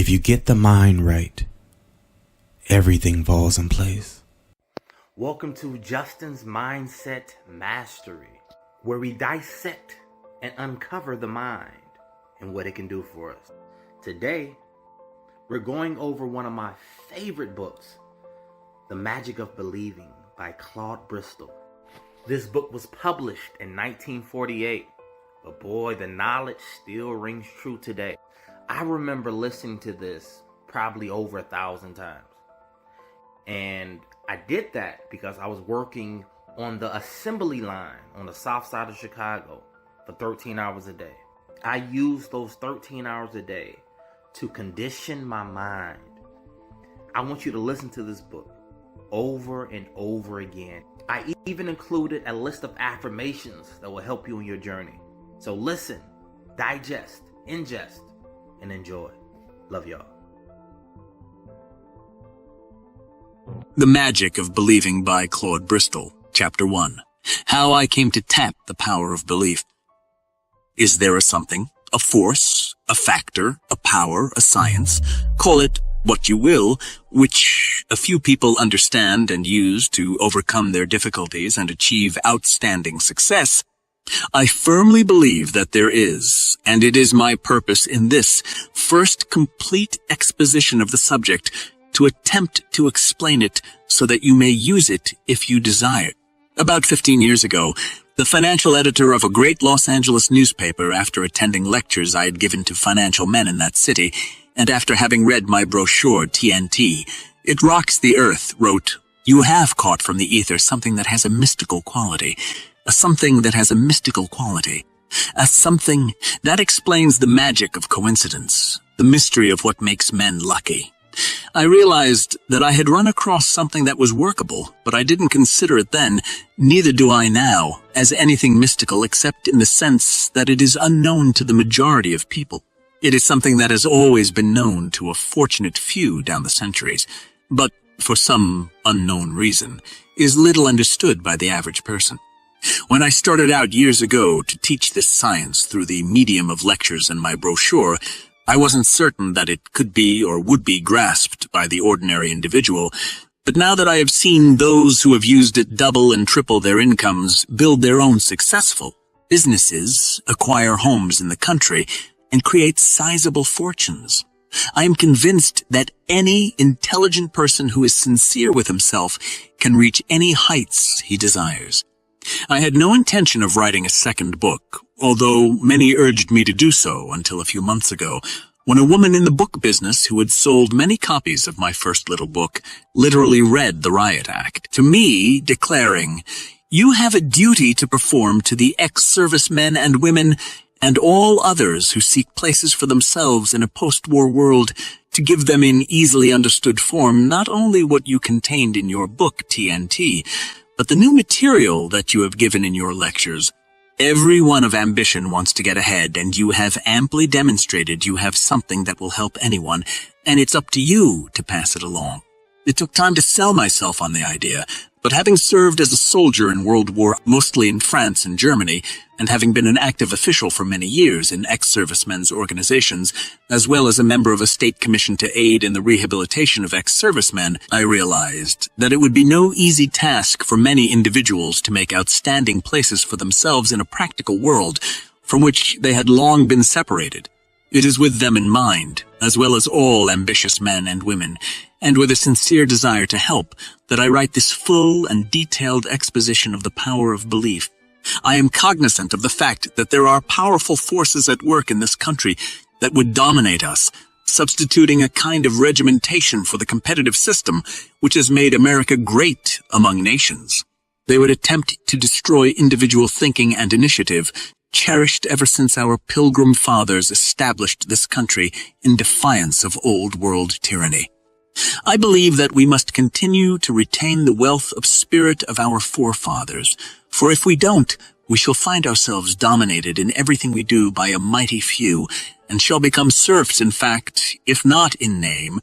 If you get the mind right, everything falls in place. Welcome to Justin's Mindset Mastery, where we dissect and uncover the mind and what it can do for us. Today, we're going over one of my favorite books, The Magic of Believing by Claude Bristol. This book was published in 1948, but boy, the knowledge still rings true today. I remember listening to this probably over 1,000 times. And I did that because I was working on the assembly line on the south side of Chicago for 13 hours a day. I used those 13 hours a day to condition my mind. I want you to listen to this book over and over again. I even included a list of affirmations that will help you in your journey. So listen, digest, ingest, and enjoy. Love y'all. The Magic of Believing by Claude Bristol, Chapter 1. How I Came to Tap the Power of Belief. Is there a something, a force, a factor, a power, a science, call it what you will, which a few people understand and use to overcome their difficulties and achieve outstanding success? I firmly believe that there is, and it is my purpose in this first complete exposition of the subject to attempt to explain it so that you may use it if you desire. About 15 years ago, the financial editor of a great Los Angeles newspaper, after attending lectures I had given to financial men in that city, and after having read my brochure, TNT, It Rocks the Earth, wrote, "You have caught from the ether something that has a mystical quality. A something that has a mystical quality. A something that explains the magic of coincidence, the mystery of what makes men lucky." I realized that I had run across something that was workable, but I didn't consider it then, neither do I now, as anything mystical except in the sense that it is unknown to the majority of people. It is something that has always been known to a fortunate few down the centuries, but for some unknown reason, is little understood by the average person. When I started out years ago to teach this science through the medium of lectures and my brochure, I wasn't certain that it could be or would be grasped by the ordinary individual, but now that I have seen those who have used it double and triple their incomes, build their own successful businesses, acquire homes in the country, and create sizable fortunes, I am convinced that any intelligent person who is sincere with himself can reach any heights he desires. I had no intention of writing a second book, although many urged me to do so until a few months ago, when a woman in the book business who had sold many copies of my first little book literally read the riot act to me, declaring, "You have a duty to perform to the ex-servicemen and women and all others who seek places for themselves in a post-war world, to give them in easily understood form not only what you contained in your book, TNT, but the new material that you have given in your lectures. Every one of ambition wants to get ahead, and you have amply demonstrated you have something that will help anyone, and it's up to you to pass it along." It took time to sell myself on the idea, but having served as a soldier in World War, mostly in France and Germany, and having been an active official for many years in ex-servicemen's organizations, as well as a member of a state commission to aid in the rehabilitation of ex-servicemen, I realized that it would be no easy task for many individuals to make outstanding places for themselves in a practical world from which they had long been separated. It is with them in mind, as well as all ambitious men and women, and with a sincere desire to help, that I write this full and detailed exposition of the power of belief. I am cognizant of the fact that there are powerful forces at work in this country that would dominate us, substituting a kind of regimentation for the competitive system which has made America great among nations. They would attempt to destroy individual thinking and initiative, cherished ever since our Pilgrim fathers established this country in defiance of old world tyranny. I believe that we must continue to retain the wealth of spirit of our forefathers, for if we don't, we shall find ourselves dominated in everything we do by a mighty few, and shall become serfs in fact, if not in name.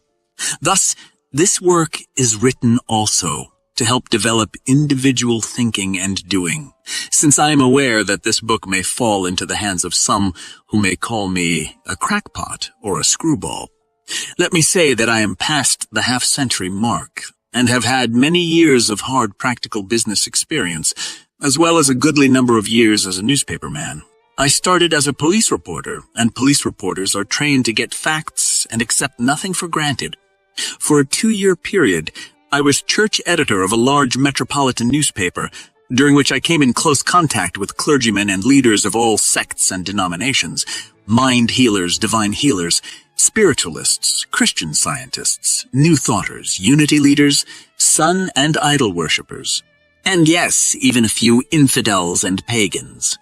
Thus, this work is written also to help develop individual thinking and doing, since I am aware that this book may fall into the hands of some who may call me a crackpot or a screwball. Let me say that I am past the half-century mark, and have had many years of hard practical business experience, as well as a goodly number of years as a newspaperman. I started as a police reporter, and police reporters are trained to get facts and accept nothing for granted. For a 2-year period, I was church editor of a large metropolitan newspaper, during which I came in close contact with clergymen and leaders of all sects and denominations, mind healers, divine healers, spiritualists, Christian scientists, New Thoughters, unity leaders, sun and idol worshippers, and yes, even a few infidels and pagans.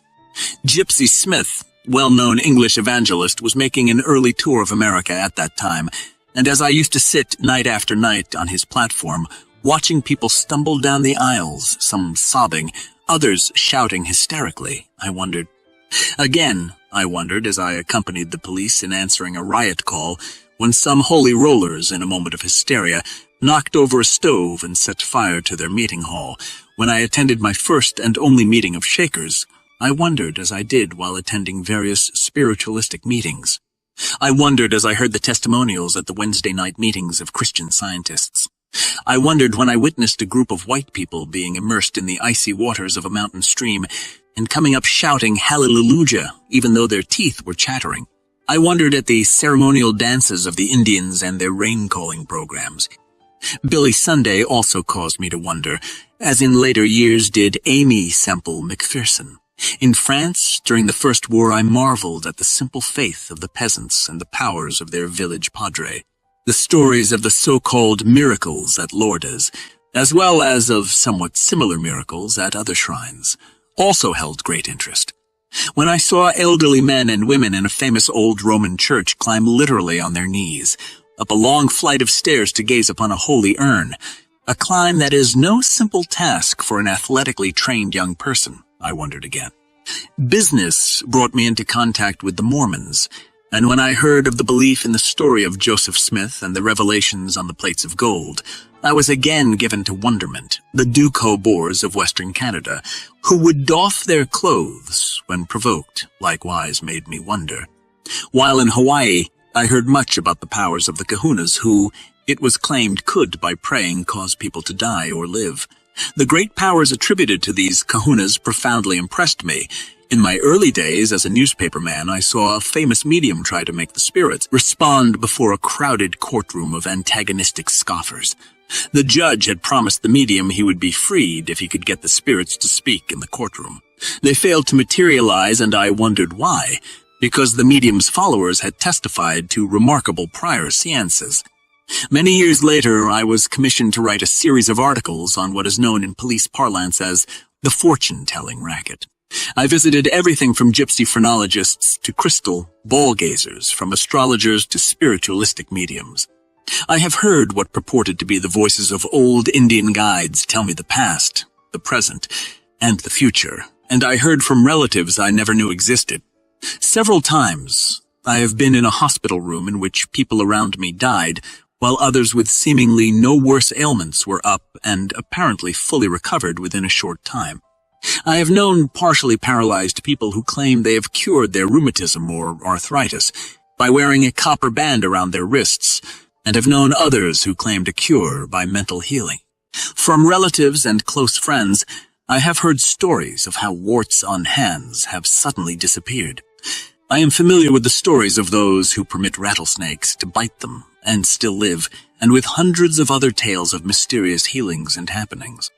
Gypsy Smith, well-known English evangelist, was making an early tour of America at that time, and as I used to sit night after night on his platform, watching people stumble down the aisles, some sobbing, others shouting hysterically, I wondered. Again, I wondered as I accompanied the police in answering a riot call, when some holy rollers, in a moment of hysteria, knocked over a stove and set fire to their meeting hall. When I attended my first and only meeting of Shakers, I wondered as I did while attending various spiritualistic meetings. I wondered as I heard the testimonials at the Wednesday night meetings of Christian scientists. I wondered when I witnessed a group of white people being immersed in the icy waters of a mountain stream and coming up shouting hallelujah, even though their teeth were chattering. I wondered at the ceremonial dances of the Indians and their rain-calling programs. Billy Sunday also caused me to wonder, as in later years did Amy Semple McPherson. In France, during the First War, I marveled at the simple faith of the peasants and the powers of their village padre. The stories of the so-called miracles at Lourdes, as well as of somewhat similar miracles at other shrines, also held great interest. When I saw elderly men and women in a famous old Roman church climb literally on their knees, up a long flight of stairs to gaze upon a holy urn, a climb that is no simple task for an athletically trained young person, I wondered again. Business brought me into contact with the Mormons, and when I heard of the belief in the story of Joseph Smith and the revelations on the plates of gold, I was again given to wonderment. The Duco Boers of Western Canada, who would doff their clothes when provoked, likewise made me wonder. While in Hawaii, I heard much about the powers of the kahunas who, it was claimed, could, by praying, cause people to die or live. The great powers attributed to these kahunas profoundly impressed me. In my early days as a newspaperman, I saw a famous medium try to make the spirits respond before a crowded courtroom of antagonistic scoffers. The judge had promised the medium he would be freed if he could get the spirits to speak in the courtroom. They failed to materialize, and I wondered why, because the medium's followers had testified to remarkable prior seances. Many years later, I was commissioned to write a series of articles on what is known in police parlance as the fortune-telling racket. I visited everything from gypsy phrenologists to crystal ball gazers, from astrologers to spiritualistic mediums. I have heard what purported to be the voices of old Indian guides tell me the past, the present, and the future, and I heard from relatives I never knew existed. Several times, I have been in a hospital room in which people around me died, while others with seemingly no worse ailments were up and apparently fully recovered within a short time. I have known partially paralyzed people who claim they have cured their rheumatism or arthritis by wearing a copper band around their wrists, and have known others who claimed a cure by mental healing. From relatives and close friends, I have heard stories of how warts on hands have suddenly disappeared. I am familiar with the stories of those who permit rattlesnakes to bite them and still live, and with hundreds of other tales of mysterious healings and happenings.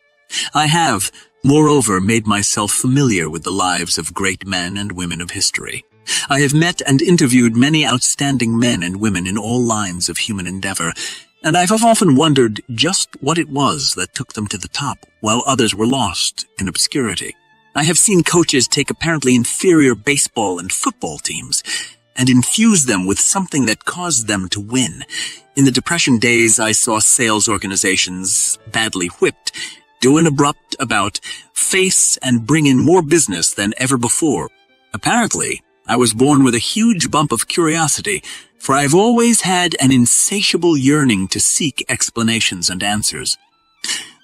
I have, moreover, made myself familiar with the lives of great men and women of history. I have met and interviewed many outstanding men and women in all lines of human endeavor, and I have often wondered just what it was that took them to the top, while others were lost in obscurity. I have seen coaches take apparently inferior baseball and football teams and infuse them with something that caused them to win. In the Depression days, I saw sales organizations, badly whipped, do an abrupt about face and bring in more business than ever before. Apparently, I was born with a huge bump of curiosity, for I've always had an insatiable yearning to seek explanations and answers.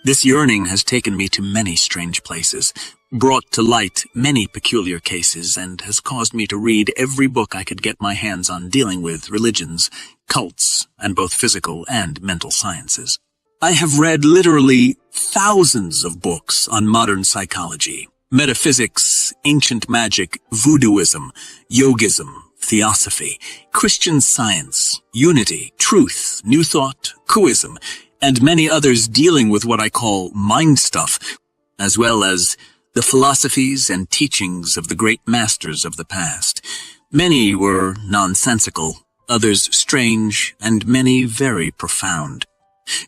This yearning has taken me to many strange places, brought to light many peculiar cases, and has caused me to read every book I could get my hands on dealing with religions, cults, and both physical and mental sciences. I have read literally thousands of books on modern psychology, metaphysics, ancient magic, voodooism, yogism, theosophy, Christian Science, Unity, Truth, New Thought, Kuism, and many others dealing with what I call mind stuff, as well as the philosophies and teachings of the great masters of the past. Many were nonsensical, others strange, and many very profound.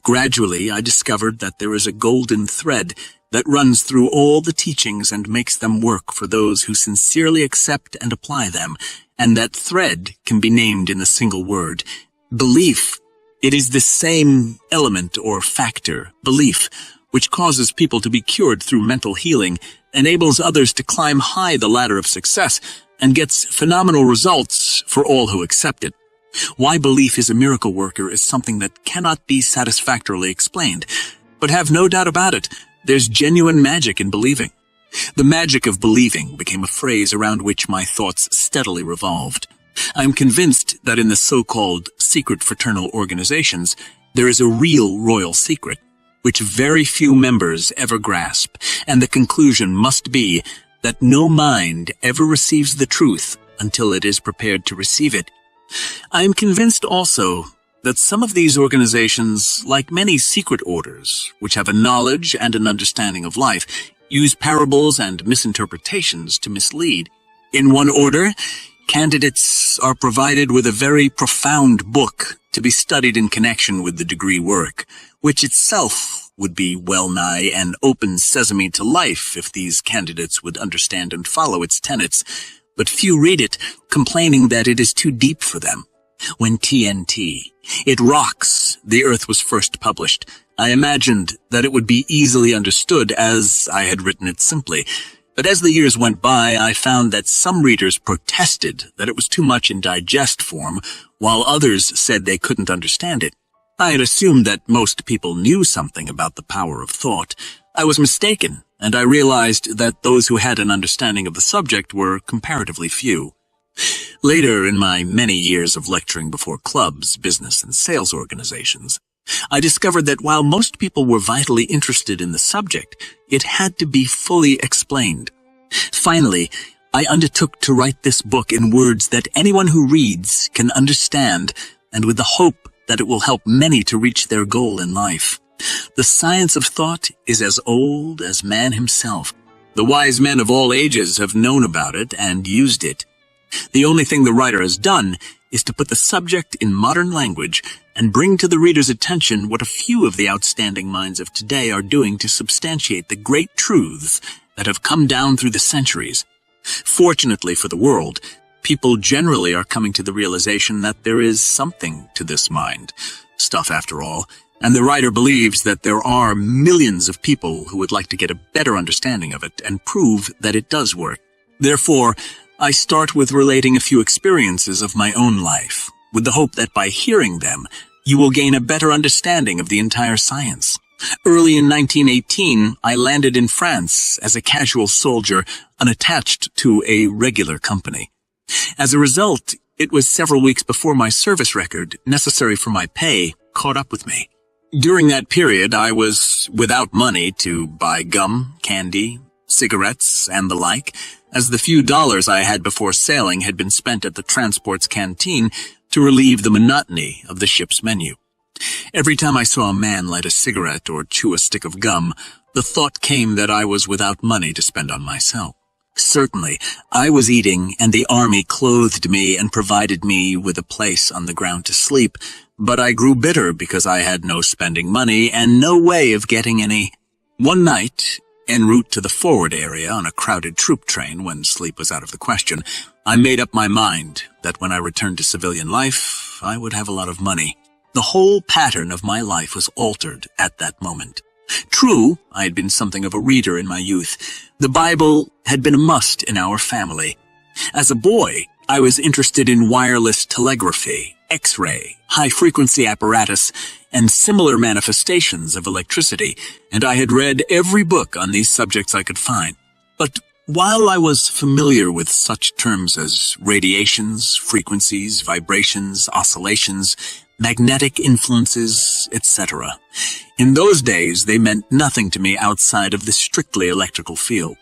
Gradually, I discovered that there is a golden thread that runs through all the teachings and makes them work for those who sincerely accept and apply them, and that thread can be named in a single word: belief. It is the same element or factor, belief, which causes people to be cured through mental healing, enables others to climb high the ladder of success, and gets phenomenal results for all who accept it. Why belief is a miracle worker is something that cannot be satisfactorily explained. But have no doubt about it, there's genuine magic in believing. The magic of believing became a phrase around which my thoughts steadily revolved. I am convinced that in the so-called secret fraternal organizations, there is a real royal secret, which very few members ever grasp, and the conclusion must be that no mind ever receives the truth until it is prepared to receive it. I am convinced also that some of these organizations, like many secret orders, which have a knowledge and an understanding of life, use parables and misinterpretations to mislead. In one order, candidates are provided with a very profound book to be studied in connection with the degree work, which itself would be well-nigh an open sesame to life if these candidates would understand and follow its tenets. But few read it, complaining that it is too deep for them. When TNT, It Rocks, the Earth was first published, I imagined that it would be easily understood as I had written it simply. But as the years went by, I found that some readers protested that it was too much in digest form, while others said they couldn't understand it. I had assumed that most people knew something about the power of thought. I was mistaken, and I realized that those who had an understanding of the subject were comparatively few. Later, in my many years of lecturing before clubs, business, and sales organizations, I discovered that while most people were vitally interested in the subject, it had to be fully explained. Finally, I undertook to write this book in words that anyone who reads can understand, and with the hope that it will help many to reach their goal in life. The science of thought is as old as man himself. The wise men of all ages have known about it and used it. The only thing the writer has done is to put the subject in modern language and bring to the reader's attention what a few of the outstanding minds of today are doing to substantiate the great truths that have come down through the centuries. Fortunately for the world, people generally are coming to the realization that there is something to this mind stuff after all, and the writer believes that there are millions of people who would like to get a better understanding of it and prove that it does work. Therefore, I start with relating a few experiences of my own life, with the hope that by hearing them, you will gain a better understanding of the entire science. Early in 1918, I landed in France as a casual soldier, unattached to a regular company. As a result, it was several weeks before my service record, necessary for my pay, caught up with me. During that period, I was without money to buy gum, candy, cigarettes, and the like, as the few dollars I had before sailing had been spent at the transport's canteen to relieve the monotony of the ship's menu. Every time I saw a man light a cigarette or chew a stick of gum, the thought came that I was without money to spend on myself. Certainly, I was eating, and the army clothed me and provided me with a place on the ground to sleep, but I grew bitter because I had no spending money and no way of getting any. One night, en route to the forward area on a crowded troop train when sleep was out of the question, I made up my mind that when I returned to civilian life, I would have a lot of money. The whole pattern of my life was altered at that moment. True, I had been something of a reader in my youth. The Bible had been a must in our family. As a boy, I was interested in wireless telegraphy, X-ray, high-frequency apparatus, and similar manifestations of electricity, and I had read every book on these subjects I could find. But While I was familiar with such terms as radiations, frequencies, vibrations, oscillations, magnetic influences, etc., in those days they meant nothing to me outside of the strictly electrical field.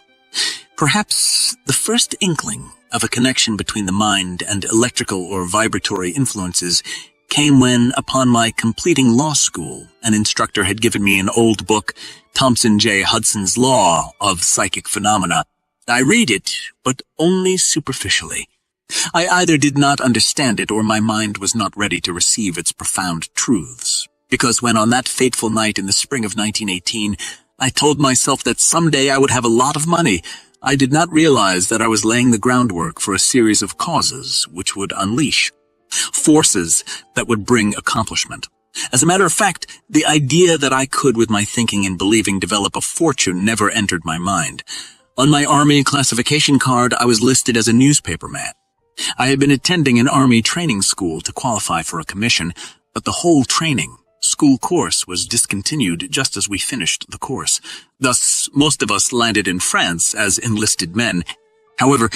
Perhaps the first inkling of a connection between the mind and electrical or vibratory influences came when, upon my completing law school, an instructor had given me an old book, Thompson J. Hudson's Law of Psychic Phenomena. I read it, but only superficially. I either did not understand it or my mind was not ready to receive its profound truths. Because when on that fateful night in the spring of 1918, I told myself that someday I would have a lot of money, I did not realize that I was laying the groundwork for a series of causes which would unleash forces that would bring accomplishment. As a matter of fact, the idea that I could, with my thinking and believing, develop a fortune never entered my mind. On my Army classification card, I was listed as a newspaperman. I had been attending an Army training school to qualify for a commission, but the whole school course was discontinued just as we finished the course. Thus, most of us landed in France as enlisted men. However,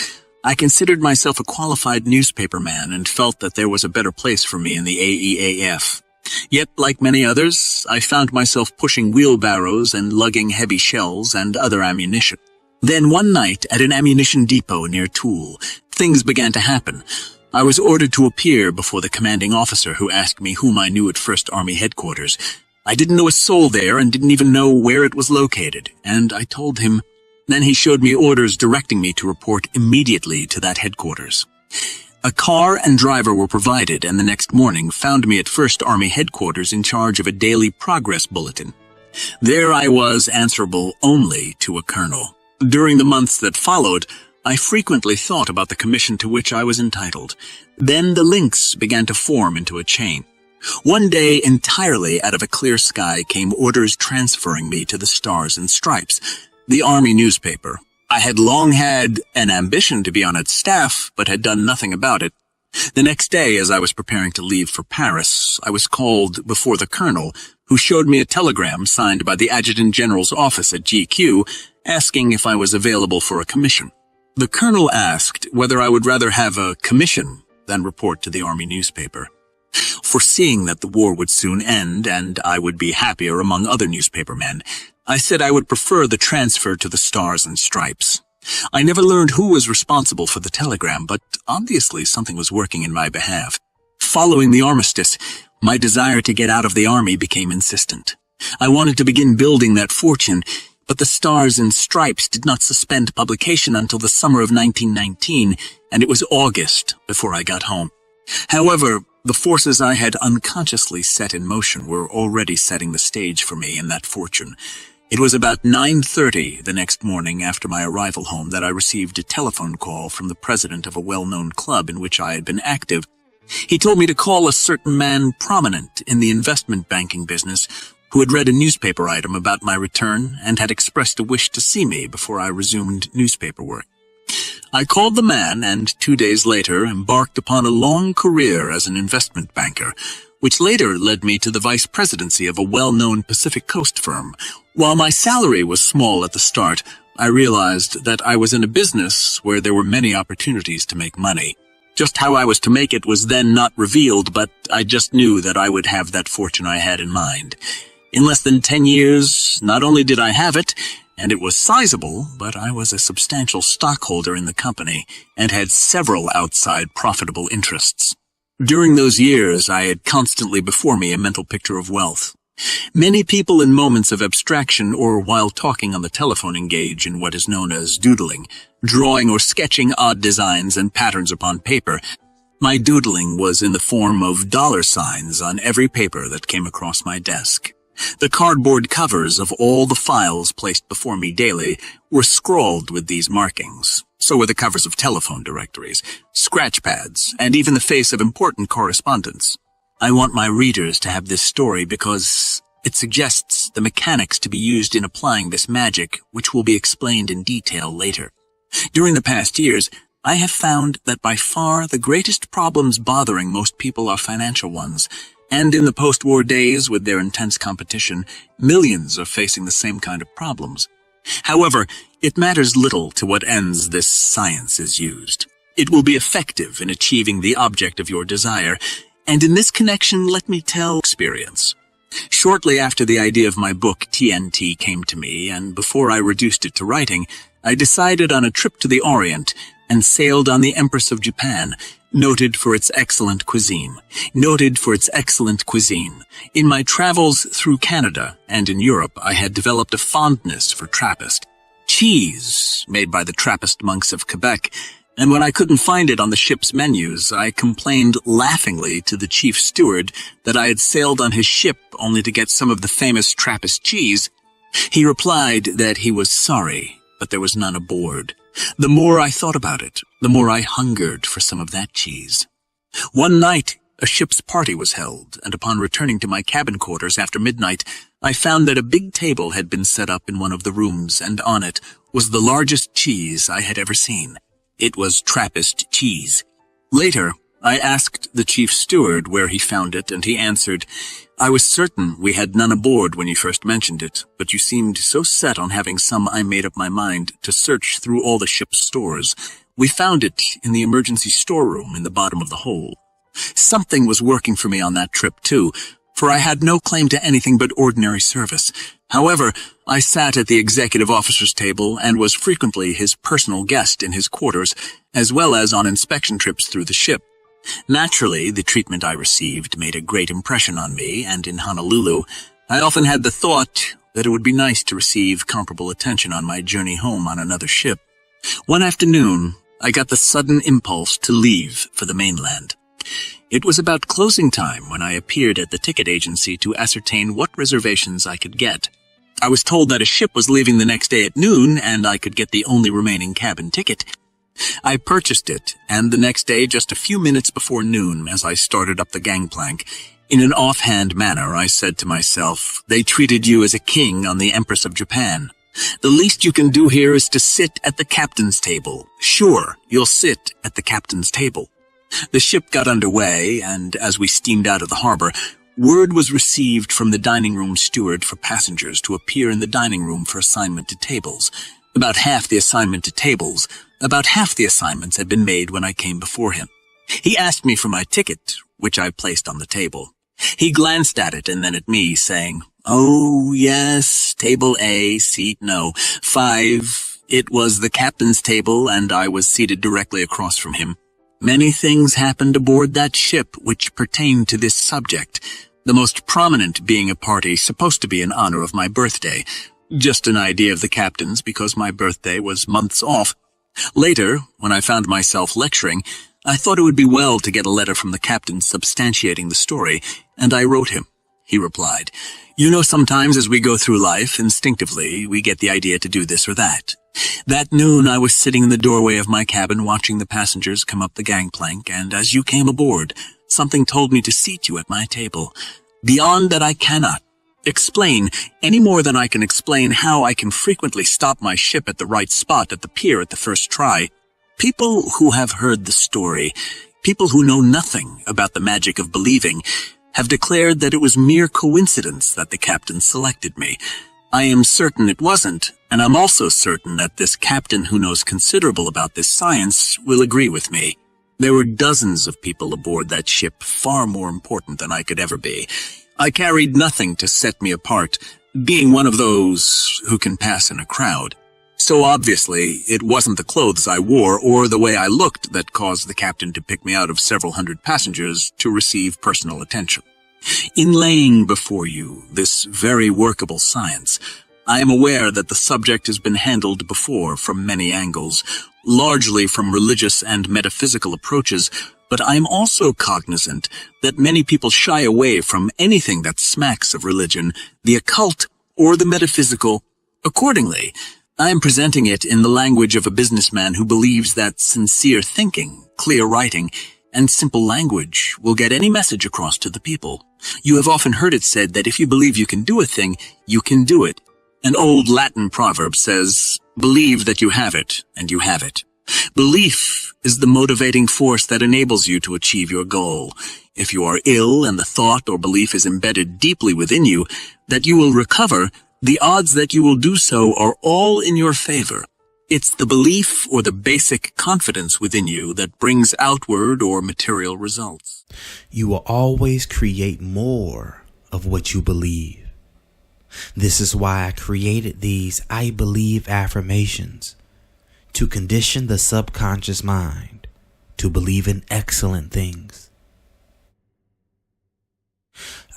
I considered myself a qualified newspaperman and felt that there was a better place for me in the AEAF. Yet, like many others, I found myself pushing wheelbarrows and lugging heavy shells and other ammunition. Then one night, at an ammunition depot near Toul, things began to happen. I was ordered to appear before the commanding officer, who asked me whom I knew at 1st Army Headquarters. I didn't know a soul there and didn't even know where it was located, and I told him. Then he showed me orders directing me to report immediately to that headquarters. A car and driver were provided, and the next morning found me at 1st Army Headquarters in charge of a daily progress bulletin. There I was answerable only to a colonel. During the months that followed, I frequently thought about the commission to which I was entitled. Then the links began to form into a chain. One day, entirely out of a clear sky, came orders transferring me to the Stars and Stripes, the Army newspaper. I had long had an ambition to be on its staff, but had done nothing about it. The next day, as I was preparing to leave for Paris, I was called before the colonel, who showed me a telegram signed by the Adjutant General's office at GQ, asking if I was available for a commission. The colonel asked whether I would rather have a commission than report to the Army newspaper. Foreseeing that the war would soon end and I would be happier among other newspapermen, I said I would prefer the transfer to the Stars and Stripes. I never learned who was responsible for the telegram, but obviously something was working in my behalf. Following the armistice, my desire to get out of the Army became insistent. I wanted to begin building that fortune, but the Stars and Stripes did not suspend publication until the summer of 1919, and it was August before I got home. However, the forces I had unconsciously set in motion were already setting the stage for me in that fortune. It was about 9:30 the next morning after my arrival home that I received a telephone call from the president of a well-known club in which I had been active. He told me to call a certain man prominent in the investment banking business who had read a newspaper item about my return and had expressed a wish to see me before I resumed newspaper work. I called the man and 2 days later embarked upon a long career as an investment banker, which later led me to the vice presidency of a well-known Pacific Coast firm. While my salary was small at the start, I realized that I was in a business where there were many opportunities to make money. Just how I was to make it was then not revealed, but I just knew that I would have that fortune I had in mind. In less than 10 years, not only did I have it, and it was sizable, but I was a substantial stockholder in the company and had several outside profitable interests. During those years, I had constantly before me a mental picture of wealth. Many people in moments of abstraction or while talking on the telephone engage in what is known as doodling, drawing or sketching odd designs and patterns upon paper. My doodling was in the form of dollar signs on every paper that came across my desk. The cardboard covers of all the files placed before me daily were scrawled with these markings. So were the covers of telephone directories, scratch pads, and even the face of important correspondence. I want my readers to have this story because it suggests the mechanics to be used in applying this magic, which will be explained in detail later. During the past years, I have found that by far the greatest problems bothering most people are financial ones, and in the post-war days, with their intense competition, millions are facing the same kind of problems. However, it matters little to what ends this science is used. It will be effective in achieving the object of your desire, and in this connection, let me tell experience. Shortly after the idea of my book TNT came to me, and before I reduced it to writing, I decided on a trip to the Orient and sailed on the Empress of Japan, noted for its excellent cuisine. In my travels through Canada and in Europe, I had developed a fondness for Trappist cheese, made by the Trappist monks of Quebec, and when I couldn't find it on the ship's menus, I complained laughingly to the chief steward that I had sailed on his ship only to get some of the famous Trappist cheese. He replied that he was sorry, but there was none aboard. The more I thought about it, the more I hungered for some of that cheese. One night, a ship's party was held, and upon returning to my cabin quarters after midnight, I found that a big table had been set up in one of the rooms, and on it was the largest cheese I had ever seen. It was Trappist cheese. Later, I asked the chief steward where he found it, and he answered, "I was certain we had none aboard when you first mentioned it, but you seemed so set on having some I made up my mind to search through all the ship's stores. We found it in the emergency storeroom in the bottom of the hold." Something was working for me on that trip, too, for I had no claim to anything but ordinary service. However, I sat at the executive officer's table and was frequently his personal guest in his quarters, as well as on inspection trips through the ship. Naturally, the treatment I received made a great impression on me, and in Honolulu, I often had the thought that it would be nice to receive comparable attention on my journey home on another ship. One afternoon, I got the sudden impulse to leave for the mainland. It was about closing time when I appeared at the ticket agency to ascertain what reservations I could get. I was told that a ship was leaving the next day at noon, and I could get the only remaining cabin ticket. I purchased it, and the next day, just a few minutes before noon, as I started up the gangplank, in an offhand manner, I said to myself, "They treated you as a king on the Empress of Japan. The least you can do here is to sit at the captain's table. Sure, you'll sit at the captain's table." The ship got underway, and as we steamed out of the harbor, word was received from the dining room steward for passengers to appear in the dining room for assignment to tables. About half the assignments had been made when I came before him. He asked me for my ticket, which I placed on the table. He glanced at it and then at me, saying, "Oh, yes, table A, seat no, 5. It was the captain's table, and I was seated directly across from him. Many things happened aboard that ship which pertained to this subject, the most prominent being a party supposed to be in honor of my birthday. Just an idea of the captain's because my birthday was months off. Later, when I found myself lecturing, I thought it would be well to get a letter from the captain substantiating the story, and I wrote him. He replied, "You know, sometimes as we go through life, instinctively, we get the idea to do this or that. That noon I was sitting in the doorway of my cabin watching the passengers come up the gangplank, and as you came aboard, something told me to seat you at my table. Beyond that I cannot explain, any more than I can explain how I can frequently stop my ship at the right spot at the pier at the first try. People who have heard the story, people who know nothing about the magic of believing, have declared that it was mere coincidence that the captain selected me. I am certain it wasn't, and I'm also certain that this captain who knows considerable about this science will agree with me. There were dozens of people aboard that ship, far more important than I could ever be. I carried nothing to set me apart, being one of those who can pass in a crowd. So obviously, it wasn't the clothes I wore or the way I looked that caused the captain to pick me out of several hundred passengers to receive personal attention. In laying before you this very workable science, I am aware that the subject has been handled before from many angles, largely from religious and metaphysical approaches, but I am also cognizant that many people shy away from anything that smacks of religion, the occult, or the metaphysical. Accordingly, I am presenting it in the language of a businessman who believes that sincere thinking, clear writing, and simple language will get any message across to the people. You have often heard it said that if you believe you can do a thing, you can do it. An old Latin proverb says, "Believe that you have it, and you have it." Belief is the motivating force that enables you to achieve your goal. If you are ill and the thought or belief is embedded deeply within you that you will recover, The odds that you will do so are all in your favor. It's the belief or the basic confidence within you that brings outward or material results. You will always create more of what you believe. This is why I created these I believe affirmations, to condition the subconscious mind to believe in excellent things.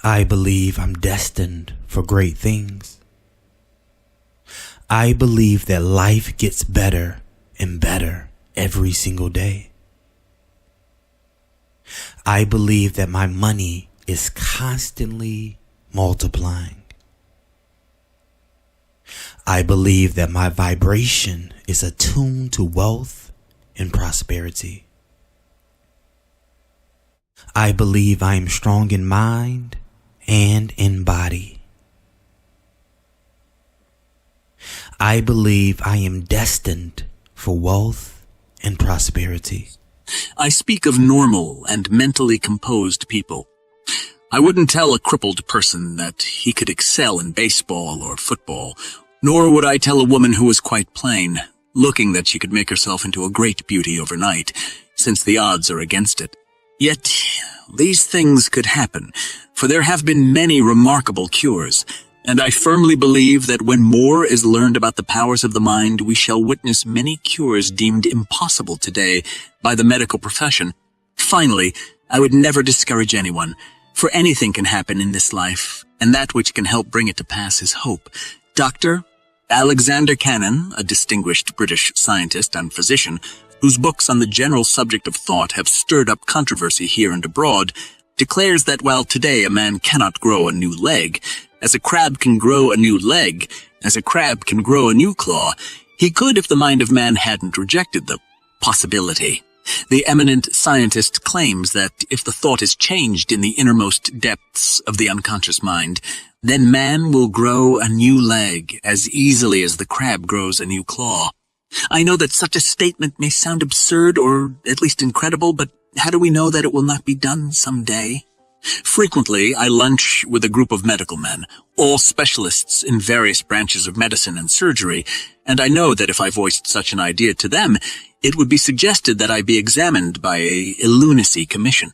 I believe I'm destined for great things. I believe that life gets better and better every single day. I believe that my money is constantly multiplying. I believe that my vibration is attuned to wealth and prosperity. I believe I am strong in mind and in body. I believe I am destined for wealth and prosperity. I speak of normal and mentally composed people. I wouldn't tell a crippled person that he could excel in baseball or football, nor would I tell a woman who was quite plain, looking that she could make herself into a great beauty overnight, since the odds are against it. Yet, these things could happen, for there have been many remarkable cures, and I firmly believe that when more is learned about the powers of the mind, we shall witness many cures deemed impossible today by the medical profession. Finally, I would never discourage anyone, for anything can happen in this life, and that which can help bring it to pass is hope. Dr. Alexander Cannon, a distinguished British scientist and physician, whose books on the general subject of thought have stirred up controversy here and abroad, declares that while today a man cannot grow a new leg, as a crab can grow a new leg, as a crab can grow a new claw, he could if the mind of man hadn't rejected the possibility. The eminent scientist claims that if the thought is changed in the innermost depths of the unconscious mind, then man will grow a new leg as easily as the crab grows a new claw. I know that such a statement may sound absurd or at least incredible, but how do we know that it will not be done someday? Frequently, I lunch with a group of medical men, all specialists in various branches of medicine and surgery, and I know that if I voiced such an idea to them, it would be suggested that I be examined by a lunacy commission.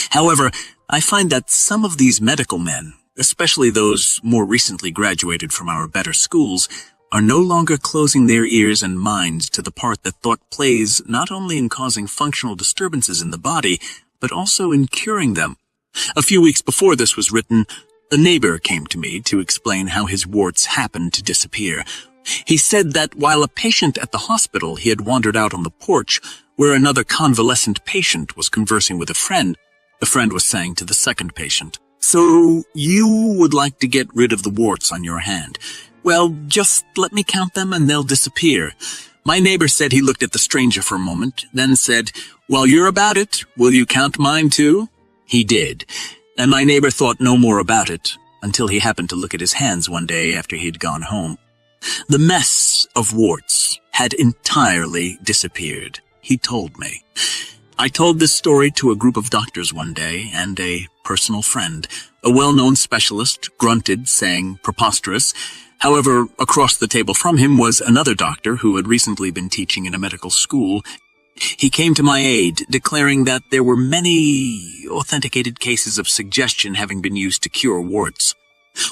However, I find that some of these medical men, especially those more recently graduated from our better schools, are no longer closing their ears and minds to the part that thought plays not only in causing functional disturbances in the body, but also in curing them. A few weeks before this was written, a neighbor came to me to explain how his warts happened to disappear. He said that while a patient at the hospital, he had wandered out on the porch where another convalescent patient was conversing with a friend. The friend was saying to the second patient, "So you would like to get rid of the warts on your hand? Well, just let me count them and they'll disappear." My neighbor said he looked at the stranger for a moment, then said, "While you're about it, will you count mine too?" He did, and my neighbor thought no more about it until he happened to look at his hands one day after he'd gone home. The mess of warts had entirely disappeared, he told me. I told this story to a group of doctors one day, and a personal friend, a well-known specialist, grunted, saying preposterous. However, across the table from him was another doctor who had recently been teaching in a medical school. He came to my aid, declaring that there were many authenticated cases of suggestion having been used to cure warts.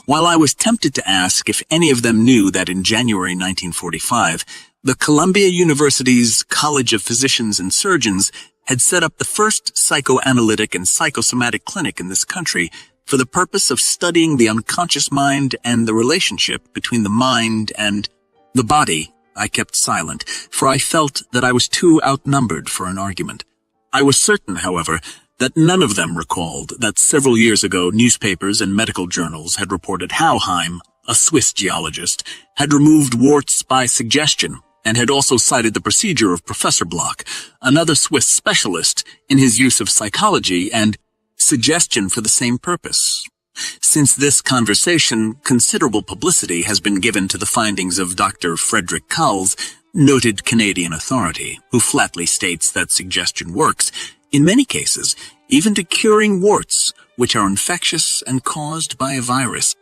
While I was tempted to ask if any of them knew that in January 1945, the Columbia University's College of Physicians and Surgeons had set up the first psychoanalytic and psychosomatic clinic in this country for the purpose of studying the unconscious mind and the relationship between the mind and the body, I kept silent, for I felt that I was too outnumbered for an argument. I was certain, however, that none of them recalled that several years ago newspapers and medical journals had reported how Heim, a Swiss geologist, had removed warts by suggestion, and had also cited the procedure of Professor Bloch, another Swiss specialist, in his use of psychology and suggestion for the same purpose. Since this conversation, considerable publicity has been given to the findings of Dr. Frederick Culls, noted Canadian authority, who flatly states that suggestion works, in many cases, even to curing warts, which are infectious and caused by a virus.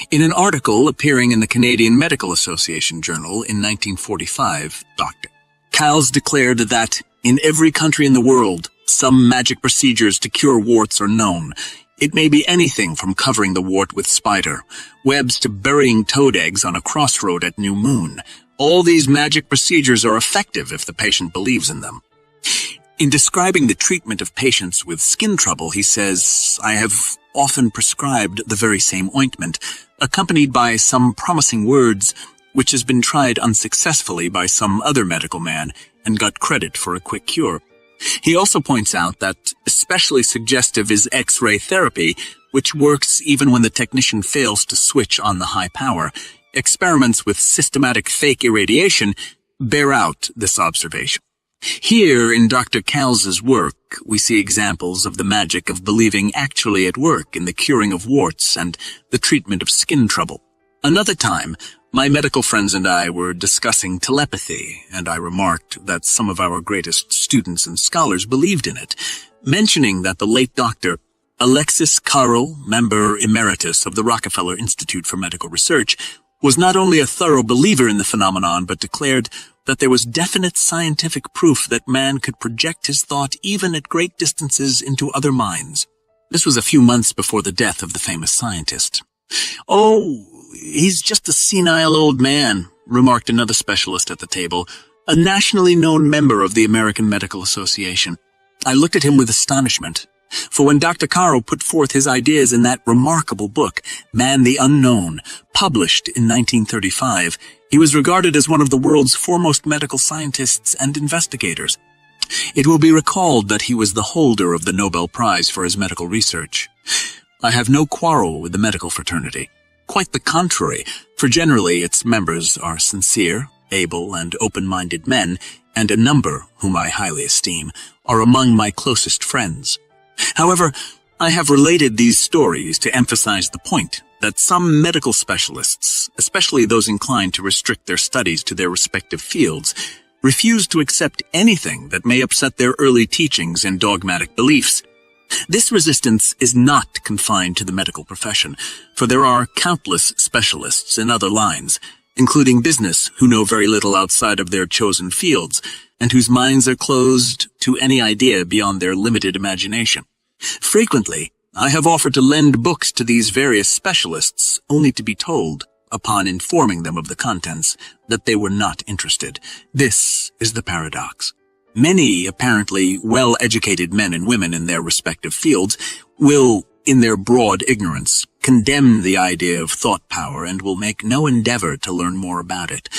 In an article appearing in the Canadian Medical Association Journal in 1945, Dr. Cowles declared that in every country in the world, some magic procedures to cure warts are known. It may be anything from covering the wart with spider webs to burying toad eggs on a crossroad at new moon. All these magic procedures are effective if the patient believes in them. In describing the treatment of patients with skin trouble, he says, "I have often prescribed the very same ointment, accompanied by some promising words, which has been tried unsuccessfully by some other medical man and got credit for a quick cure." He also points out that especially suggestive is X-ray therapy, which works even when the technician fails to switch on the high power. Experiments with systematic fake irradiation bear out this observation. Here in Dr. Cowles's work, we see examples of the magic of believing actually at work in the curing of warts and the treatment of skin trouble. Another time, my medical friends and I were discussing telepathy, and I remarked that some of our greatest students and scholars believed in it, mentioning that the late Dr. Alexis Carrel, member emeritus of the Rockefeller Institute for Medical Research, was not only a thorough believer in the phenomenon, but declared that there was definite scientific proof that man could project his thought even at great distances into other minds. This was a few months before the death of the famous scientist. "Oh, he's just a senile old man," remarked another specialist at the table, a nationally known member of the American Medical Association. I looked at him with astonishment, for when Dr. Caro put forth his ideas in that remarkable book, Man the Unknown, published in 1935, he was regarded as one of the world's foremost medical scientists and investigators. It will be recalled that he was the holder of the Nobel Prize for his medical research. I have no quarrel with the medical fraternity. Quite the contrary, for generally its members are sincere, able, and open-minded men, and a number, whom I highly esteem, are among my closest friends. However, I have related these stories to emphasize the point that some medical specialists, especially those inclined to restrict their studies to their respective fields, refuse to accept anything that may upset their early teachings and dogmatic beliefs. This resistance is not confined to the medical profession, for there are countless specialists in other lines, including business, who know very little outside of their chosen fields, and whose minds are closed to any idea beyond their limited imagination. Frequently, I have offered to lend books to these various specialists, only to be told, upon informing them of the contents, that they were not interested. This is the paradox. Many apparently well-educated men and women in their respective fields will, in their broad ignorance, condemn the idea of thought power and will make no endeavor to learn more about it.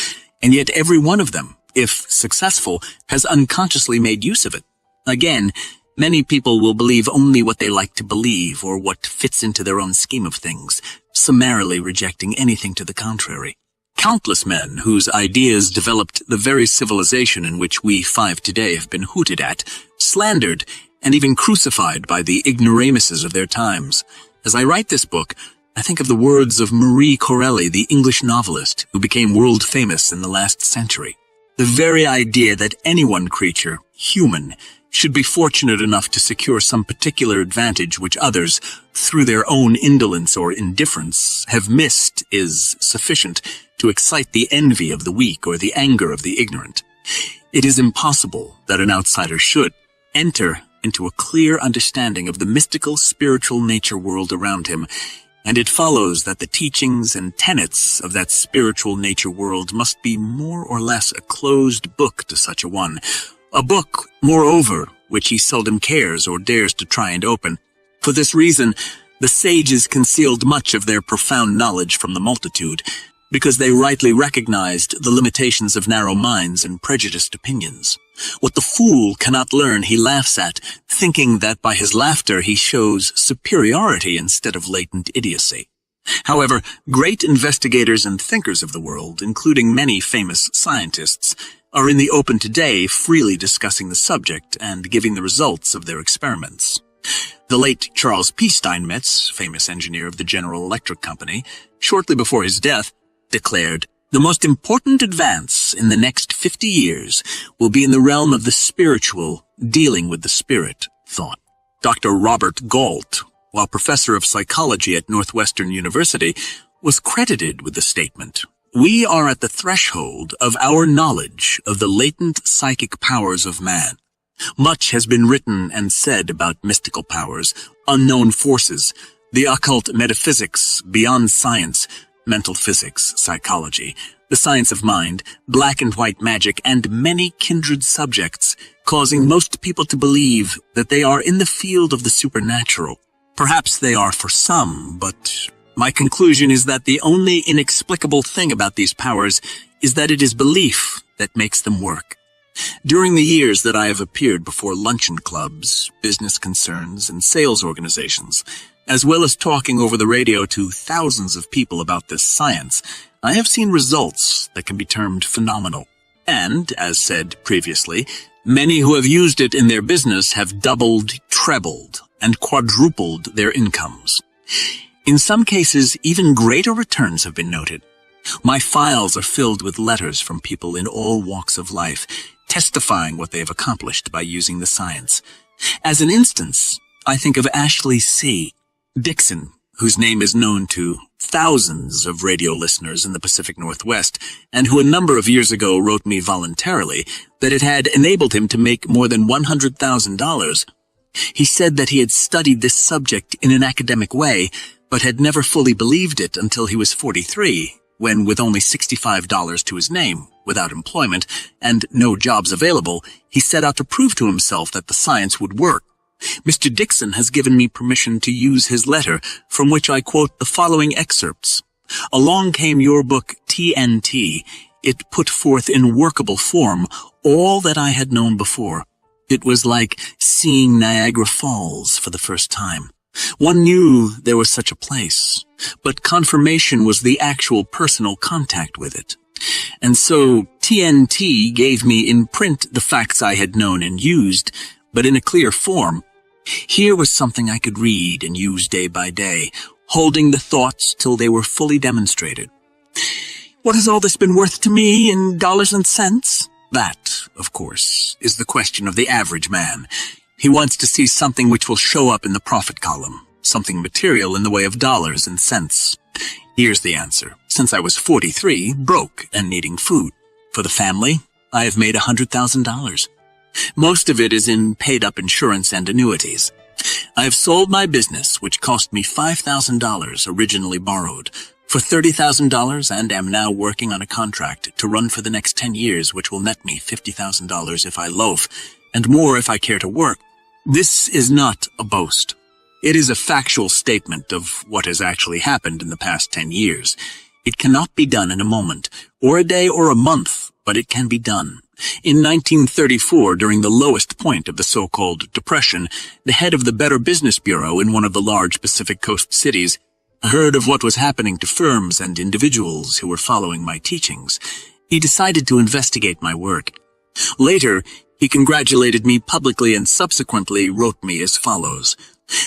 And yet every one of them, if successful, has unconsciously made use of it. Again, many people will believe only what they like to believe or what fits into their own scheme of things, summarily rejecting anything to the contrary. Countless men whose ideas developed the very civilization in which we 5 today have been hooted at, slandered, and even crucified by the ignoramuses of their times. As I write this book, I think of the words of Marie Corelli, the English novelist who became world famous in the last century. The very idea that any one creature, human, should be fortunate enough to secure some particular advantage which others, through their own indolence or indifference, have missed is sufficient to excite the envy of the weak or the anger of the ignorant. It is impossible that an outsider should enter into a clear understanding of the mystical spiritual nature world around him, and it follows that the teachings and tenets of that spiritual nature world must be more or less a closed book to such a one, a book, moreover, which he seldom cares or dares to try and open. For this reason, the sages concealed much of their profound knowledge from the multitude, because they rightly recognized the limitations of narrow minds and prejudiced opinions. What the fool cannot learn he laughs at, thinking that by his laughter he shows superiority instead of latent idiocy. However, great investigators and thinkers of the world, including many famous scientists, are in the open today freely discussing the subject and giving the results of their experiments. The late Charles P. Steinmetz, famous engineer of the General Electric Company, shortly before his death, declared, "The most important advance in the next 50 years will be in the realm of the spiritual, dealing with the spirit thought." Dr. Robert Galt, while professor of psychology at Northwestern University, was credited with the statement, "We are at the threshold of our knowledge of the latent psychic powers of man. Much has been written and said about mystical powers, unknown forces, the occult metaphysics, beyond science, mental physics, psychology, the science of mind, black and white magic, and many kindred subjects, causing most people to believe that they are in the field of the supernatural. Perhaps they are for some, but my conclusion is that the only inexplicable thing about these powers is that it is belief that makes them work. During the years that I have appeared before luncheon clubs, business concerns, and sales organizations, as well as talking over the radio to thousands of people about this science, I have seen results that can be termed phenomenal. And, as said previously, many who have used it in their business have doubled, trebled, and quadrupled their incomes. In some cases, even greater returns have been noted. My files are filled with letters from people in all walks of life, testifying what they have accomplished by using the science. As an instance, I think of Ashley C. Dixon, whose name is known to thousands of radio listeners in the Pacific Northwest, and who a number of years ago wrote me voluntarily that it had enabled him to make more than $100,000. He said that he had studied this subject in an academic way, but had never fully believed it until he was 43, when, with only $65 to his name, without employment, and no jobs available, he set out to prove to himself that the science would work. Mr. Dixon has given me permission to use his letter, from which I quote the following excerpts. "Along came your book, TNT. It put forth in workable form all that I had known before. It was like seeing Niagara Falls for the first time. One knew there was such a place, but confirmation was the actual personal contact with it. And so TNT gave me in print the facts I had known and used, but in a clear form. Here was something I could read and use day by day, holding the thoughts till they were fully demonstrated. What has all this been worth to me in dollars and cents? That, of course, is the question of the average man. He wants to see something which will show up in the profit column, something material in the way of dollars and cents. Here's the answer. Since I was 43, broke and needing food. For the family, I have made $100,000. Most of it is in paid-up insurance and annuities. I have sold my business, which cost me $5,000 originally borrowed, for $30,000, and am now working on a contract to run for the next 10 years, which will net me $50,000 if I loaf, and more if I care to work. This is not a boast. It is a factual statement of what has actually happened in the past 10 years. It cannot be done in a moment, or a day, or a month, but it can be done. In 1934, during the lowest point of the so-called Depression, the head of the Better Business Bureau in one of the large Pacific Coast cities heard of what was happening to firms and individuals who were following my teachings. He decided to investigate my work. Later, he congratulated me publicly and subsequently wrote me as follows.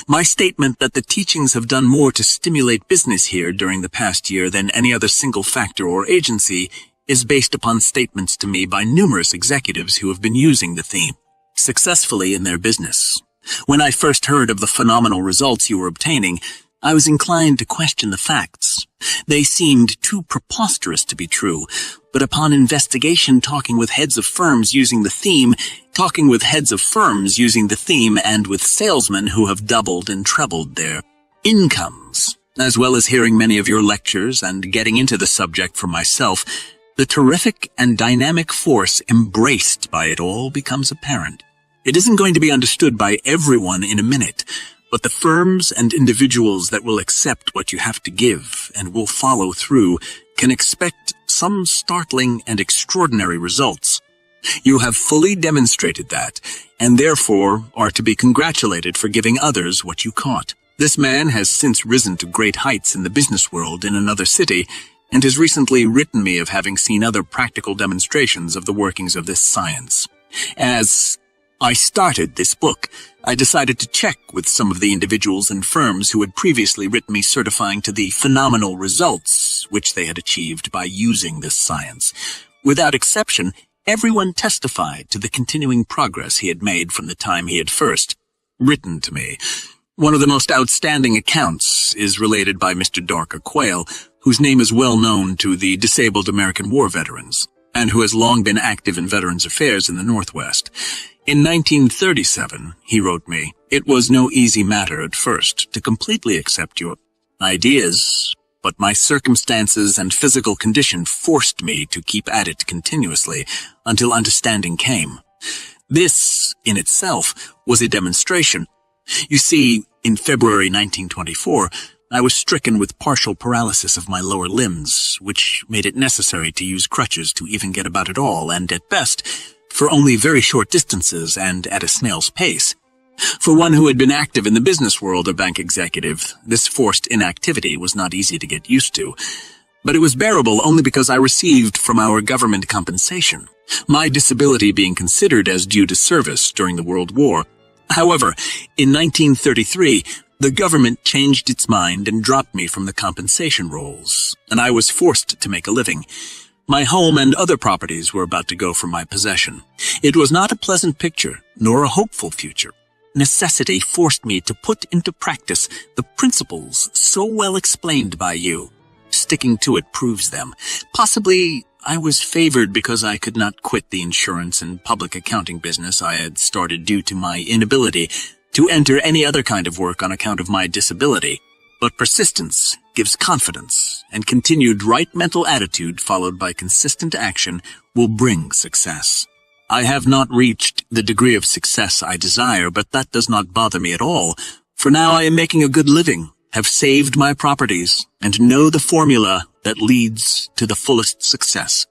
My statement that the teachings have done more to stimulate business here during the past year than any other single factor or agency is based upon statements to me by numerous executives who have been using the theme successfully in their business. When I first heard of the phenomenal results you were obtaining, I was inclined to question the facts. They seemed too preposterous to be true, but upon investigation, talking with heads of firms using the theme, and with salesmen who have doubled and trebled their incomes, as well as hearing many of your lectures and getting into the subject for myself, the terrific and dynamic force embraced by it all becomes apparent. It isn't going to be understood by everyone in a minute, but the firms and individuals that will accept what you have to give and will follow through can expect some startling and extraordinary results. You have fully demonstrated that, and therefore are to be congratulated for giving others what you caught. This man has since risen to great heights in the business world in another city, and has recently written me of having seen other practical demonstrations of the workings of this science. As I started this book, I decided to check with some of the individuals and firms who had previously written me certifying to the phenomenal results which they had achieved by using this science. Without exception, everyone testified to the continuing progress he had made from the time he had first written to me. One of the most outstanding accounts is related by Mr. Dorker Quayle, whose name is well known to the disabled American war veterans, and who has long been active in Veterans Affairs in the Northwest. In 1937, he wrote me, "It was no easy matter at first to completely accept your ideas, but my circumstances and physical condition forced me to keep at it continuously until understanding came. This, in itself, was a demonstration. You see, in February 1924, I was stricken with partial paralysis of my lower limbs, which made it necessary to use crutches to even get about at all, and at best, for only very short distances and at a snail's pace. For one who had been active in the business world, a bank executive, this forced inactivity was not easy to get used to. But it was bearable only because I received from our government compensation, my disability being considered as due to service during the World War. However, in 1933, the government changed its mind and dropped me from the compensation rolls, and I was forced to make a living. My home and other properties were about to go from my possession. It was not a pleasant picture, nor a hopeful future. Necessity forced me to put into practice the principles so well explained by you. Sticking to it proves them. Possibly I was favored because I could not quit the insurance and public accounting business I had started due to my inability to enter any other kind of work on account of my disability. But persistence gives confidence, and continued right mental attitude followed by consistent action will bring success. I have not reached the degree of success I desire, but that does not bother me at all, for now I am making a good living, have saved my properties, and know the formula that leads to the fullest success.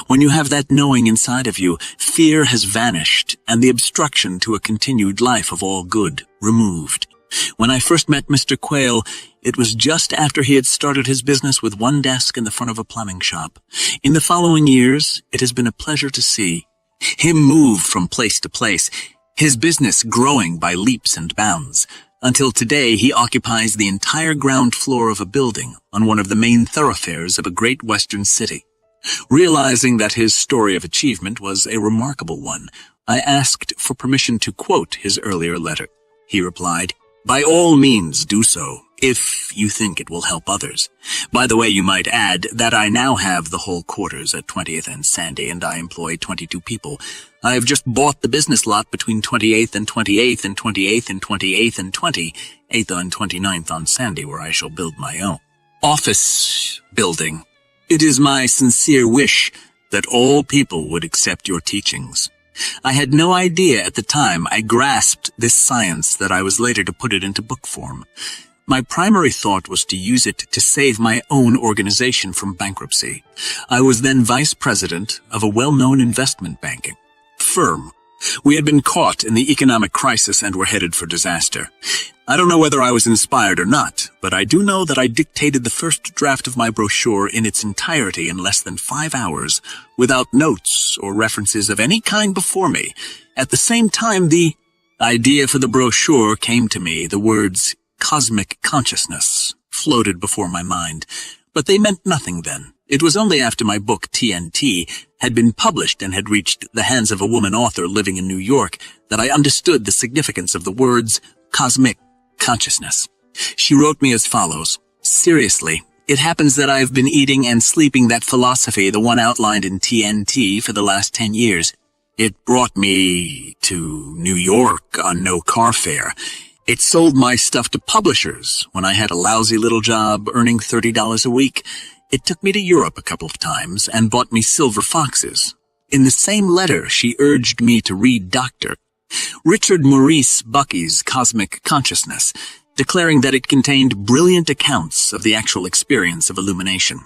When you have that knowing inside of you, fear has vanished, and the obstruction to a continued life of all good removed. When I first met Mr. Quayle, it was just after he had started his business with one desk in the front of a plumbing shop. In the following years, it has been a pleasure to see him move from place to place, his business growing by leaps and bounds, until today he occupies the entire ground floor of a building on one of the main thoroughfares of a great western city. Realizing that his story of achievement was a remarkable one, I asked for permission to quote his earlier letter. He replied, "By all means do so, if you think it will help others. By the way, you might add that I now have the whole quarters at 20th and Sandy, and I employ 22 people. I have just bought the business lot between 28th and 28th and 28th and 28th and 28th and 29th on Sandy, where I shall build my own office building. It is my sincere wish that all people would accept your teachings. I had no idea at the time I grasped this science that I was later to put it into book form. My primary thought was to use it to save my own organization from bankruptcy. I was then vice president of a well-known investment banking firm. We had been caught in the economic crisis and were headed for disaster. I don't know whether I was inspired or not, but I do know that I dictated the first draft of my brochure in its entirety in less than 5 hours, without notes or references of any kind before me. At the same time, the idea for the brochure came to me. The words cosmic consciousness floated before my mind, but they meant nothing then. It was only after my book, TNT, had been published and had reached the hands of a woman author living in New York that I understood the significance of the words cosmic consciousness. She wrote me as follows, "Seriously, it happens that I've been eating and sleeping that philosophy, the one outlined in TNT, for the last 10 years. It brought me to New York on no car fare. It sold my stuff to publishers when I had a lousy little job earning $30 a week. It took me to Europe a couple of times and bought me silver foxes. In the same letter, she urged me to read Dr. Richard Maurice Bucky's Cosmic Consciousness, declaring that it contained brilliant accounts of the actual experience of illumination.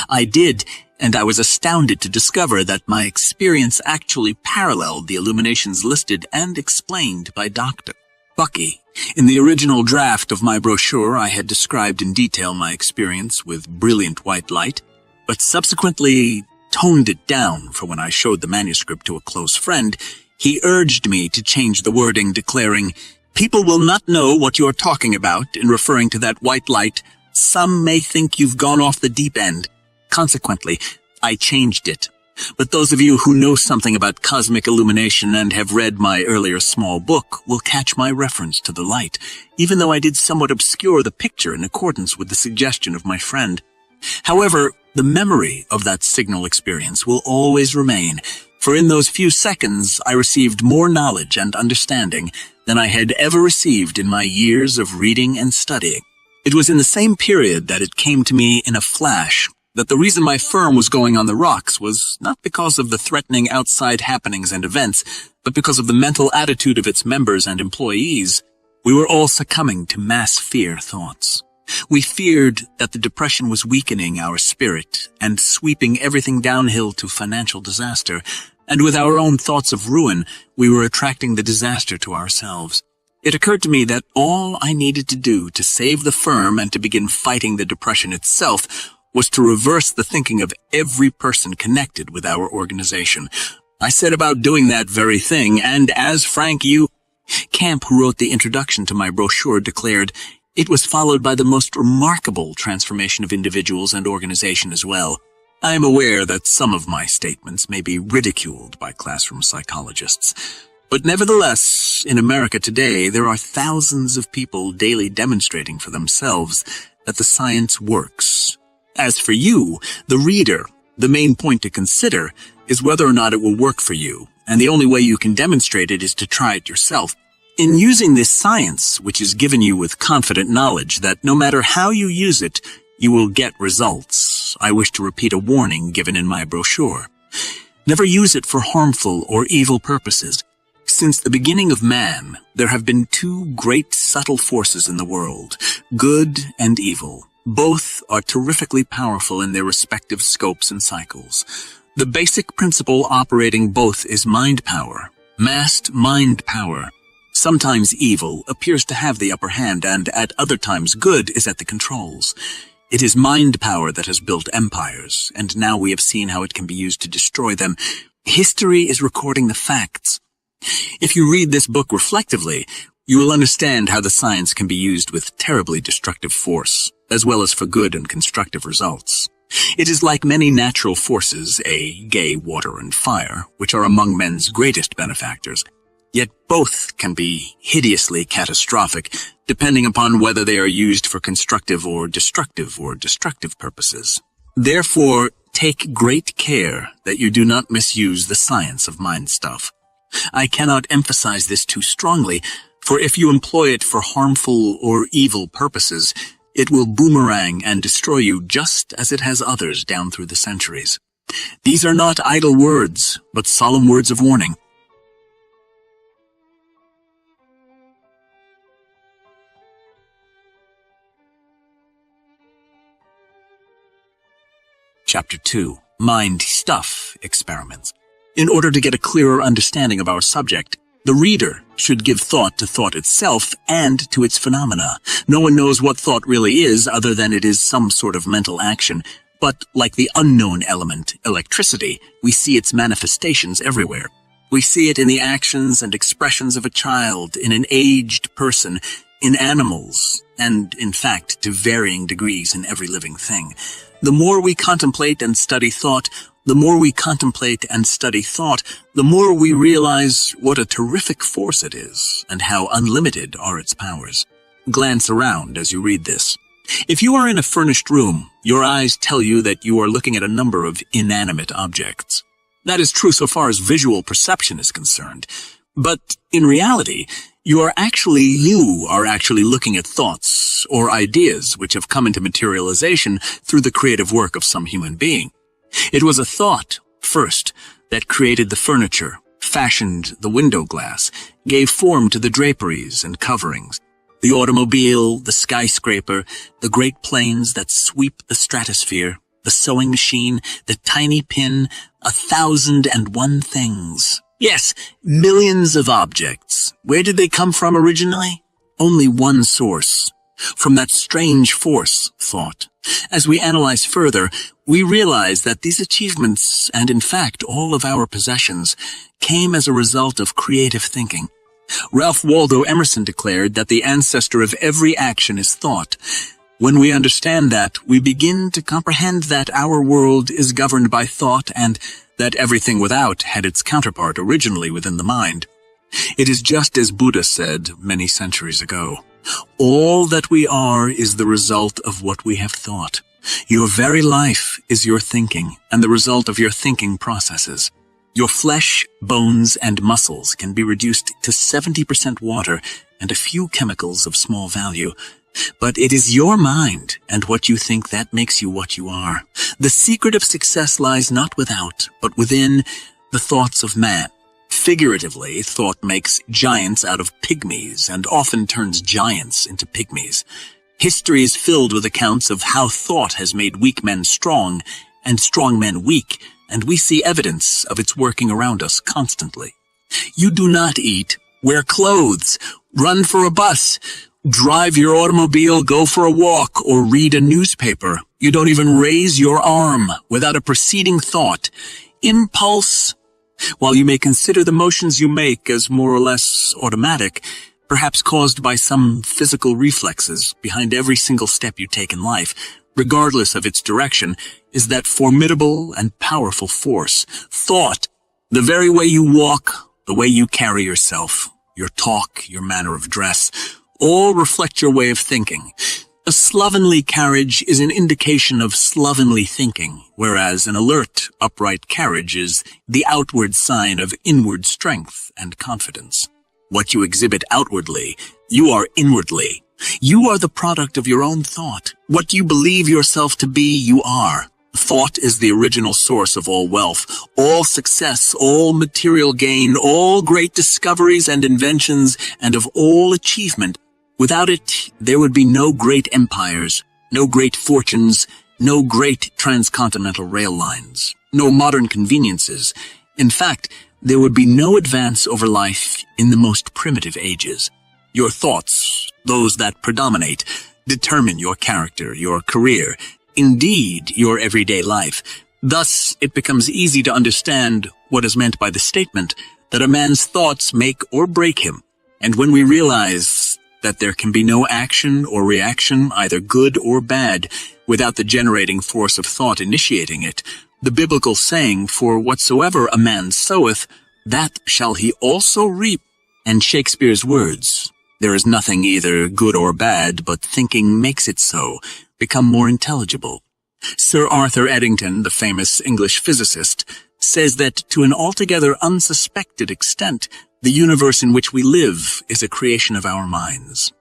I did, and I was astounded to discover that my experience actually paralleled the illuminations listed and explained by Dr. Bucky. In the original draft of my brochure, I had described in detail my experience with brilliant white light, but subsequently toned it down for when I showed the manuscript to a close friend. He urged me to change the wording, declaring, "People will not know what you're talking about in referring to that white light. Some may think you've gone off the deep end." Consequently, I changed it. But those of you who know something about cosmic illumination and have read my earlier small book will catch my reference to the light, even though I did somewhat obscure the picture in accordance with the suggestion of my friend. However, the memory of that signal experience will always remain, for in those few seconds I received more knowledge and understanding than I had ever received in my years of reading and studying. It was in the same period that it came to me in a flash that the reason my firm was going on the rocks was not because of the threatening outside happenings and events, but because of the mental attitude of its members and employees. We were all succumbing to mass fear thoughts. We feared that the depression was weakening our spirit and sweeping everything downhill to financial disaster, and with our own thoughts of ruin, we were attracting the disaster to ourselves. It occurred to me that all I needed to do to save the firm and to begin fighting the depression itself was to reverse the thinking of every person connected with our organization. I set about doing that very thing, and as Frank U. Camp, who wrote the introduction to my brochure, declared, it was followed by the most remarkable transformation of individuals and organization as well. I am aware that some of my statements may be ridiculed by classroom psychologists, but nevertheless, in America today, there are thousands of people daily demonstrating for themselves that the science works. As for you, the reader, the main point to consider is whether or not it will work for you, and the only way you can demonstrate it is to try it yourself. In using this science, which is given you with confident knowledge that no matter how you use it, you will get results, I wish to repeat a warning given in my brochure. Never use it for harmful or evil purposes. Since the beginning of man, there have been two great subtle forces in the world, good and evil. Both are terrifically powerful in their respective scopes and cycles. The basic principle operating both is mind power, massed mind power. Sometimes evil appears to have the upper hand, and at other times good is at the controls. It is mind power that has built empires, and now we have seen how it can be used to destroy them. History is recording the facts. If you read this book reflectively, you will understand how the science can be used with terribly destructive force, as well as for good and constructive results. It is like many natural forces, gay, water, and fire, which are among men's greatest benefactors. Yet both can be hideously catastrophic, depending upon whether they are used for constructive or destructive purposes. Therefore, take great care that you do not misuse the science of mind stuff. I cannot emphasize this too strongly, for if you employ it for harmful or evil purposes, it will boomerang and destroy you just as it has others down through the centuries. These are not idle words, but solemn words of warning. Chapter 2. Mind Stuff Experiments. In order to get a clearer understanding of our subject, the reader should give thought to thought itself and to its phenomena. No one knows what thought really is other than it is some sort of mental action. But like the unknown element, electricity, we see its manifestations everywhere. We see it in the actions and expressions of a child, in an aged person, in animals, and, in fact, to varying degrees in every living thing. The more we contemplate and study thought, the more we realize what a terrific force it is, and how unlimited are its powers. Glance around as you read this. If you are in a furnished room, your eyes tell you that you are looking at a number of inanimate objects. That is true so far as visual perception is concerned. But in reality, you are actually looking at thoughts or ideas which have come into materialization through the creative work of some human being. It was a thought, first, that created the furniture, fashioned the window glass, gave form to the draperies and coverings, the automobile, the skyscraper, the great planes that sweep the stratosphere, the sewing machine, the tiny pin, 1,001 things. Yes, millions of objects. Where did they come from originally? Only one source. From that strange force, thought. As we analyze further, we realize that these achievements, and in fact all of our possessions, came as a result of creative thinking. Ralph Waldo Emerson declared that the ancestor of every action is thought. When we understand that, we begin to comprehend that our world is governed by thought and that everything without had its counterpart originally within the mind. It is just as Buddha said many centuries ago. All that we are is the result of what we have thought. Your very life is your thinking and the result of your thinking processes. Your flesh, bones, and muscles can be reduced to 70% water and a few chemicals of small value. But it is your mind and what you think that makes you what you are. The secret of success lies not without, but within the thoughts of man. Figuratively, thought makes giants out of pygmies and often turns giants into pygmies. History is filled with accounts of how thought has made weak men strong and strong men weak, and we see evidence of its working around us constantly. You do not eat, wear clothes, run for a bus, drive your automobile, go for a walk, or read a newspaper. You don't even raise your arm without a preceding thought. Impulse. While you may consider the motions you make as more or less automatic, perhaps caused by some physical reflexes behind every single step you take in life, regardless of its direction, is that formidable and powerful force. Thought, the very way you walk, the way you carry yourself, your talk, your manner of dress, all reflect your way of thinking. A slovenly carriage is an indication of slovenly thinking, whereas an alert, upright carriage is the outward sign of inward strength and confidence. What you exhibit outwardly, you are inwardly. You are the product of your own thought. What you believe yourself to be, you are. Thought is the original source of all wealth, all success, all material gain, all great discoveries and inventions, and of all achievement. Without it, there would be no great empires, no great fortunes, no great transcontinental rail lines, no modern conveniences. In fact, there would be no advance over life in the most primitive ages. Your thoughts, those that predominate, determine your character, your career, indeed your everyday life. Thus, it becomes easy to understand what is meant by the statement that a man's thoughts make or break him. And when we realize that there can be no action or reaction, either good or bad, without the generating force of thought initiating it, the biblical saying, "For whatsoever a man soweth, that shall he also reap," and Shakespeare's words, "There is nothing either good or bad, but thinking makes it so," become more intelligible. Sir Arthur Eddington, the famous English physicist, says that to an altogether unsuspected extent, the universe in which we live is a creation of our minds.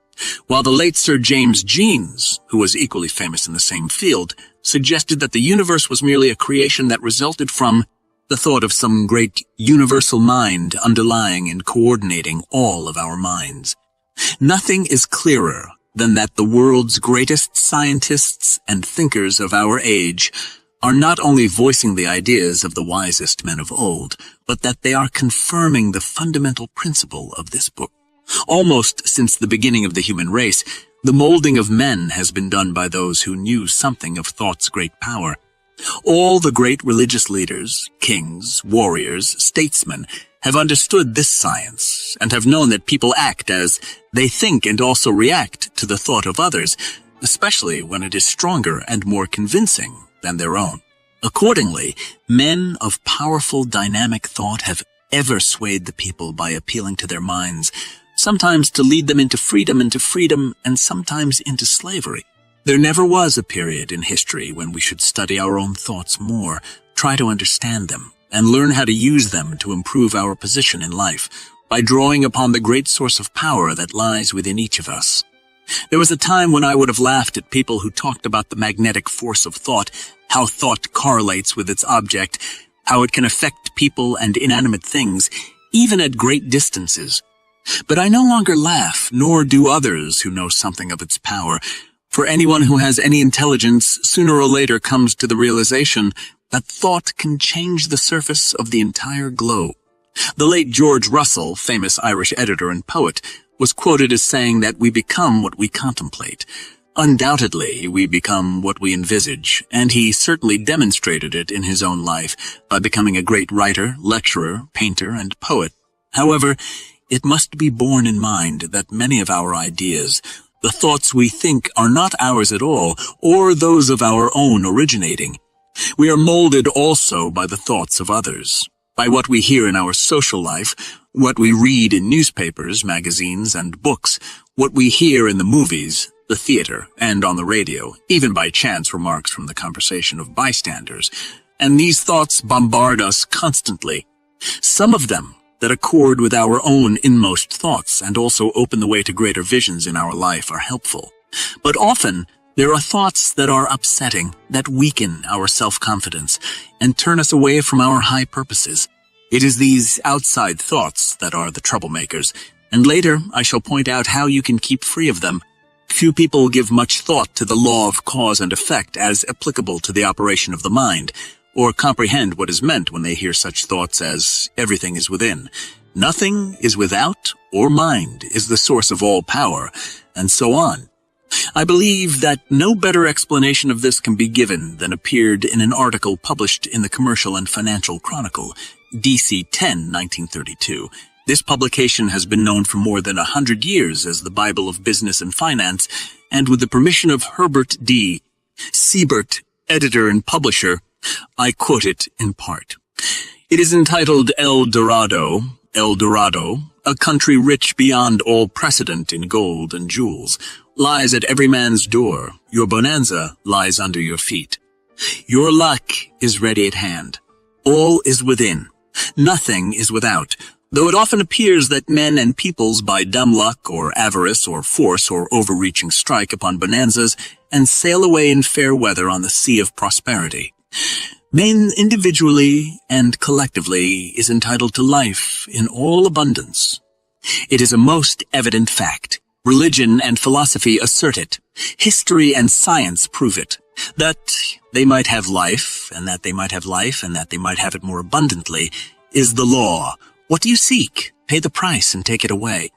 While the late Sir James Jeans, who was equally famous in the same field, suggested that the universe was merely a creation that resulted from the thought of some great universal mind underlying and coordinating all of our minds. Nothing is clearer than that the world's greatest scientists and thinkers of our age are not only voicing the ideas of the wisest men of old, but that they are confirming the fundamental principle of this book. Almost since the beginning of the human race, the molding of men has been done by those who knew something of thought's great power. All the great religious leaders, kings, warriors, statesmen have understood this science and have known that people act as they think and also react to the thought of others, especially when it is stronger and more convincing than their own. Accordingly, men of powerful dynamic thought have ever swayed the people by appealing to their minds, sometimes to lead them into freedom, and sometimes into slavery. There never was a period in history when we should study our own thoughts more, try to understand them, and learn how to use them to improve our position in life, by drawing upon the great source of power that lies within each of us. There was a time when I would have laughed at people who talked about the magnetic force of thought, how thought correlates with its object, how it can affect people and inanimate things, even at great distances. But I no longer laugh, nor do others who know something of its power. For anyone who has any intelligence sooner or later comes to the realization that thought can change the surface of the entire globe. The late George Russell, famous Irish editor and poet, was quoted as saying that we become what we contemplate. Undoubtedly, we become what we envisage, and he certainly demonstrated it in his own life by becoming a great writer, lecturer, painter, and poet. However, it must be borne in mind that many of our ideas, the thoughts we think, are not ours at all, or those of our own originating. We are molded also by the thoughts of others, by what we hear in our social life, what we read in newspapers, magazines, and books, what we hear in the movies, the theater, and on the radio, even by chance remarks from the conversation of bystanders, and these thoughts bombard us constantly. Some of them that accord with our own inmost thoughts and also open the way to greater visions in our life are helpful. But often, there are thoughts that are upsetting, that weaken our self-confidence, and turn us away from our high purposes. It is these outside thoughts that are the troublemakers, and later I shall point out how you can keep free of them. Few people give much thought to the law of cause and effect as applicable to the operation of the mind, or comprehend what is meant when they hear such thoughts as everything is within, nothing is without, or mind is the source of all power, and so on. I believe that no better explanation of this can be given than appeared in an article published in the Commercial and Financial Chronicle, DC 10, 1932. This publication has been known for more than 100 years as the Bible of Business and Finance, and with the permission of Herbert D. Siebert, editor and publisher, I quote it in part. It is entitled El Dorado, a country rich beyond all precedent in gold and jewels, lies at every man's door. Your bonanza lies under your feet. Your luck is ready at hand. All is within. Nothing is without. Though it often appears that men and peoples by dumb luck or avarice or force or overreaching strike upon bonanzas and sail away in fair weather on the sea of prosperity. Man individually and collectively is entitled to life in all abundance. It is a most evident fact. Religion and philosophy assert it. History and science prove it. That they might have life, and that they might have life, and that they might have it more abundantly, is the law. What do you seek? Pay the price and take it away.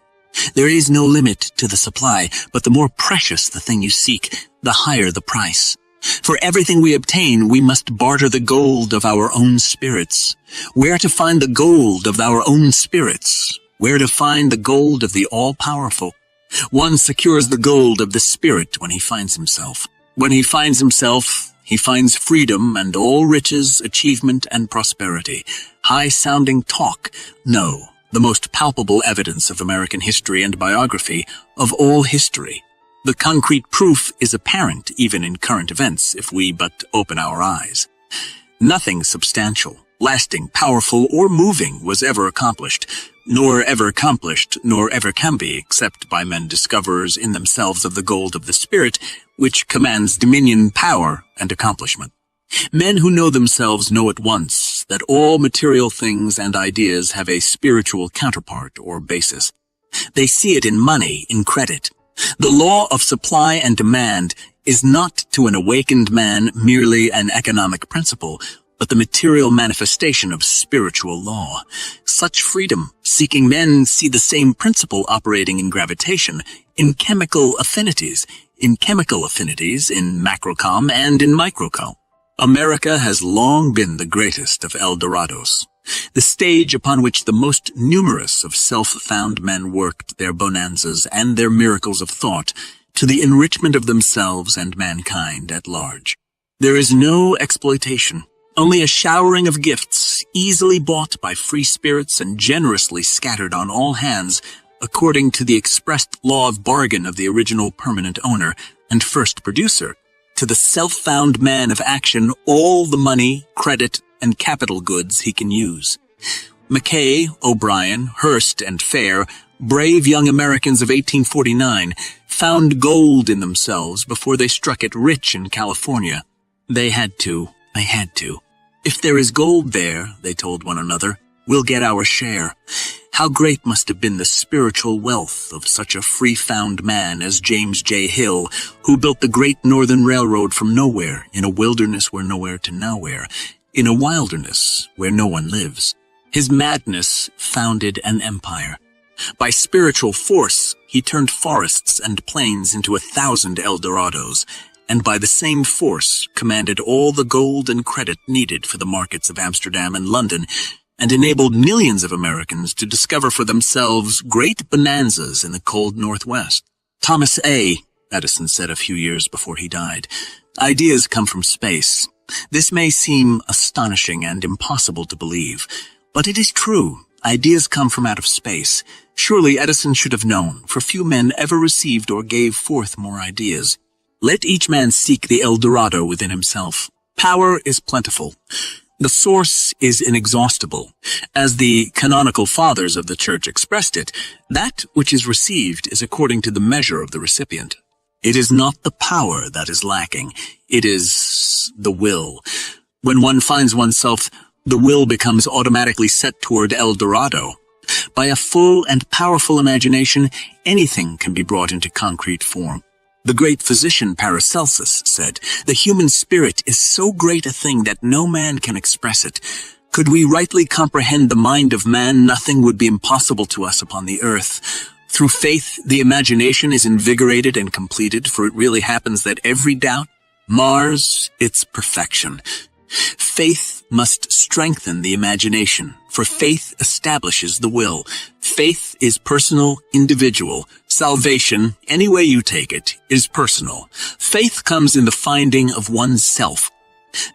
There is no limit to the supply, but the more precious the thing you seek, the higher the price. For everything we obtain, we must barter the gold of our own spirits. Where to find the gold of our own spirits? Where to find the gold of the all-powerful? One secures the gold of the spirit when he finds himself. When he finds himself, he finds freedom and all riches, achievement, and prosperity. High-sounding talk? No, the most palpable evidence of American history and biography, of all history. The concrete proof is apparent even in current events if we but open our eyes. Nothing substantial, lasting, powerful, or moving was ever accomplished, nor ever can be, except by men discoverers in themselves of the gold of the spirit, which commands dominion, power, and accomplishment. Men who know themselves know at once that all material things and ideas have a spiritual counterpart or basis. They see it in money, in credit. The law of supply and demand is not to an awakened man merely an economic principle, but the material manifestation of spiritual law. Such freedom-seeking men see the same principle operating in gravitation, in chemical affinities, in macrocom and in microcom. America has long been the greatest of El Dorados, the stage upon which the most numerous of self-found men worked their bonanzas and their miracles of thought to the enrichment of themselves and mankind at large. There is no exploitation, only a showering of gifts, easily bought by free spirits and generously scattered on all hands, according to the expressed law of bargain of the original permanent owner and first producer. To the self-found man of action, all the money, credit, and capital goods he can use. Mackay, O'Brien, Hearst, and Fair, brave young Americans of 1849, found gold in themselves before they struck it rich in California. They had to. If there is gold there, they told one another, we'll get our share. How great must have been the spiritual wealth of such a free-found man as James J. Hill, who built the Great Northern Railroad from nowhere, in a wilderness where nowhere to nowhere, in a wilderness where no one lives. His madness founded an empire. By spiritual force, he turned forests and plains into 1,000 El Dorados, and by the same force commanded all the gold and credit needed for the markets of Amsterdam and London, and enabled millions of Americans to discover for themselves great bonanzas in the cold Northwest. Thomas A. Edison said a few years before he died, "Ideas come from space. This may seem astonishing and impossible to believe, but it is true. Ideas come from out of space. Surely Edison should have known, for few men ever received or gave forth more ideas. Let each man seek the El Dorado within himself. Power is plentiful. The source is inexhaustible. As the canonical fathers of the Church expressed it, that which is received is according to the measure of the recipient. It is not the power that is lacking. It is the will. When one finds oneself, the will becomes automatically set toward El Dorado. By a full and powerful imagination, anything can be brought into concrete form. The great physician Paracelsus said, "The human spirit is so great a thing that no man can express it. Could we rightly comprehend the mind of man, nothing would be impossible to us upon the earth. Through faith, the imagination is invigorated and completed, for it really happens that every doubt mars its perfection. Faith must strengthen the imagination, for faith establishes the will. Faith is personal, individual. Salvation, any way you take it, is personal. Faith comes in the finding of one's self.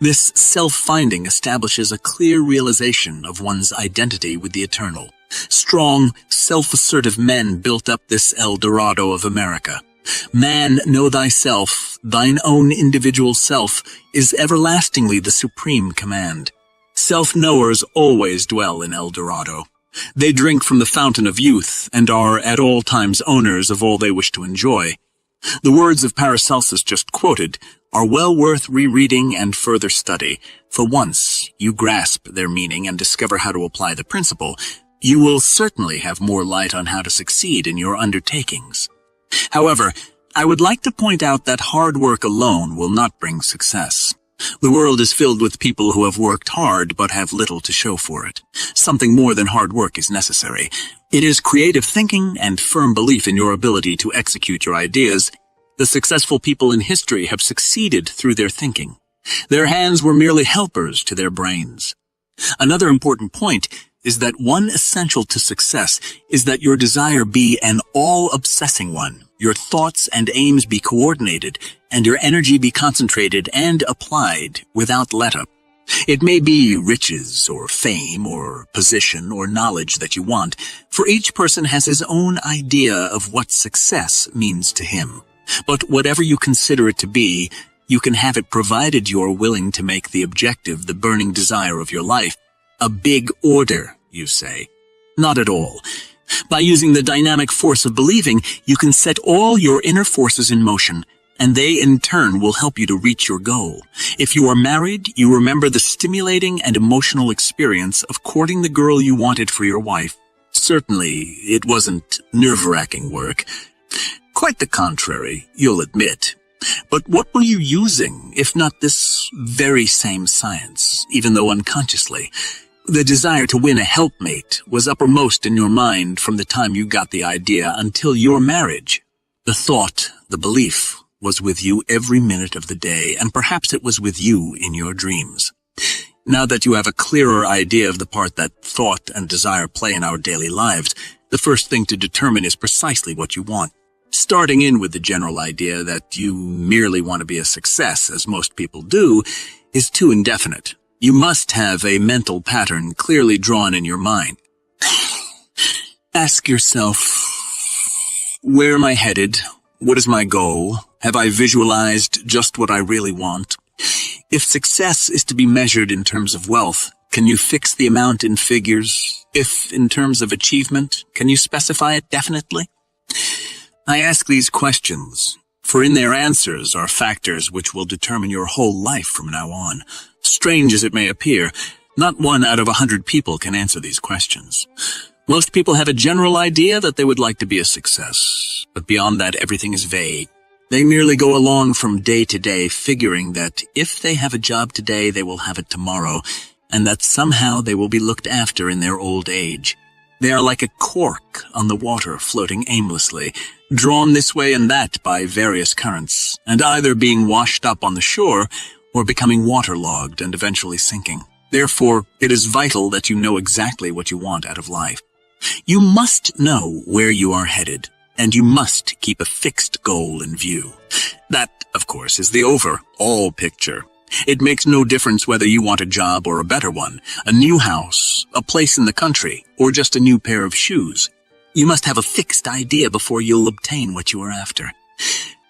This self-finding establishes a clear realization of one's identity with the eternal. Strong, self-assertive men built up this El Dorado of America. Man, know thyself, thine own individual self, is everlastingly the supreme command. Self-knowers always dwell in El Dorado. They drink from the fountain of youth and are at all times owners of all they wish to enjoy. The words of Paracelsus just quoted are well worth rereading and further study, for once you grasp their meaning and discover how to apply the principle, you will certainly have more light on how to succeed in your undertakings. However, I would like to point out that hard work alone will not bring success. The world is filled with people who have worked hard but have little to show for it. Something more than hard work is necessary. It is creative thinking and firm belief in your ability to execute your ideas. The successful people in history have succeeded through their thinking. Their hands were merely helpers to their brains. Another important point is that one essential to success is that your desire be an all-obsessing one, your thoughts and aims be coordinated, and your energy be concentrated and applied without let-up. It may be riches or fame or position or knowledge that you want, for each person has his own idea of what success means to him. But whatever you consider it to be, you can have it provided you are willing to make the objective the burning desire of your life. A big order, you say. Not at all. By using the dynamic force of believing, you can set all your inner forces in motion, and they in turn will help you to reach your goal. If you are married, you remember the stimulating and emotional experience of courting the girl you wanted for your wife. Certainly, it wasn't nerve-wracking work. Quite the contrary, you'll admit. But what were you using, if not this very same science, even though unconsciously? The desire to win a helpmate was uppermost in your mind from the time you got the idea until your marriage. The thought, the belief, was with you every minute of the day, and perhaps it was with you in your dreams. Now that you have a clearer idea of the part that thought and desire play in our daily lives, the first thing to determine is precisely what you want. Starting in with the general idea that you merely want to be a success, as most people do, is too indefinite. You must have a mental pattern clearly drawn in your mind. Ask yourself, where am I headed? What is my goal? Have I visualized just what I really want? If success is to be measured in terms of wealth, can you fix the amount in figures? If in terms of achievement, can you specify it definitely? I ask these questions, for in their answers are factors which will determine your whole life from now on. Strange as it may appear, not 1 out of 100 people can answer these questions. Most people have a general idea that they would like to be a success, but beyond that everything is vague. They merely go along from day to day, figuring that if they have a job today, they will have it tomorrow, and that somehow they will be looked after in their old age. They are like a cork on the water floating aimlessly, drawn this way and that by various currents, and either being washed up on the shore or becoming waterlogged and eventually sinking. Therefore, it is vital that you know exactly what you want out of life. You must know where you are headed, and you must keep a fixed goal in view. That, of course, is the overall picture. It makes no difference whether you want a job or a better one, a new house, a place in the country, or just a new pair of shoes. You must have a fixed idea before you'll obtain what you are after.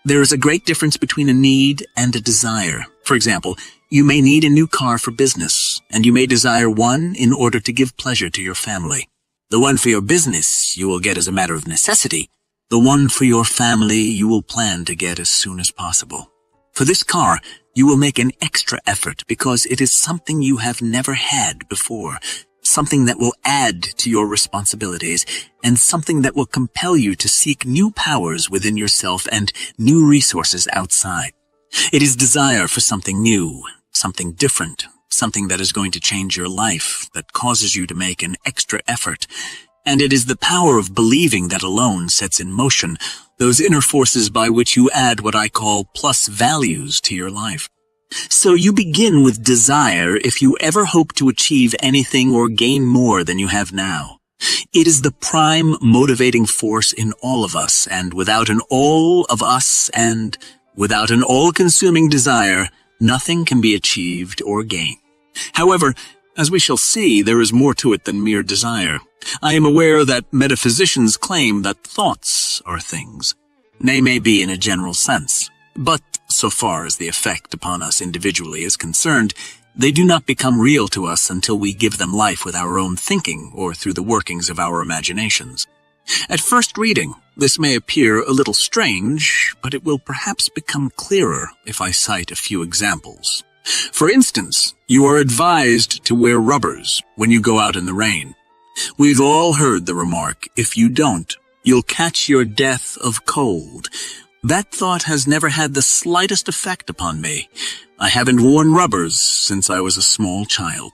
There is a great difference between a need and a desire. For example, you may need a new car for business, and you may desire one in order to give pleasure to your family. The one for your business you will get as a matter of necessity. The one for your family you will plan to get as soon as possible. For this car, you will make an extra effort because it is something you have never had before, something that will add to your responsibilities, and something that will compel you to seek new powers within yourself and new resources outside. It is desire for something new, something different, something that is going to change your life, that causes you to make an extra effort. And it is the power of believing that alone sets in motion those inner forces by which you add what I call plus values to your life. So you begin with desire if you ever hope to achieve anything or gain more than you have now. It is the prime motivating force in all of us, and without an all of us and without an all-consuming desire, nothing can be achieved or gained. However, as we shall see, there is more to it than mere desire. I am aware that metaphysicians claim that thoughts are things. They may be in a general sense, but so far as the effect upon us individually is concerned, they do not become real to us until we give them life with our own thinking or through the workings of our imaginations. At first reading, this may appear a little strange, but it will perhaps become clearer if I cite a few examples. For instance, you are advised to wear rubbers when you go out in the rain. We've all heard the remark, if you don't, you'll catch your death of cold. That thought has never had the slightest effect upon me. I haven't worn rubbers since I was a small child.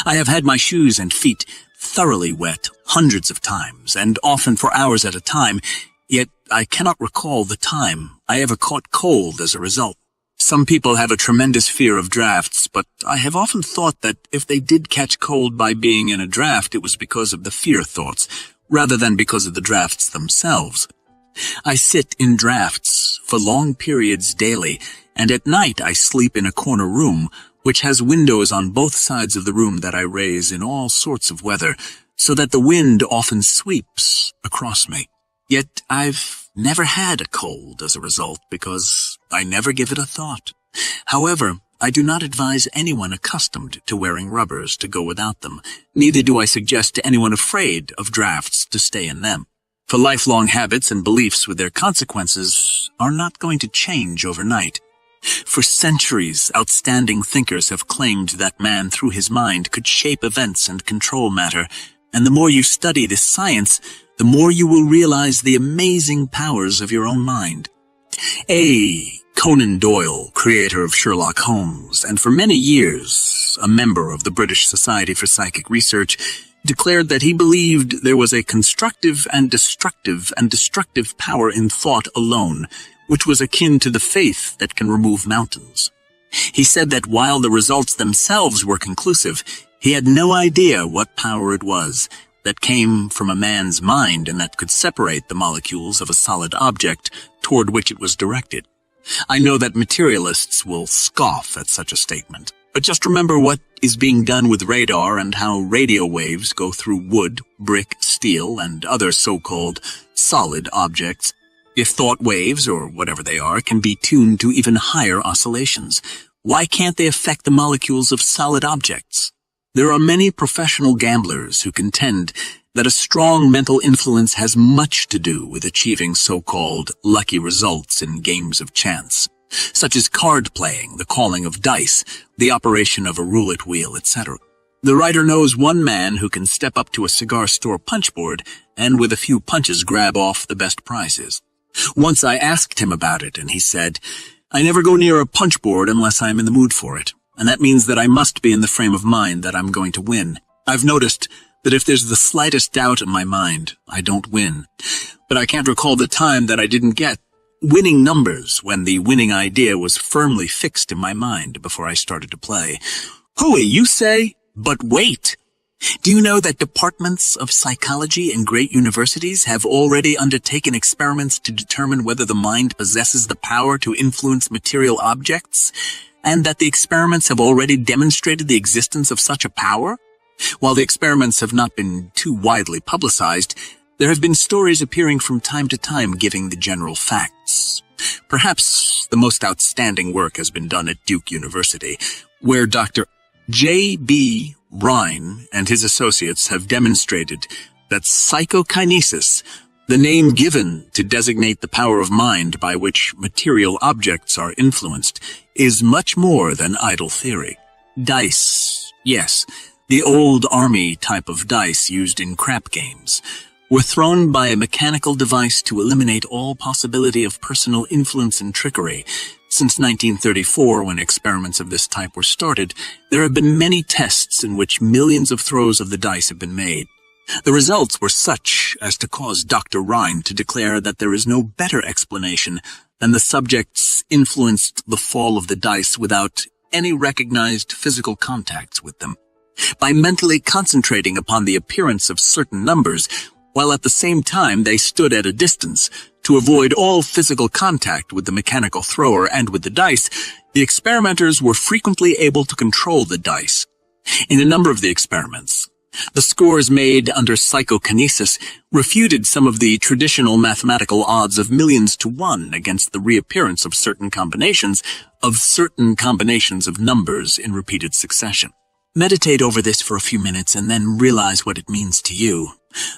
I have had my shoes and feet thoroughly wet hundreds of times, and often for hours at a time, yet I cannot recall the time I ever caught cold as a result. Some people have a tremendous fear of drafts, but I have often thought that if they did catch cold by being in a draft, it was because of the fear thoughts, rather than because of the drafts themselves. I sit in drafts for long periods daily, and at night I sleep in a corner room, which has windows on both sides of the room that I raise in all sorts of weather, so that the wind often sweeps across me. Yet I've never had a cold as a result, because I never give it a thought. However, I do not advise anyone accustomed to wearing rubbers to go without them. Neither do I suggest to anyone afraid of drafts to stay in them. For lifelong habits and beliefs with their consequences are not going to change overnight. For centuries, outstanding thinkers have claimed that man through his mind could shape events and control matter, and the more you study this science, the more you will realize the amazing powers of your own mind. Conan Doyle, creator of Sherlock Holmes, and for many years a member of the British Society for Psychic Research, declared that he believed there was a constructive and destructive power in thought alone, which was akin to the faith that can remove mountains. He said that while the results themselves were conclusive, he had no idea what power it was that came from a man's mind and that could separate the molecules of a solid object toward which it was directed. I know that materialists will scoff at such a statement, but just remember what is being done with radar and how radio waves go through wood, brick, steel, and other so-called solid objects. If thought waves, or whatever they are, can be tuned to even higher oscillations, why can't they affect the molecules of solid objects? There are many professional gamblers who contend that a strong mental influence has much to do with achieving so-called lucky results in games of chance, such as card playing, the calling of dice, the operation of a roulette wheel, etc. The writer knows one man who can step up to a cigar store punchboard and with a few punches grab off the best prizes. Once I asked him about it, and he said, "I never go near a punchboard unless I am in the mood for it, and that means that I must be in the frame of mind that I'm going to win. I've noticed that if there's the slightest doubt in my mind, I don't win. But I can't recall the time that I didn't get winning numbers when the winning idea was firmly fixed in my mind before I started to play." Hooey, you say? But wait! Do you know that departments of psychology in great universities have already undertaken experiments to determine whether the mind possesses the power to influence material objects, and that the experiments have already demonstrated the existence of such a power? While the experiments have not been too widely publicized, There have been stories appearing from time to time giving the general facts. Perhaps the most outstanding work has been done at Duke University, where Dr. J.B. Rhine and his associates have demonstrated that psychokinesis, the name given to designate the power of mind by which material objects are influenced, is much more than idle theory. Dice, yes, the old army type of dice used in crap games, were thrown by a mechanical device to eliminate all possibility of personal influence and trickery. Since 1934, when experiments of this type were started, there have been many tests in which millions of throws of the dice have been made. The results were such as to cause Dr. Rhine to declare that there is no better explanation than the subjects influenced the fall of the dice without any recognized physical contacts with them. By mentally concentrating upon the appearance of certain numbers, while at the same time they stood at a distance to avoid all physical contact with the mechanical thrower and with the dice, the experimenters were frequently able to control the dice. In a number of the experiments, the scores made under psychokinesis refuted some of the traditional mathematical odds of millions to one against the reappearance of certain combinations of numbers in repeated succession. Meditate over this for a few minutes and then realize what it means to you.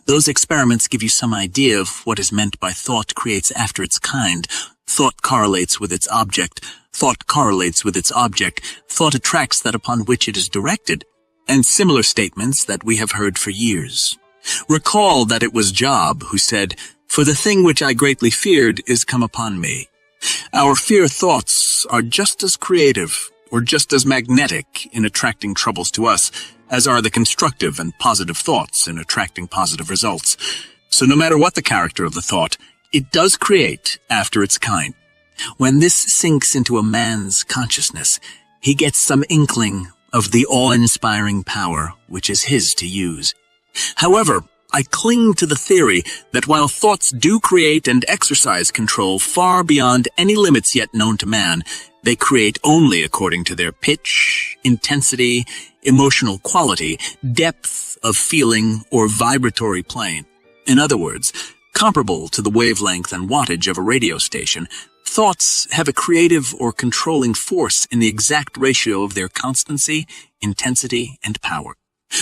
Those experiments give you some idea of what is meant by thought creates after its kind. Thought correlates with its object. Thought correlates with its object. Thought attracts that upon which it is directed. And similar statements that we have heard for years. Recall that it was Job who said, "For the thing which I greatly feared is come upon me." Our fear thoughts are just as creative or just as magnetic in attracting troubles to us as are the constructive and positive thoughts in attracting positive results. So no matter what the character of the thought, it does create after its kind. When this sinks into a man's consciousness, he gets some inkling of the awe-inspiring power which is his to use. However, I cling to the theory that while thoughts do create and exercise control far beyond any limits yet known to man, they create only according to their pitch, intensity, emotional quality, depth of feeling, or vibratory plane. In other words, comparable to the wavelength and wattage of a radio station, thoughts have a creative or controlling force in the exact ratio of their constancy, intensity, and power.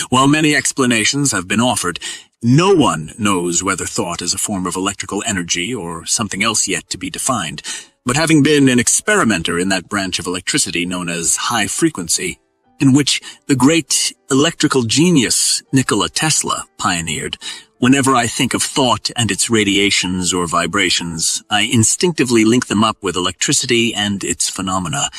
While many explanations have been offered, no one knows whether thought is a form of electrical energy or something else yet to be defined. But having been an experimenter in that branch of electricity known as high frequency, in which the great electrical genius Nikola Tesla pioneered, whenever I think of thought and its radiations or vibrations, I instinctively link them up with electricity and its phenomena.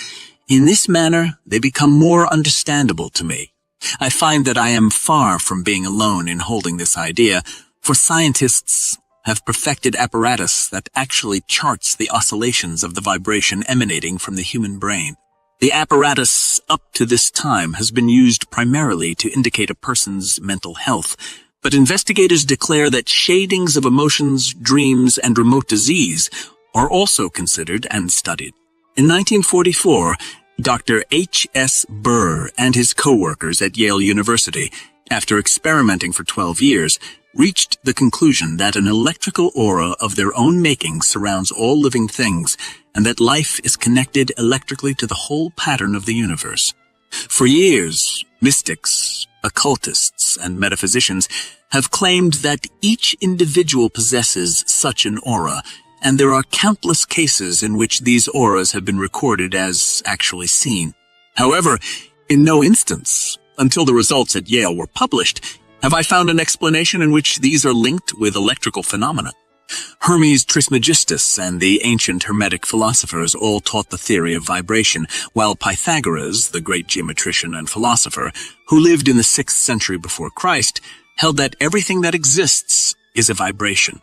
In this manner, they become more understandable to me. I find that I am far from being alone in holding this idea, for scientists have perfected apparatus that actually charts the oscillations of the vibration emanating from the human brain. The apparatus up to this time has been used primarily to indicate a person's mental health, but investigators declare that shadings of emotions, dreams, and remote disease are also considered and studied. In 1944, Dr. H.S. Burr and his co-workers at Yale University, after experimenting for 12 years, reached the conclusion that an electrical aura of their own making surrounds all living things, and that life is connected electrically to the whole pattern of the universe. For years, mystics, occultists, and metaphysicians have claimed that each individual possesses such an aura, and there are countless cases in which these auras have been recorded as actually seen. However, in no instance, until the results at Yale were published, have I found an explanation in which these are linked with electrical phenomena. Hermes Trismegistus and the ancient Hermetic philosophers all taught the theory of vibration, while Pythagoras, the great geometrician and philosopher, who lived in the 6th century before Christ, held that everything that exists is a vibration.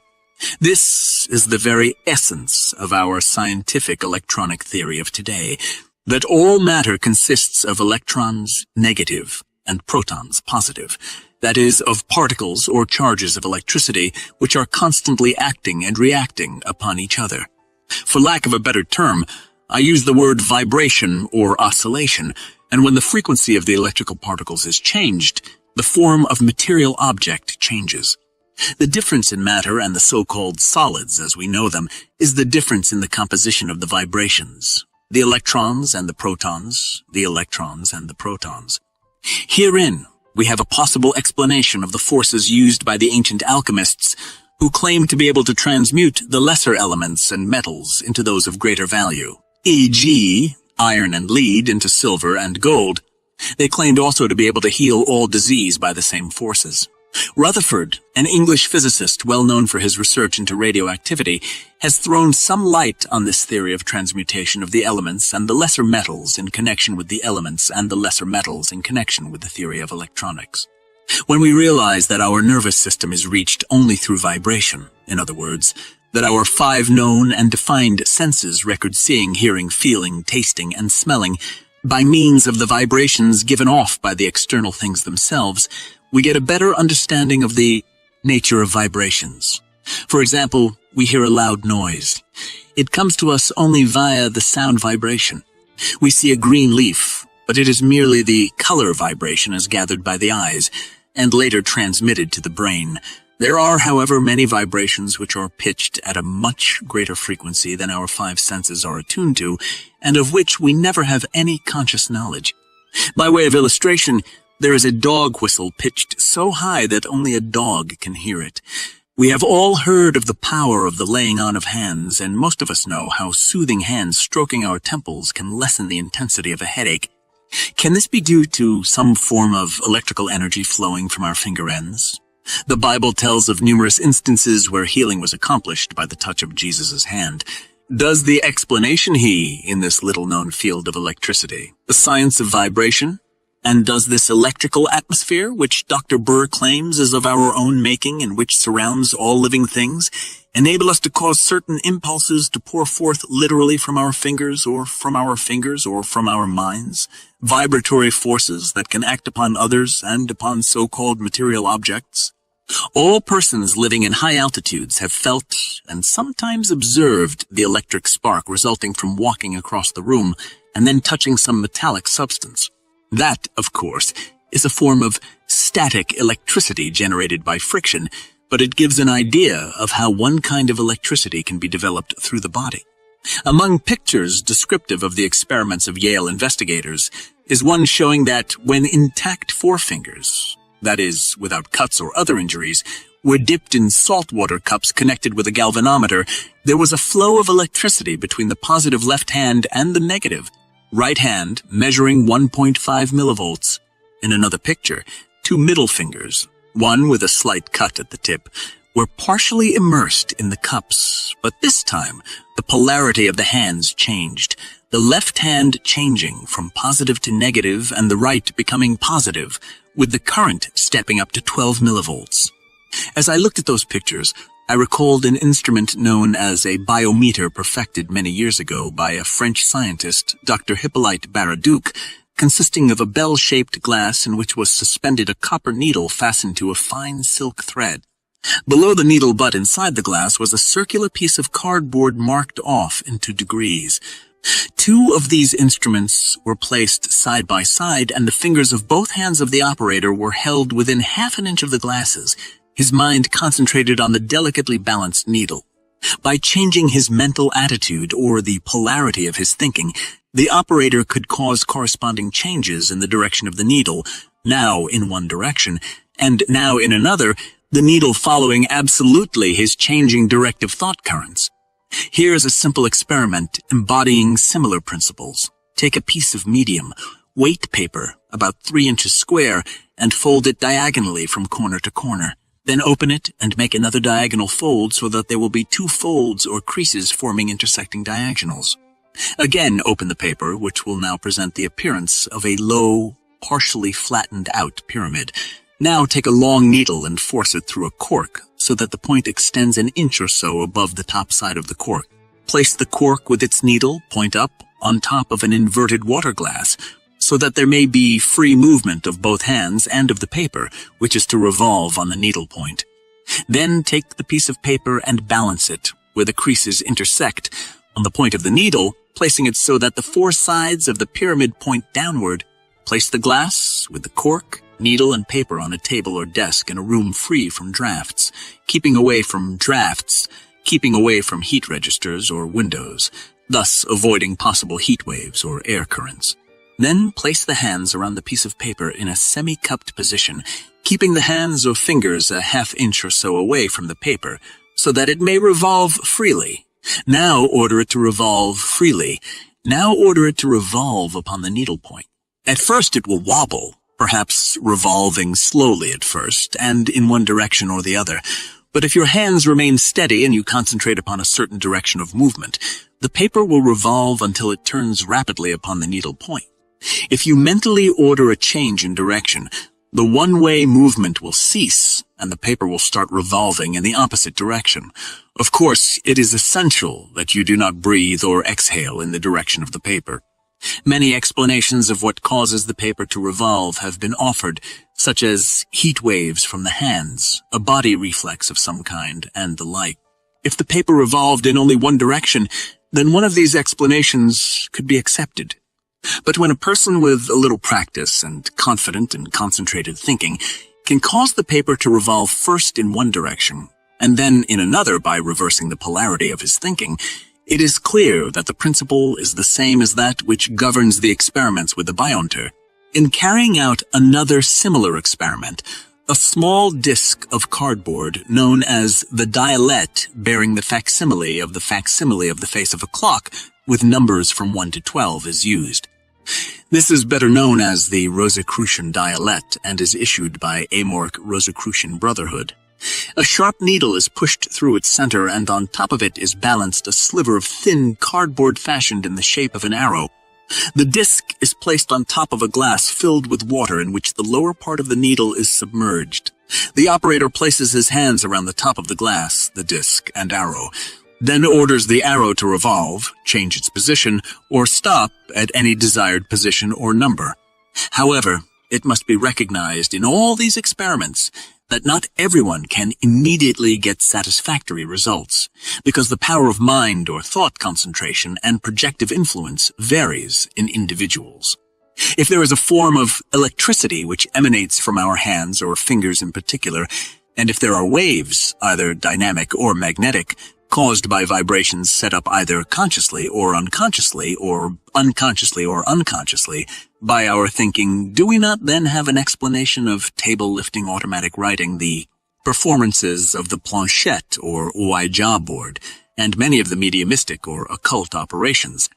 This is the very essence of our scientific electronic theory of today, that all matter consists of electrons, negative, and protons, positive. That is, of particles or charges of electricity which are constantly acting and reacting upon each other. For lack of a better term, I use the word vibration or oscillation, and when the frequency of the electrical particles is changed, the form of material object changes. The difference in matter and the so-called solids as we know them is the difference in the composition of the vibrations, the electrons and the protons, the electrons and the protons. Herein, we have a possible explanation of the forces used by the ancient alchemists who claimed to be able to transmute the lesser elements and metals into those of greater value, e.g., iron and lead into silver and gold. They claimed also to be able to heal all disease by the same forces. Rutherford, an English physicist well known for his research into radioactivity, has thrown some light on this theory of transmutation of the elements and the lesser metals in connection with the elements and the lesser metals in connection with the theory of electronics. When we realize that our nervous system is reached only through vibration, in other words, that our 5 known and defined senses record seeing, hearing, feeling, tasting, and smelling by means of the vibrations given off by the external things themselves, we get a better understanding of the nature of vibrations. For example, we hear a loud noise. It comes to us only via the sound vibration. We see a green leaf, but it is merely the color vibration as gathered by the eyes, and later transmitted to the brain. There are, however, many vibrations which are pitched at a much greater frequency than our 5 senses are attuned to, and of which we never have any conscious knowledge. By way of illustration, there is a dog whistle pitched so high that only a dog can hear it. We have all heard of the power of the laying on of hands, and most of us know how soothing hands stroking our temples can lessen the intensity of a headache. Can this be due to some form of electrical energy flowing from our finger ends? The Bible tells of numerous instances where healing was accomplished by the touch of Jesus' hand. Does the explanation he in this little-known field of electricity, the science of vibration? And does this electrical atmosphere, which Dr. Burr claims is of our own making and which surrounds all living things, enable us to cause certain impulses to pour forth literally from our fingers or from our minds, vibratory forces that can act upon others and upon so-called material objects? All persons living in high altitudes have felt and sometimes observed the electric spark resulting from walking across the room and then touching some metallic substance. That, of course, is a form of static electricity generated by friction, but it gives an idea of how one kind of electricity can be developed through the body. Among pictures descriptive of the experiments of Yale investigators is one showing that when intact forefingers, that is, without cuts or other injuries, were dipped in saltwater cups connected with a galvanometer, there was a flow of electricity between the positive left hand and the negative, right hand measuring 1.5 millivolts. In another picture, 2 middle fingers, one with a slight cut at the tip, were partially immersed in the cups, but this time the polarity of the hands changed, the left hand changing from positive to negative and the right becoming positive, with the current stepping up to 12 millivolts. As I looked at those pictures, I recalled an instrument known as a biometer perfected many years ago by a French scientist, Dr. Hippolyte Baraduc, consisting of a bell-shaped glass in which was suspended a copper needle fastened to a fine silk thread. Below the needle butt inside the glass was a circular piece of cardboard marked off into degrees. 2 of these instruments were placed side by side, and the fingers of both hands of the operator were held within half an inch of the glasses, his mind concentrated on the delicately balanced needle. By changing his mental attitude or the polarity of his thinking, the operator could cause corresponding changes in the direction of the needle, now in one direction, and now in another, the needle following absolutely his changing directive thought currents. Here is a simple experiment embodying similar principles. Take a piece of medium, weight paper, about 3 inches square, and fold it diagonally from corner to corner. Then open it and make another diagonal fold so that there will be 2 folds or creases forming intersecting diagonals. Again, open the paper, which will now present the appearance of a low, partially flattened out pyramid. Now take a long needle and force it through a cork so that the point extends an inch or so above the top side of the cork. Place the cork with its needle, point up, on top of an inverted water glass, so that there may be free movement of both hands and of the paper, which is to revolve on the needle point. Then take the piece of paper and balance it, where the creases intersect, on the point of the needle, placing it so that the 4 sides of the pyramid point downward. Place the glass with the cork needle and paper on a table or desk in a room free from drafts, keeping away from drafts, keeping away from heat registers or windows, thus avoiding possible heat waves or air currents. Then place the hands around the piece of paper in a semi-cupped position, keeping the hands or fingers a half-inch or so away from the paper, so that it may revolve freely. Now order it to revolve freely. Now order it to revolve upon the needle point. At first it will wobble, perhaps revolving slowly at first, and in one direction or the other. But if your hands remain steady and you concentrate upon a certain direction of movement, the paper will revolve until it turns rapidly upon the needle point. If you mentally order a change in direction, the one-way movement will cease, and the paper will start revolving in the opposite direction. Of course, it is essential that you do not breathe or exhale in the direction of the paper. Many explanations of what causes the paper to revolve have been offered, such as heat waves from the hands, a body reflex of some kind, and the like. If the paper revolved in only one direction, then one of these explanations could be accepted. But when a person with a little practice and confident and concentrated thinking can cause the paper to revolve first in one direction, and then in another by reversing the polarity of his thinking, it is clear that the principle is the same as that which governs the experiments with the bionter. In carrying out another similar experiment, a small disc of cardboard known as the dialette bearing the facsimile of the face of a clock with numbers from 1 to 12 is used. This is better known as the Rosicrucian dialette and is issued by Amorc Rosicrucian Brotherhood. A sharp needle is pushed through its center, and on top of it is balanced a sliver of thin cardboard fashioned in the shape of an arrow. The disc is placed on top of a glass filled with water in which the lower part of the needle is submerged. The operator places his hands around the top of the glass, the disc, and arrow, then orders the arrow to revolve, change its position, or stop at any desired position or number. However, it must be recognized in all these experiments that not everyone can immediately get satisfactory results, because the power of mind or thought concentration and projective influence varies in individuals. If there is a form of electricity which emanates from our hands or fingers in particular, and if there are waves, either dynamic or magnetic, caused by vibrations set up either consciously or unconsciously by our thinking, do we not then have an explanation of table-lifting automatic writing, the performances of the planchette or Ouija board, and many of the mediumistic or occult operations?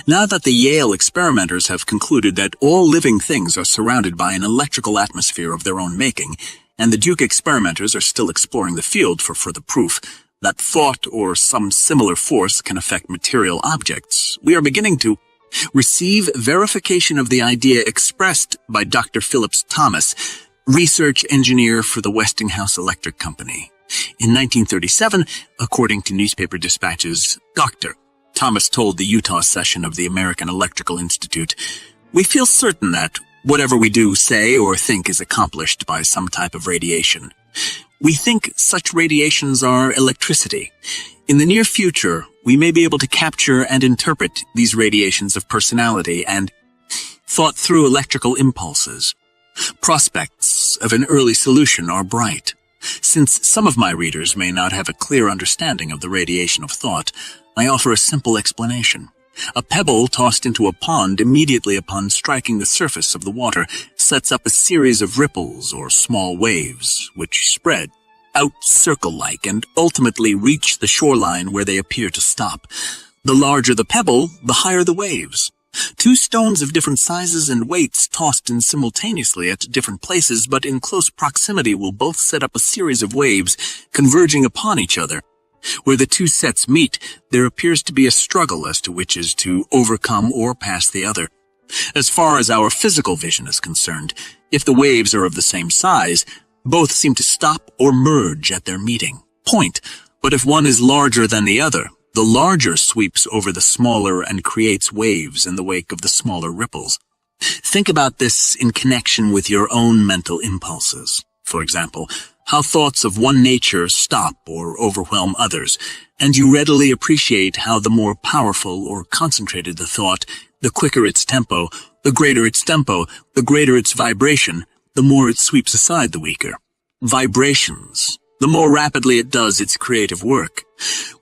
Now that the Yale experimenters have concluded that all living things are surrounded by an electrical atmosphere of their own making, and the Duke experimenters are still exploring the field for further proof that thought or some similar force can affect material objects, we are beginning to receive verification of the idea expressed by Dr. Phillips Thomas, research engineer for the Westinghouse Electric Company. In 1937, according to newspaper dispatches, Dr. Thomas told the Utah session of the American Electrical Institute, "We feel certain that whatever we do, say, or think is accomplished by some type of radiation. We think such radiations are electricity. In the near future, we may be able to capture and interpret these radiations of personality and thought through electrical impulses. Prospects of an early solution are bright. Since some of my readers may not have a clear understanding of the radiation of thought, I offer a simple explanation. A pebble tossed into a pond immediately upon striking the surface of the water sets up a series of ripples or small waves, which spread out circle-like and ultimately reach the shoreline where they appear to stop. The larger the pebble, the higher the waves. Two stones of different sizes and weights tossed in simultaneously at different places but in close proximity will both set up a series of waves converging upon each other. Where the two sets meet, there appears to be a struggle as to which is to overcome or pass the other. As far as our physical vision is concerned, if the waves are of the same size, both seem to stop or merge at their meeting point. But if one is larger than the other, the larger sweeps over the smaller and creates waves in the wake of the smaller ripples. Think about this in connection with your own mental impulses. For example, how thoughts of one nature stop or overwhelm others, and you readily appreciate how the more powerful or concentrated the thought, the quicker its tempo, the greater its vibration, the more it sweeps aside the weaker. Vibrations, the more rapidly it does its creative work.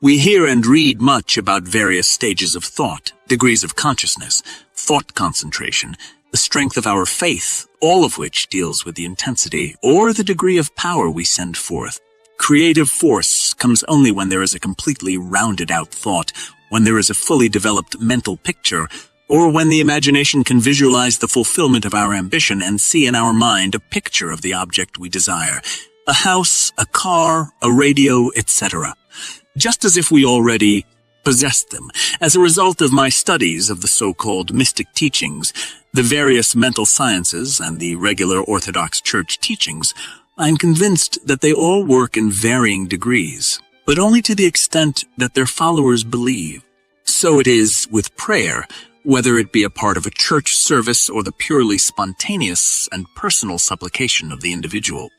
We hear and read much about various stages of thought, degrees of consciousness, thought concentration, the strength of our faith, all of which deals with the intensity or the degree of power we send forth. Creative force comes only when there is a completely rounded out thought, when there is a fully developed mental picture, or when the imagination can visualize the fulfillment of our ambition and see in our mind a picture of the object we desire. A house, a car, a radio, etc. Just as if we already possessed them. As a result of my studies of the so-called mystic teachings, the various mental sciences, and the regular Orthodox Church teachings, I am convinced that they all work in varying degrees, but only to the extent that their followers believe. So it is with prayer, whether it be a part of a church service or the purely spontaneous and personal supplication of the individual.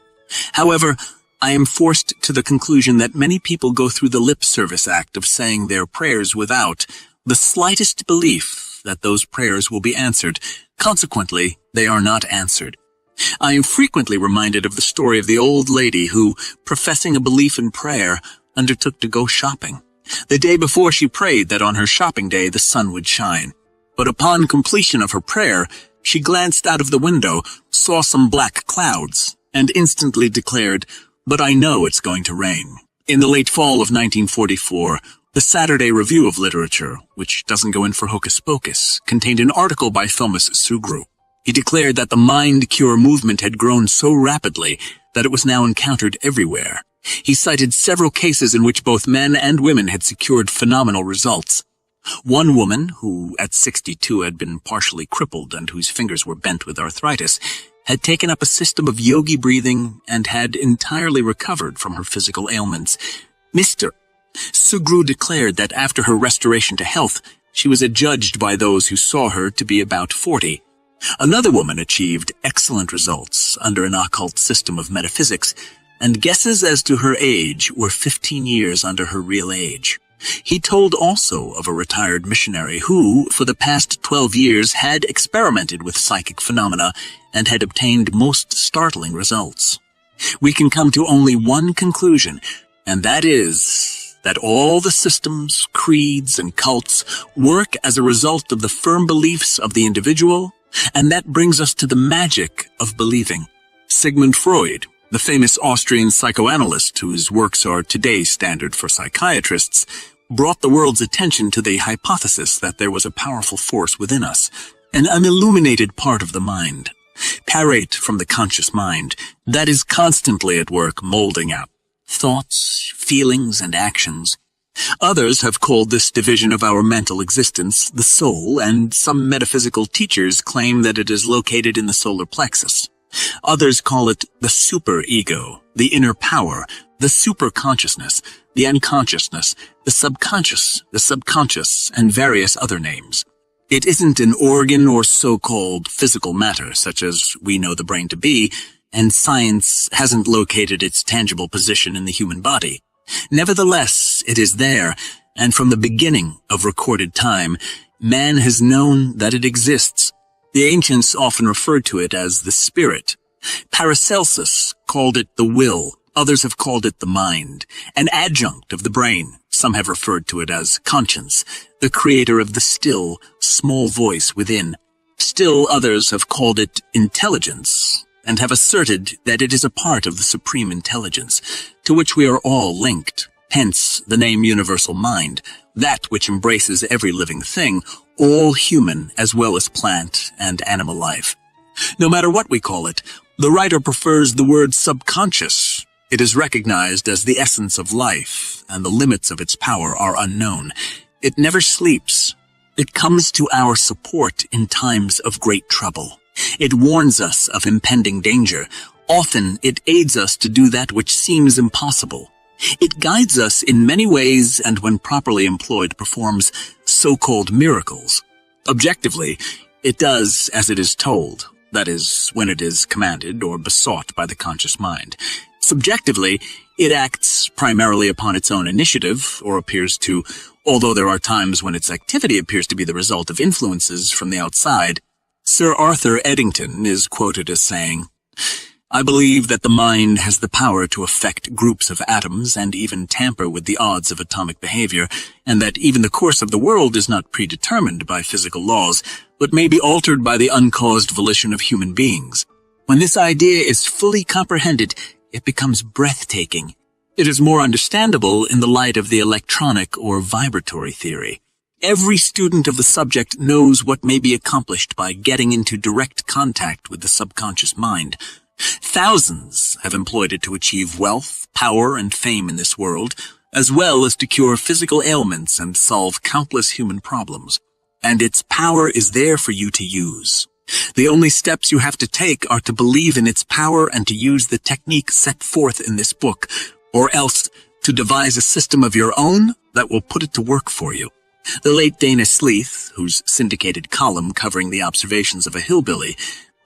However, I am forced to the conclusion that many people go through the lip service act of saying their prayers without the slightest belief that those prayers will be answered. Consequently, they are not answered. I am frequently reminded of the story of the old lady who, professing a belief in prayer, undertook to go shopping. The day before she prayed that on her shopping day the sun would shine. But upon completion of her prayer, she glanced out of the window, saw some black clouds, and instantly declared, "But I know it's going to rain." In the late fall of 1944, the Saturday Review of Literature, which doesn't go in for hocus pocus, contained an article by Thomas Sugru. He declared that the mind cure movement had grown so rapidly that it was now encountered everywhere. He cited several cases in which both men and women had secured phenomenal results. One woman, who at 62 had been partially crippled and whose fingers were bent with arthritis, had taken up a system of yogi breathing and had entirely recovered from her physical ailments. Mr. Sugru declared that after her restoration to health, she was adjudged by those who saw her to be about 40. Another woman achieved excellent results under an occult system of metaphysics, and guesses as to her age were 15 years under her real age. He told also of a retired missionary who, for the past 12 years, had experimented with psychic phenomena and had obtained most startling results. We can come to only one conclusion, and that is that all the systems, creeds, and cults work as a result of the firm beliefs of the individual, and that brings us to the magic of believing. Sigmund Freud, the famous Austrian psychoanalyst whose works are today's standard for psychiatrists, brought the world's attention to the hypothesis that there was a powerful force within us, an unilluminated part of the mind, parate from the conscious mind, that is constantly at work molding out thoughts, feelings, and actions. Others have called this division of our mental existence the soul, and some metaphysical teachers claim that it is located in the solar plexus. Others call it the superego, the inner power, the superconsciousness, the unconsciousness, the subconscious, and various other names. It isn't an organ or so-called physical matter, such as we know the brain to be, and science hasn't located its tangible position in the human body. Nevertheless, it is there, and from the beginning of recorded time, man has known that it exists. The ancients often referred to it as the spirit. Paracelsus called it the will. Others have called it the mind, an adjunct of the brain. Some have referred to it as conscience, the creator of the still, small voice within. Still others have called it intelligence, and have asserted that it is a part of the supreme intelligence, to which we are all linked. Hence the name universal mind, that which embraces every living thing, all human as well as plant and animal life. No matter what we call it, the writer prefers the word subconscious. It is recognized as the essence of life, and the limits of its power are unknown. It never sleeps. It comes to our support in times of great trouble. It warns us of impending danger. Often it aids us to do that which seems impossible. It guides us in many ways, and when properly employed performs so-called miracles. Objectively, it does as it is told, that is, when it is commanded or besought by the conscious mind. Subjectively, it acts primarily upon its own initiative, or appears to, although there are times when its activity appears to be the result of influences from the outside. Sir Arthur Eddington is quoted as saying, I believe that the mind has the power to affect groups of atoms and even tamper with the odds of atomic behavior, and that even the course of the world is not predetermined by physical laws, but may be altered by the uncaused volition of human beings. When this idea is fully comprehended, it becomes breathtaking. It is more understandable in the light of the electronic or vibratory theory. Every student of the subject knows what may be accomplished by getting into direct contact with the subconscious mind. Thousands have employed it to achieve wealth, power, and fame in this world, as well as to cure physical ailments and solve countless human problems. And its power is there for you to use. The only steps you have to take are to believe in its power and to use the technique set forth in this book, or else to devise a system of your own that will put it to work for you. The late Dana Sleeth, whose syndicated column covering the observations of a hillbilly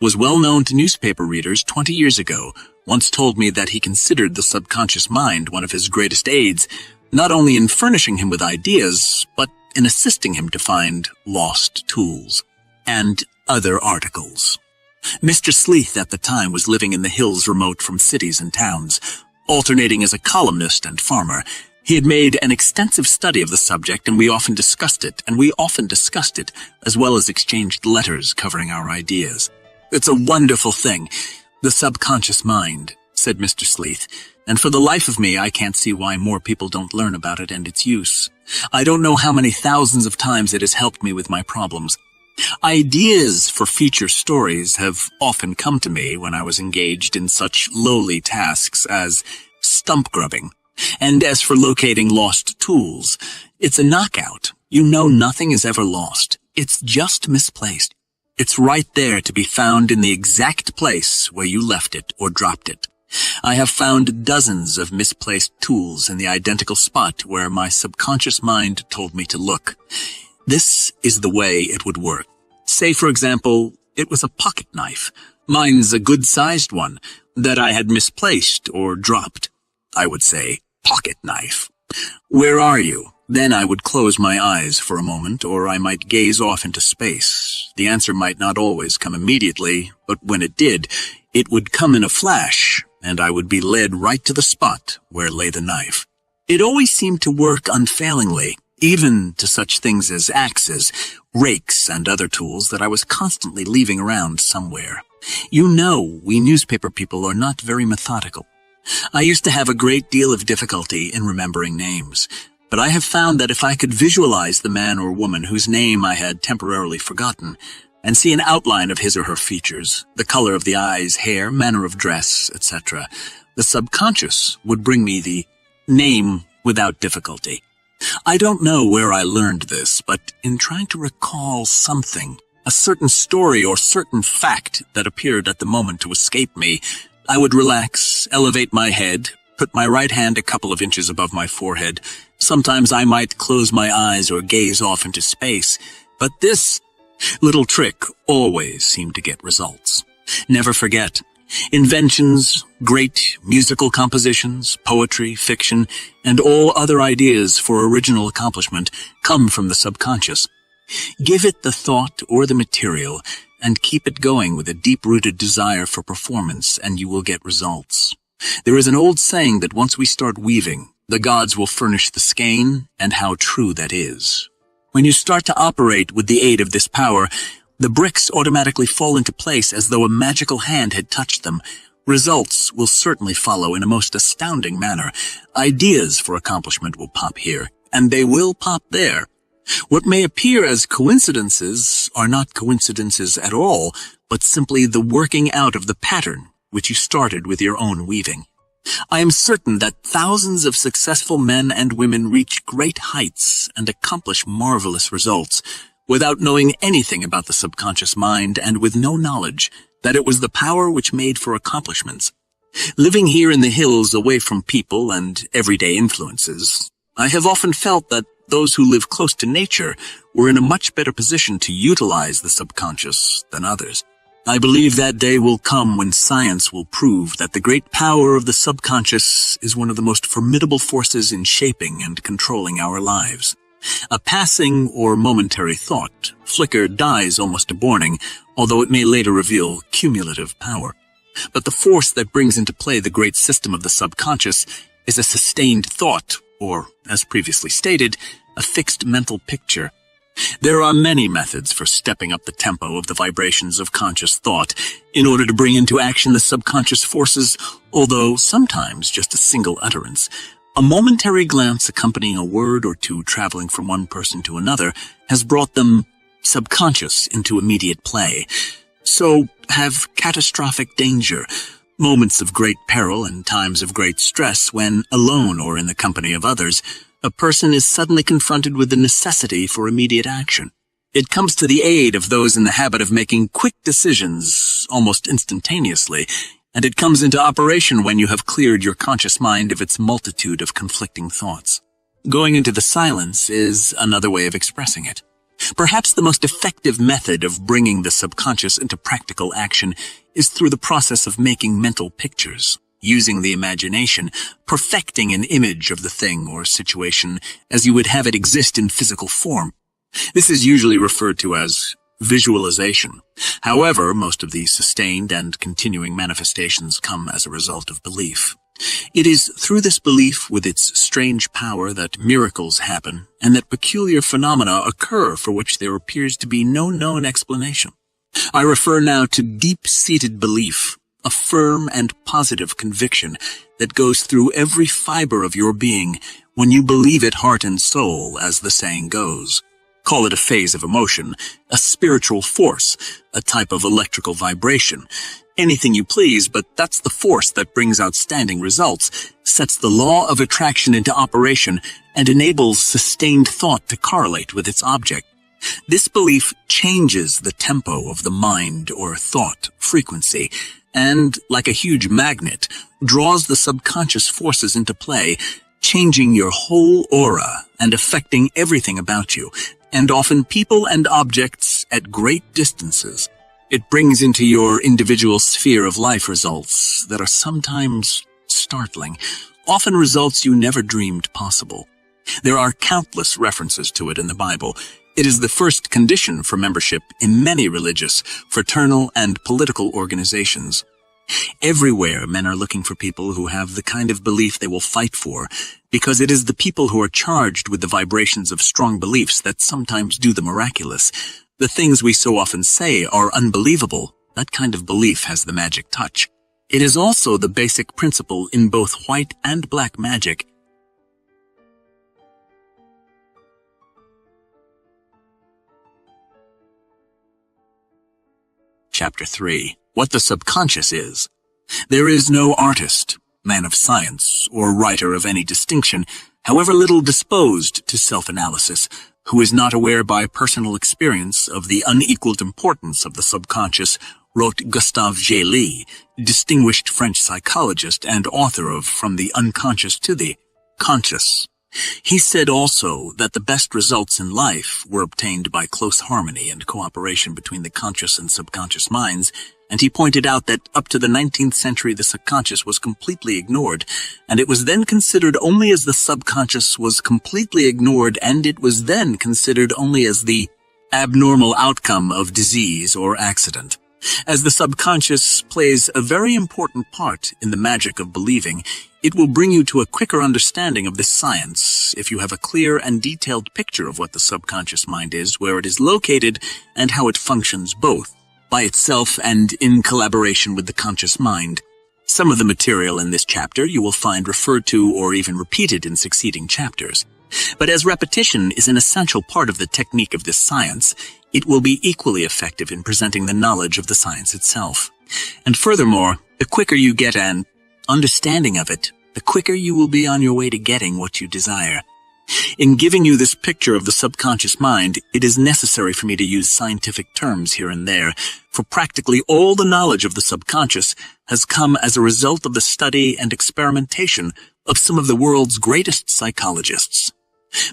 was well known to newspaper readers 20 years ago, once told me that he considered the subconscious mind one of his greatest aids, not only in furnishing him with ideas, but in assisting him to find lost tools. And other articles. Mr. Sleeth at the time was living in the hills remote from cities and towns, alternating as a columnist and farmer. He had made an extensive study of the subject, and we often discussed it, as well as exchanged letters covering our ideas. "It's a wonderful thing, the subconscious mind," said Mr. Sleeth, "and for the life of me I can't see why more people don't learn about it and its use. I don't know how many thousands of times it has helped me with my problems. Ideas for future stories have often come to me when I was engaged in such lowly tasks as stump grubbing. And as for locating lost tools, it's a knockout. You know nothing is ever lost. It's just misplaced. It's right there to be found in the exact place where you left it or dropped it. I have found dozens of misplaced tools in the identical spot where my subconscious mind told me to look. This is the way it would work. Say, for example, it was a pocket knife. Mine's a good-sized one that I had misplaced or dropped. I would say, "Pocket knife. Where are you?" Then I would close my eyes for a moment, or I might gaze off into space. The answer might not always come immediately, but when it did, it would come in a flash, and I would be led right to the spot where lay the knife. It always seemed to work unfailingly, even to such things as axes, rakes, and other tools that I was constantly leaving around somewhere. You know, we newspaper people are not very methodical. I used to have a great deal of difficulty in remembering names, but I have found that if I could visualize the man or woman whose name I had temporarily forgotten, and see an outline of his or her features, the color of the eyes, hair, manner of dress, etc., the subconscious would bring me the name without difficulty. I don't know where I learned this, but in trying to recall something, a certain story or certain fact that appeared at the moment to escape me, I would relax, elevate my head, put my right hand a couple of inches above my forehead. Sometimes I might close my eyes or gaze off into space, but this little trick always seemed to get results. Never forget, inventions, great musical compositions, poetry, fiction, and all other ideas for original accomplishment come from the subconscious. Give it the thought or the material, and keep it going with a deep-rooted desire for performance, and you will get results. There is an old saying that once we start weaving, the gods will furnish the skein, and how true that is. When you start to operate with the aid of this power, the bricks automatically fall into place as though a magical hand had touched them. Results will certainly follow in a most astounding manner. Ideas for accomplishment will pop here, and they will pop there. What may appear as coincidences are not coincidences at all, but simply the working out of the pattern which you started with your own weaving. I am certain that thousands of successful men and women reach great heights and accomplish marvelous results without knowing anything about the subconscious mind and with no knowledge that it was the power which made for accomplishments. Living here in the hills away from people and everyday influences, I have often felt that those who live close to nature were in a much better position to utilize the subconscious than others. I believe that day will come when science will prove that the great power of the subconscious is one of the most formidable forces in shaping and controlling our lives. A passing or momentary thought, flicker, dies almost to burning, although it may later reveal cumulative power. But the force that brings into play the great system of the subconscious is a sustained thought, or, as previously stated, a fixed mental picture. There are many methods for stepping up the tempo of the vibrations of conscious thought in order to bring into action the subconscious forces, although sometimes just a single utterance, a momentary glance accompanying a word or two traveling from one person to another, has brought them subconscious into immediate play. So have catastrophic danger, moments of great peril and times of great stress when, alone or in the company of others, a person is suddenly confronted with the necessity for immediate action. It comes to the aid of those in the habit of making quick decisions almost instantaneously, and it comes into operation when you have cleared your conscious mind of its multitude of conflicting thoughts. Going into the silence is another way of expressing it. Perhaps the most effective method of bringing the subconscious into practical action is through the process of making mental pictures, using the imagination, perfecting an image of the thing or situation as you would have it exist in physical form. This is usually referred to as visualization. However, most of these sustained and continuing manifestations come as a result of belief. It is through this belief with its strange power that miracles happen and that peculiar phenomena occur for which there appears to be no known explanation. I refer now to deep-seated belief, a firm and positive conviction that goes through every fiber of your being when you believe it heart and soul, as the saying goes. Call it a phase of emotion, a spiritual force, a type of electrical vibration. Anything you please, but that's the force that brings outstanding results, sets the law of attraction into operation, and enables sustained thought to correlate with its object. This belief changes the tempo of the mind or thought frequency, and, like a huge magnet, draws the subconscious forces into play, changing your whole aura and affecting everything about you, and often people and objects at great distances. It brings into your individual sphere of life results that are sometimes startling, often results you never dreamed possible. There are countless references to it in the Bible. It is the first condition for membership in many religious, fraternal, and political organizations. Everywhere, men are looking for people who have the kind of belief they will fight for, because it is the people who are charged with the vibrations of strong beliefs that sometimes do the miraculous. The things we so often say are unbelievable. That kind of belief has the magic touch. It is also the basic principle in both white and black magic. Chapter 3. What the subconscious is. There is no artist, man of science, or writer of any distinction, however little disposed to self-analysis, who is not aware by personal experience of the unequaled importance of the subconscious, wrote Gustave Gély, distinguished French psychologist and author of From the Unconscious to the Conscious. He said also that the best results in life were obtained by close harmony and cooperation between the conscious and subconscious minds, and he pointed out that up to the 19th century the subconscious was completely ignored, and it was then considered only as the subconscious was completely ignored, and it was then considered only as the abnormal outcome of disease or accident. As the subconscious plays a very important part in the magic of believing, it will bring you to a quicker understanding of this science if you have a clear and detailed picture of what the subconscious mind is, where it is located, and how it functions both by itself and in collaboration with the conscious mind. Some of the material in this chapter you will find referred to or even repeated in succeeding chapters. But as repetition is an essential part of the technique of this science, it will be equally effective in presenting the knowledge of the science itself. And furthermore, the quicker you get an understanding of it, the quicker you will be on your way to getting what you desire. In giving you this picture of the subconscious mind, it is necessary for me to use scientific terms here and there, for practically all the knowledge of the subconscious has come as a result of the study and experimentation of some of the world's greatest psychologists.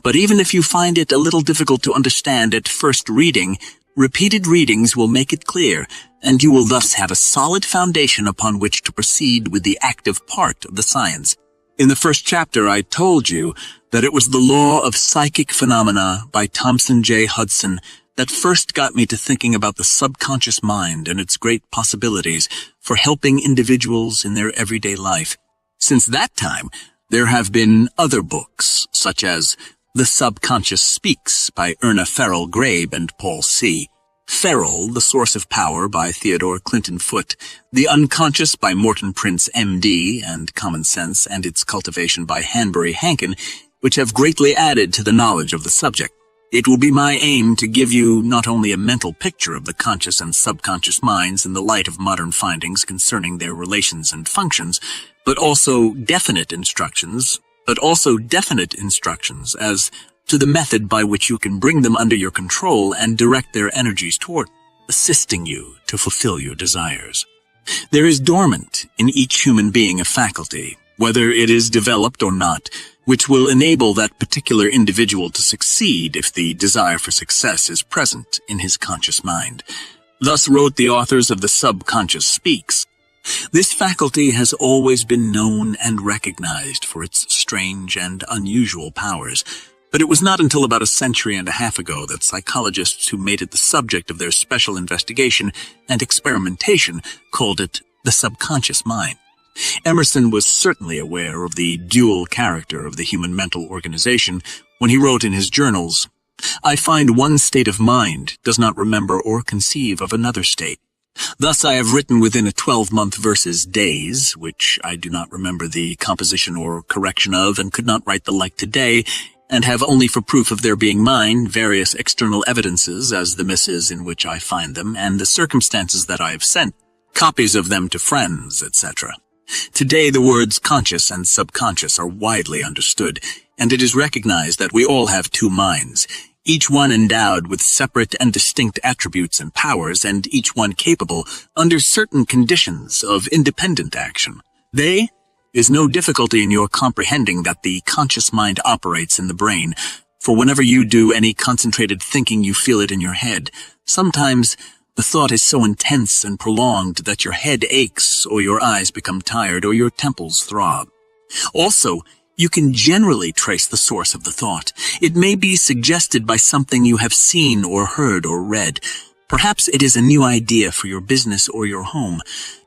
But even if you find it a little difficult to understand at first reading, repeated readings will make it clear, and you will thus have a solid foundation upon which to proceed with the active part of the science. In the first chapter, I told you that it was the law of psychic phenomena by Thompson J. Hudson that first got me to thinking about the subconscious mind and its great possibilities for helping individuals in their everyday life. Since that time, there have been other books, such as The Subconscious Speaks by Erna Farrell Grabe and Paul C., Farrell, The Source of Power by Theodore Clinton Foote, The Unconscious by Morton Prince, M.D., and Common Sense and Its Cultivation by Hanbury Hankin, which have greatly added to the knowledge of the subject. It will be my aim to give you not only a mental picture of the conscious and subconscious minds in the light of modern findings concerning their relations and functions, but also definite instructions as to the method by which you can bring them under your control and direct their energies toward assisting you to fulfill your desires. There is dormant in each human being a faculty, whether it is developed or not, which will enable that particular individual to succeed if the desire for success is present in his conscious mind. Thus wrote the authors of The Subconscious Speaks. This faculty has always been known and recognized for its strange and unusual powers, but it was not until about a century and a half ago that psychologists who made it the subject of their special investigation and experimentation called it the subconscious mind. Emerson was certainly aware of the dual character of the human mental organization when he wrote in his journals, "I find one state of mind does not remember or conceive of another state. Thus I have written within a 12-month versus days, which I do not remember the composition or correction of, and could not write the like today, and have only for proof of their being mine various external evidences as the misses in which I find them, and the circumstances that I have sent, copies of them to friends, etc. Today the words conscious and subconscious are widely understood, and it is recognized that we all have two minds, each one endowed with separate and distinct attributes and powers, and each one capable, under certain conditions, of independent action. There is no difficulty in your comprehending that the conscious mind operates in the brain, for whenever you do any concentrated thinking you feel it in your head. Sometimes the thought is so intense and prolonged that your head aches, or your eyes become tired, or your temples throb. Also, you can generally trace the source of the thought. It may be suggested by something you have seen or heard or read. Perhaps it is a new idea for your business or your home.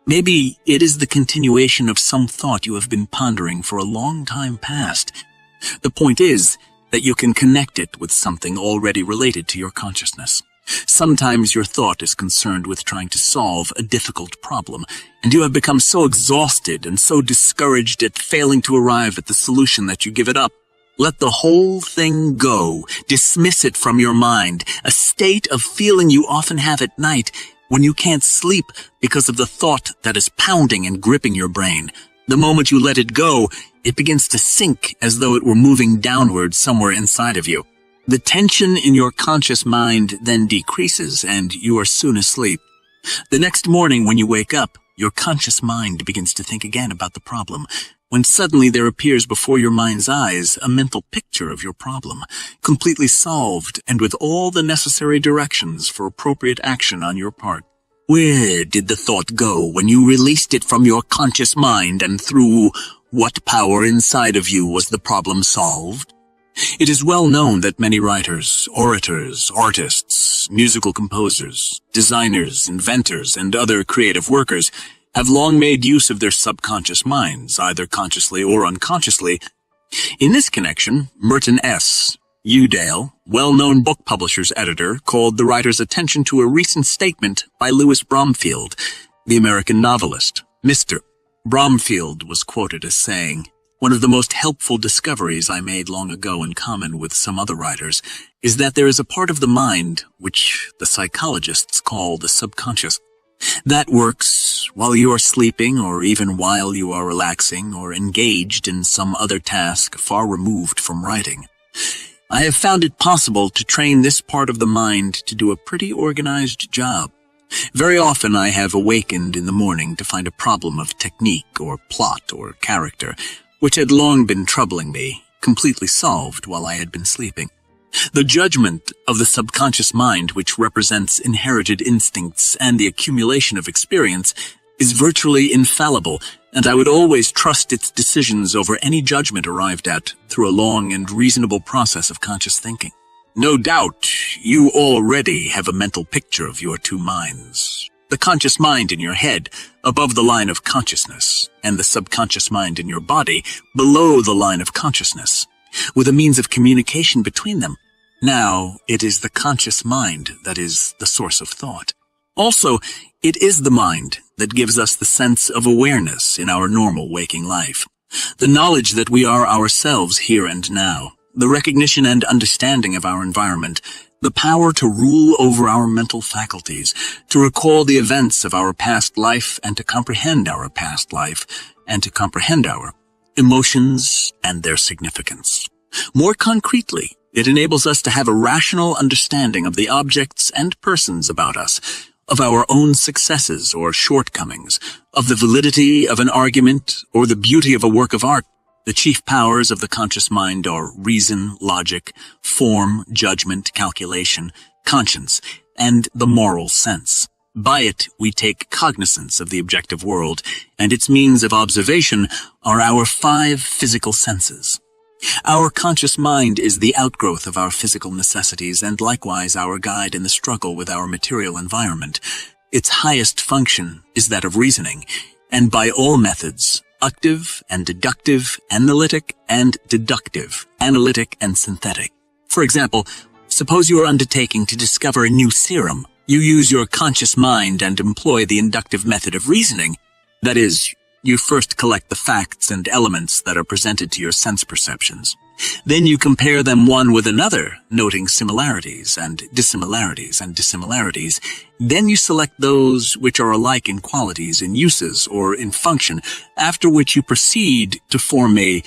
Maybe it is the continuation of some thought you have been pondering for a long time past. The point is that you can connect it with something already related to your consciousness. Sometimes your thought is concerned with trying to solve a difficult problem, and you have become so exhausted and so discouraged at failing to arrive at the solution that you give it up. Let the whole thing go. Dismiss it from your mind, a state of feeling you often have at night when you can't sleep because of the thought that is pounding and gripping your brain. The moment you let it go, it begins to sink as though it were moving downward somewhere inside of you. The tension in your conscious mind then decreases, and you are soon asleep. The next morning when you wake up, your conscious mind begins to think again about the problem, when suddenly there appears before your mind's eyes a mental picture of your problem, completely solved and with all the necessary directions for appropriate action on your part. Where did the thought go when you released it from your conscious mind, and through what power inside of you was the problem solved? It is well known that many writers, orators, artists, musical composers, designers, inventors, and other creative workers have long made use of their subconscious minds, either consciously or unconsciously. In this connection, Merton S. Udale, well-known book publisher's editor, called the writer's attention to a recent statement by Louis Bromfield, the American novelist. Mr. Bromfield was quoted as saying, "One of the most helpful discoveries I made long ago in common with some other writers is that there is a part of the mind, which the psychologists call the subconscious, that works while you are sleeping, or even while you are relaxing or engaged in some other task far removed from writing. I have found it possible to train this part of the mind to do a pretty organized job. Very often I have awakened in the morning to find a problem of technique or plot or character, which had long been troubling me, completely solved while I had been sleeping. The judgment of the subconscious mind, which represents inherited instincts and the accumulation of experience, is virtually infallible, and I would always trust its decisions over any judgment arrived at through a long and reasonable process of conscious thinking. No doubt, you already have a mental picture of your two minds. The conscious mind in your head, above the line of consciousness, and the subconscious mind in your body, below the line of consciousness, with a means of communication between them. Now, it is the conscious mind that is the source of thought. Also, it is the mind that gives us the sense of awareness in our normal waking life. The knowledge that we are ourselves here and now, the recognition and understanding of our environment, the power to rule over our mental faculties, to recall the events of our past life and to comprehend our past life, and to comprehend our emotions and their significance. More concretely, it enables us to have a rational understanding of the objects and persons about us, of our own successes or shortcomings, of the validity of an argument or the beauty of a work of art. The chief powers of the conscious mind are reason, logic, form, judgment, calculation, conscience, and the moral sense. By it, we take cognizance of the objective world, and its means of observation are our 5 physical senses. Our conscious mind is the outgrowth of our physical necessities and likewise our guide in the struggle with our material environment. Its highest function is that of reasoning, and by all methods, inductive and deductive, analytic and deductive, analytic and synthetic. For example, suppose you are undertaking to discover a new serum. You use your conscious mind and employ the inductive method of reasoning. That is, you first collect the facts and elements that are presented to your sense perceptions. Then you compare them one with another, noting similarities and dissimilarities and dissimilarities. Then you select those which are alike in qualities, in uses, or in function, after which you proceed to form a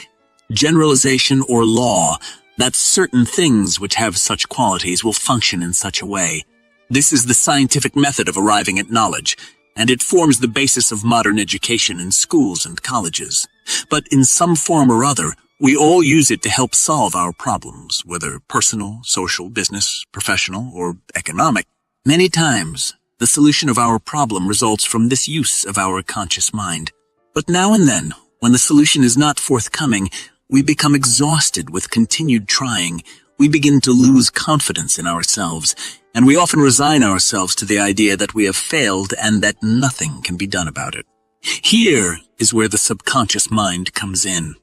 generalization or law that certain things which have such qualities will function in such a way. This is the scientific method of arriving at knowledge, and it forms the basis of modern education in schools and colleges. But in some form or other, we all use it to help solve our problems, whether personal, social, business, professional, or economic. Many times, the solution of our problem results from this use of our conscious mind. But now and then, when the solution is not forthcoming, we become exhausted with continued trying. We begin to lose confidence in ourselves, and we often resign ourselves to the idea that we have failed and that nothing can be done about it. Here is where the subconscious mind comes in,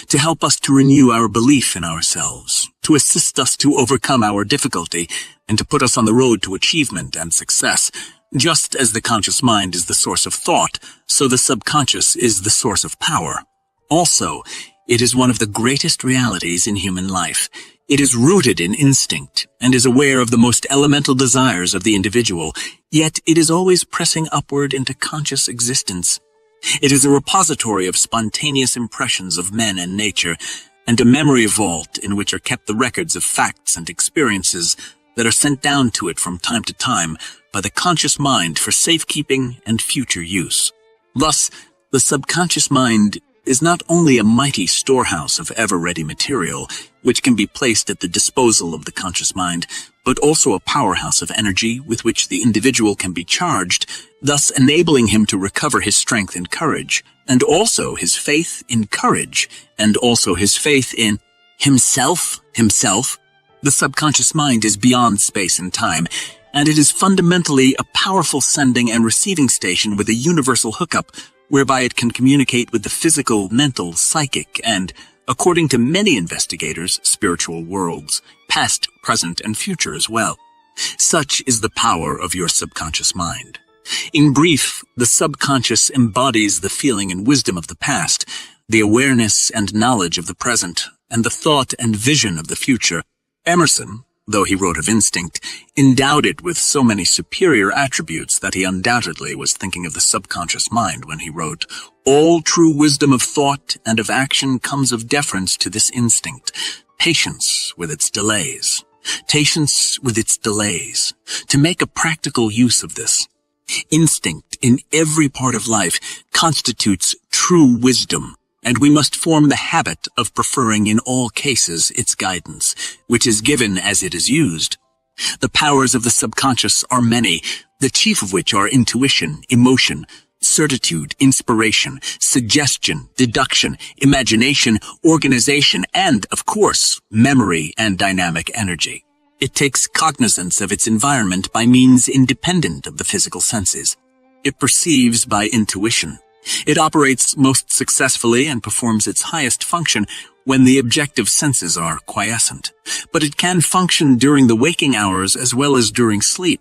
to help us to renew our belief in ourselves, to assist us to overcome our difficulty, and to put us on the road to achievement and success. Just as the conscious mind is the source of thought, so the subconscious is the source of power. Also, it is one of the greatest realities in human life. It is rooted in instinct and is aware of the most elemental desires of the individual, yet it is always pressing upward into conscious existence. It is a repository of spontaneous impressions of men and nature, and a memory vault in which are kept the records of facts and experiences that are sent down to it from time to time by the conscious mind for safekeeping and future use. Thus, the subconscious mind is not only a mighty storehouse of ever-ready material, which can be placed at the disposal of the conscious mind, but also a powerhouse of energy with which the individual can be charged, thus enabling him to recover his strength and courage, and also his faith in courage, and also his faith in himself. The subconscious mind is beyond space and time, and it is fundamentally a powerful sending and receiving station with a universal hookup, whereby it can communicate with the physical, mental, psychic, and, according to many investigators, spiritual worlds, past, present, and future as well. Such is the power of your subconscious mind. In brief, the subconscious embodies the feeling and wisdom of the past, the awareness and knowledge of the present, and the thought and vision of the future. Emerson, though he wrote of instinct, endowed it with so many superior attributes that he undoubtedly was thinking of the subconscious mind when he wrote, "All true wisdom of thought and of action comes of deference to this instinct, patience with its delays. Patience with its delays. To make a practical use of this. Instinct in every part of life constitutes true wisdom, and we must form the habit of preferring in all cases its guidance, which is given as it is used. The powers of the subconscious are many, the chief of which are intuition, emotion, certitude, inspiration, suggestion, deduction, imagination, organization, and, of course, memory and dynamic energy. It takes cognizance of its environment by means independent of the physical senses. It perceives by intuition. It operates most successfully and performs its highest function when the objective senses are quiescent. But it can function during the waking hours as well as during sleep.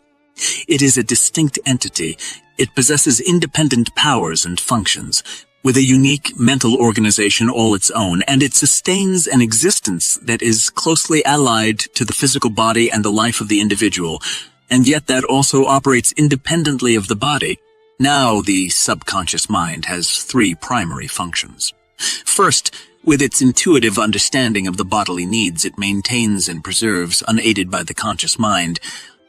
It is a distinct entity. It possesses independent powers and functions, with a unique mental organization all its own, and it sustains an existence that is closely allied to the physical body and the life of the individual, and yet that also operates independently of the body. Now, the subconscious mind has three primary functions. First, with its intuitive understanding of the bodily needs, it maintains and preserves, unaided by the conscious mind,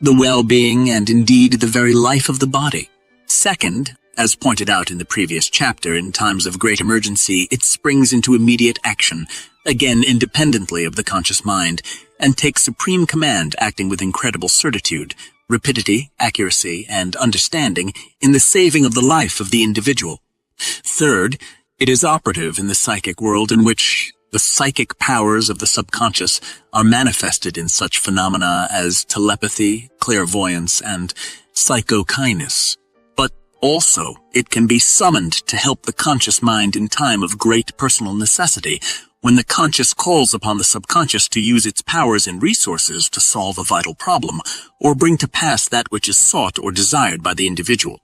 the well-being and indeed the very life of the body. Second, as pointed out in the previous chapter, in times of great emergency, it springs into immediate action, again independently of the conscious mind, and takes supreme command, acting with incredible certitude, rapidity, accuracy, and understanding in the saving of the life of the individual. Third, it is operative in the psychic world, in which the psychic powers of the subconscious are manifested in such phenomena as telepathy, clairvoyance, and psychokinesis. But also, it can be summoned to help the conscious mind in time of great personal necessity, when the conscious calls upon the subconscious to use its powers and resources to solve a vital problem, or bring to pass that which is sought or desired by the individual.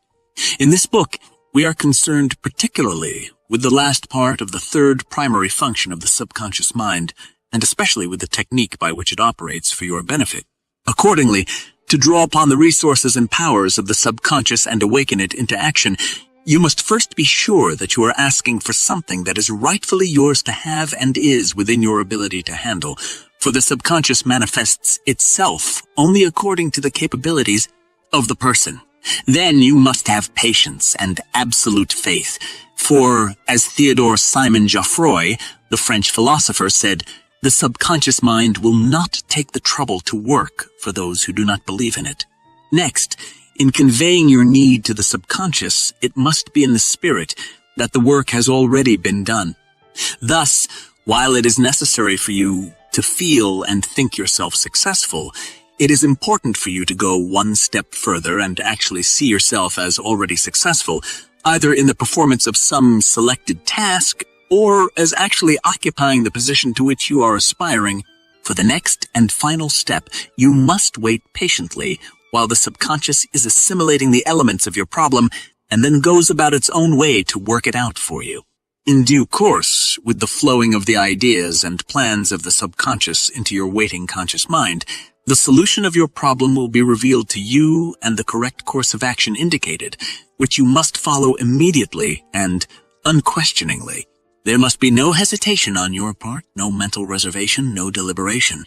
In this book, we are concerned particularly with the last part of the third primary function of the subconscious mind, and especially with the technique by which it operates for your benefit. Accordingly, to draw upon the resources and powers of the subconscious and awaken it into action, you must first be sure that you are asking for something that is rightfully yours to have and is within your ability to handle, for the subconscious manifests itself only according to the capabilities of the person. Then you must have patience and absolute faith, for, as Theodore Simon Geoffroy, the French philosopher, said, the subconscious mind will not take the trouble to work for those who do not believe in it. Next, in conveying your need to the subconscious, it must be in the spirit that the work has already been done. Thus, while it is necessary for you to feel and think yourself successful, it is important for you to go one step further and actually see yourself as already successful, either in the performance of some selected task or as actually occupying the position to which you are aspiring. For the next and final step, you must wait patiently while the subconscious is assimilating the elements of your problem and then goes about its own way to work it out for you. In due course, with the flowing of the ideas and plans of the subconscious into your waiting conscious mind, the solution of your problem will be revealed to you and the correct course of action indicated, which you must follow immediately and unquestioningly. There must be no hesitation on your part, no mental reservation, no deliberation.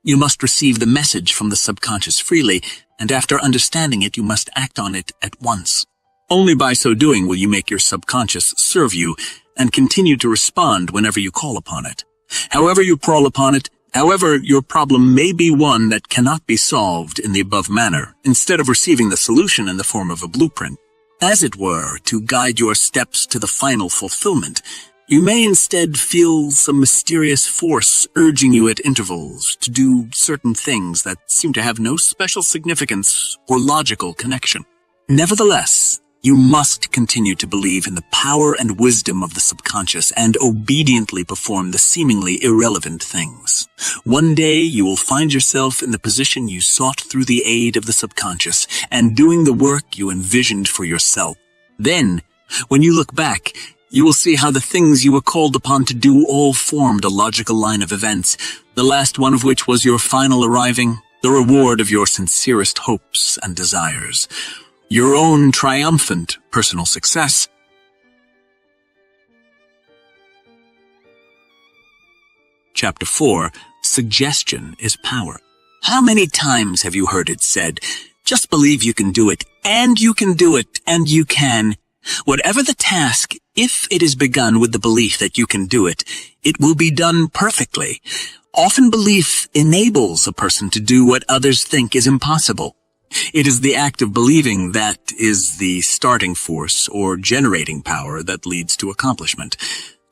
You must receive the message from the subconscious freely, and after understanding it, you must act on it at once. Only by so doing will you make your subconscious serve you and continue to respond whenever you call upon it. However you call upon it, however, your problem may be one that cannot be solved in the above manner, instead of receiving the solution in the form of a blueprint, as it were, to guide your steps to the final fulfillment. You may instead feel some mysterious force urging you at intervals to do certain things that seem to have no special significance or logical connection. Nevertheless, you must continue to believe in the power and wisdom of the subconscious and obediently perform the seemingly irrelevant things. One day you will find yourself in the position you sought through the aid of the subconscious and doing the work you envisioned for yourself. Then, when you look back, you will see how the things you were called upon to do all formed a logical line of events, the last one of which was your final arriving, the reward of your sincerest hopes and desires, your own triumphant personal success. Chapter 4. Suggestion is power. How many times have you heard it said, just believe you can do it, and you can do it, and you can. Whatever the task, if it is begun with the belief that you can do it, it will be done perfectly. Often belief enables a person to do what others think is impossible. It is the act of believing that is the starting force or generating power that leads to accomplishment.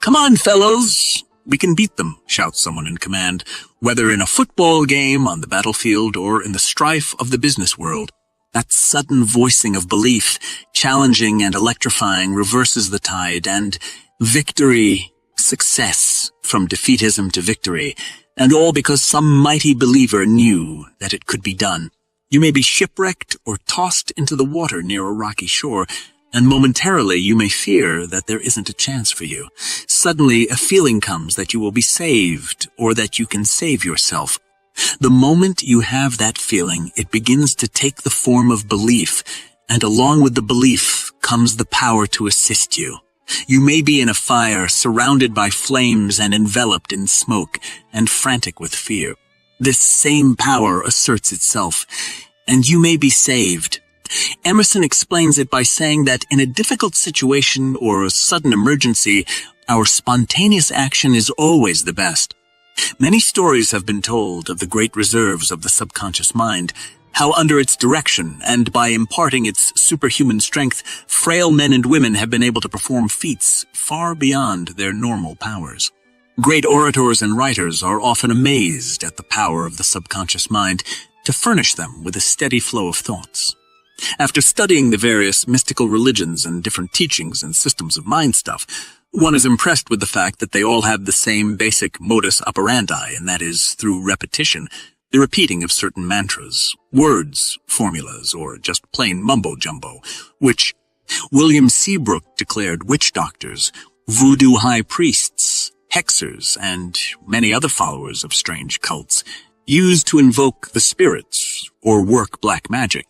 Come on, fellows. We can beat them, shouts someone in command, whether in a football game on the battlefield or in the strife of the business world. That sudden voicing of belief, challenging and electrifying, reverses the tide, and victory, success, from defeatism to victory, and all because some mighty believer knew that it could be done. You may be shipwrecked or tossed into the water near a rocky shore, and momentarily you may fear that there isn't a chance for you. Suddenly a feeling comes that you will be saved, or that you can save yourself. The moment you have that feeling, it begins to take the form of belief, and along with the belief comes the power to assist you. You may be in a fire, surrounded by flames and enveloped in smoke, and frantic with fear. This same power asserts itself, and you may be saved. Emerson explains it by saying that in a difficult situation or a sudden emergency, our spontaneous action is always the best. Many stories have been told of the great reserves of the subconscious mind, how under its direction and by imparting its superhuman strength, frail men and women have been able to perform feats far beyond their normal powers. Great orators and writers are often amazed at the power of the subconscious mind to furnish them with a steady flow of thoughts. After studying the various mystical religions and different teachings and systems of mind stuff, one is impressed with the fact that they all have the same basic modus operandi, and that is, through repetition, the repeating of certain mantras, words, formulas, or just plain mumbo-jumbo, which William Seabrook declared witch doctors, voodoo high priests, hexers, and many other followers of strange cults used to invoke the spirits or work black magic.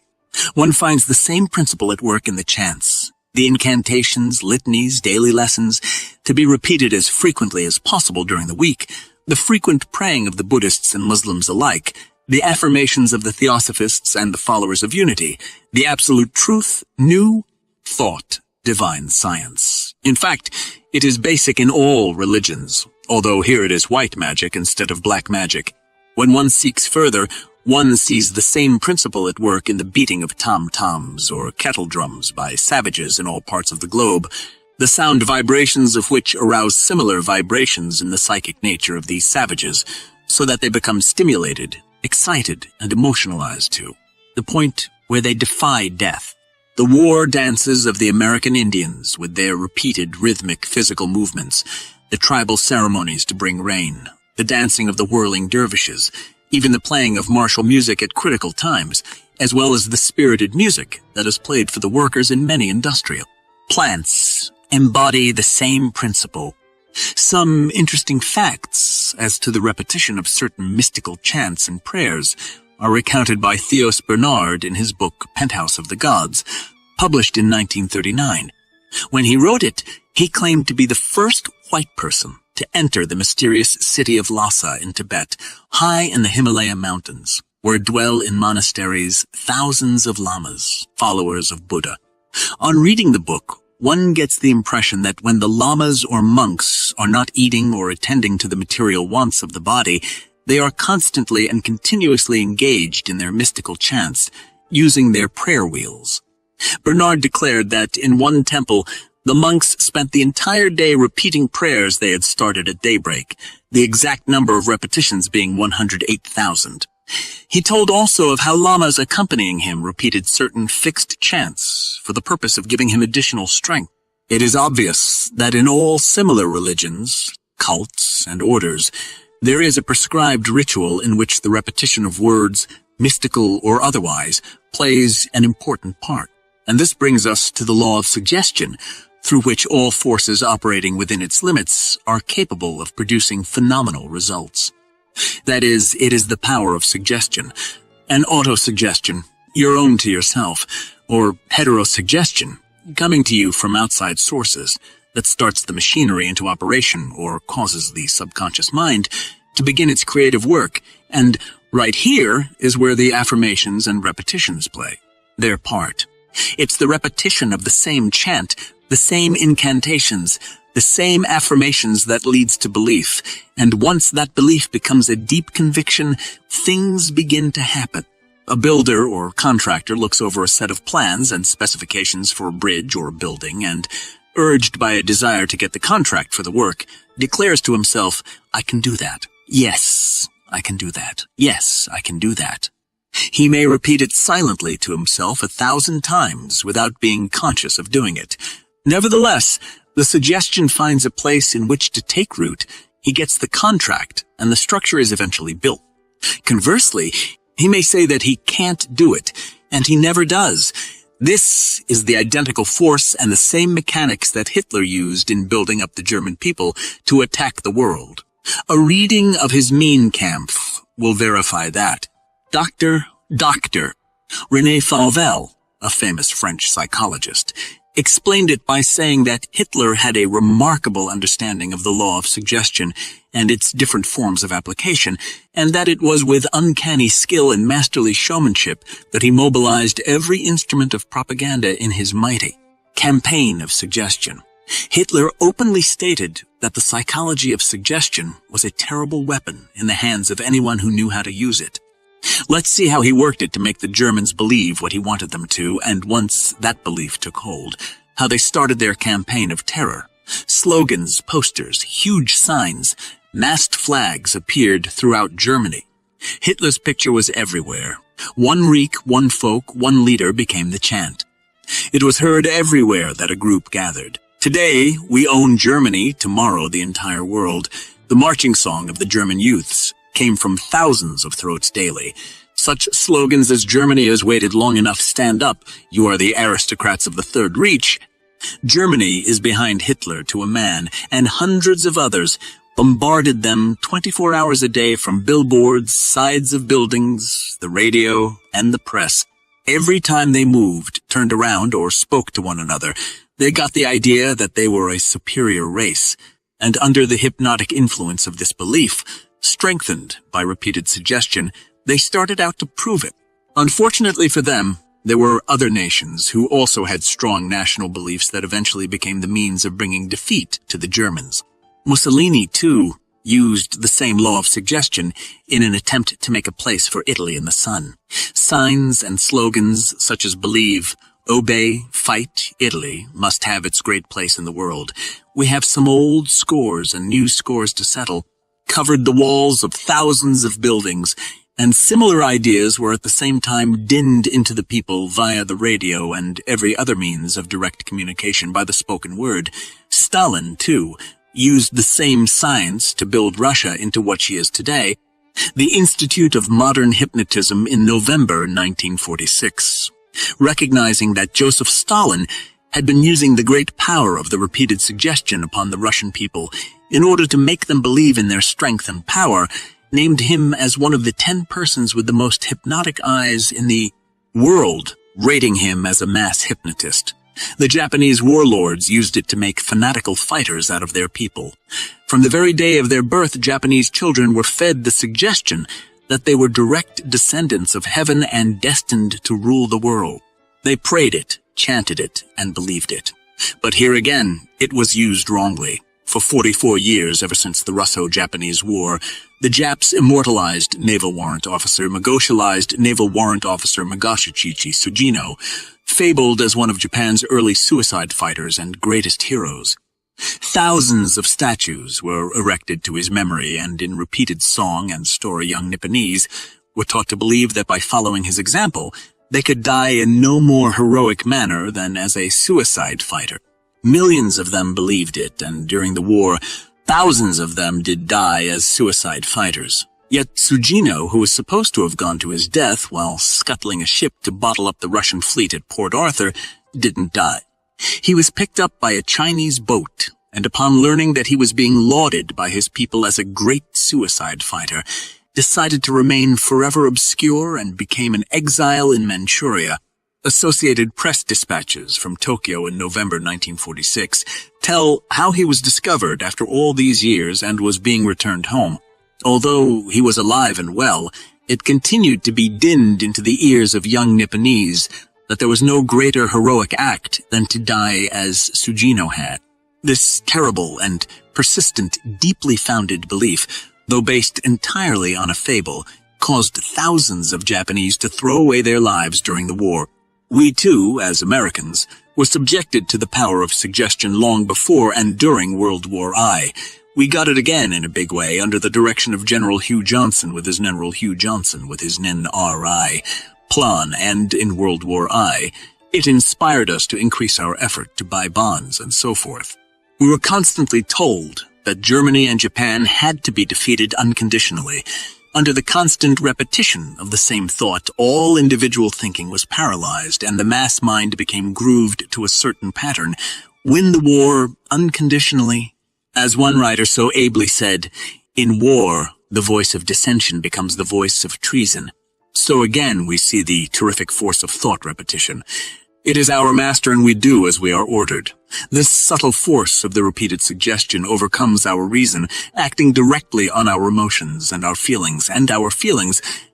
One finds the same principle at work in the chants, the incantations, litanies, daily lessons, to be repeated as frequently as possible during the week, the frequent praying of the Buddhists and Muslims alike, the affirmations of the Theosophists and the followers of unity, the absolute truth, new thought, divine science. In fact, it is basic in all religions, although here it is white magic instead of black magic. When one seeks further, one sees the same principle at work in the beating of tom-toms or kettle drums by savages in all parts of the globe, the sound vibrations of which arouse similar vibrations in the psychic nature of these savages, so that they become stimulated, excited, and emotionalized to the point where they defy death. The war dances of the American Indians, with their repeated rhythmic physical movements, the tribal ceremonies to bring rain, the dancing of the whirling dervishes, even the playing of martial music at critical times, as well as the spirited music that is played for the workers in many industrial plants, embody the same principle. Some interesting facts as to the repetition of certain mystical chants and prayers are recounted by Theos Bernard in his book Penthouse of the Gods, published in 1939. When he wrote it, he claimed to be the first white person to enter the mysterious city of Lhasa in Tibet, high in the Himalaya mountains, where dwell in monasteries thousands of lamas, followers of Buddha. On reading the book, one gets the impression that when the lamas or monks are not eating or attending to the material wants of the body, they are constantly and continuously engaged in their mystical chants, using their prayer wheels. Bernard declared that in one temple, the monks spent the entire day repeating prayers they had started at daybreak, the exact number of repetitions being 108,000. He told also of how lamas accompanying him repeated certain fixed chants for the purpose of giving him additional strength. It is obvious that in all similar religions, cults, and orders, there is a prescribed ritual in which the repetition of words, mystical or otherwise, plays an important part. And this brings us to the law of suggestion, through which all forces operating within its limits are capable of producing phenomenal results. That is, it is the power of suggestion, an autosuggestion, your own to yourself, or heterosuggestion, coming to you from outside sources, that starts the machinery into operation or causes the subconscious mind to begin its creative work. And right here is where the affirmations and repetitions play their part. It's the repetition of the same chant, the same incantations, the same affirmations that leads to belief. And once that belief becomes a deep conviction, things begin to happen. A builder or contractor looks over a set of plans and specifications for a bridge or a building, and urged by a desire to get the contract for the work, declares to himself, "I can do that. Yes, I can do that. Yes, I can do that." He may repeat it silently to himself 1,000 times without being conscious of doing it. Nevertheless, the suggestion finds a place in which to take root, he gets the contract, and the structure is eventually built. Conversely, he may say that he can't do it, and he never does. This is the identical force and the same mechanics that Hitler used in building up the German people to attack the world. A reading of his Mein Kampf will verify that. Dr. René Fanval, a famous French psychologist, explained it by saying that Hitler had a remarkable understanding of the law of suggestion and its different forms of application, and that it was with uncanny skill and masterly showmanship that he mobilized every instrument of propaganda in his mighty campaign of suggestion. Hitler openly stated that the psychology of suggestion was a terrible weapon in the hands of anyone who knew how to use it. Let's see how he worked it to make the Germans believe what he wanted them to, and once that belief took hold, how they started their campaign of terror. Slogans, posters, huge signs, massed flags appeared throughout Germany. Hitler's picture was everywhere. One Reich, one folk, one leader became the chant. It was heard everywhere that a group gathered. Today, we own Germany, tomorrow the entire world. The marching song of the German youths came from thousands of throats daily. Such slogans as "Germany has waited long enough, stand up, you are the aristocrats of the Third Reich." Germany is behind Hitler to a man, and hundreds of others bombarded them 24 hours a day from billboards, sides of buildings, the radio, and the press. Every time they moved, turned around, or spoke to one another, they got the idea that they were a superior race, and under the hypnotic influence of this belief, strengthened by repeated suggestion, they started out to prove it. Unfortunately for them, there were other nations who also had strong national beliefs that eventually became the means of bringing defeat to the Germans. Mussolini, too, used the same law of suggestion in an attempt to make a place for Italy in the sun. Signs and slogans such as "Believe," "Obey," "Fight," "Italy must have its great place in the world," "We have some old scores and new scores to settle," covered the walls of thousands of buildings, and similar ideas were at the same time dinned into the people via the radio and every other means of direct communication by the spoken word. Stalin, too, used the same science to build Russia into what she is today. The Institute of Modern Hypnotism in November 1946, recognizing that Joseph Stalin had been using the great power of the repeated suggestion upon the Russian people in order to make them believe in their strength and power, named him as one of the 10 persons with the most hypnotic eyes in the world, rating him as a mass hypnotist. The Japanese warlords used it to make fanatical fighters out of their people. From the very day of their birth, Japanese children were fed the suggestion that they were direct descendants of heaven and destined to rule the world. They prayed it, chanted it, and believed it. But here again, it was used wrongly. For 44 years, ever since the Russo-Japanese War, the Japs immortalized Naval Warrant Officer Magoshichi Sugino, fabled as one of Japan's early suicide fighters and greatest heroes. Thousands of statues were erected to his memory, and in repeated song and story, young Nipponese were taught to believe that by following his example, they could die in no more heroic manner than as a suicide fighter. Millions of them believed it, and during the war, thousands of them did die as suicide fighters. Yet Sugino, who was supposed to have gone to his death while scuttling a ship to bottle up the Russian fleet at Port Arthur, didn't die. He was picked up by a Chinese boat, and upon learning that he was being lauded by his people as a great suicide fighter, decided to remain forever obscure and became an exile in Manchuria. Associated Press dispatches from Tokyo in November 1946 tell how he was discovered after all these years and was being returned home. Although he was alive and well, it continued to be dinned into the ears of young Nipponese that there was no greater heroic act than to die as Sugino had. This terrible and persistent, deeply founded belief, though based entirely on a fable, caused thousands of Japanese to throw away their lives during the war. We too, as Americans, was subjected to the power of suggestion long before and during World War I. We got it again in a big way under the direction of General Hugh Johnson with his NRI plan, and in World War I. It inspired us to increase our effort to buy bonds and so forth. We were constantly told that Germany and Japan had to be defeated unconditionally. Under the constant repetition of the same thought, all individual thinking was paralyzed and the mass mind became grooved to a certain pattern. Win the war unconditionally. As one writer so ably said, in war, the voice of dissension becomes the voice of treason. So again, we see the terrific force of thought repetition. It is our master and we do as we are ordered. This subtle force of the repeated suggestion overcomes our reason, acting directly on our emotions and our feelings,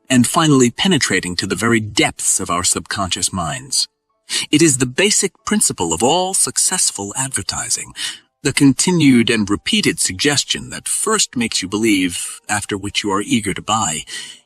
and finally penetrating to the very depths of our subconscious minds. It is the basic principle of all successful advertising. The continued and repeated suggestion that first makes you believe, after which you are eager to buy.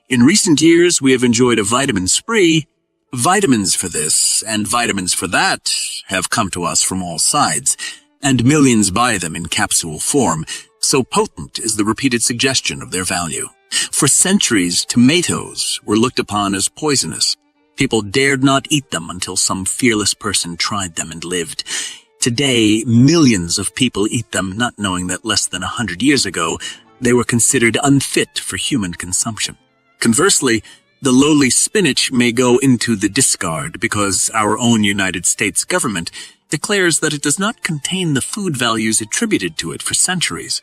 In recent years, we have enjoyed a vitamin spree. Vitamins for this and vitamins for that have come to us from all sides, and millions buy them in capsule form. So potent is the repeated suggestion of their value. For centuries, tomatoes were looked upon as poisonous. People dared not eat them until some fearless person tried them and lived. Today, millions of people eat them, not knowing that less than 100 years ago, they were considered unfit for human consumption. Conversely, the lowly spinach may go into the discard because our own United States government declares that it does not contain the food values attributed to it for centuries.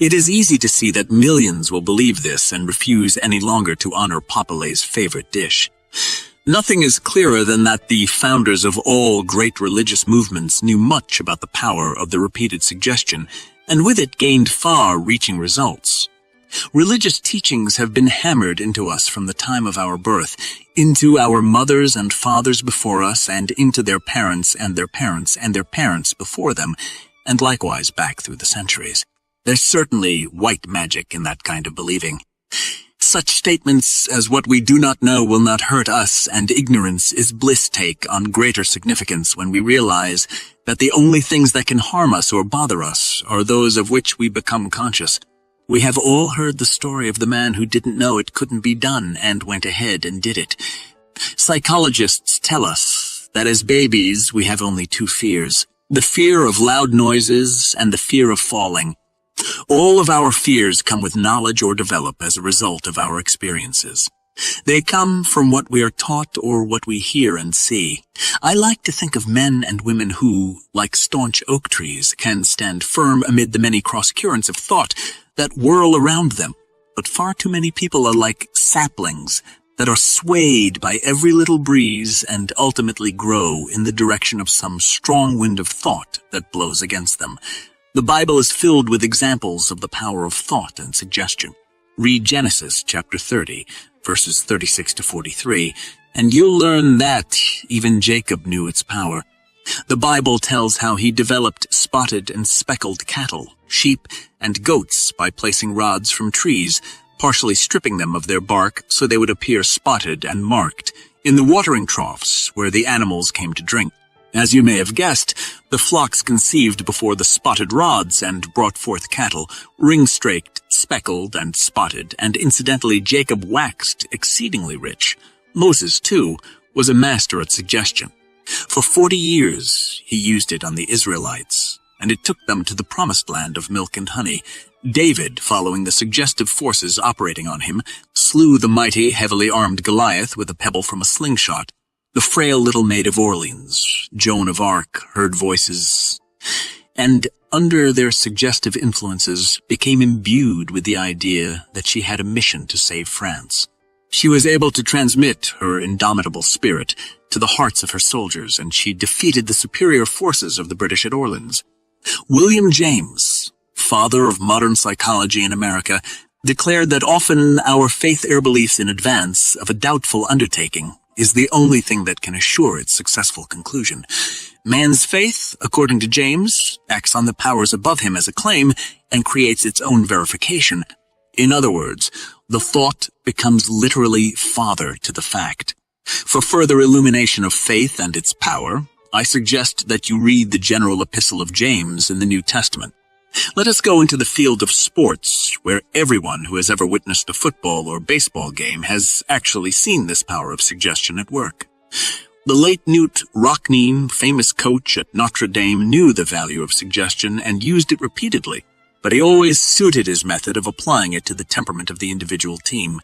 It is easy to see that millions will believe this and refuse any longer to honor Papalé's favorite dish. Nothing is clearer than that the founders of all great religious movements knew much about the power of the repeated suggestion, and with it gained far-reaching results. Religious teachings have been hammered into us from the time of our birth, into our mothers and fathers before us, and into their parents and their parents and their parents before them, and likewise back through the centuries. There's certainly white magic in that kind of believing. Such statements as what we do not know will not hurt us and ignorance is bliss take on greater significance when we realize that the only things that can harm us or bother us are those of which we become conscious. We have all heard the story of the man who didn't know it couldn't be done and went ahead and did it. Psychologists tell us that as babies we have only two fears, the fear of loud noises and the fear of falling. All of our fears come with knowledge or develop as a result of our experiences. They come from what we are taught or what we hear and see. I like to think of men and women who, like staunch oak trees, can stand firm amid the many cross-currents of thought that whirl around them. But far too many people are like saplings that are swayed by every little breeze and ultimately grow in the direction of some strong wind of thought that blows against them. The Bible is filled with examples of the power of thought and suggestion. Read Genesis chapter 30, verses 36 to 43, and you'll learn that even Jacob knew its power. The Bible tells how he developed spotted and speckled cattle, sheep, and goats by placing rods from trees, partially stripping them of their bark so they would appear spotted and marked, in the watering troughs where the animals came to drink. As you may have guessed, the flocks conceived before the spotted rods and brought forth cattle, ring-straked, speckled, and spotted, and incidentally Jacob waxed exceedingly rich. Moses, too, was a master at suggestion. For 40 years he used it on the Israelites, and it took them to the promised land of milk and honey. David, following the suggestive forces operating on him, slew the mighty, heavily armed Goliath with a pebble from a slingshot. The frail little maid of Orleans, Joan of Arc, heard voices, and under their suggestive influences became imbued with the idea that she had a mission to save France. She was able to transmit her indomitable spirit to the hearts of her soldiers, and she defeated the superior forces of the British at Orleans. William James, father of modern psychology in America, declared that often our faith-er beliefs in advance of a doubtful undertaking is the only thing that can assure its successful conclusion. Man's faith, according to James, acts on the powers above him as a claim and creates its own verification. In other words, the thought becomes literally father to the fact. For further illumination of faith and its power, I suggest that you read the general epistle of James in the New Testament. Let us go into the field of sports, where everyone who has ever witnessed a football or baseball game has actually seen this power of suggestion at work. The late Newt Rockne, famous coach at Notre Dame, knew the value of suggestion and used it repeatedly, but he always suited his method of applying it to the temperament of the individual team.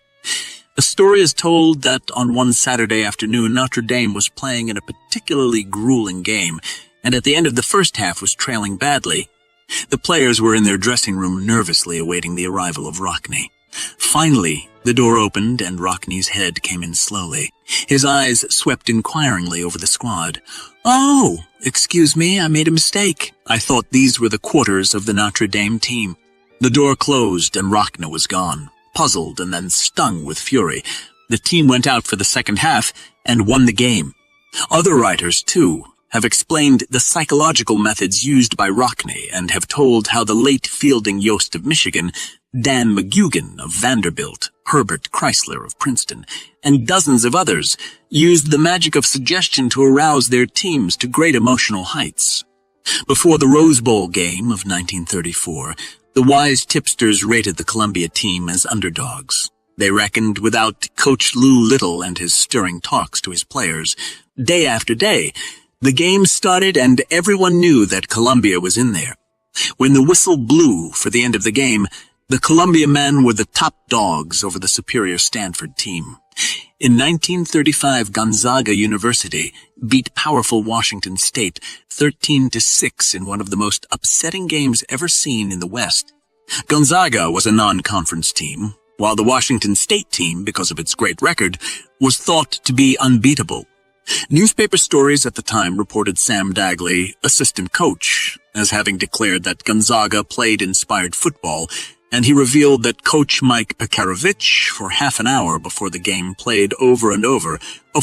A story is told that on one Saturday afternoon, Notre Dame was playing in a particularly grueling game, and at the end of the first half was trailing badly. The players were in their dressing room nervously awaiting the arrival of Rockne. Finally, the door opened and Rockne's head came in slowly. His eyes swept inquiringly over the squad. "Oh, excuse me, I made a mistake. I thought these were the quarters of the Notre Dame team." The door closed and Rockne was gone. Puzzled and then stung with fury, the team went out for the second half and won the game. Other writers, too, have explained the psychological methods used by Rockne and have told how the late Fielding Yost of Michigan, Dan McGugin of Vanderbilt, Herbert Chrysler of Princeton, and dozens of others used the magic of suggestion to arouse their teams to great emotional heights. Before the Rose Bowl game of 1934, the wise tipsters rated the Columbia team as underdogs. They reckoned without Coach Lou Little and his stirring talks to his players. Day after day, the game started and everyone knew that Columbia was in there. When the whistle blew for the end of the game, the Columbia men were the top dogs over the superior Stanford team. In 1935, Gonzaga University beat powerful Washington State 13-6 in one of the most upsetting games ever seen in the West. Gonzaga was a non-conference team, while the Washington State team, because of its great record, was thought to be unbeatable. Newspaper stories at the time reported Sam Dagley, assistant coach, as having declared that Gonzaga played inspired football, and he revealed that Coach Mike Pekarovich, for half an hour before the game played over and over a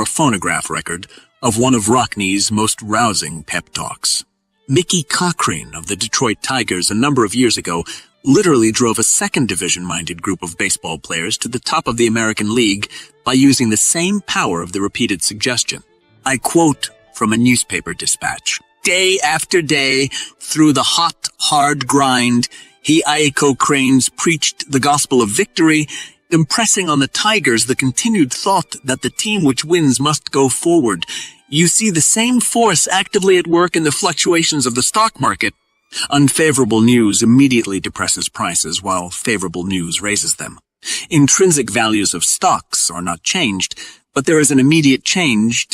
phonograph record of one of Rockne's most rousing pep talks. Mickey Cochrane of the Detroit Tigers a number of years ago literally drove a second division-minded group of baseball players to the top of the American League by using the same power of the repeated suggestion. I quote from a newspaper dispatch. "Day after day, through the hot, hard grind, he Aiko Cranes preached the gospel of victory, impressing on the Tigers the continued thought that the team which wins must go forward. You see the same force actively at work in the fluctuations of the stock market. Unfavorable news immediately depresses prices, while favorable news raises them. Intrinsic values of stocks are not changed, but there is an immediate change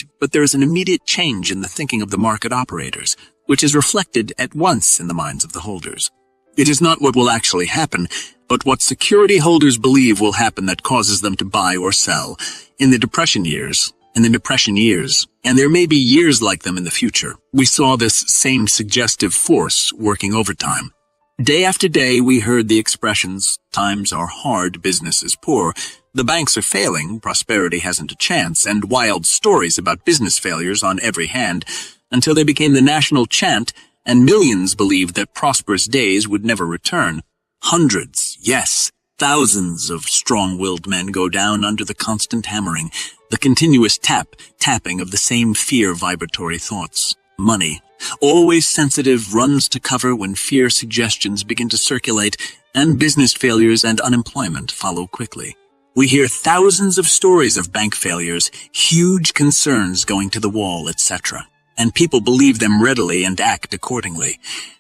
in the thinking of the market operators, which is reflected at once in the minds of the holders. It is not what will actually happen, but what security holders believe will happen that causes them to buy or sell in the depression years, and there may be years like them in the future. We saw this same suggestive force working overtime. Day after day, we heard the expressions, times are hard, business is poor, the banks are failing, prosperity hasn't a chance, and wild stories about business failures on every hand, until they became the national chant, and millions believed that prosperous days would never return. Hundreds, yes, thousands of strong-willed men go down under the constant hammering, the continuous tapping of the same fear vibratory thoughts. Money, always sensitive, runs to cover when fear suggestions begin to circulate, and business failures and unemployment follow quickly. We hear thousands of stories of bank failures, huge concerns going to the wall, etc., and people believe them readily and act accordingly.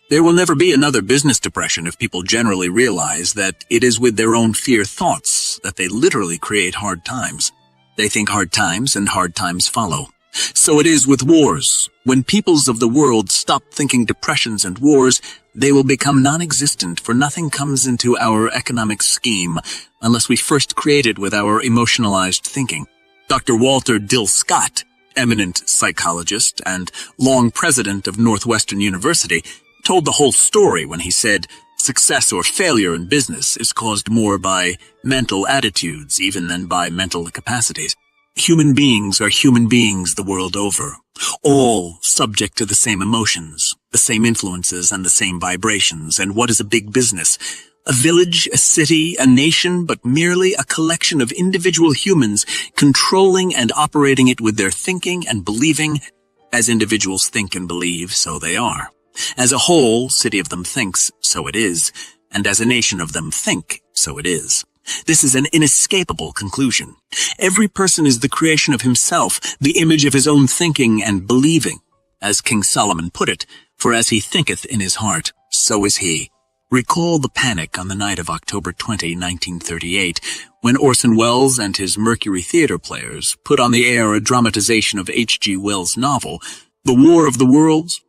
There will never be another business depression if people generally realize that it is with their own fear thoughts that they literally create hard times. They think hard times, and hard times follow. So it is with wars. When peoples of the world stop thinking depressions and wars, they will become non-existent, for nothing comes into our economic scheme unless we first create it with our emotionalized thinking. Dr. Walter Dill Scott, eminent psychologist and long president of Northwestern University, told the whole story when he said, "Success or failure in business is caused more by mental attitudes even than by mental capacities. Human beings are human beings the world over, all subject to the same emotions, the same influences, and the same vibrations. And what is a big business? A village, a city, a nation, but merely a collection of individual humans controlling and operating it with their thinking and believing. As individuals think and believe, so they are. As a whole city of them thinks, so it is. And as a nation of them think, so it is. This is an inescapable conclusion. Every person is the creation of himself, the image of his own thinking and believing. As King Solomon put it, for as he thinketh in his heart, so is he. Recall the panic on the night of October 20, 1938, when Orson Welles and his Mercury Theatre players put on the air a dramatization of H.G. Wells' novel, The War of the Worlds.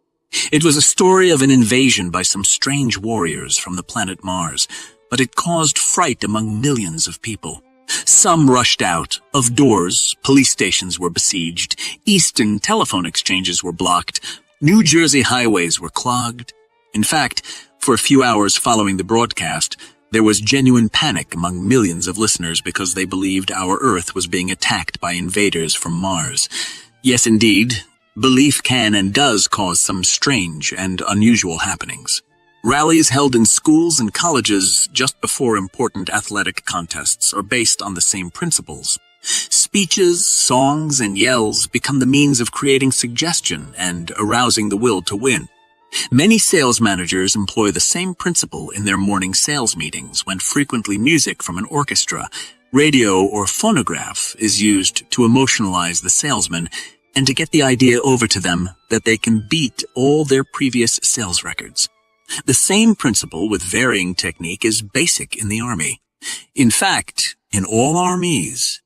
It was a story of an invasion by some strange warriors from the planet Mars, but it caused fright among millions of people. Some rushed out. Of doors, police stations were besieged. Eastern telephone exchanges were blocked. New Jersey highways were clogged. In fact, for a few hours following the broadcast, there was genuine panic among millions of listeners because they believed our Earth was being attacked by invaders from Mars. Yes, indeed, belief can and does cause some strange and unusual happenings. Rallies held in schools and colleges just before important athletic contests are based on the same principles. Speeches, songs, and yells become the means of creating suggestion and arousing the will to win. Many sales managers employ the same principle in their morning sales meetings when frequently music from an orchestra, radio, or phonograph is used to emotionalize the salesman and to get the idea over to them that they can beat all their previous sales records. The same principle with varying technique is basic in the Army. In fact, in all armies,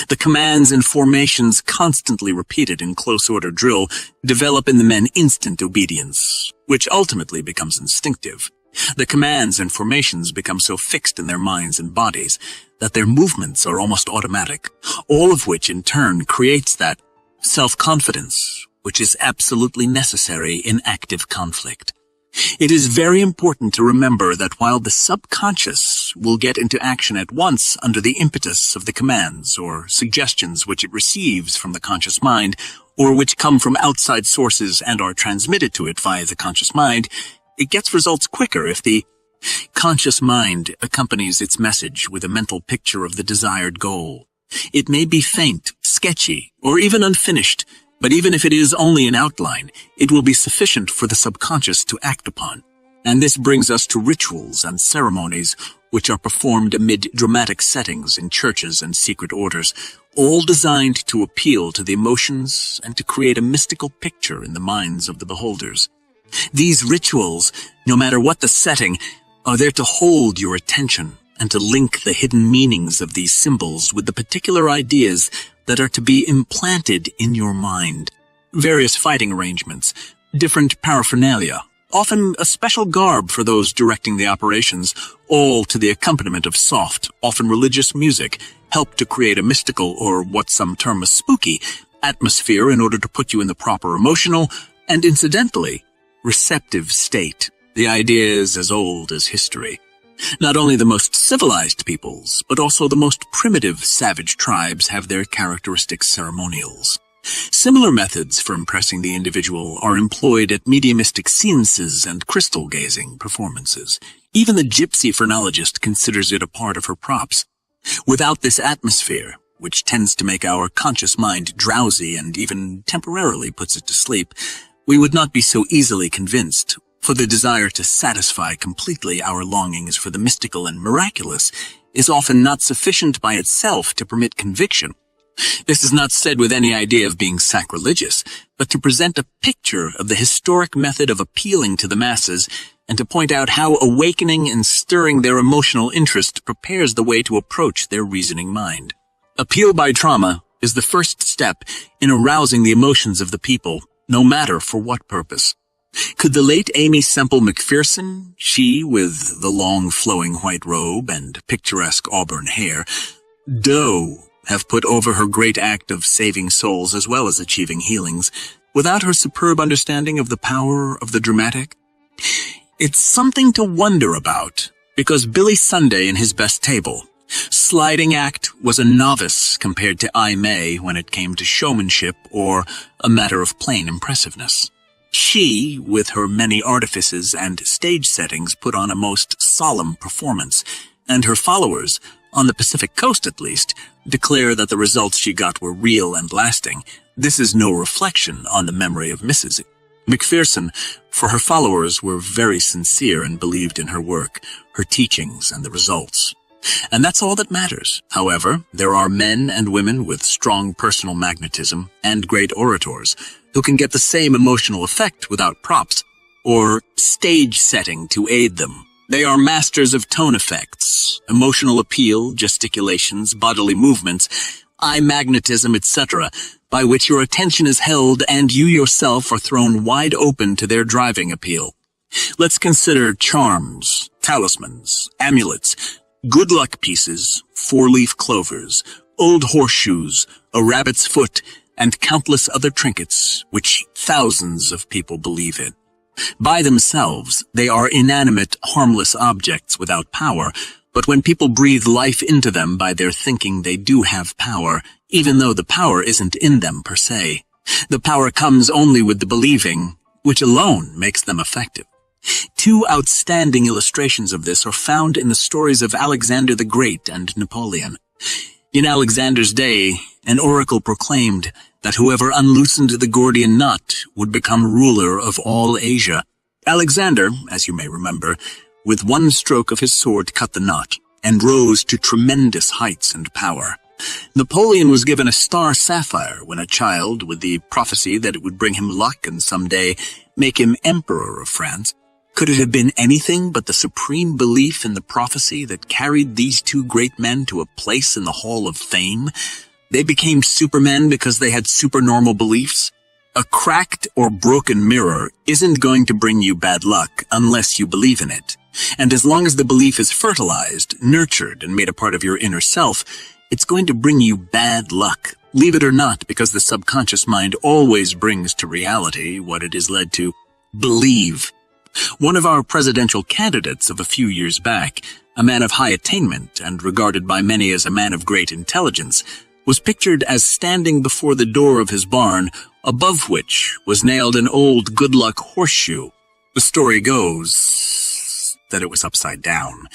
the commands and formations constantly repeated in close order drill develop in the men instant obedience, which ultimately becomes instinctive. The commands and formations become so fixed in their minds and bodies that their movements are almost automatic, all of which in turn creates that self-confidence, which is absolutely necessary in active conflict. It is very important to remember that while the subconscious will get into action at once under the impetus of the commands or suggestions which it receives from the conscious mind, or which come from outside sources and are transmitted to it via the conscious mind, it gets results quicker if the conscious mind accompanies its message with a mental picture of the desired goal. It may be faint, sketchy, or even unfinished, but even if it is only an outline, it will be sufficient for the subconscious to act upon. And this brings us to rituals and ceremonies which are performed amid dramatic settings in churches and secret orders, all designed to appeal to the emotions and to create a mystical picture in the minds of the beholders. These rituals, no matter what the setting, are there to hold your attention and to link the hidden meanings of these symbols with the particular ideas that are to be implanted in your mind. Various fighting arrangements, different paraphernalia, often a special garb for those directing the operations, all to the accompaniment of soft, often religious music, help to create a mystical, or what some term a spooky, atmosphere in order to put you in the proper emotional and, incidentally, receptive state. The idea is as old as history. Not only the most civilized peoples, but also the most primitive savage tribes have their characteristic ceremonials. Similar methods for impressing the individual are employed at mediumistic seances and crystal gazing performances. Even the gypsy phrenologist considers it a part of her props. Without this atmosphere, which tends to make our conscious mind drowsy and even temporarily puts it to sleep, we would not be so easily convinced. For the desire to satisfy completely our longings for the mystical and miraculous is often not sufficient by itself to permit conviction. This is not said with any idea of being sacrilegious, but to present a picture of the historic method of appealing to the masses and to point out how awakening and stirring their emotional interest prepares the way to approach their reasoning mind. Appeal by trauma is the first step in arousing the emotions of the people, no matter for what purpose. Could the late Amy Semple McPherson, she with the long flowing white robe and picturesque auburn hair, have put over her great act of saving souls as well as achieving healings, without her superb understanding of the power of the dramatic? It's something to wonder about, because Billy Sunday in his best table, sliding act, was a novice compared to I May when it came to showmanship or a matter of plain impressiveness. She, with her many artifices and stage settings, put on a most solemn performance, and her followers, on the Pacific coast at least, declare that the results she got were real and lasting. This is no reflection on the memory of Mrs. Macpherson, for her followers were very sincere and believed in her work, her teachings, and the results. And that's all that matters. However, there are men and women with strong personal magnetism and great orators who can get the same emotional effect without props or stage setting to aid them. They are masters of tone effects, emotional appeal, gesticulations, bodily movements, eye magnetism, etc., by which your attention is held and you yourself are thrown wide open to their driving appeal. Let's consider charms, talismans, amulets, good luck pieces, four-leaf clovers, old horseshoes, a rabbit's foot, and countless other trinkets which thousands of people believe in. By themselves, they are inanimate, harmless objects without power, but when people breathe life into them by their thinking, they do have power, even though the power isn't in them per se. The power comes only with the believing, which alone makes them effective. Two outstanding illustrations of this are found in the stories of Alexander the Great and Napoleon. In Alexander's day, an oracle proclaimed that whoever unloosened the Gordian knot would become ruler of all Asia. Alexander, as you may remember, with one stroke of his sword cut the knot, and rose to tremendous heights and power. Napoleon was given a star sapphire when a child, with the prophecy that it would bring him luck and someday make him emperor of France. Could it have been anything but the supreme belief in the prophecy that carried these two great men to a place in the Hall of Fame? They became supermen because they had supernormal beliefs. A cracked or broken mirror isn't going to bring you bad luck unless you believe in it. And as long as the belief is fertilized, nurtured, and made a part of your inner self, it's going to bring you bad luck. Leave it or not, because the subconscious mind always brings to reality what it is led to believe. One of our presidential candidates of a few years back, a man of high attainment and regarded by many as a man of great intelligence, was pictured as standing before the door of his barn, above which was nailed an old good luck horseshoe. The story goes that it was upside down.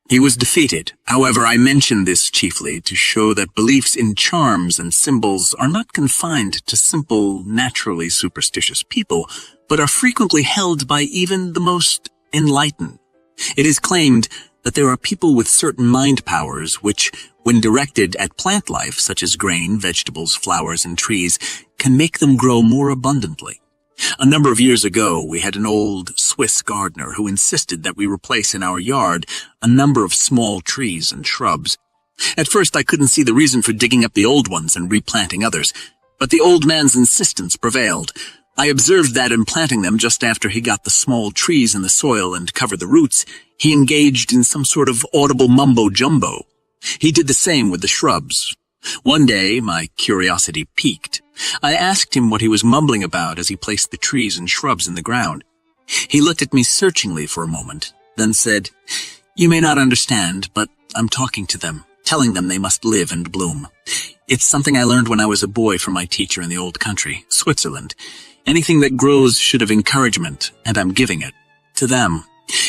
He was defeated. However, I mention this chiefly to show that beliefs in charms and symbols are not confined to simple, naturally superstitious people, but are frequently held by even the most enlightened. It is claimed that there are people with certain mind powers which, when directed at plant life, such as grain, vegetables, flowers, and trees, can make them grow more abundantly. A number of years ago, we had an old Swiss gardener who insisted that we replace in our yard a number of small trees and shrubs. At first, I couldn't see the reason for digging up the old ones and replanting others, but the old man's insistence prevailed. I observed that in planting them just after he got the small trees in the soil and covered the roots, he engaged in some sort of audible mumbo-jumbo. He did the same with the shrubs. One day, my curiosity piqued. I asked him what he was mumbling about as he placed the trees and shrubs in the ground. He looked at me searchingly for a moment, then said, "You may not understand, but I'm talking to them, telling them they must live and bloom. It's something I learned when I was a boy from my teacher in the old country, Switzerland. Anything that grows should have encouragement, and I'm giving it to them.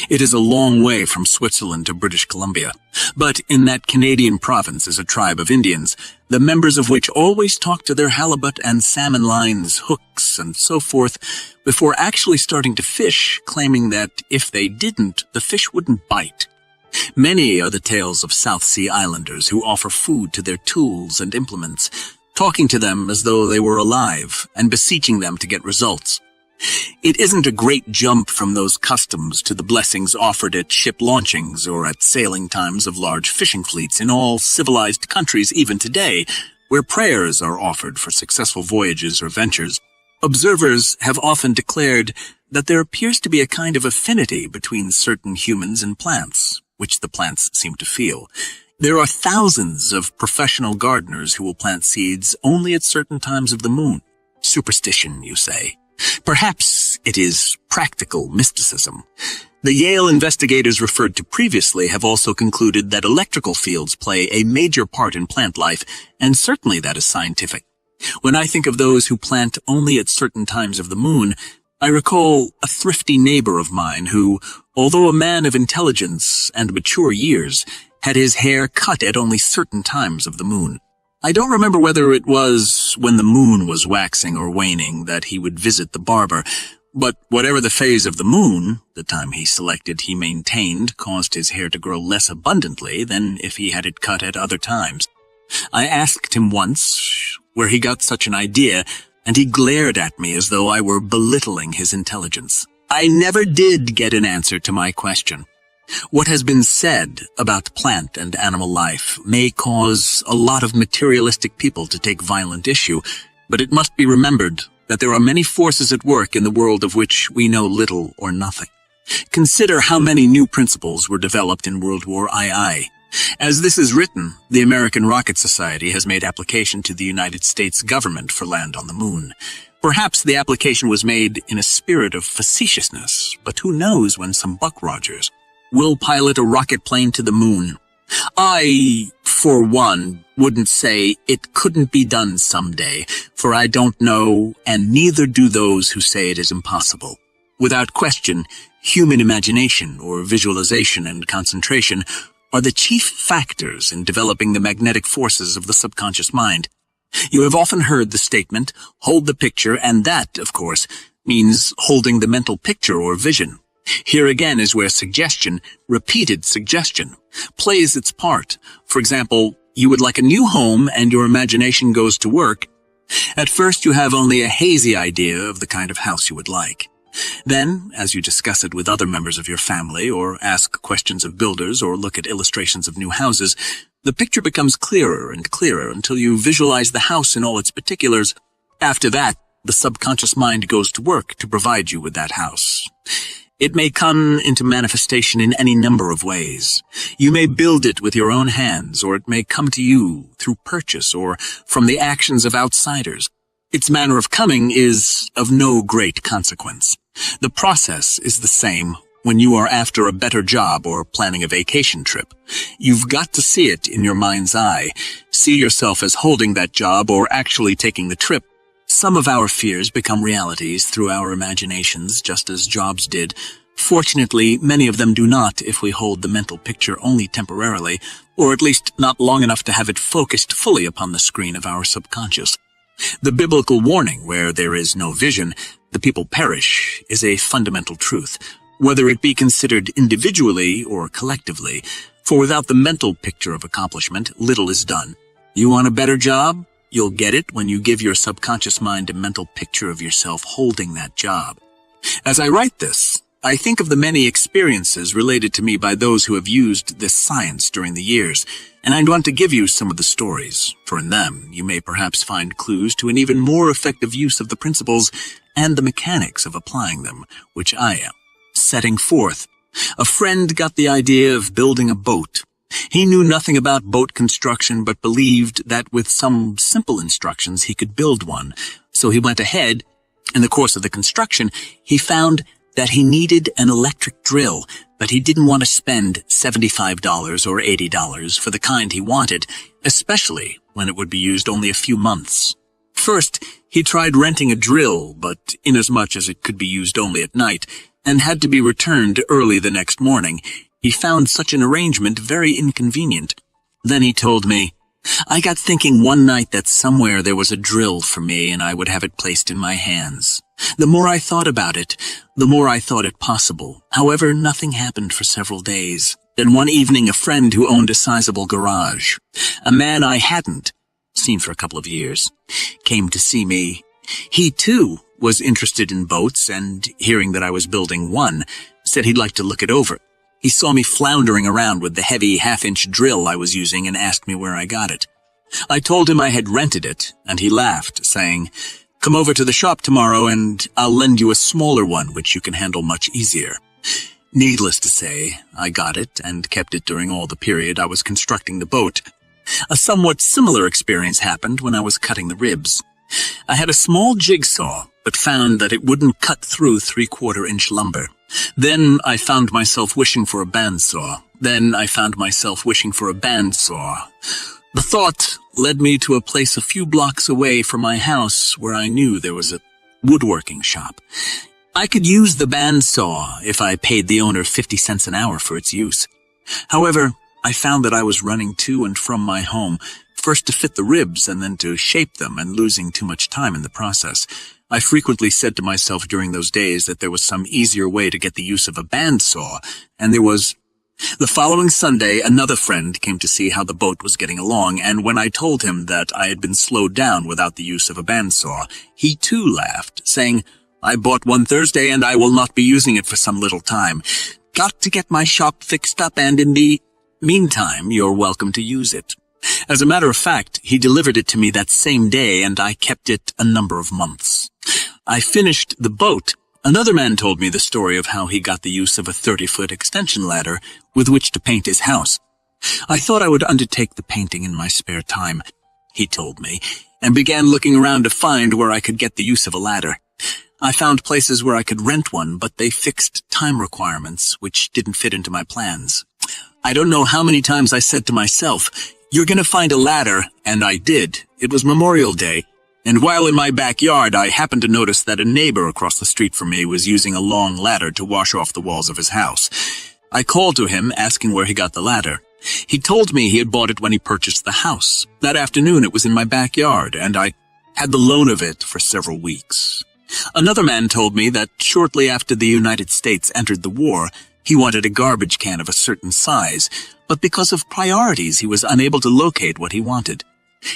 It is a long way from Switzerland to British Columbia, but in that Canadian province is a tribe of Indians, the members of which always talk to their halibut and salmon lines, hooks, and so forth, before actually starting to fish, claiming that if they didn't, the fish wouldn't bite. Many are the tales of South Sea Islanders who offer food to their tools and implements, talking to them as though they were alive, and beseeching them to get results. It isn't a great jump from those customs to the blessings offered at ship launchings or at sailing times of large fishing fleets in all civilized countries even today, where prayers are offered for successful voyages or ventures. Observers have often declared that there appears to be a kind of affinity between certain humans and plants, which the plants seem to feel. There are thousands of professional gardeners who will plant seeds only at certain times of the moon. Superstition, you say. Perhaps it is practical mysticism. The Yale investigators referred to previously have also concluded that electrical fields play a major part in plant life, and certainly that is scientific. When I think of those who plant only at certain times of the moon, I recall a thrifty neighbor of mine who, although a man of intelligence and mature years, had his hair cut at only certain times of the moon. I don't remember whether it was when the moon was waxing or waning that he would visit the barber, but whatever the phase of the moon, the time he selected he maintained caused his hair to grow less abundantly than if he had it cut at other times. I asked him once where he got such an idea, and he glared at me as though I were belittling his intelligence. I never did get an answer to my question. What has been said about plant and animal life may cause a lot of materialistic people to take violent issue, but it must be remembered that there are many forces at work in the world of which we know little or nothing. Consider how many new principles were developed in World War II. As this is written, the American Rocket Society has made application to the United States government for land on the moon. Perhaps the application was made in a spirit of facetiousness, but who knows when some Buck Rogers will pilot a rocket plane to the moon. I, for one, wouldn't say it couldn't be done someday, for I don't know, and neither do those who say it is impossible. Without question, human imagination, or visualization and concentration, are the chief factors in developing the magnetic forces of the subconscious mind. You have often heard the statement, hold the picture, and that, of course, means holding the mental picture or vision. Here again is where suggestion, repeated suggestion, plays its part. For example, you would like a new home and your imagination goes to work. At first you have only a hazy idea of the kind of house you would like. Then, as you discuss it with other members of your family, or ask questions of builders, or look at illustrations of new houses, the picture becomes clearer and clearer until you visualize the house in all its particulars. After that, the subconscious mind goes to work to provide you with that house. It may come into manifestation in any number of ways. You may build it with your own hands, or it may come to you through purchase or from the actions of outsiders. Its manner of coming is of no great consequence. The process is the same when you are after a better job or planning a vacation trip. You've got to see it in your mind's eye. See yourself as holding that job or actually taking the trip. Some of our fears become realities through our imaginations, just as jobs did. Fortunately, many of them do not if we hold the mental picture only temporarily, or at least not long enough to have it focused fully upon the screen of our subconscious. The biblical warning, where there is no vision, the people perish, is a fundamental truth, whether it be considered individually or collectively, for without the mental picture of accomplishment, little is done. You want a better job? You'll get it when you give your subconscious mind a mental picture of yourself holding that job. As I write this, I think of the many experiences related to me by those who have used this science during the years, and I want to give you some of the stories, for in them you may perhaps find clues to an even more effective use of the principles and the mechanics of applying them, which I am setting forth. A friend got the idea of building a boat. He knew nothing about boat construction, but believed that with some simple instructions he could build one. So he went ahead. In the course of the construction, he found that he needed an electric drill, but he didn't want to spend $75 or $80 for the kind he wanted, especially when it would be used only a few months. First, he tried renting a drill, but inasmuch as it could be used only at night, and had to be returned early the next morning, he found such an arrangement very inconvenient. Then he told me, I got thinking one night that somewhere there was a drill for me and I would have it placed in my hands. The more I thought about it, the more I thought it possible. However, nothing happened for several days. Then one evening, a friend who owned a sizable garage, a man I hadn't seen for a couple of years, came to see me. He, too, was interested in boats and, hearing that I was building one, said he'd like to look it over. He saw me floundering around with the heavy half-inch drill I was using and asked me where I got it. I told him I had rented it, and he laughed, saying, "Come over to the shop tomorrow and I'll lend you a smaller one which you can handle much easier." Needless to say, I got it and kept it during all the period I was constructing the boat. A somewhat similar experience happened when I was cutting the ribs. I had a small jigsaw, but found that it wouldn't cut through 3/4-inch lumber. Then I found myself wishing for a bandsaw. Then I found myself wishing for a bandsaw. The thought led me to a place a few blocks away from my house where I knew there was a woodworking shop. I could use the bandsaw if I paid the owner 50 cents an hour for its use. However, I found that I was running to and from my home, first to fit the ribs and then to shape them, and losing too much time in the process. I frequently said to myself during those days that there was some easier way to get the use of a bandsaw, and there was. The following Sunday, another friend came to see how the boat was getting along, and when I told him that I had been slowed down without the use of a bandsaw, he too laughed, saying, "I bought one Thursday and I will not be using it for some little time. Got to get my shop fixed up, and in the meantime, you're welcome to use it." As a matter of fact, he delivered it to me that same day, and I kept it a number of months. I finished the boat. Another man told me the story of how he got the use of a 30-foot extension ladder with which to paint his house. I thought I would undertake the painting in my spare time, he told me, and began looking around to find where I could get the use of a ladder. I found places where I could rent one, but they fixed time requirements, which didn't fit into my plans. I don't know how many times I said to myself, "You're going to find a ladder," and I did. It was Memorial Day, and while in my backyard, I happened to notice that a neighbor across the street from me was using a long ladder to wash off the walls of his house. I called to him, asking where he got the ladder. He told me he had bought it when he purchased the house. That afternoon, it was in my backyard, and I had the loan of it for several weeks. Another man told me that shortly after the United States entered the war, he wanted a garbage can of a certain size, but because of priorities, he was unable to locate what he wanted.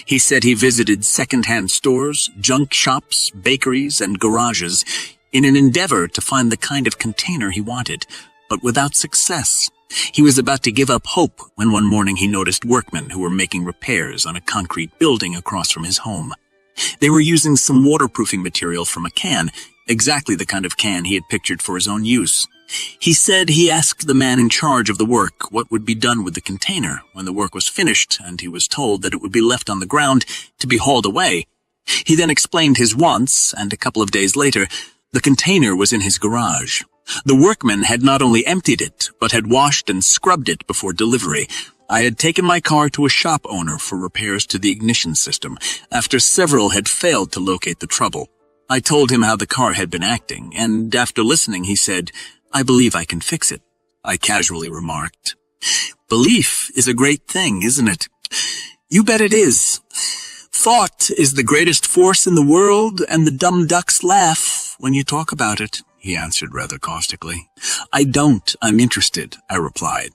He said he visited second-hand stores, junk shops, bakeries, and garages in an endeavor to find the kind of container he wanted, but without success. He was about to give up hope when one morning he noticed workmen who were making repairs on a concrete building across from his home. They were using some waterproofing material from a can, exactly the kind of can he had pictured for his own use. He said he asked the man in charge of the work what would be done with the container when the work was finished, and he was told that it would be left on the ground to be hauled away. He then explained his wants, and a couple of days later, the container was in his garage. The workmen had not only emptied it, but had washed and scrubbed it before delivery. I had taken my car to a shop owner for repairs to the ignition system, after several had failed to locate the trouble. I told him how the car had been acting, and after listening, he said, "I believe I can fix it." I casually remarked, "Belief is a great thing, isn't it?" "You bet it is. Thought is the greatest force in the world, and the dumb ducks laugh when you talk about it," he answered rather caustically. I'm interested," I replied.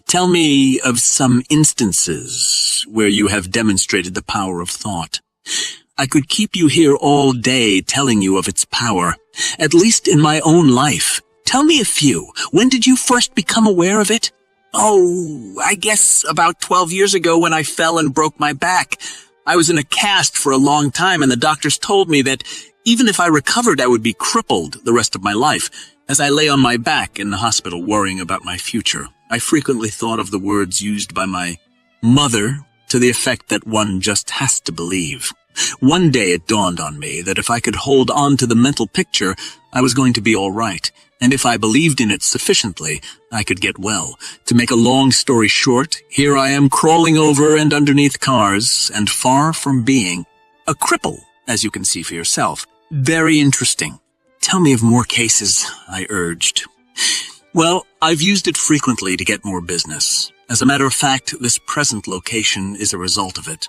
"Tell me of some instances where you have demonstrated the power of thought. I could keep you here all day telling you of its power, at least in my own life. Tell me a few. When did you first become aware of it?" "Oh, I guess about 12 years ago when I fell and broke my back. I was in a cast for a long time, and the doctors told me that even if I recovered, I would be crippled the rest of my life. As I lay on my back in the hospital worrying about my future, I frequently thought of the words used by my mother to the effect that one just has to believe. One day it dawned on me that if I could hold on to the mental picture, I was going to be all right, and if I believed in it sufficiently, I could get well. To make a long story short, here I am crawling over and underneath cars, and far from being a cripple, as you can see for yourself. Very interesting. Tell me of more cases," I urged. "Well, I've used it frequently to get more business. As a matter of fact, this present location is a result of it.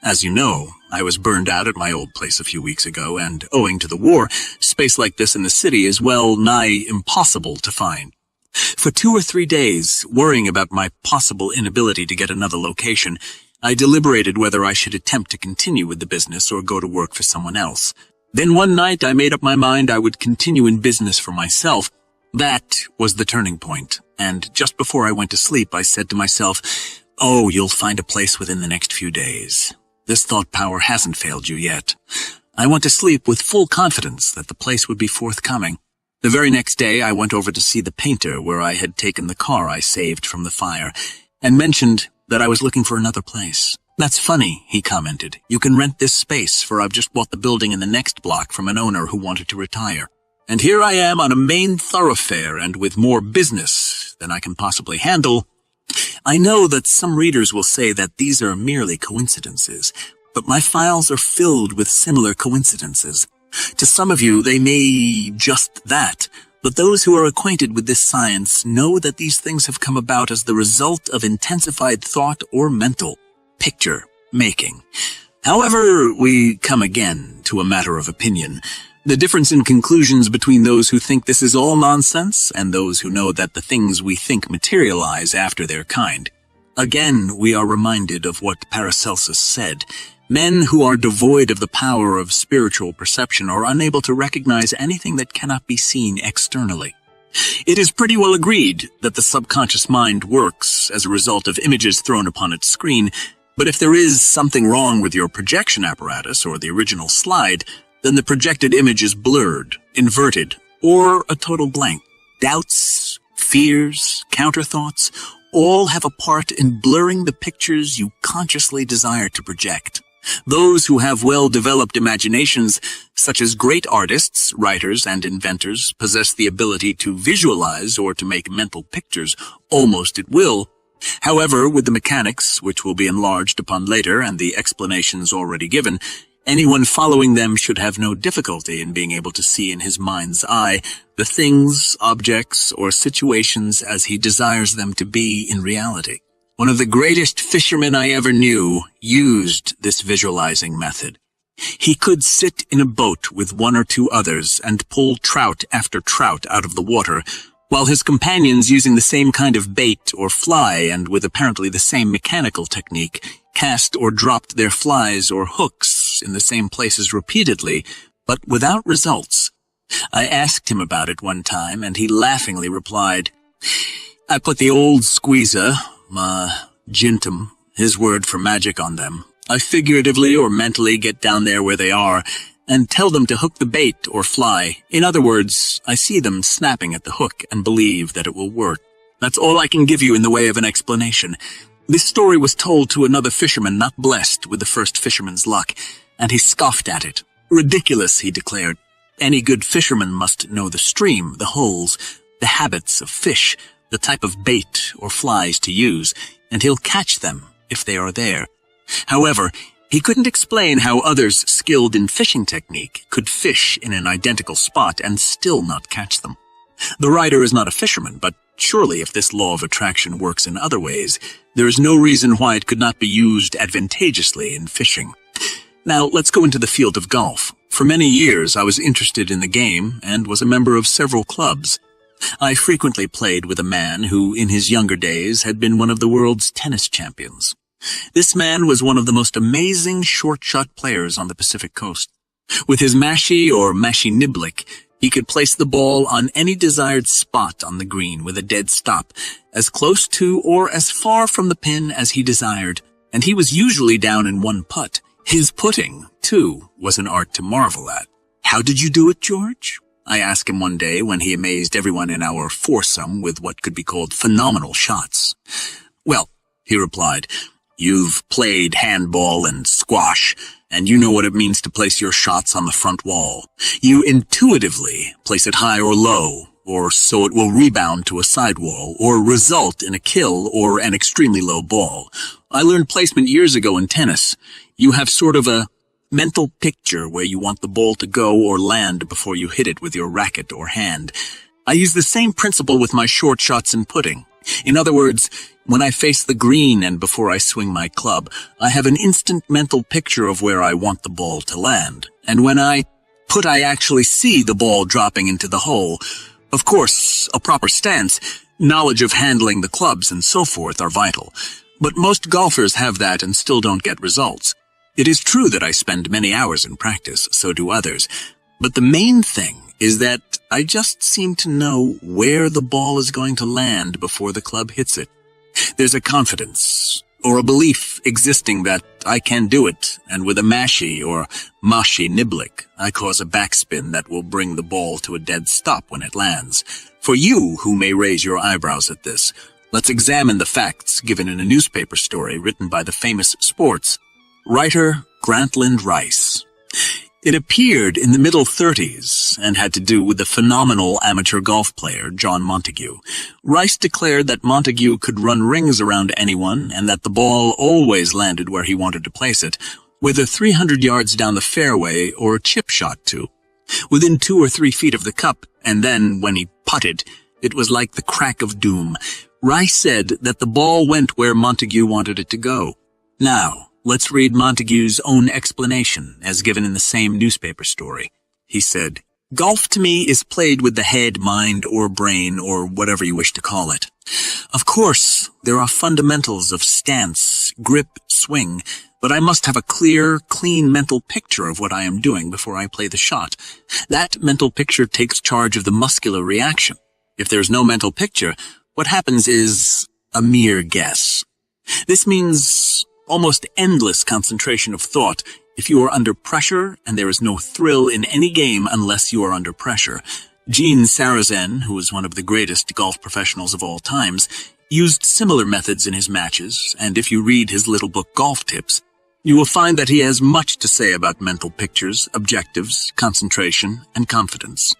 As you know, I was burned out at my old place a few weeks ago, and owing to the war, space like this in the city is well nigh impossible to find. For 2 or 3 days, worrying about my possible inability to get another location, I deliberated whether I should attempt to continue with the business or go to work for someone else. Then one night I made up my mind I would continue in business for myself. That was the turning point, and just before I went to sleep, I said to myself, "Oh, you'll find a place within the next few days. This thought power hasn't failed you yet." I went to sleep with full confidence that the place would be forthcoming. The very next day, I went over to see the painter where I had taken the car I saved from the fire, and mentioned that I was looking for another place. "That's funny," he commented. "You can rent this space, for I've just bought the building in the next block from an owner who wanted to retire. And here I am on a main thoroughfare and with more business than I can possibly handle." I know that some readers will say that these are merely coincidences, but my files are filled with similar coincidences. To some of you, they may just that, but those who are acquainted with this science know that these things have come about as the result of intensified thought or mental picture making. However, we come again to a matter of opinion. The difference in conclusions between those who think this is all nonsense and those who know that the things we think materialize after their kind. Again, we are reminded of what Paracelsus said. Men who are devoid of the power of spiritual perception are unable to recognize anything that cannot be seen externally. It is pretty well agreed that the subconscious mind works as a result of images thrown upon its screen, but if there is something wrong with your projection apparatus or the original slide, then the projected image is blurred, inverted, or a total blank. Doubts, fears, counterthoughts, all have a part in blurring the pictures you consciously desire to project. Those who have well-developed imaginations, such as great artists, writers, and inventors, possess the ability to visualize or to make mental pictures almost at will. However, with the mechanics, which will be enlarged upon later, and the explanations already given, anyone following them should have no difficulty in being able to see in his mind's eye the things, objects, or situations as he desires them to be in reality. One of the greatest fishermen I ever knew used this visualizing method. He could sit in a boat with one or two others and pull trout after trout out of the water, while his companions, using the same kind of bait or fly and with apparently the same mechanical technique, cast or dropped their flies or hooks in the same places repeatedly, but without results. I asked him about it one time, and he laughingly replied, "I put the old squeezer, jintum, his word for magic, on them. I figuratively or mentally get down there where they are, and tell them to hook the bait or fly. In other words, I see them snapping at the hook and believe that it will work. That's all I can give you in the way of an explanation." This story was told to another fisherman not blessed with the first fisherman's luck, and he scoffed at it. "Ridiculous," he declared. "Any good fisherman must know the stream, the holes, the habits of fish, the type of bait or flies to use, and he'll catch them if they are there." However, he couldn't explain how others skilled in fishing technique could fish in an identical spot and still not catch them. The writer is not a fisherman, but surely if this law of attraction works in other ways, there is no reason why it could not be used advantageously in fishing. Now, let's go into the field of golf. For many years, I was interested in the game and was a member of several clubs. I frequently played with a man who, in his younger days, had been one of the world's tennis champions. This man was one of the most amazing short-shot players on the Pacific coast. With his mashie or mashie niblick, he could place the ball on any desired spot on the green with a dead stop, as close to or as far from the pin as he desired, and he was usually down in one putt. His putting, too, was an art to marvel at. "How did you do it, George?" I asked him one day when he amazed everyone in our foursome with what could be called phenomenal shots. "Well," he replied, "you've played handball and squash, and you know what it means to place your shots on the front wall. You intuitively place it high or low, or so it will rebound to a side wall, or result in a kill or an extremely low ball. I learned placement years ago in tennis. You have sort of a mental picture where you want the ball to go or land before you hit it with your racket or hand. I use the same principle with my short shots and putting. In other words, when I face the green and before I swing my club, I have an instant mental picture of where I want the ball to land. And when I put, I actually see the ball dropping into the hole. Of course, a proper stance, knowledge of handling the clubs and so forth are vital. But most golfers have that and still don't get results. It is true that I spend many hours in practice, so do others. But the main thing is that I just seem to know where the ball is going to land before the club hits it. There's a confidence, or a belief existing that I can do it, and with a mashie or mashie niblick, I cause a backspin that will bring the ball to a dead stop when it lands. For you who may raise your eyebrows at this, let's examine the facts given in a newspaper story written by the famous sports writer Grantland Rice. It appeared in the middle 30s and had to do with the phenomenal amateur golf player John Montague. Rice declared that Montague could run rings around anyone and that the ball always landed where he wanted to place it, whether 300 yards down the fairway or a chip shot to. within 2 or 3 feet of the cup, and then, when he putted, it was like the crack of doom. Rice said that the ball went where Montague wanted it to go. Now, let's read Montague's own explanation, as given in the same newspaper story. He said, "Golf to me is played with the head, mind, or brain, or whatever you wish to call it. Of course, there are fundamentals of stance, grip, swing, but I must have a clear, clean mental picture of what I am doing before I play the shot. That mental picture takes charge of the muscular reaction. If there's no mental picture, what happens is a mere guess. This means almost endless concentration of thought if you are under pressure, and there is no thrill in any game unless you are under pressure. Gene Sarazen, who is one of the greatest golf professionals of all times, used similar methods in his matches, and if you read his little book Golf Tips, you will find that he has much to say about mental pictures, objectives, concentration, and confidence.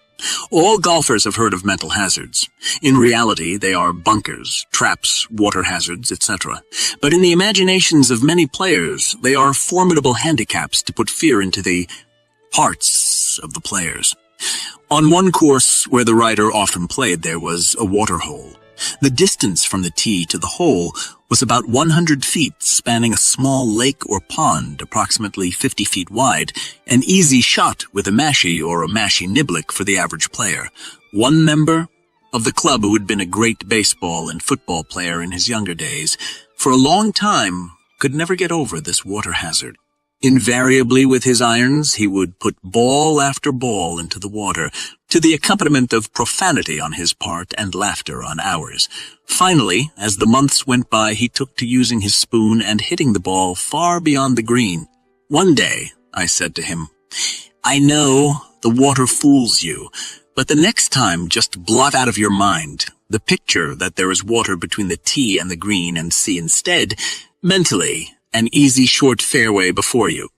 All golfers have heard of mental hazards. In reality, they are bunkers, traps, water hazards, etc. But in the imaginations of many players, they are formidable handicaps to put fear into the hearts of the players. On one course where the writer often played, there was a water hole. The distance from the tee to the hole was about 100 feet, spanning a small lake or pond approximately 50 feet wide, an easy shot with a mashie or a mashie niblick for the average player. One member of the club who had been a great baseball and football player in his younger days, for a long time could never get over this water hazard. Invariably with his irons, he would put ball after ball into the water, to the accompaniment of profanity on his part and laughter on ours. Finally, as the months went by, he took to using his spoon and hitting the ball far beyond the green. One day, I said to him, "I know the water fools you, but the next time just blot out of your mind the picture that there is water between the tee and the green and see instead, mentally, an easy short fairway before you."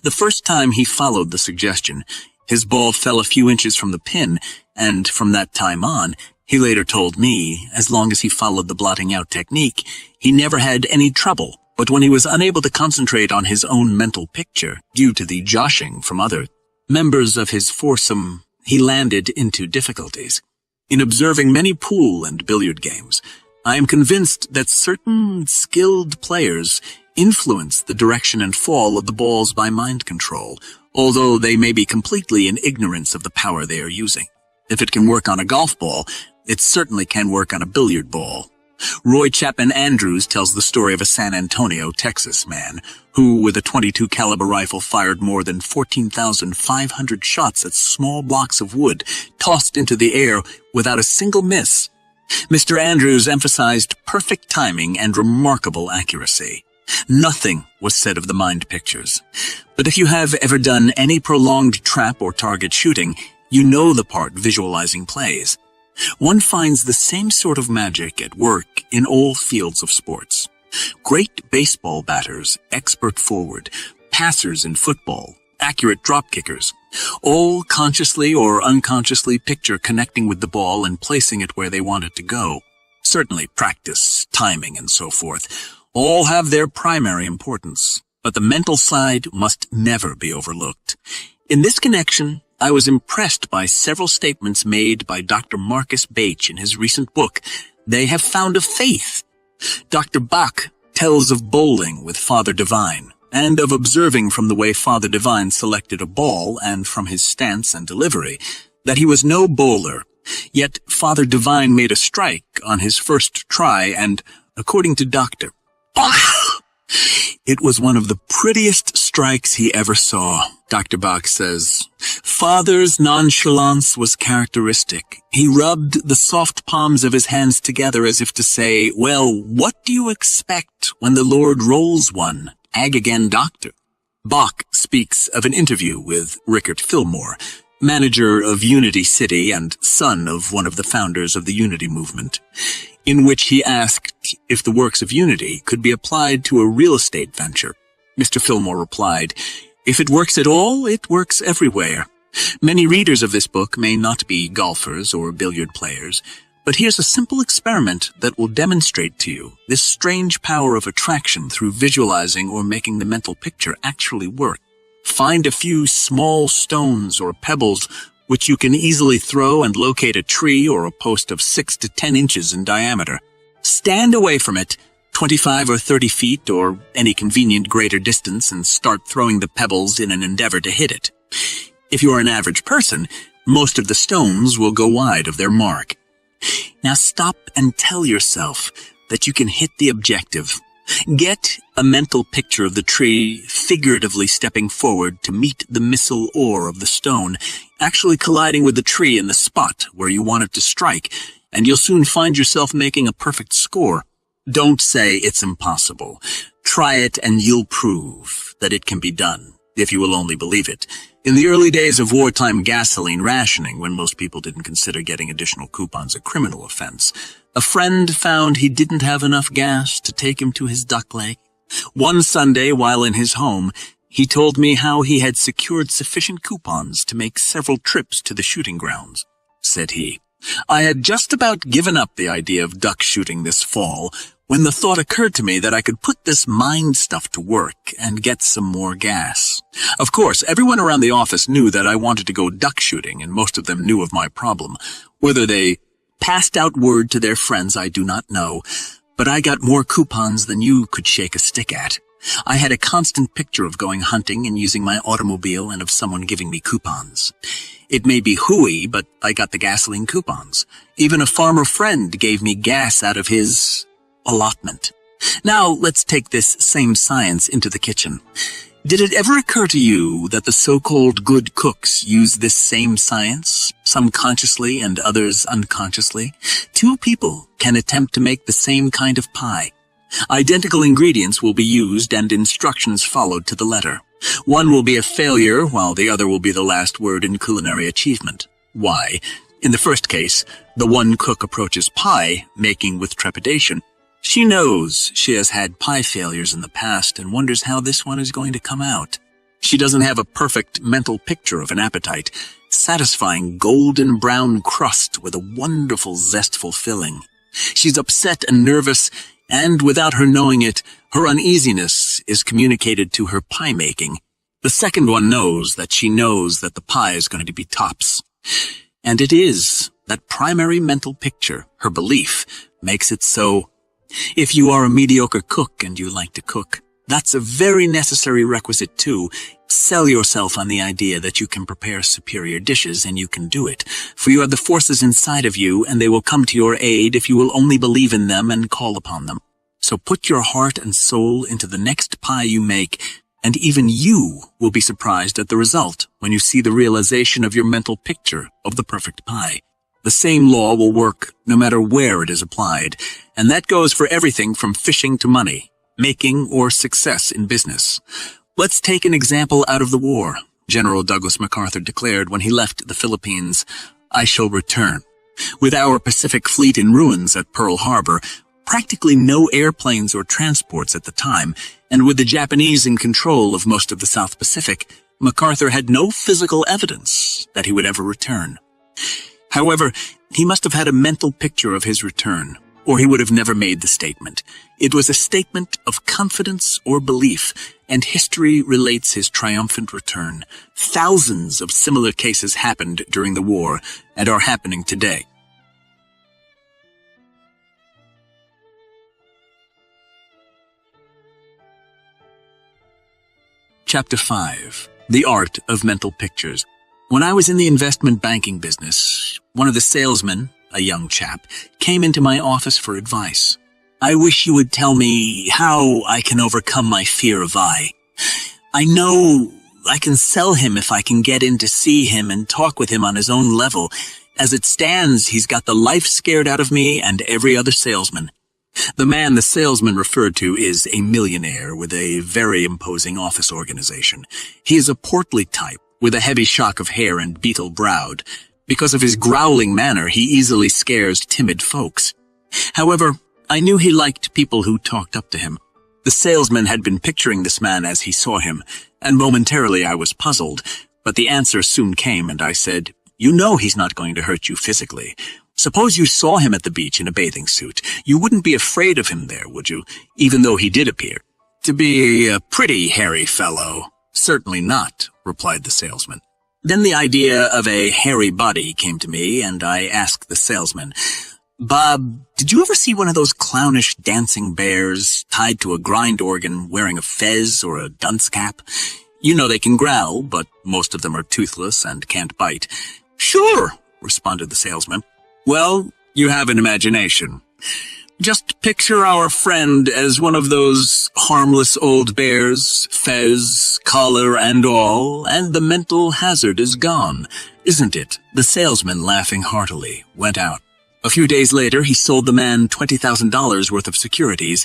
The first time he followed the suggestion, his ball fell a few inches from the pin, and from that time on, he later told me, as long as he followed the blotting out technique, he never had any trouble. But when he was unable to concentrate on his own mental picture, due to the joshing from other members of his foursome, he landed into difficulties. In observing many pool and billiard games, I am convinced that certain skilled players influence the direction and fall of the balls by mind control, although they may be completely in ignorance of the power they are using. If it can work on a golf ball, it certainly can work on a billiard ball. Roy Chapman Andrews tells the story of a San Antonio, Texas man who, with a .22 caliber rifle, fired more than 14,500 shots at small blocks of wood tossed into the air without a single miss. Mr. Andrews emphasized perfect timing and remarkable accuracy. Nothing was said of the mind pictures. But if you have ever done any prolonged trap or target shooting, you know the part visualizing plays. One finds the same sort of magic at work in all fields of sports. Great baseball batters, expert forward, passers in football, accurate drop kickers, all consciously or unconsciously picture connecting with the ball and placing it where they want it to go. Certainly practice, timing, and so forth all have their primary importance, but the mental side must never be overlooked. In this connection, I was impressed by several statements made by Dr. Marcus Bache in his recent book, They Have Found a Faith. Dr. Bach tells of bowling with Father Divine, and of observing from the way Father Divine selected a ball and from his stance and delivery, that he was no bowler, yet Father Divine made a strike on his first try, and, according to Dr. Bach, it was one of the prettiest strikes he ever saw. Dr. Bach says, Father's nonchalance was characteristic. He rubbed the soft palms of his hands together as if to say, well, what do you expect when the Lord rolls one? Ag again, doctor. Bach speaks of an interview with Rickert Fillmore, manager of Unity City and son of one of the founders of the Unity movement, in which he asked if the works of Unity could be applied to a real estate venture. Mr. Fillmore replied, if it works at all, it works everywhere. Many readers of this book may not be golfers or billiard players, but here's a simple experiment that will demonstrate to you this strange power of attraction through visualizing or making the mental picture actually work. Find a few small stones or pebbles which you can easily throw and locate a tree or a post of 6 to 10 inches in diameter. Stand away from it 25 or 30 feet or any convenient greater distance and start throwing the pebbles in an endeavor to hit it. If you are an average person, most of the stones will go wide of their mark. Now stop and tell yourself that you can hit the objective. Get a mental picture of the tree figuratively stepping forward to meet the missile ore of the stone, actually colliding with the tree in the spot where you want it to strike, and you'll soon find yourself making a perfect score. Don't say it's impossible. Try it and you'll prove that it can be done, if you will only believe it. In the early days of wartime gasoline rationing, when most people didn't consider getting additional coupons a criminal offense, a friend found he didn't have enough gas to take him to his duck lake. One Sunday, while in his home, he told me how he had secured sufficient coupons to make several trips to the shooting grounds. Said he, "I had just about given up the idea of duck shooting this fall when the thought occurred to me that I could put this mind stuff to work and get some more gas." Of course, everyone around the office knew that I wanted to go duck shooting, and most of them knew of my problem. Whether they passed out word to their friends, I do not know, but I got more coupons than you could shake a stick at. I had a constant picture of going hunting and using my automobile and of someone giving me coupons. It may be hooey, but I got the gasoline coupons. Even a farmer friend gave me gas out of his allotment. Now let's take this same science into the kitchen. Did it ever occur to you that the so-called good cooks use this same science, some consciously and others unconsciously? Two people can attempt to make the same kind of pie. Identical ingredients will be used and instructions followed to the letter. One will be a failure, while the other will be the last word in culinary achievement. Why? In the first case, the one cook approaches pie making with trepidation. She knows she has had pie failures in the past and wonders how this one is going to come out. She doesn't have a perfect mental picture of an appetite, satisfying golden brown crust with a wonderful zestful filling. She's upset and nervous, and without her knowing it, her uneasiness is communicated to her pie making. The second one knows that she knows that the pie is going to be tops. And it is that primary mental picture, her belief, makes it so. If you are a mediocre cook and you like to cook, that's a very necessary requisite too. Sell yourself on the idea that you can prepare superior dishes, and you can do it. For you have the forces inside of you, and they will come to your aid if you will only believe in them and call upon them. So put your heart and soul into the next pie you make, and even you will be surprised at the result when you see the realization of your mental picture of the perfect pie. The same law will work no matter where it is applied, and that goes for everything from fishing to money, making or success in business. Let's take an example out of the war. General Douglas MacArthur declared when he left the Philippines, "I shall return." With our Pacific Fleet in ruins at Pearl Harbor, practically no airplanes or transports at the time, and with the Japanese in control of most of the South Pacific, MacArthur had no physical evidence that he would ever return. However, he must have had a mental picture of his return, or he would have never made the statement. It was a statement of confidence or belief, and history relates his triumphant return. Thousands of similar cases happened during the war and are happening today. Chapter 5. The Art of Mental Pictures. When I was in the investment banking business, one of the salesmen, a young chap, came into my office for advice. "I wish you would tell me how I can overcome my fear of I. I know I can sell him if I can get in to see him and talk with him on his own level. As it stands, he's got the life scared out of me and every other salesman." The man the salesman referred to is a millionaire with a very imposing office organization. He is a portly type with a heavy shock of hair and beetle-browed. Because of his growling manner, he easily scares timid folks. However, I knew he liked people who talked up to him. The salesman had been picturing this man as he saw him, and momentarily I was puzzled, but the answer soon came, and I said, "You know he's not going to hurt you physically. Suppose you saw him at the beach in a bathing suit. You wouldn't be afraid of him there, would you, even though he did appear to be a pretty hairy fellow?" "Certainly not," replied the salesman. Then the idea of a hairy body came to me, and I asked the salesman, "Bob, did you ever see one of those clownish dancing bears tied to a grind organ wearing a fez or a dunce cap? You know they can growl, but most of them are toothless and can't bite." "Sure," responded the salesman. "Well, you have an imagination. Just picture our friend as one of those harmless old bears, fez, collar and all, and the mental hazard is gone, isn't it?" The salesman, laughing heartily, went out. A few days later, he sold the man $20,000 worth of securities,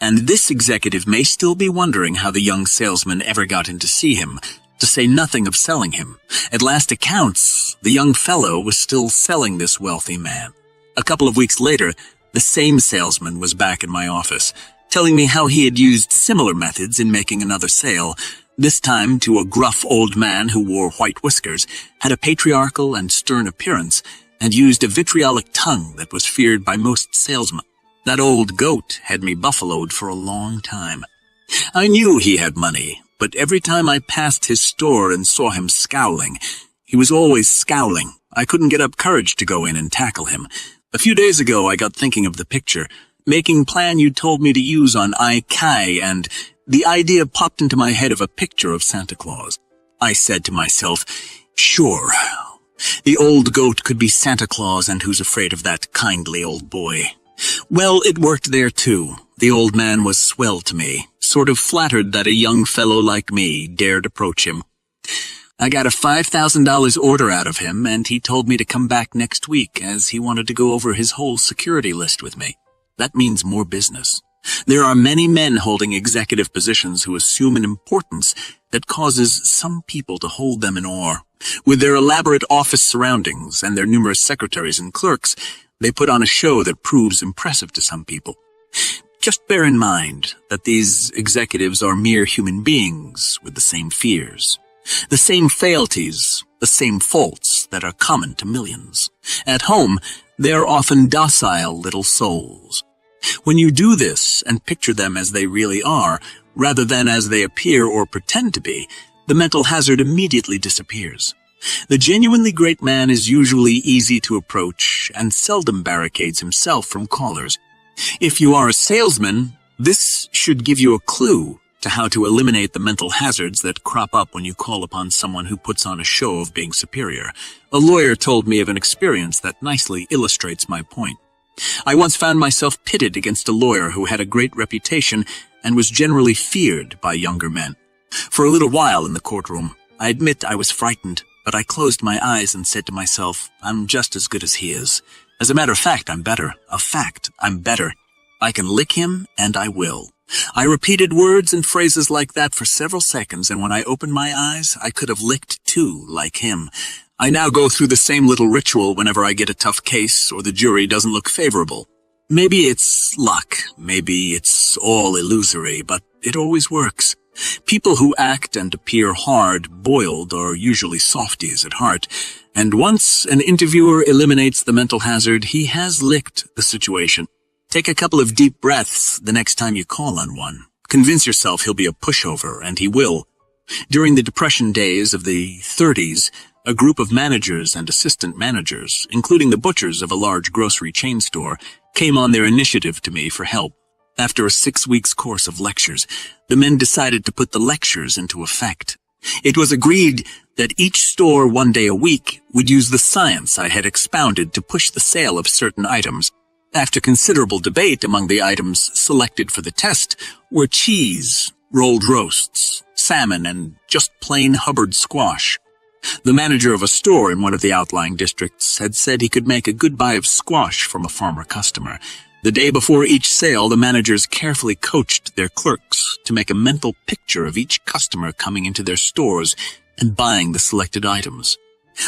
and this executive may still be wondering how the young salesman ever got in to see him, to say nothing of selling him. At last accounts, the young fellow was still selling this wealthy man. A couple of weeks later, the same salesman was back in my office, telling me how he had used similar methods in making another sale, this time to a gruff old man who wore white whiskers, had a patriarchal and stern appearance, and used a vitriolic tongue that was feared by most salesmen. That old goat had me buffaloed for a long time. I knew he had money, but every time I passed his store and saw him scowling, he was always scowling. I couldn't get up courage to go in and tackle him. A few days ago I got thinking of the picture, making plan you told me to use on Kai, and the idea popped into my head of a picture of Santa Claus. I said to myself, sure, the old goat could be Santa Claus, and who's afraid of that kindly old boy? Well, it worked there too. The old man was swell to me, sort of flattered that a young fellow like me dared approach him. I got a $5,000 order out of him, and he told me to come back next week as he wanted to go over his whole security list with me. That means more business. There are many men holding executive positions who assume an importance that causes some people to hold them in awe. With their elaborate office surroundings and their numerous secretaries and clerks, they put on a show that proves impressive to some people. Just bear in mind that these executives are mere human beings with the same fears, the same frailties, the same faults that are common to millions. At home, they are often docile little souls. When you do this and picture them as they really are, rather than as they appear or pretend to be, the mental hazard immediately disappears. The genuinely great man is usually easy to approach and seldom barricades himself from callers. If you are a salesman, this should give you a clue to how to eliminate the mental hazards that crop up when you call upon someone who puts on a show of being superior. A lawyer told me of an experience that nicely illustrates my point. I once found myself pitted against a lawyer who had a great reputation and was generally feared by younger men. For a little while in the courtroom, I admit I was frightened, but I closed my eyes and said to myself, I'm just as good as he is. As a matter of fact, I'm better. A fact, I'm better. I can lick him, and I will. I repeated words and phrases like that for several seconds, and when I opened my eyes, I could have licked too, like him. I now go through the same little ritual whenever I get a tough case or the jury doesn't look favorable. Maybe it's luck, maybe it's all illusory, but it always works. People who act and appear hard-boiled are usually softies at heart, and once an interviewer eliminates the mental hazard, he has licked the situation. Take a couple of deep breaths the next time you call on one. Convince yourself he'll be a pushover, and he will. During the Depression days of the 30s, a group of managers and assistant managers, including the butchers of a large grocery chain store, came on their initiative to me for help. After a 6 weeks course of lectures, the men decided to put the lectures into effect. It was agreed that each store 1 day a week would use the science I had expounded to push the sale of certain items. After considerable debate among the items selected for the test were cheese, rolled roasts, salmon, and just plain Hubbard squash. The manager of a store in one of the outlying districts had said he could make a good buy of squash from a farmer customer. The day before each sale, the managers carefully coached their clerks to make a mental picture of each customer coming into their stores and buying the selected items.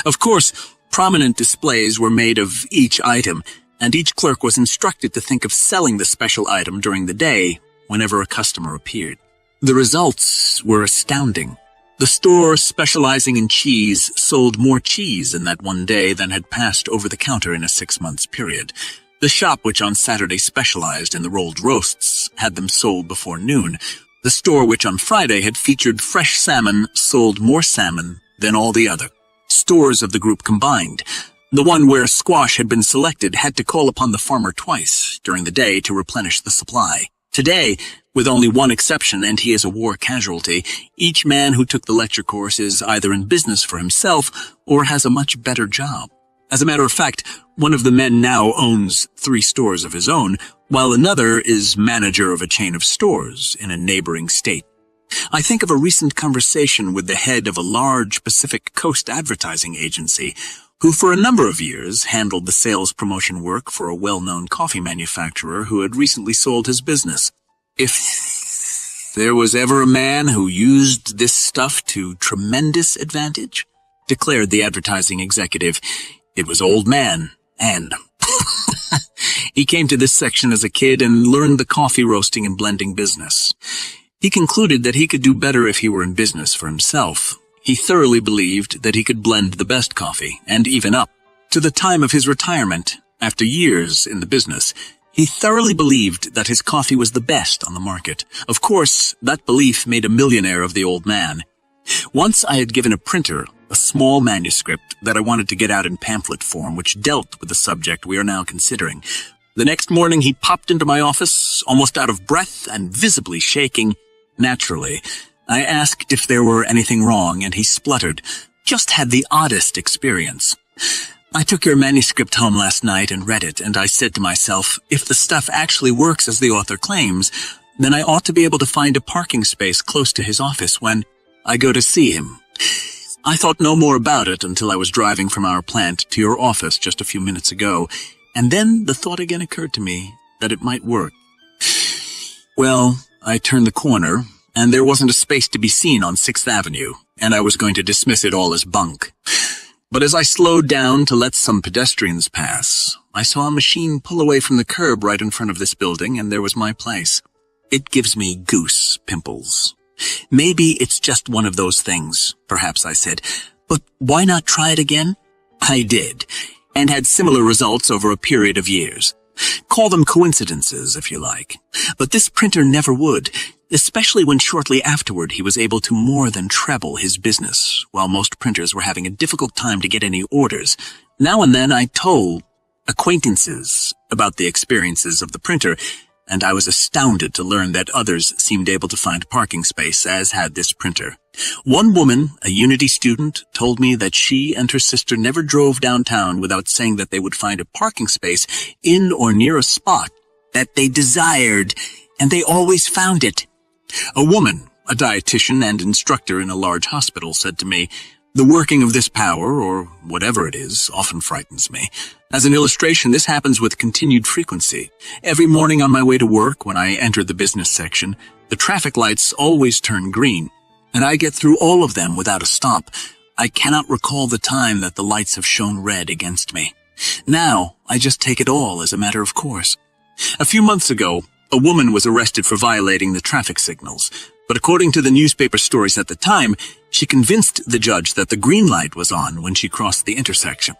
Of course, prominent displays were made of each item, and each clerk was instructed to think of selling the special item during the day whenever a customer appeared. The results were astounding. The store specializing in cheese sold more cheese in that one day than had passed over the counter in a 6 months period. The shop, which on Saturday specialized in the rolled roasts, had them sold before noon. The store which on Friday had featured fresh salmon sold more salmon than all the other stores of the group combined. The one where squash had been selected had to call upon the farmer twice during the day to replenish the supply. Today, with only one exception, and he is a war casualty, each man who took the lecture course is either in business for himself or has a much better job. As a matter of fact, one of the men now owns 3 stores of his own, while another is manager of a chain of stores in a neighboring state. I think of a recent conversation with the head of a large Pacific Coast advertising agency, who for a number of years handled the sales promotion work for a well-known coffee manufacturer who had recently sold his business. If there was ever a man who used this stuff to tremendous advantage, declared the advertising executive, it was Old Man, and he came to this section as a kid and learned the coffee roasting and blending business. He concluded that he could do better if he were in business for himself. He thoroughly believed that he could blend the best coffee, and even up to the time of his retirement, after years in the business. He thoroughly believed that his coffee was the best on the market. Of course, that belief made a millionaire of the Old Man. Once I had given a printer a small manuscript that I wanted to get out in pamphlet form, which dealt with the subject we are now considering. The next morning he popped into my office, almost out of breath and visibly shaking. Naturally, I asked if there were anything wrong, and he spluttered, "Just had the oddest experience. I took your manuscript home last night and read it, and I said to myself, if the stuff actually works as the author claims, then I ought to be able to find a parking space close to his office when I go to see him." I thought no more about it until I was driving from our plant to your office just a few minutes ago, and then the thought again occurred to me that it might work. Well, I turned the corner, and there wasn't a space to be seen on 6th Avenue, and I was going to dismiss it all as bunk. But as I slowed down to let some pedestrians pass, I saw a machine pull away from the curb right in front of this building, and there was my place. It gives me goose pimples. Maybe it's just one of those things, perhaps I said, but why not try it again? I did, and had similar results over a period of years. Call them coincidences, if you like. But this printer never would, especially when shortly afterward he was able to more than treble his business, while most printers were having a difficult time to get any orders. Now and then I told acquaintances about the experiences of the printer, and I was astounded to learn that others seemed able to find parking space, as had this printer. One woman, a Unity student, told me that she and her sister never drove downtown without saying that they would find a parking space in or near a spot that they desired, and they always found it. A woman, a dietitian and instructor in a large hospital, said to me, "The working of this power, or whatever it is, often frightens me. As an illustration, this happens with continued frequency. Every morning on my way to work, when I enter the business section, the traffic lights always turn green, and I get through all of them without a stop. I cannot recall the time that the lights have shone red against me. Now, I just take it all as a matter of course. A few months ago, a woman was arrested for violating the traffic signals, but according to the newspaper stories at the time, she convinced the judge that the green light was on when she crossed the intersection.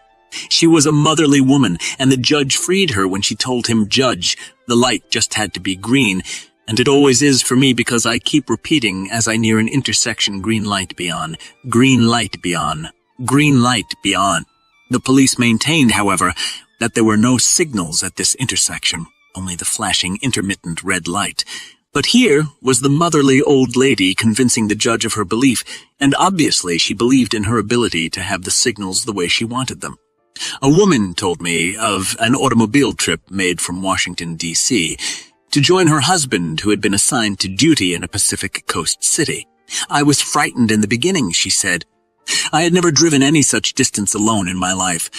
She was a motherly woman, and the judge freed her when she told him, 'Judge, the light just had to be green,' and it always is for me because I keep repeating as I near an intersection, 'Green light be on, green light be on, green light be on.'" The police maintained, however, that there were no signals at this intersection, only the flashing intermittent red light. But here was the motherly old lady convincing the judge of her belief, and obviously she believed in her ability to have the signals the way she wanted them. A woman told me of an automobile trip made from Washington, D.C., to join her husband who had been assigned to duty in a Pacific Coast city. "I was frightened in the beginning," she said. "I had never driven any such distance alone in my life.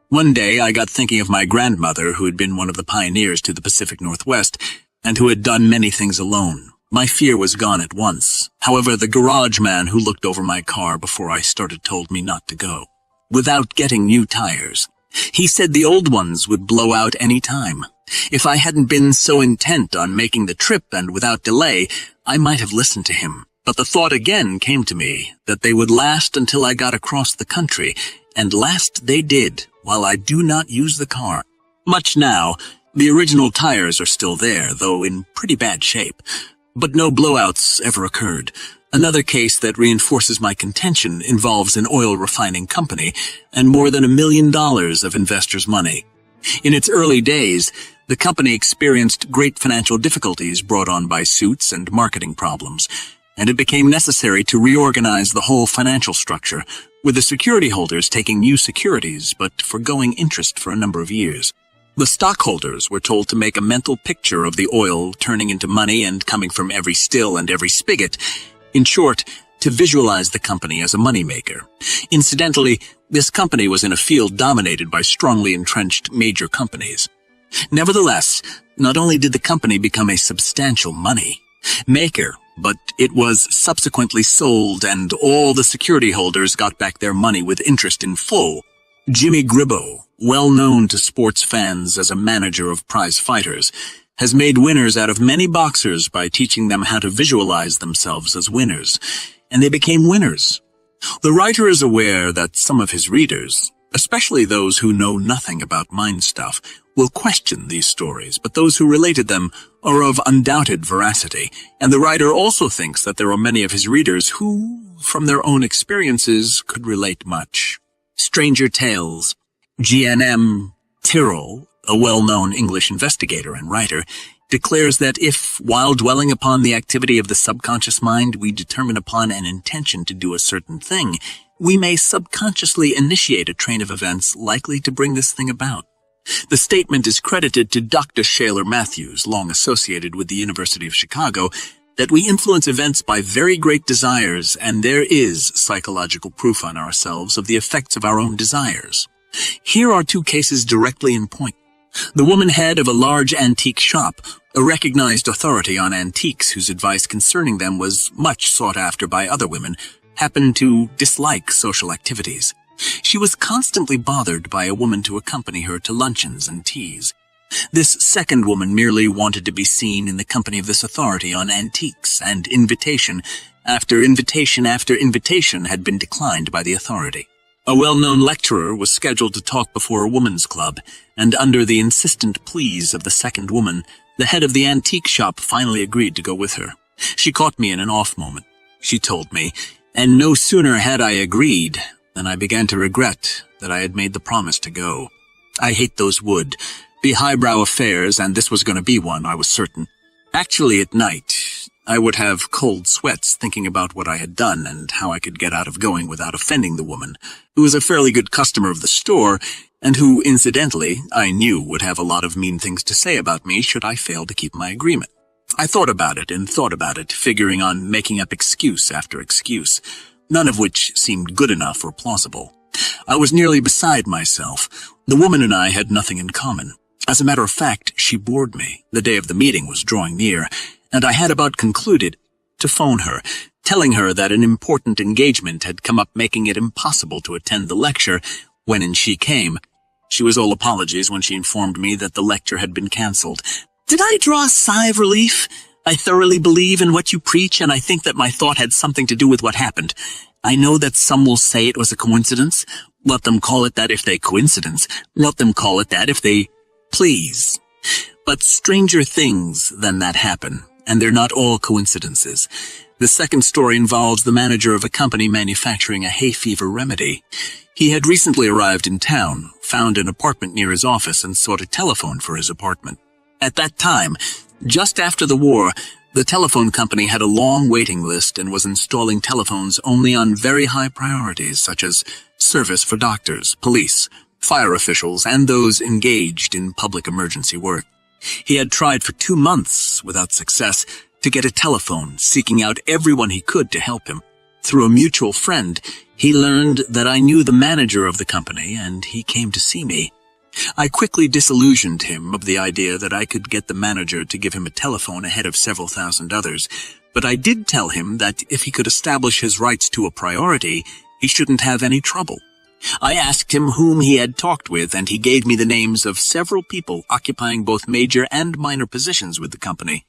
One day I got thinking of my grandmother, who had been one of the pioneers to the Pacific Northwest, and who had done many things alone. My fear was gone at once. However, the garage man who looked over my car before I started told me not to go, without getting new tires. He said the old ones would blow out any time. If I hadn't been so intent on making the trip and without delay, I might have listened to him. But the thought again came to me that they would last until I got across the country, and last they did, while I do not use the car. Much now, the original tires are still there, though in pretty bad shape. But no blowouts ever occurred. Another case that reinforces my contention involves an oil refining company and more than $1 million of investors' money. In its early days, the company experienced great financial difficulties brought on by suits and marketing problems, and it became necessary to reorganize the whole financial structure, with the security holders taking new securities but forgoing interest for a number of years. The stockholders were told to make a mental picture of the oil turning into money and coming from every still and every spigot. In short, to visualize the company as a moneymaker. Incidentally, this company was in a field dominated by strongly entrenched major companies. Nevertheless, not only did the company become a substantial money maker, but it was subsequently sold and all the security holders got back their money with interest in full. Jimmy Gribbo, well known to sports fans as a manager of prize fighters, has made winners out of many boxers by teaching them how to visualize themselves as winners, and they became winners. The writer is aware that some of his readers, especially those who know nothing about mind stuff, will question these stories, but those who related them are of undoubted veracity, and the writer also thinks that there are many of his readers who, from their own experiences, could relate much. Stranger Tales. G.N.M. Tyrrell, a well-known English investigator and writer, declares that if, while dwelling upon the activity of the subconscious mind, we determine upon an intention to do a certain thing, we may subconsciously initiate a train of events likely to bring this thing about. The statement is credited to Dr. Shaler Matthews, long associated with the University of Chicago, that we influence events by very great desires, and there is psychological proof on ourselves of the effects of our own desires. Here are two cases directly in point. The woman head of a large antique shop, a recognized authority on antiques whose advice concerning them was much sought after by other women, happened to dislike social activities. She was constantly bothered by a woman to accompany her to luncheons and teas. This second woman merely wanted to be seen in the company of this authority on antiques, and invitation after invitation after invitation had been declined by the authority. A well-known lecturer was scheduled to talk before a woman's club, and under the insistent pleas of the second woman, the head of the antique shop finally agreed to go with her. She caught me in an off moment, she told me, and no sooner had I agreed than I began to regret that I had made the promise to go. I hate those would-be highbrow affairs, and this was going to be one, I was certain. Actually, at night, I would have cold sweats thinking about what I had done and how I could get out of going without offending the woman, who was a fairly good customer of the store, and who, incidentally, I knew would have a lot of mean things to say about me should I fail to keep my agreement. I thought about it, figuring on making up excuse after excuse, none of which seemed good enough or plausible. I was nearly beside myself. The woman and I had nothing in common. As a matter of fact, she bored me. The day of the meeting was drawing near, and I had about concluded to phone her, telling her that an important engagement had come up making it impossible to attend the lecture, when in she came. She was all apologies when she informed me that the lecture had been cancelled. Did I draw a sigh of relief? I thoroughly believe in what you preach, and I think that my thought had something to do with what happened. I know that some will say it was a coincidence. Let them call it that if they coincidence. Let them call it that if they please. But stranger things than that happen, and they're not all coincidences. The second story involves the manager of a company manufacturing a hay fever remedy. He had recently arrived in town, found an apartment near his office, and sought a telephone for his apartment. At that time, just after the war, the telephone company had a long waiting list and was installing telephones only on very high priorities, such as service for doctors, police, fire officials, and those engaged in public emergency work. He had tried for 2 months, without success, to get a telephone, seeking out everyone he could to help him. Through a mutual friend, he learned that I knew the manager of the company, and he came to see me. I quickly disillusioned him of the idea that I could get the manager to give him a telephone ahead of several thousand others, but I did tell him that if he could establish his rights to a priority, he shouldn't have any trouble. I asked him whom he had talked with, and he gave me the names of several people occupying both major and minor positions with the company.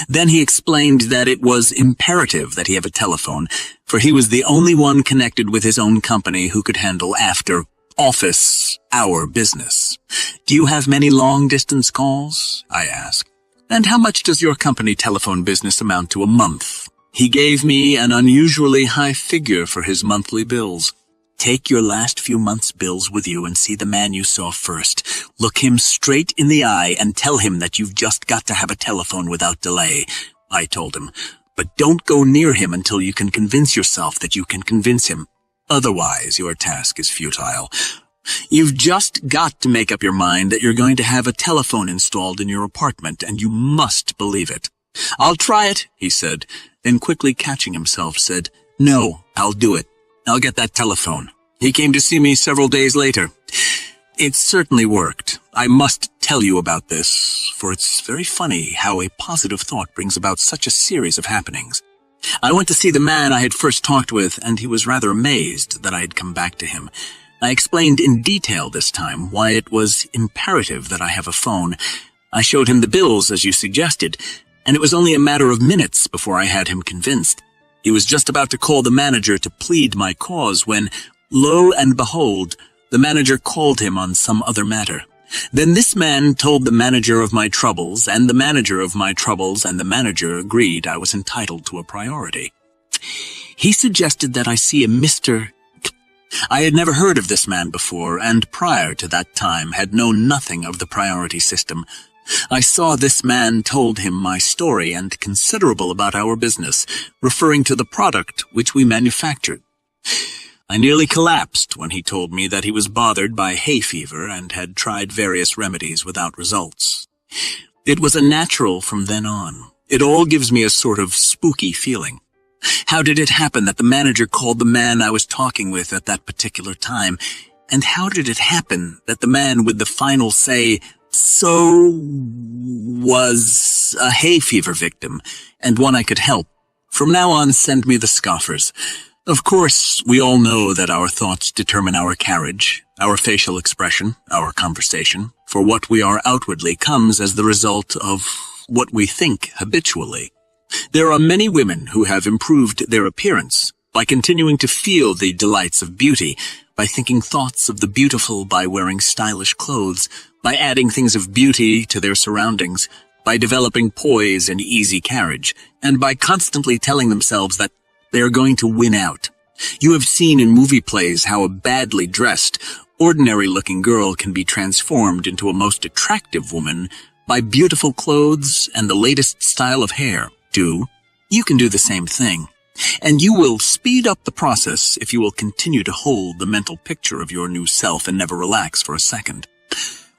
Then he explained that it was imperative that he have a telephone, for he was the only one connected with his own company who could handle after-office hour business. Do you have many long-distance calls? I asked. "And how much does your company telephone business amount to a month?" He gave me an unusually high figure for his monthly bills. "Take your last few months' bills with you and see the man you saw first. Look him straight in the eye and tell him that you've just got to have a telephone without delay," I told him. "But don't go near him until you can convince yourself that you can convince him. Otherwise, your task is futile. You've just got to make up your mind that you're going to have a telephone installed in your apartment, and you must believe it." "I'll try it," he said, then quickly catching himself said, "No, I'll do it. I'll get that telephone." He came to see me several days later. It certainly worked. I must tell you about this, for it's very funny how a positive thought brings about such a series of happenings. I went to see the man I had first talked with, and he was rather amazed that I had come back to him. I explained in detail this time why it was imperative that I have a phone. I showed him the bills, as you suggested, and it was only a matter of minutes before I had him convinced. He was just about to call the manager to plead my cause when, lo and behold, the manager called him on some other matter. Then this man told the manager of my troubles, and the manager of my troubles, and the manager agreed I was entitled to a priority. He suggested that I see a Mr. I had never heard of this man before, and prior to that time had known nothing of the priority system. I saw this man told him my story and considerable about our business, referring to the product which we manufactured. I nearly collapsed when he told me that he was bothered by hay fever and had tried various remedies without results. It was a natural from then on. It all gives me a sort of spooky feeling. How did it happen that the manager called the man I was talking with at that particular time? And how did it happen that the man with the final say, "So," was a hay fever victim, and one I could help? From now on, send me the scoffers. Of course, we all know that our thoughts determine our carriage, our facial expression, our conversation, for what we are outwardly comes as the result of what we think habitually. There are many women who have improved their appearance by continuing to feel the delights of beauty, by thinking thoughts of the beautiful by wearing stylish clothes, by adding things of beauty to their surroundings, by developing poise and easy carriage, and by constantly telling themselves that they are going to win out. You have seen in movie plays how a badly dressed, ordinary-looking girl can be transformed into a most attractive woman by beautiful clothes and the latest style of hair. You can do the same thing. And you will speed up the process if you will continue to hold the mental picture of your new self and never relax for a second.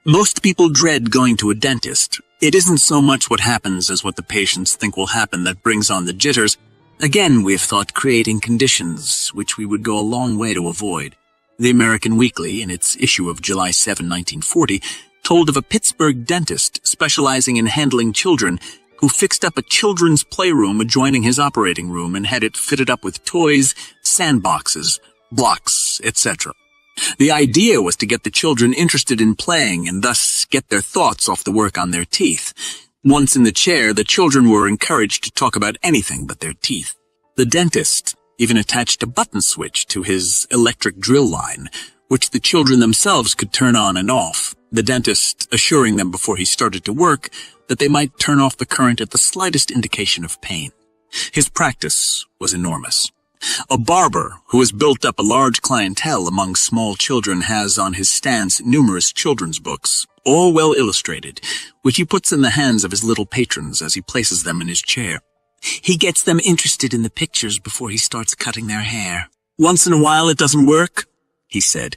Most people dread going to a dentist. It isn't so much what happens as what the patients think will happen that brings on the jitters. Again, we have thought creating conditions which we would go a long way to avoid. The American Weekly, in its issue of July 7, 1940, told of a Pittsburgh dentist specializing in handling children who fixed up a children's playroom adjoining his operating room and had it fitted up with toys, sandboxes, blocks, etc. The idea was to get the children interested in playing and thus get their thoughts off the work on their teeth. Once in the chair, the children were encouraged to talk about anything but their teeth. The dentist even attached a button switch to his electric drill line, which the children themselves could turn on and off, the dentist assuring them before he started to work that they might turn off the current at the slightest indication of pain. His practice was enormous. A barber who has built up a large clientele among small children has on his stands numerous children's books, all well illustrated, which he puts in the hands of his little patrons as he places them in his chair. He gets them interested in the pictures before he starts cutting their hair. "Once in a while it doesn't work," he said,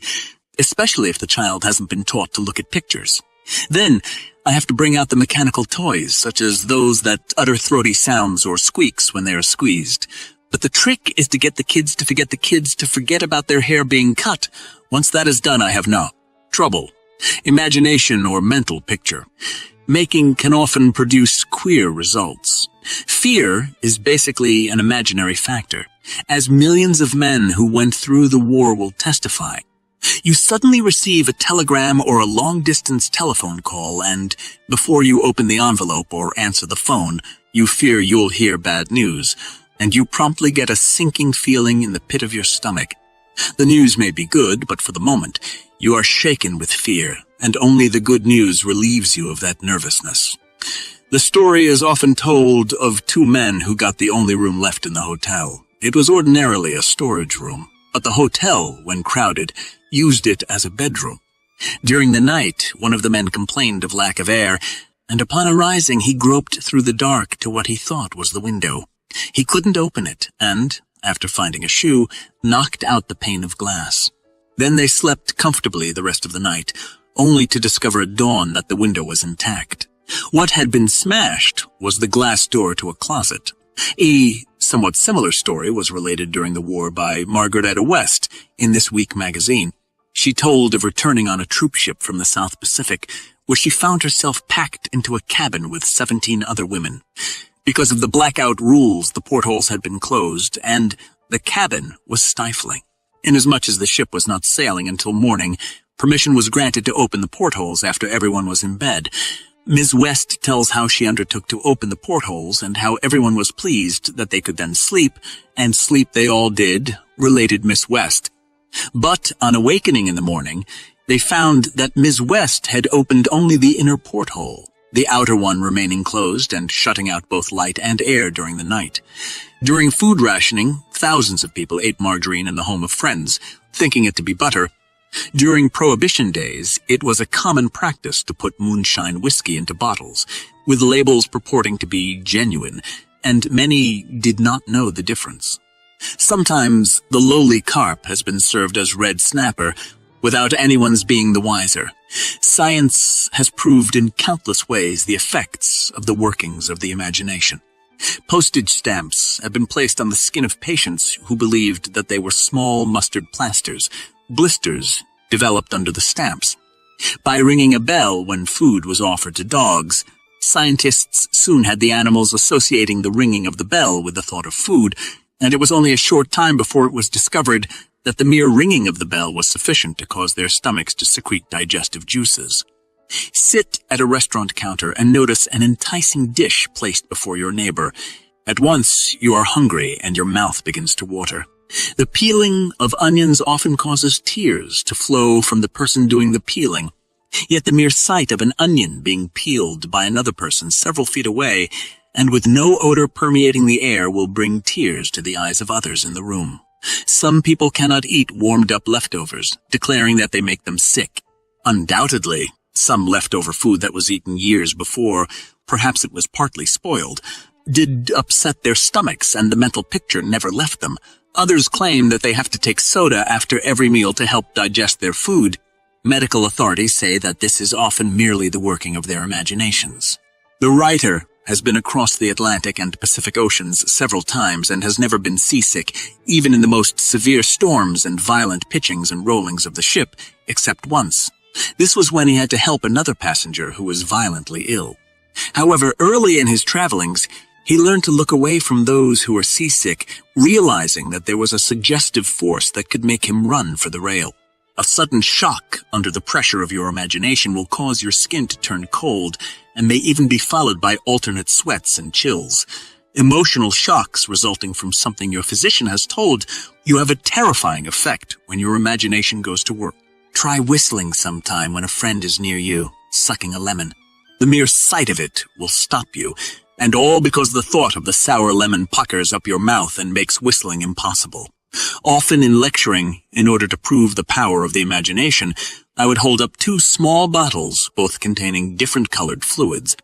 "especially if the child hasn't been taught to look at pictures. Then I have to bring out the mechanical toys, such as those that utter throaty sounds or squeaks when they are squeezed. But the trick is to get the kids to forget about their hair being cut. Once that is done, I have no trouble. Imagination or mental picture making can often produce queer results. Fear is basically an imaginary factor, as millions of men who went through the war will testify. You suddenly receive a telegram or a long-distance telephone call, and before you open the envelope or answer the phone, you fear you'll hear bad news, and you promptly get a sinking feeling in the pit of your stomach. The news may be good, but for the moment, you are shaken with fear, and only the good news relieves you of that nervousness. The story is often told of two men who got the only room left in the hotel. It was ordinarily a storage room, but the hotel, when crowded, used it as a bedroom. During the night, one of the men complained of lack of air, and upon arising he groped through the dark to what he thought was the window. He couldn't open it, and, after finding a shoe, knocked out the pane of glass. Then they slept comfortably the rest of the night, only to discover at dawn that the window was intact. What had been smashed was the glass door to a closet. A somewhat similar story was related during the war by Margaret Etta West in This Week magazine. She told of returning on a troop ship from the South Pacific, where she found herself packed into a cabin with 17 other women. Because of the blackout rules, the portholes had been closed, and the cabin was stifling. Inasmuch as the ship was not sailing until morning, permission was granted to open the portholes after everyone was in bed. Ms. West tells how she undertook to open the portholes and how everyone was pleased that they could then sleep, and sleep they all did, related Miss West. But on awakening in the morning, they found that Ms. West had opened only the inner porthole, the outer one remaining closed and shutting out both light and air during the night. During food rationing, thousands of people ate margarine in the home of friends, thinking it to be butter. During Prohibition days, it was a common practice to put moonshine whiskey into bottles, with labels purporting to be genuine, and many did not know the difference. Sometimes the lowly carp has been served as red snapper, without anyone's being the wiser. Science has proved in countless ways the effects of the workings of the imagination. Postage stamps have been placed on the skin of patients who believed that they were small mustard plasters, blisters developed under the stamps. By ringing a bell when food was offered to dogs, scientists soon had the animals associating the ringing of the bell with the thought of food, and it was only a short time before it was discovered that the mere ringing of the bell was sufficient to cause their stomachs to secrete digestive juices. Sit at a restaurant counter and notice an enticing dish placed before your neighbor. At once you are hungry and your mouth begins to water. The peeling of onions often causes tears to flow from the person doing the peeling. Yet the mere sight of an onion being peeled by another person several feet away and with no odor permeating the air will bring tears to the eyes of others in the room. Some people cannot eat warmed-up leftovers, declaring that they make them sick. Undoubtedly, some leftover food that was eaten years before, perhaps it was partly spoiled, did upset their stomachs and the mental picture never left them. Others claim that they have to take soda after every meal to help digest their food. Medical authorities say that this is often merely the working of their imaginations. The writer has been across the Atlantic and Pacific Oceans several times and has never been seasick, even in the most severe storms and violent pitchings and rollings of the ship, except once. This was when he had to help another passenger who was violently ill. However, early in his travelings, he learned to look away from those who were seasick, realizing that there was a suggestive force that could make him run for the rail. A sudden shock under the pressure of your imagination will cause your skin to turn cold and may even be followed by alternate sweats and chills. Emotional shocks resulting from something your physician has told you have a terrifying effect when your imagination goes to work. Try whistling sometime when a friend is near you, sucking a lemon. The mere sight of it will stop you, and all because the thought of the sour lemon puckers up your mouth and makes whistling impossible. Often in lecturing, in order to prove the power of the imagination, I would hold up 2 small bottles, both containing different colored fluids.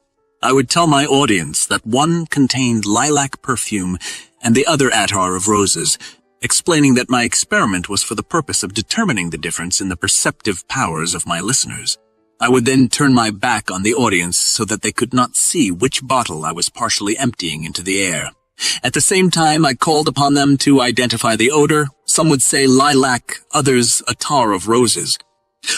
I would tell my audience that one contained lilac perfume and the other attar of roses, explaining that my experiment was for the purpose of determining the difference in the perceptive powers of my listeners. I would then turn my back on the audience so that they could not see which bottle I was partially emptying into the air. At the same time, I called upon them to identify the odor. Some would say lilac, others attar of roses.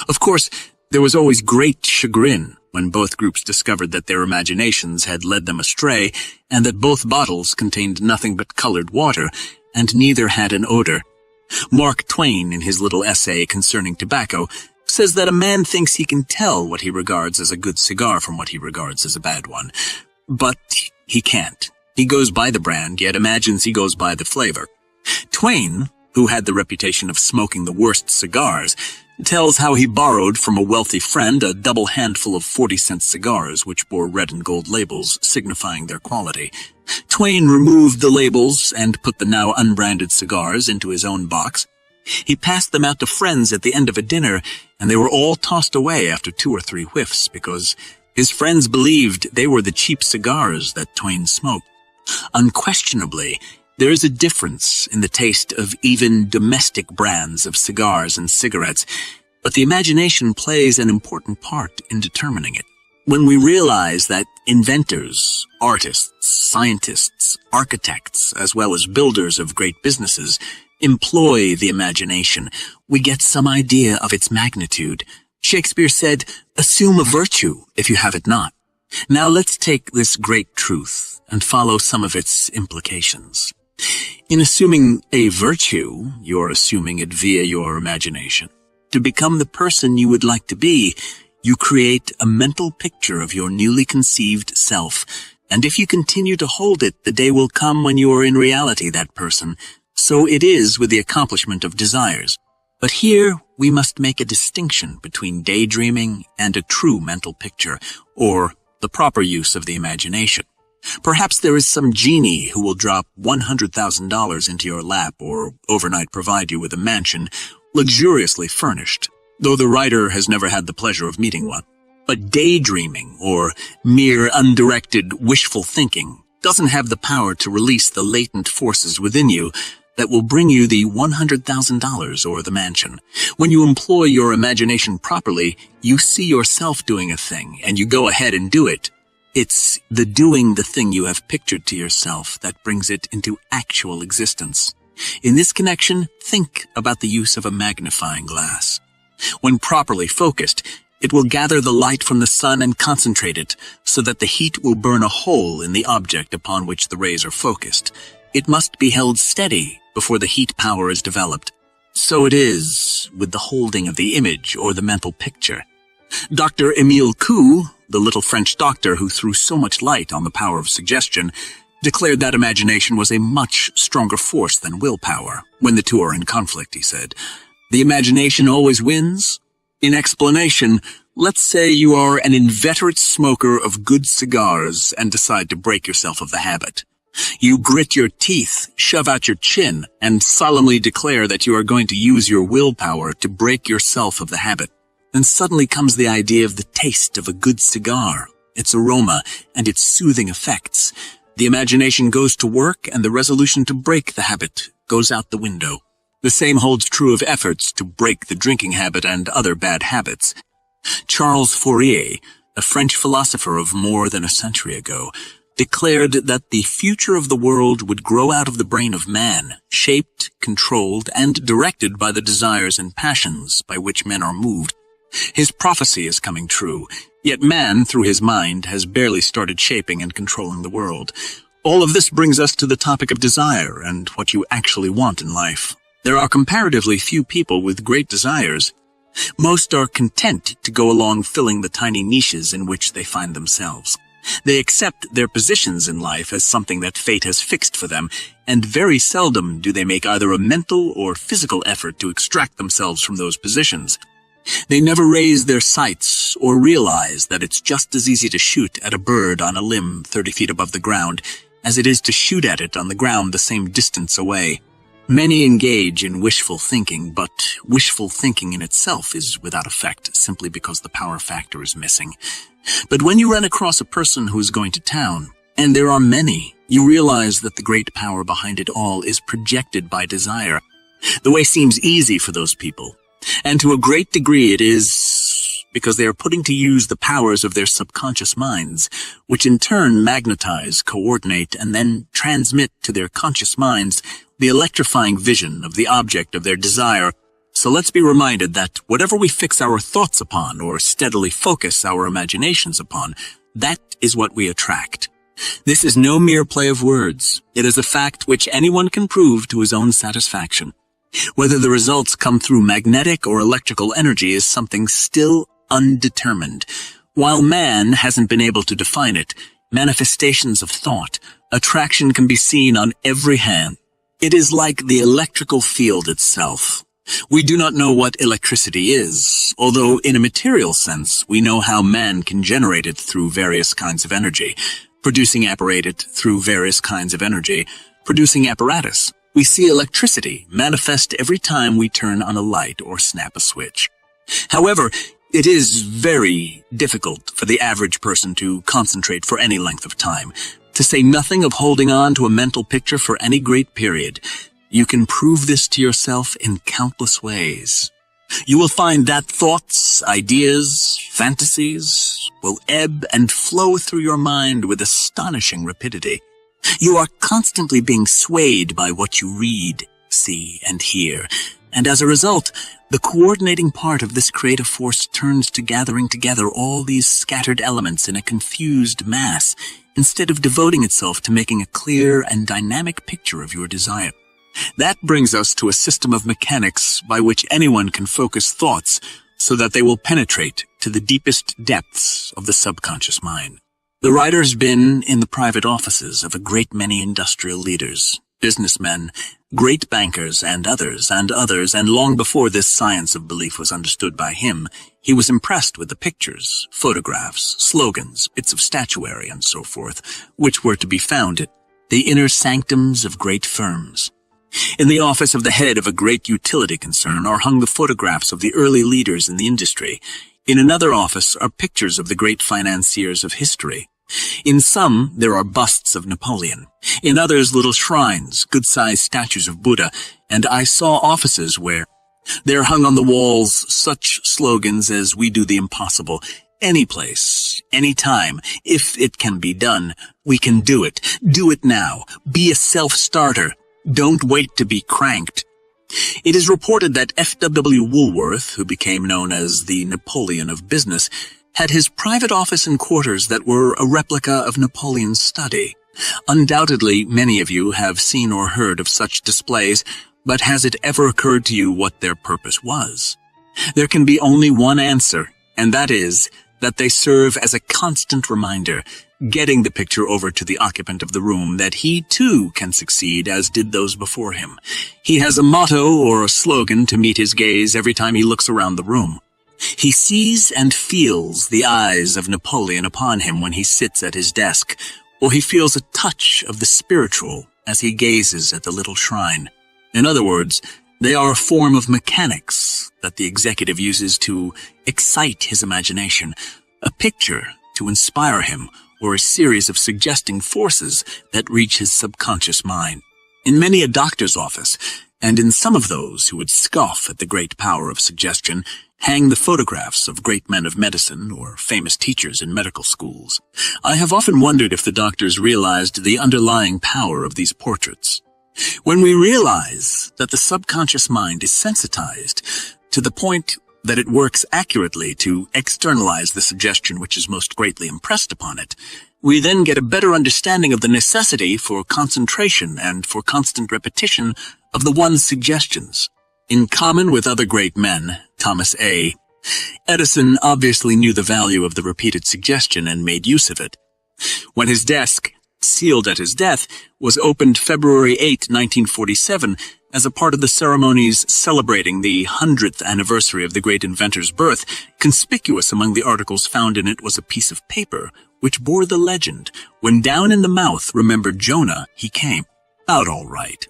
Of course, there was always great chagrin when both groups discovered that their imaginations had led them astray and that both bottles contained nothing but colored water, and neither had an odor. Mark Twain, in his little essay concerning tobacco, says that a man thinks he can tell what he regards as a good cigar from what he regards as a bad one. But he can't. He goes by the brand, yet imagines he goes by the flavor. Twain, who had the reputation of smoking the worst cigars, tells how he borrowed from a wealthy friend a double handful of 40-cent cigars which bore red and gold labels signifying their quality. Twain removed the labels and put the now unbranded cigars into his own box. He passed them out to friends at the end of a dinner, and they were all tossed away after 2 or 3 whiffs because his friends believed they were the cheap cigars that Twain smoked. Unquestionably, there is a difference in the taste of even domestic brands of cigars and cigarettes, but the imagination plays an important part in determining it. When we realize that inventors, artists, scientists, architects, as well as builders of great businesses employ the imagination, we get some idea of its magnitude. Shakespeare said, "Assume a virtue if you have it not." Now let's take this great truth and follow some of its implications. In assuming a virtue, you're assuming it via your imagination. To become the person you would like to be, you create a mental picture of your newly conceived self, and if you continue to hold it, the day will come when you are in reality that person. So it is with the accomplishment of desires. But here we must make a distinction between daydreaming and a true mental picture, or the proper use of the imagination. Perhaps there is some genie who will drop $100,000 into your lap or overnight provide you with a mansion, luxuriously furnished, though the writer has never had the pleasure of meeting one. But daydreaming, or mere undirected wishful thinking, doesn't have the power to release the latent forces within you that will bring you the $100,000 or the mansion. When you employ your imagination properly, you see yourself doing a thing, and you go ahead and do it. It's the doing the thing you have pictured to yourself that brings it into actual existence. In this connection, think about the use of a magnifying glass. When properly focused, it will gather the light from the sun and concentrate it so that the heat will burn a hole in the object upon which the rays are focused. It must be held steady before the heat power is developed. So it is with the holding of the image or the mental picture. Dr. Émile Coué, the little French doctor who threw so much light on the power of suggestion, declared that imagination was a much stronger force than willpower. When the two are in conflict, he said, the imagination always wins. In explanation, let's say you are an inveterate smoker of good cigars and decide to break yourself of the habit. You grit your teeth, shove out your chin, and solemnly declare that you are going to use your willpower to break yourself of the habit. Then suddenly comes the idea of the taste of a good cigar, its aroma, and its soothing effects. The imagination goes to work, and the resolution to break the habit goes out the window. The same holds true of efforts to break the drinking habit and other bad habits. Charles Fourier, a French philosopher of more than a century ago, declared that the future of the world would grow out of the brain of man, shaped, controlled, and directed by the desires and passions by which men are moved. His prophecy is coming true, yet man, through his mind, has barely started shaping and controlling the world. All of this brings us to the topic of desire and what you actually want in life. There are comparatively few people with great desires. Most are content to go along filling the tiny niches in which they find themselves. They accept their positions in life as something that fate has fixed for them, and very seldom do they make either a mental or physical effort to extract themselves from those positions. They never raise their sights or realize that it's just as easy to shoot at a bird on a limb 30 feet above the ground as it is to shoot at it on the ground the same distance away. Many engage in wishful thinking, but wishful thinking in itself is without effect simply because the power factor is missing. But when you run across a person who is going to town, and there are many, you realize that the great power behind it all is projected by desire. The way seems easy for those people, and to a great degree it is because they are putting to use the powers of their subconscious minds, which in turn magnetize, coordinate, and then transmit to their conscious minds the electrifying vision of the object of their desire. So let's be reminded that whatever we fix our thoughts upon or steadily focus our imaginations upon, that is what we attract. This is no mere play of words. It is a fact which anyone can prove to his own satisfaction. Whether the results come through magnetic or electrical energy is something still undetermined. While man hasn't been able to define it, manifestations of thought, attraction can be seen on every hand. It is like the electrical field itself. We do not know what electricity is, although in a material sense we know how man can generate it through various kinds of energy, producing apparatus through various kinds of energy, producing apparatus. We see electricity manifest every time we turn on a light or snap a switch. However, it is very difficult for the average person to concentrate for any length of time, to say nothing of holding on to a mental picture for any great period. You can prove this to yourself in countless ways. You will find that thoughts, ideas, fantasies will ebb and flow through your mind with astonishing rapidity. You are constantly being swayed by what you read, see, and hear, and as a result, the coordinating part of this creative force turns to gathering together all these scattered elements in a confused mass, instead of devoting itself to making a clear and dynamic picture of your desire. That brings us to a system of mechanics by which anyone can focus thoughts so that they will penetrate to the deepest depths of the subconscious mind. The writer's been in the private offices of a great many industrial leaders, businessmen, great bankers, and others, and long before this science of belief was understood by him, he was impressed with the pictures, photographs, slogans, bits of statuary, and so forth, which were to be found in the inner sanctums of great firms. In the office of the head of a great utility concern are hung the photographs of the early leaders in the industry. In another office are pictures of the great financiers of history. In some, there are busts of Napoleon. In others, little shrines, good-sized statues of Buddha. And I saw offices where there hung on the walls such slogans as "We do the impossible." Any place, any time, if it can be done, we can do it. Do it now. Be a self-starter. Don't wait to be cranked. It is reported that F.W. Woolworth, who became known as the Napoleon of business, had his private office and quarters that were a replica of Napoleon's study. Undoubtedly, many of you have seen or heard of such displays, but has it ever occurred to you what their purpose was? There can be only one answer, and that is that they serve as a constant reminder, getting the picture over to the occupant of the room that he too can succeed as did those before him. He has a motto or a slogan to meet his gaze every time he looks around the room. He sees and feels the eyes of Napoleon upon him when he sits at his desk, or he feels a touch of the spiritual as he gazes at the little shrine. In other words, they are a form of mechanics that the executive uses to excite his imagination, a picture to inspire him, or a series of suggesting forces that reach his subconscious mind. In many a doctor's office, and in some of those who would scoff at the great power of suggestion, hang the photographs of great men of medicine or famous teachers in medical schools. I have often wondered if the doctors realized the underlying power of these portraits. When we realize that the subconscious mind is sensitized to the point that it works accurately to externalize the suggestion which is most greatly impressed upon it, we then get a better understanding of the necessity for concentration and for constant repetition of the one's suggestions. In common with other great men, Thomas A. Edison obviously knew the value of the repeated suggestion and made use of it. When his desk, sealed at his death, was opened February 8, 1947, as a part of the ceremonies celebrating the 100th anniversary of the great inventor's birth, conspicuous among the articles found in it was a piece of paper which bore the legend, "When down in the mouth remembered Jonah, he came out all right."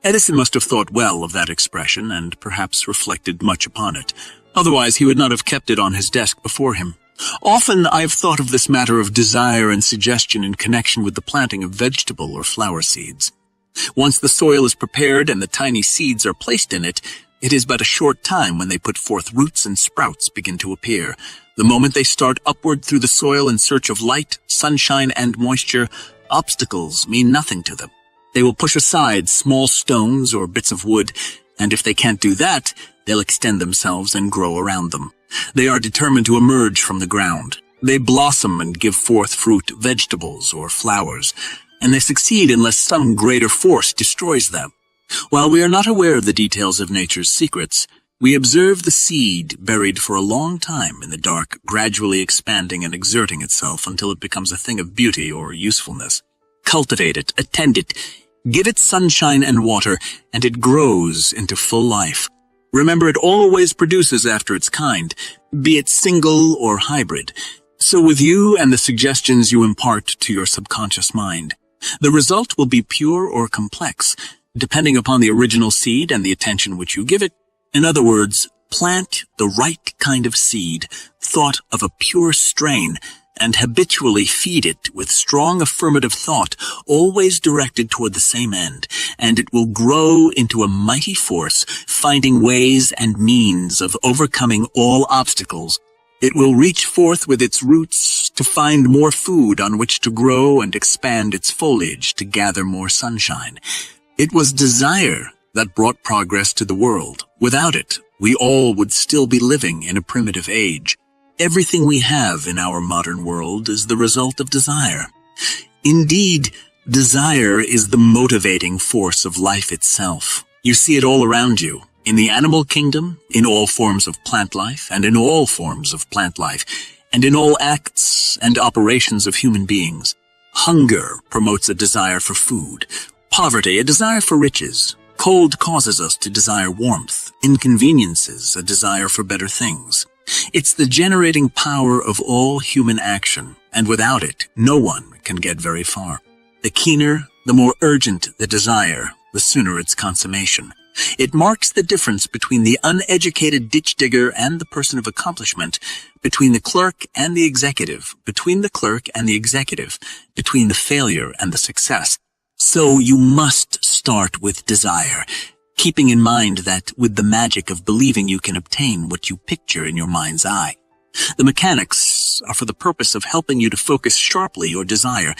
Edison must have thought well of that expression and perhaps reflected much upon it. Otherwise, he would not have kept it on his desk before him. Often I have thought of this matter of desire and suggestion in connection with the planting of vegetable or flower seeds. Once the soil is prepared and the tiny seeds are placed in it, it is but a short time when they put forth roots and sprouts begin to appear. The moment they start upward through the soil in search of light, sunshine, and moisture, obstacles mean nothing to them. They will push aside small stones or bits of wood, and if they can't do that, they'll extend themselves and grow around them. They are determined to emerge from the ground. They blossom and give forth fruit, vegetables, or flowers, and they succeed unless some greater force destroys them. While we are not aware of the details of nature's secrets, we observe the seed buried for a long time in the dark, gradually expanding and exerting itself until it becomes a thing of beauty or usefulness. Cultivate it, attend it, give it sunshine and water, and it grows into full life. Remember, it always produces after its kind, be it single or hybrid. So with you and the suggestions you impart to your subconscious mind, the result will be pure or complex, depending upon the original seed and the attention which you give it. In other words, plant the right kind of seed, thought of a pure strain, and habitually feed it with strong affirmative thought, always directed toward the same end, and it will grow into a mighty force, finding ways and means of overcoming all obstacles. It will reach forth with its roots to find more food on which to grow and expand its foliage to gather more sunshine. It was desire that brought progress to the world. Without it, we all would still be living in a primitive age. Everything we have in our modern world is the result of desire. Indeed, desire is the motivating force of life itself. You see it all around you, in the animal kingdom, in all forms of plant life, and in all forms of plant life, and in all acts and operations of human beings. Hunger promotes a desire for food, poverty a desire for riches, cold causes us to desire warmth, inconveniences a desire for better things. It's the generating power of all human action, and without it, no one can get very far. The keener, the more urgent the desire, the sooner its consummation. It marks the difference between the uneducated ditch digger and the person of accomplishment, between the clerk and the executive, between the clerk and the executive, between the failure and the success. So you must start with desire, keeping in mind that with the magic of believing you can obtain what you picture in your mind's eye. The mechanics are for the purpose of helping you to focus sharply your desire,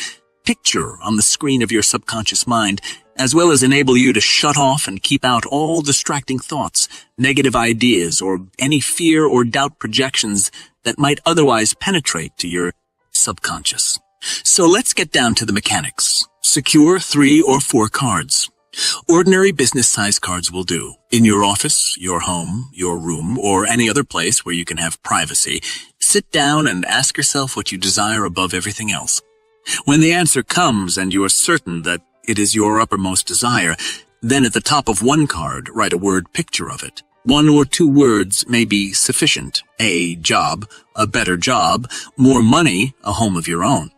picture on the screen of your subconscious mind, as well as enable you to shut off and keep out all distracting thoughts, negative ideas, or any fear or doubt projections that might otherwise penetrate to your subconscious. So let's get down to the mechanics. Secure 3 or 4 cards. Ordinary business-size cards will do. In your office, your home, your room, or any other place where you can have privacy, sit down and ask yourself what you desire above everything else. When the answer comes and you are certain that it is your uppermost desire, then at the top of one card, write a word picture of it. 1 or 2 words may be sufficient. A job, a better job, more money, a home of your own.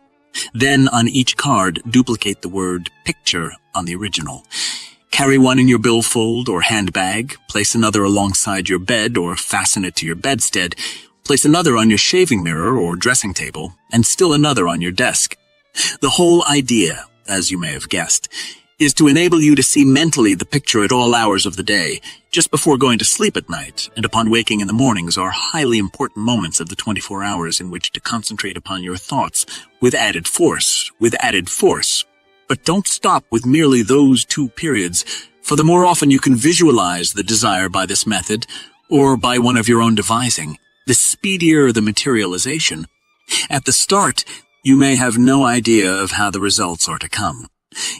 Then on each card, duplicate the word picture on the original. Carry one in your billfold or handbag, place another alongside your bed or fasten it to your bedstead, place another on your shaving mirror or dressing table, and still another on your desk. The whole idea, as you may have guessed, is to enable you to see mentally the picture at all hours of the day, just before going to sleep at night, and upon waking in the mornings are highly important moments of the 24 hours in which to concentrate upon your thoughts with added force. But don't stop with merely those 2 periods, for the more often you can visualize the desire by this method, or by one of your own devising, the speedier the materialization. At the start, you may have no idea of how the results are to come.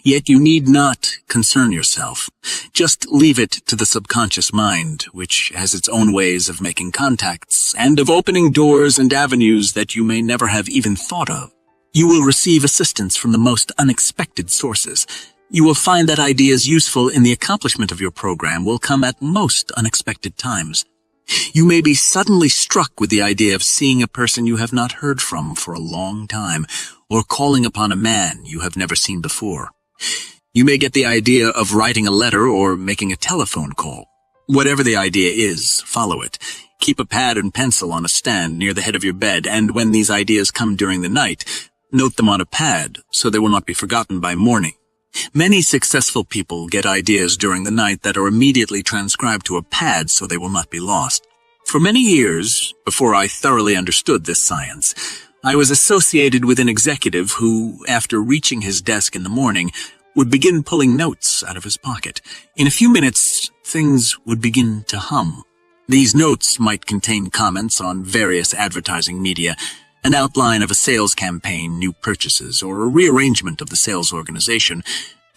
Yet you need not concern yourself. Just leave it to the subconscious mind, which has its own ways of making contacts and of opening doors and avenues that you may never have even thought of. You will receive assistance from the most unexpected sources. You will find that ideas useful in the accomplishment of your program will come at most unexpected times. You may be suddenly struck with the idea of seeing a person you have not heard from for a long time, or calling upon a man you have never seen before. You may get the idea of writing a letter or making a telephone call. Whatever the idea is, follow it. Keep a pad and pencil on a stand near the head of your bed, and when these ideas come during the night, note them on a pad so they will not be forgotten by morning. Many successful people get ideas during the night that are immediately transcribed to a pad so they will not be lost. For many years, before I thoroughly understood this science, I was associated with an executive who, after reaching his desk in the morning, would begin pulling notes out of his pocket. In a few minutes, things would begin to hum. These notes might contain comments on various advertising media, an outline of a sales campaign, new purchases, or a rearrangement of the sales organization,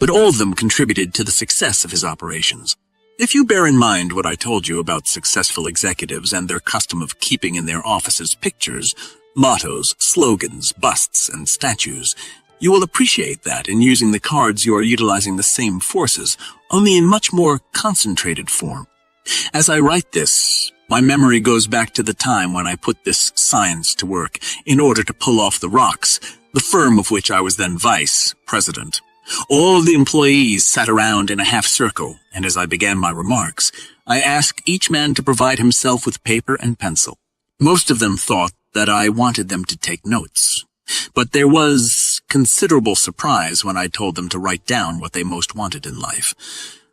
but all of them contributed to the success of his operations. If you bear in mind what I told you about successful executives and their custom of keeping in their offices pictures, mottos, slogans, busts, and statues, you will appreciate that in using the cards you are utilizing the same forces, only in much more concentrated form. As I write this, my memory goes back to the time when I put this science to work in order to pull off the rocks, the firm of which I was then vice president. All the employees sat around in a half circle, and as I began my remarks, I asked each man to provide himself with paper and pencil. Most of them thought that I wanted them to take notes, but there was considerable surprise when I told them to write down what they most wanted in life.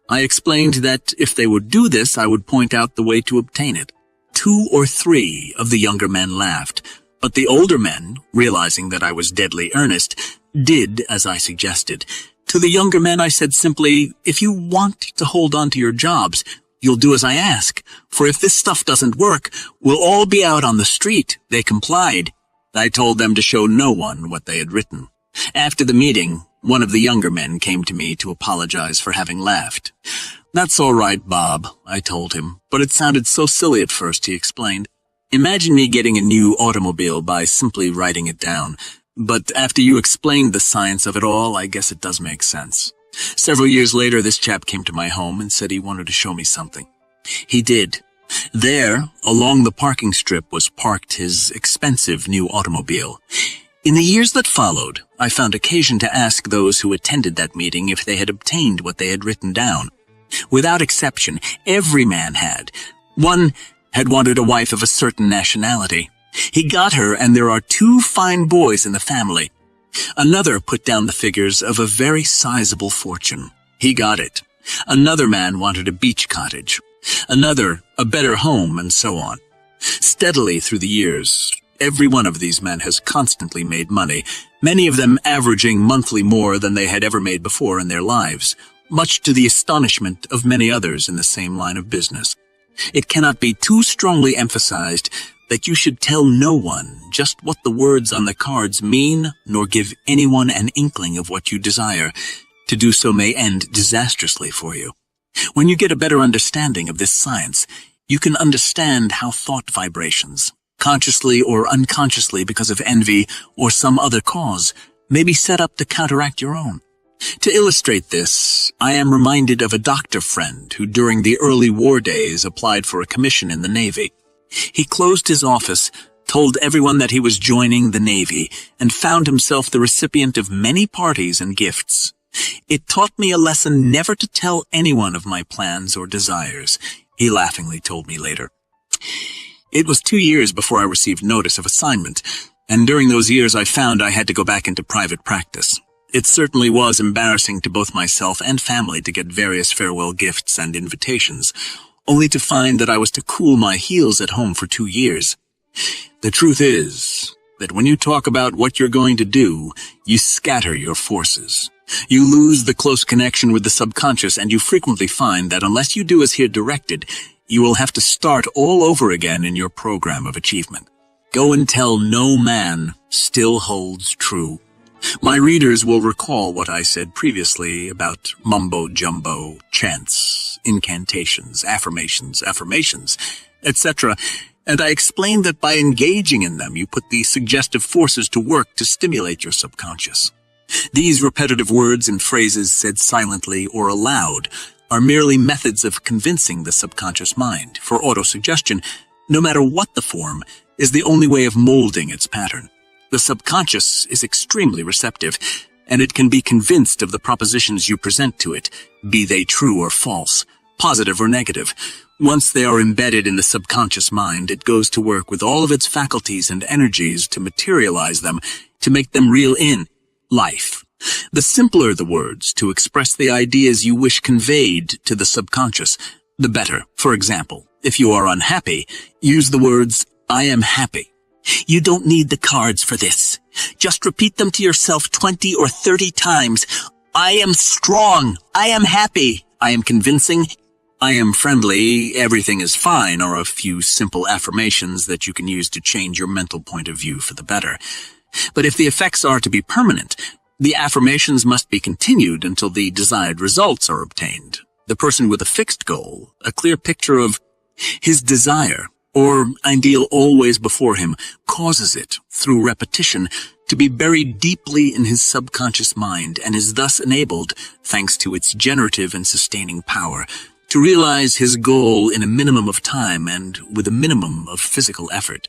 I explained that if they would do this, I would point out the way to obtain it. 2 or 3 of the younger men laughed, but the older men, realizing that I was deadly earnest, did as I suggested. To the younger men I said simply, if you want to hold on to your jobs, you'll do as I ask, for if this stuff doesn't work, we'll all be out on the street. They complied. I told them to show no one what they had written. After the meeting, one of the younger men came to me to apologize for having laughed. That's all right, Bob, I told him, but it sounded so silly at first, he explained. Imagine me getting a new automobile by simply writing it down. But after you explained the science of it all, I guess it does make sense. Several years later, this chap came to my home and said he wanted to show me something. He did. There, along the parking strip, was parked his expensive new automobile. In the years that followed, I found occasion to ask those who attended that meeting if they had obtained what they had written down. Without exception, every man had. One had wanted a wife of a certain nationality. He got her, and there are 2 fine boys in the family. Another put down the figures of a very sizable fortune. He got it. Another man wanted a beach cottage. Another, a better home, and so on. Steadily through the years, every one of these men has constantly made money, many of them averaging monthly more than they had ever made before in their lives, much to the astonishment of many others in the same line of business. It cannot be too strongly emphasized that you should tell no one just what the words on the cards mean, nor give anyone an inkling of what you desire. To do so may end disastrously for you. When you get a better understanding of this science, you can understand how thought vibrations, consciously or unconsciously because of envy or some other cause, may be set up to counteract your own. To illustrate this, I am reminded of a doctor friend who during the early war days applied for a commission in the Navy. He closed his office, told everyone that he was joining the Navy, and found himself the recipient of many parties and gifts. It taught me a lesson never to tell anyone of my plans or desires, he laughingly told me later. It was 2 years before I received notice of assignment, and during those years I found I had to go back into private practice. It certainly was embarrassing to both myself and family to get various farewell gifts and invitations, only to find that I was to cool my heels at home for 2 years. The truth is that when you talk about what you're going to do, you scatter your forces. You lose the close connection with the subconscious, and you frequently find that unless you do as here directed, you will have to start all over again in your program of achievement. Go and tell no man still holds true. My readers will recall what I said previously about mumbo-jumbo, chants, incantations, affirmations, etc., and I explained that by engaging in them, you put the suggestive forces to work to stimulate your subconscious. These repetitive words and phrases said silently or aloud are merely methods of convincing the subconscious mind, for autosuggestion, no matter what the form, is the only way of molding its pattern. The subconscious is extremely receptive, and it can be convinced of the propositions you present to it, be they true or false, positive or negative. Once they are embedded in the subconscious mind, it goes to work with all of its faculties and energies to materialize them, to make them real in life. The simpler the words to express the ideas you wish conveyed to the subconscious, the better. For example, if you are unhappy, use the words, I am happy. You don't need the cards for this. Just repeat them to yourself 20 or 30 times. I am strong. I am happy. I am convincing. I am friendly. Everything is fine, or a few simple affirmations that you can use to change your mental point of view for the better. But if the effects are to be permanent, the affirmations must be continued until the desired results are obtained. The person with a fixed goal, a clear picture of his desire, or ideal always before him, causes it, through repetition, to be buried deeply in his subconscious mind and is thus enabled, thanks to its generative and sustaining power, to realize his goal in a minimum of time and with a minimum of physical effort.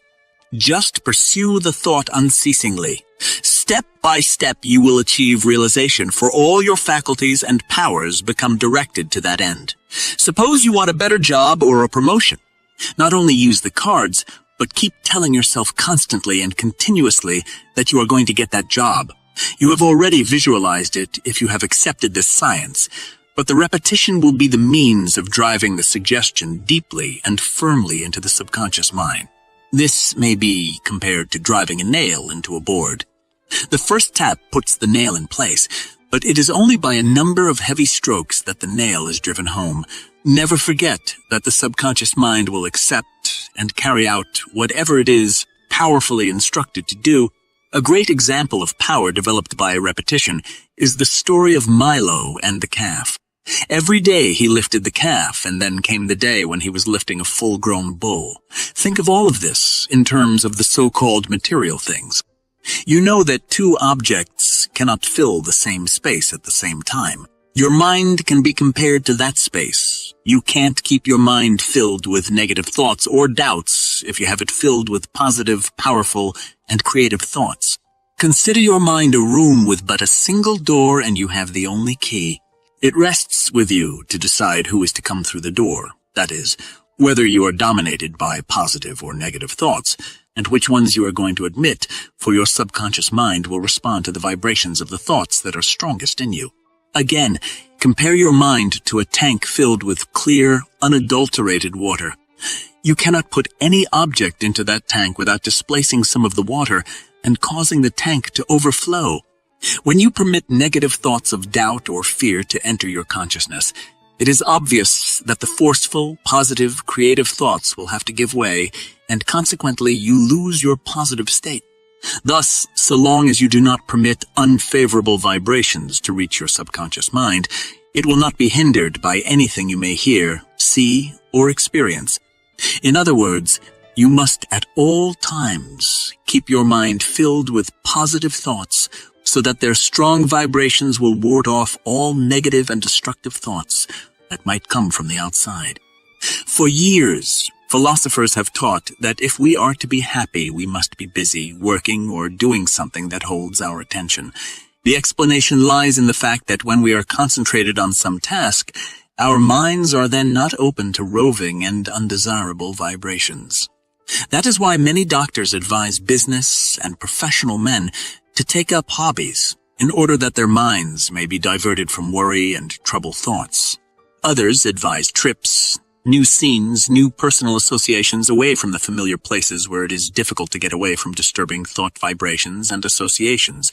Just pursue the thought unceasingly. Step by step you will achieve realization, for all your faculties and powers become directed to that end. Suppose you want a better job or a promotion. Not only use the cards, but keep telling yourself constantly and continuously that you are going to get that job. You have already visualized it if you have accepted this science, but the repetition will be the means of driving the suggestion deeply and firmly into the subconscious mind. This may be compared to driving a nail into a board. The first tap puts the nail in place, but it is only by a number of heavy strokes that the nail is driven home. Never forget that the subconscious mind will accept and carry out whatever it is powerfully instructed to do. A great example of power developed by repetition is the story of Milo and the calf. Every day he lifted the calf, and then came the day when he was lifting a full-grown bull. Think of all of this in terms of the so-called material things. You know that two objects cannot fill the same space at the same time. Your mind can be compared to that space. You can't keep your mind filled with negative thoughts or doubts if you have it filled with positive, powerful, and creative thoughts. Consider your mind a room with but a single door, and you have the only key. It rests with you to decide who is to come through the door. That is, whether you are dominated by positive or negative thoughts, and which ones you are going to admit, for your subconscious mind will respond to the vibrations of the thoughts that are strongest in you. Again, compare your mind to a tank filled with clear, unadulterated water. You cannot put any object into that tank without displacing some of the water and causing the tank to overflow. When you permit negative thoughts of doubt or fear to enter your consciousness, it is obvious that the forceful, positive, creative thoughts will have to give way, and consequently you lose your positive state. Thus, so long as you do not permit unfavorable vibrations to reach your subconscious mind, it will not be hindered by anything you may hear, see, or experience. In other words, you must at all times keep your mind filled with positive thoughts, so that their strong vibrations will ward off all negative and destructive thoughts that might come from the outside. For years, philosophers have taught that if we are to be happy, we must be busy, working, or doing something that holds our attention. The explanation lies in the fact that when we are concentrated on some task, our minds are then not open to roving and undesirable vibrations. That is why many doctors advise business and professional men to take up hobbies in order that their minds may be diverted from worry and troubled thoughts. Others advise trips, new scenes, new personal associations away from the familiar places where it is difficult to get away from disturbing thought vibrations and associations.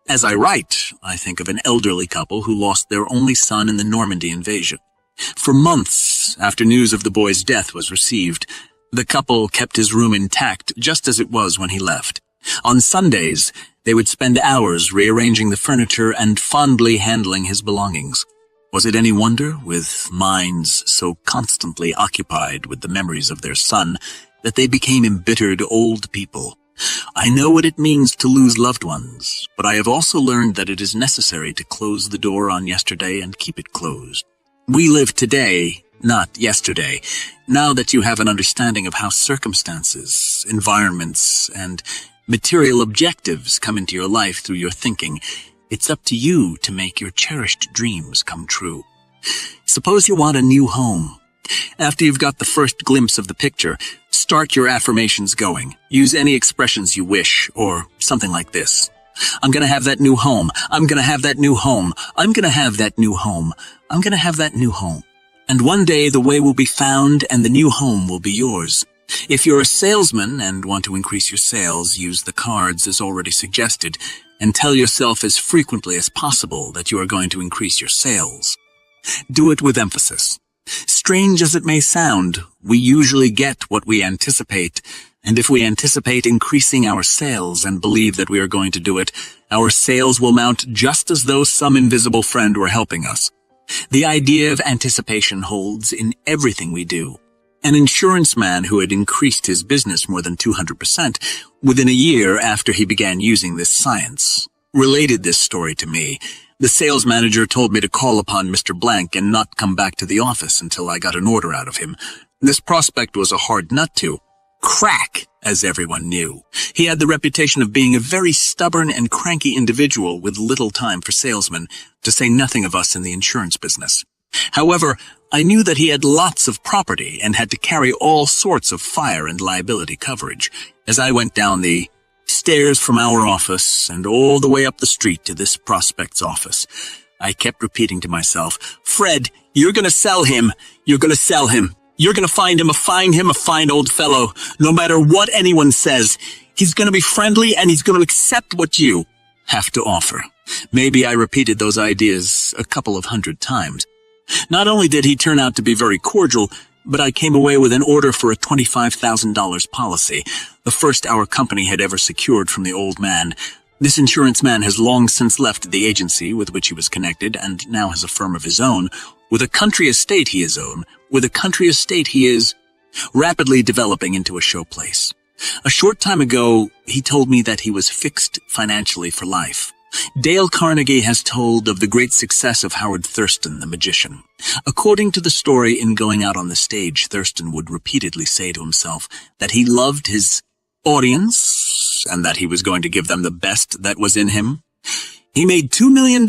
As I write, I think of an elderly couple who lost their only son in the Normandy invasion. For months after news of the boy's death was received, the couple kept his room intact just as it was when he left. On Sundays, they would spend hours rearranging the furniture and fondly handling his belongings. Was it any wonder, with minds so constantly occupied with the memories of their son, that they became embittered old people? I know what it means to lose loved ones, but I have also learned that it is necessary to close the door on yesterday and keep it closed. We live today, not yesterday. Now that you have an understanding of how circumstances, environments, and material objectives come into your life through your thinking, it's up to you to make your cherished dreams come true. Suppose you want a new home. After you've got the first glimpse of the picture, start your affirmations going. Use any expressions you wish, or something like this. I'm going to have that new home. I'm going to have that new home. I'm going to have that new home. I'm going to have that new home. And one day the way will be found and the new home will be yours. If you're a salesman and want to increase your sales, use the cards as already suggested, and tell yourself as frequently as possible that you are going to increase your sales. Do it with emphasis. Strange as it may sound, we usually get what we anticipate, and if we anticipate increasing our sales and believe that we are going to do it, our sales will mount just as though some invisible friend were helping us. The idea of anticipation holds in everything we do. An insurance man who had increased his business more than 200% within a year after he began using this science related this story to me The sales manager told me to call upon Mr. Blank and not come back to the office until I got an order out of him. This prospect was a hard nut to crack, as everyone knew. He had the reputation of being a very stubborn and cranky individual with little time for salesmen, to say nothing of us in the insurance business. However, I knew that he had lots of property and had to carry all sorts of fire and liability coverage. As I went down the stairs from our office and all the way up the street to this prospect's office, I kept repeating to myself, "Fred, you're going to sell him. You're going to sell him. You're going to find him a fine old fellow, no matter what anyone says. He's going to be friendly and he's going to accept what you have to offer." Maybe I repeated those ideas a couple of hundred times. Not only did he turn out to be very cordial, but I came away with an order for a $25,000 policy, the first our company had ever secured from the old man. This insurance man has long since left the agency with which he was connected and now has a firm of his own, with a country estate he is rapidly developing into a showplace. A short time ago, he told me that he was fixed financially for life. Dale Carnegie has told of the great success of Howard Thurston, the magician. According to the story, in going out on the stage, Thurston would repeatedly say to himself that he loved his audience and that he was going to give them the best that was in him. He made $2 million.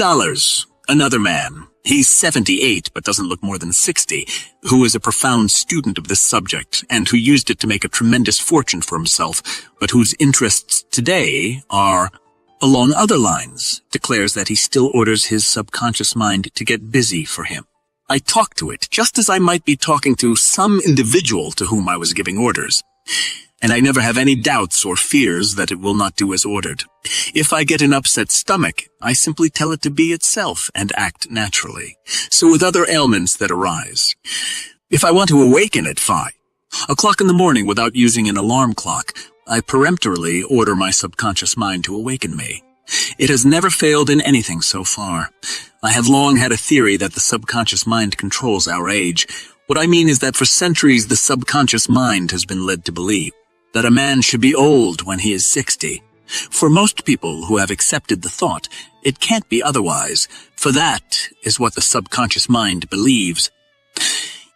Another man, he's 78 but doesn't look more than 60, who is a profound student of this subject and who used it to make a tremendous fortune for himself, but whose interests today are along other lines, declares that he still orders his subconscious mind to get busy for him. I talk to it just as I might be talking to some individual to whom I was giving orders, and I never have any doubts or fears that it will not do as ordered. If I get an upset stomach, I simply tell it to be itself and act naturally. So with other ailments that arise, if I want to awaken at 5 o'clock in the morning without using an alarm clock, I peremptorily order my subconscious mind to awaken me. It has never failed in anything so far. I have long had a theory that the subconscious mind controls our age. What I mean is that for centuries the subconscious mind has been led to believe that a man should be old when he is 60. For most people who have accepted the thought, it can't be otherwise, for that is what the subconscious mind believes.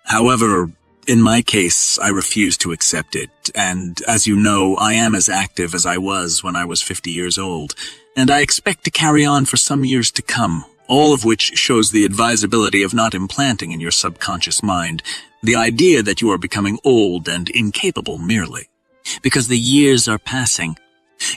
However, in my case, I refuse to accept it, and as you know, I am as active as I was when I was 50 years old, and I expect to carry on for some years to come, all of which shows the advisability of not implanting in your subconscious mind the idea that you are becoming old and incapable merely, because the years are passing.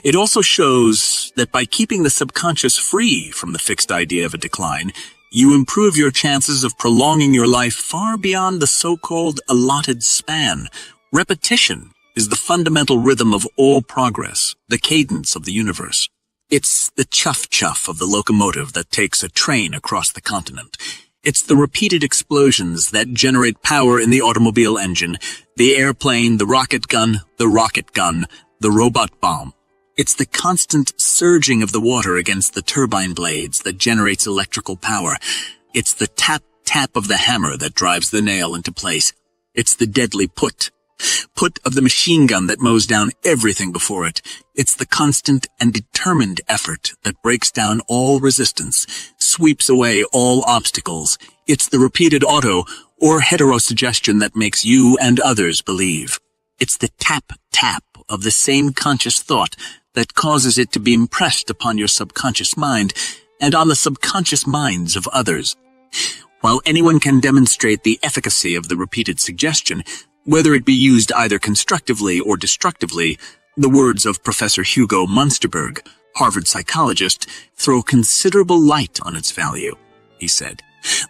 It also shows that by keeping the subconscious free from the fixed idea of a decline, you improve your chances of prolonging your life far beyond the so-called allotted span. Repetition is the fundamental rhythm of all progress, the cadence of the universe. It's the chuff-chuff of the locomotive that takes a train across the continent. It's the repeated explosions that generate power in the automobile engine, the airplane, the rocket gun, the robot bomb. It's the constant surging of the water against the turbine blades that generates electrical power. It's the tap-tap of the hammer that drives the nail into place. It's the deadly put of the machine gun that mows down everything before it. It's the constant and determined effort that breaks down all resistance, sweeps away all obstacles. It's the repeated auto or heterosuggestion that makes you and others believe. It's the tap-tap of the same conscious thought that causes it to be impressed upon your subconscious mind and on the subconscious minds of others. While anyone can demonstrate the efficacy of the repeated suggestion, whether it be used either constructively or destructively, the words of Professor Hugo Munsterberg, Harvard psychologist, throw considerable light on its value. He said,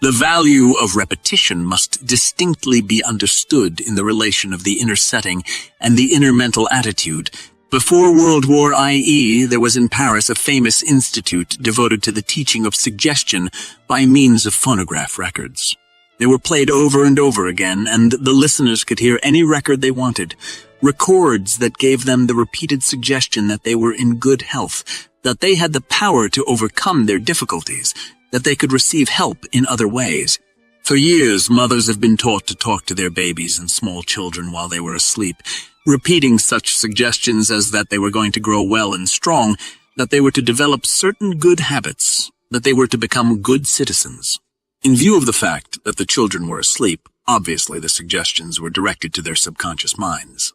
"The value of repetition must distinctly be understood in the relation of the inner setting and the inner mental attitude. Before World War IE, there was in Paris a famous institute devoted to the teaching of suggestion by means of phonograph records. They were played over and over again, and the listeners could hear any record they wanted. Records that gave them the repeated suggestion that they were in good health, that they had the power to overcome their difficulties, that they could receive help in other ways. For years, mothers have been taught to talk to their babies and small children while they were asleep, repeating such suggestions as that they were going to grow well and strong, that they were to develop certain good habits, that they were to become good citizens. In view of the fact that the children were asleep, obviously the suggestions were directed to their subconscious minds.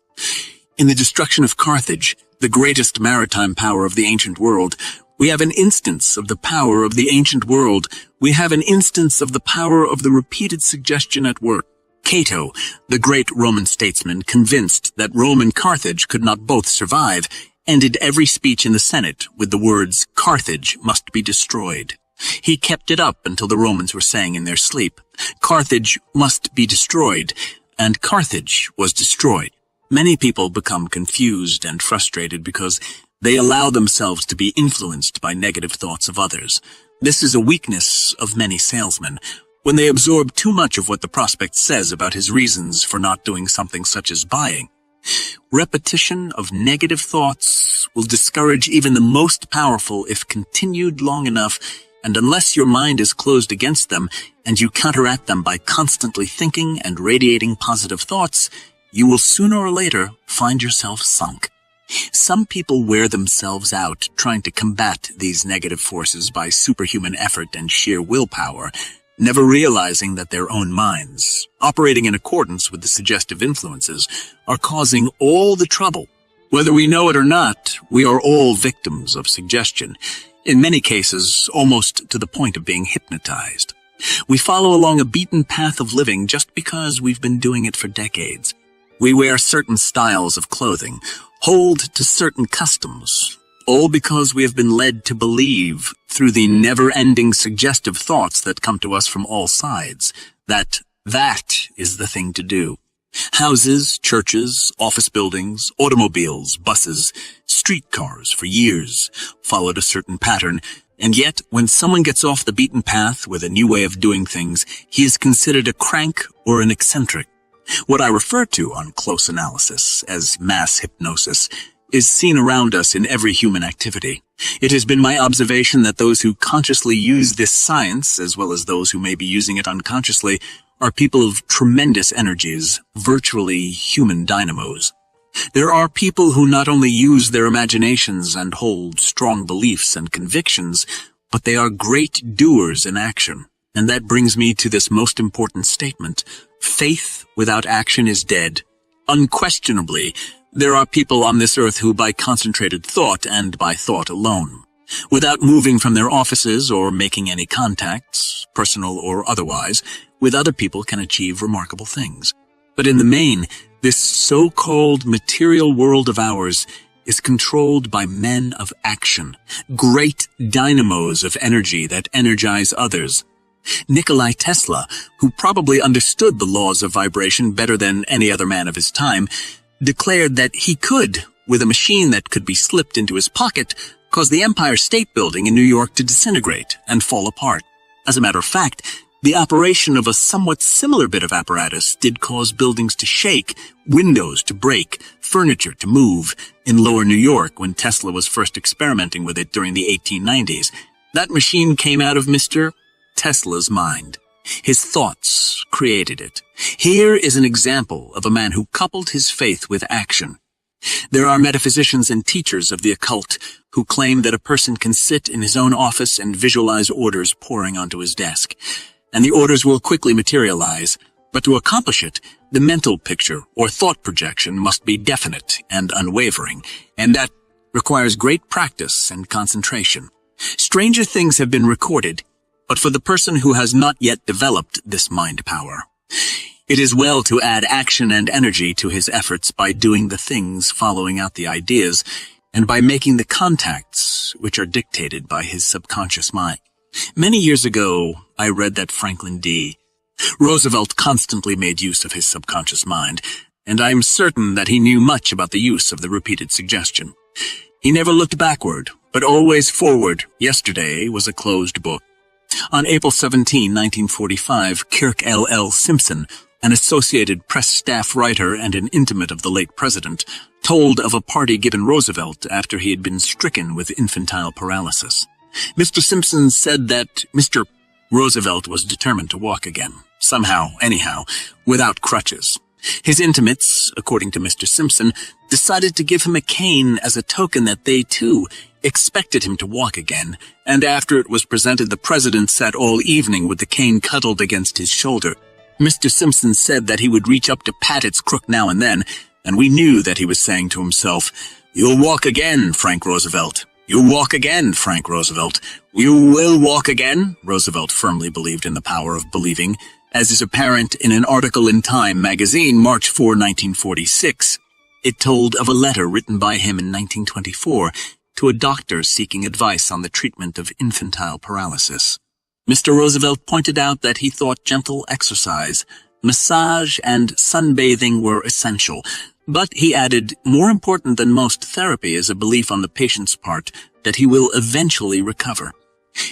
In the destruction of Carthage, the greatest maritime power of the ancient world, we have an instance of the power of the ancient world. We have an instance of the power of the repeated suggestion at work. Cato, the great Roman statesman, convinced that Rome and Carthage could not both survive, ended every speech in the Senate with the words, "Carthage must be destroyed." He kept it up until the Romans were saying in their sleep, "Carthage must be destroyed," and Carthage was destroyed. Many people become confused and frustrated because they allow themselves to be influenced by negative thoughts of others. This is a weakness of many salesmen. When they absorb too much of what the prospect says about his reasons for not doing something such as buying. Repetition of negative thoughts will discourage even the most powerful if continued long enough, and unless your mind is closed against them and you counteract them by constantly thinking and radiating positive thoughts, you will sooner or later find yourself sunk. Some people wear themselves out trying to combat these negative forces by superhuman effort and sheer willpower, never realizing that their own minds, operating in accordance with the suggestive influences, are causing all the trouble. Whether we know it or not, we are all victims of suggestion, in many cases almost to the point of being hypnotized. We follow along a beaten path of living just because we've been doing it for decades. We wear certain styles of clothing, hold to certain customs, all because we have been led to believe, through the never-ending suggestive thoughts that come to us from all sides, that is the thing to do. Houses, churches, office buildings, automobiles, buses, streetcars for years followed a certain pattern, and yet when someone gets off the beaten path with a new way of doing things, he is considered a crank or an eccentric. What I refer to on close analysis as mass hypnosis is seen around us in every human activity. It has been my observation that those who consciously use this science, as well as those who may be using it unconsciously, are people of tremendous energies, virtually human dynamos. There are people who not only use their imaginations and hold strong beliefs and convictions, but they are great doers in action. And that brings me to this most important statement. Faith without action is dead. Unquestionably, there are people on this earth who, by concentrated thought and by thought alone, without moving from their offices or making any contacts, personal or otherwise, with other people can achieve remarkable things. But in the main, this so-called material world of ours is controlled by men of action, great dynamos of energy that energize others. Nikola Tesla, who probably understood the laws of vibration better than any other man of his time, declared that he could, with a machine that could be slipped into his pocket, cause the Empire State Building in New York to disintegrate and fall apart. As a matter of fact, the operation of a somewhat similar bit of apparatus did cause buildings to shake, windows to break, furniture to move in lower New York when Tesla was first experimenting with it during the 1890s. That machine came out of Mr. Tesla's mind. His thoughts created it. Here is an example of a man who coupled his faith with action. There are metaphysicians and teachers of the occult who claim that a person can sit in his own office and visualize orders pouring onto his desk, and the orders will quickly materialize. But to accomplish it, the mental picture or thought projection must be definite and unwavering, and that requires great practice and concentration. Stranger things have been recorded, but for the person who has not yet developed this mind power, it is well to add action and energy to his efforts by doing the things, following out the ideas, and by making the contacts which are dictated by his subconscious mind. Many years ago, I read that Franklin D. Roosevelt constantly made use of his subconscious mind, and I am certain that he knew much about the use of the repeated suggestion. He never looked backward, but always forward. Yesterday was a closed book. On April 17, 1945, Kirk L. Simpson, an Associated Press staff writer and an intimate of the late president, told of a party given Roosevelt after he had been stricken with infantile paralysis. Mr. Simpson said that Mr. Roosevelt was determined to walk again, somehow, anyhow, without crutches. His intimates, according to Mr. Simpson, decided to give him a cane as a token that they, too, expected him to walk again, and after it was presented, the president sat all evening with the cane cuddled against his shoulder. Mr. Simpson said that he would reach up to pat its crook now and then, and we knew that he was saying to himself, "You'll walk again, Frank Roosevelt. You'll walk again, Frank Roosevelt. You will walk again." Roosevelt firmly believed in the power of believing, as is apparent in an article in Time magazine, March 4, 1946. It told of a letter written by him in 1924 to a doctor seeking advice on the treatment of infantile paralysis. Mr. Roosevelt pointed out that he thought gentle exercise, massage, and sunbathing were essential, but he added, more important than most therapy is a belief on the patient's part that he will eventually recover.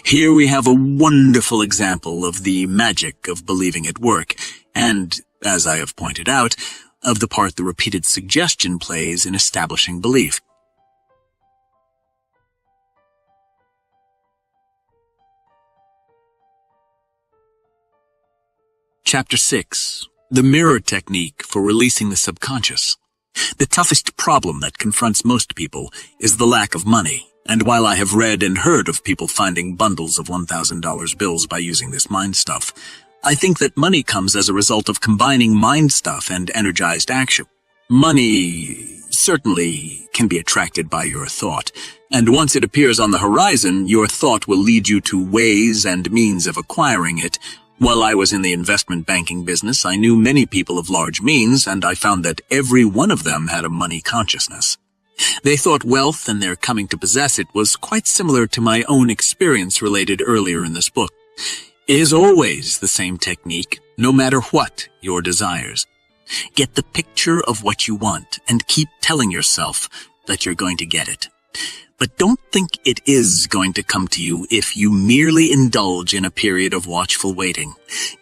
Here we have a wonderful example of the magic of believing at work, and, as I have pointed out, of the part the repeated suggestion plays in establishing belief. Chapter 6. The Mirror Technique for Releasing the Subconscious. The toughest problem that confronts most people is the lack of money, and while I have read and heard of people finding bundles of $1,000 bills by using this mind stuff, I think that money comes as a result of combining mind stuff and energized action. Money certainly can be attracted by your thought, and once it appears on the horizon, your thought will lead you to ways and means of acquiring it. While I was in the investment banking business, I knew many people of large means, and I found that every one of them had a money consciousness. They thought wealth and their coming to possess it was quite similar to my own experience related earlier in this book. It is always the same technique, no matter what your desires. Get the picture of what you want and keep telling yourself that you're going to get it. But don't think it is going to come to you if you merely indulge in a period of watchful waiting.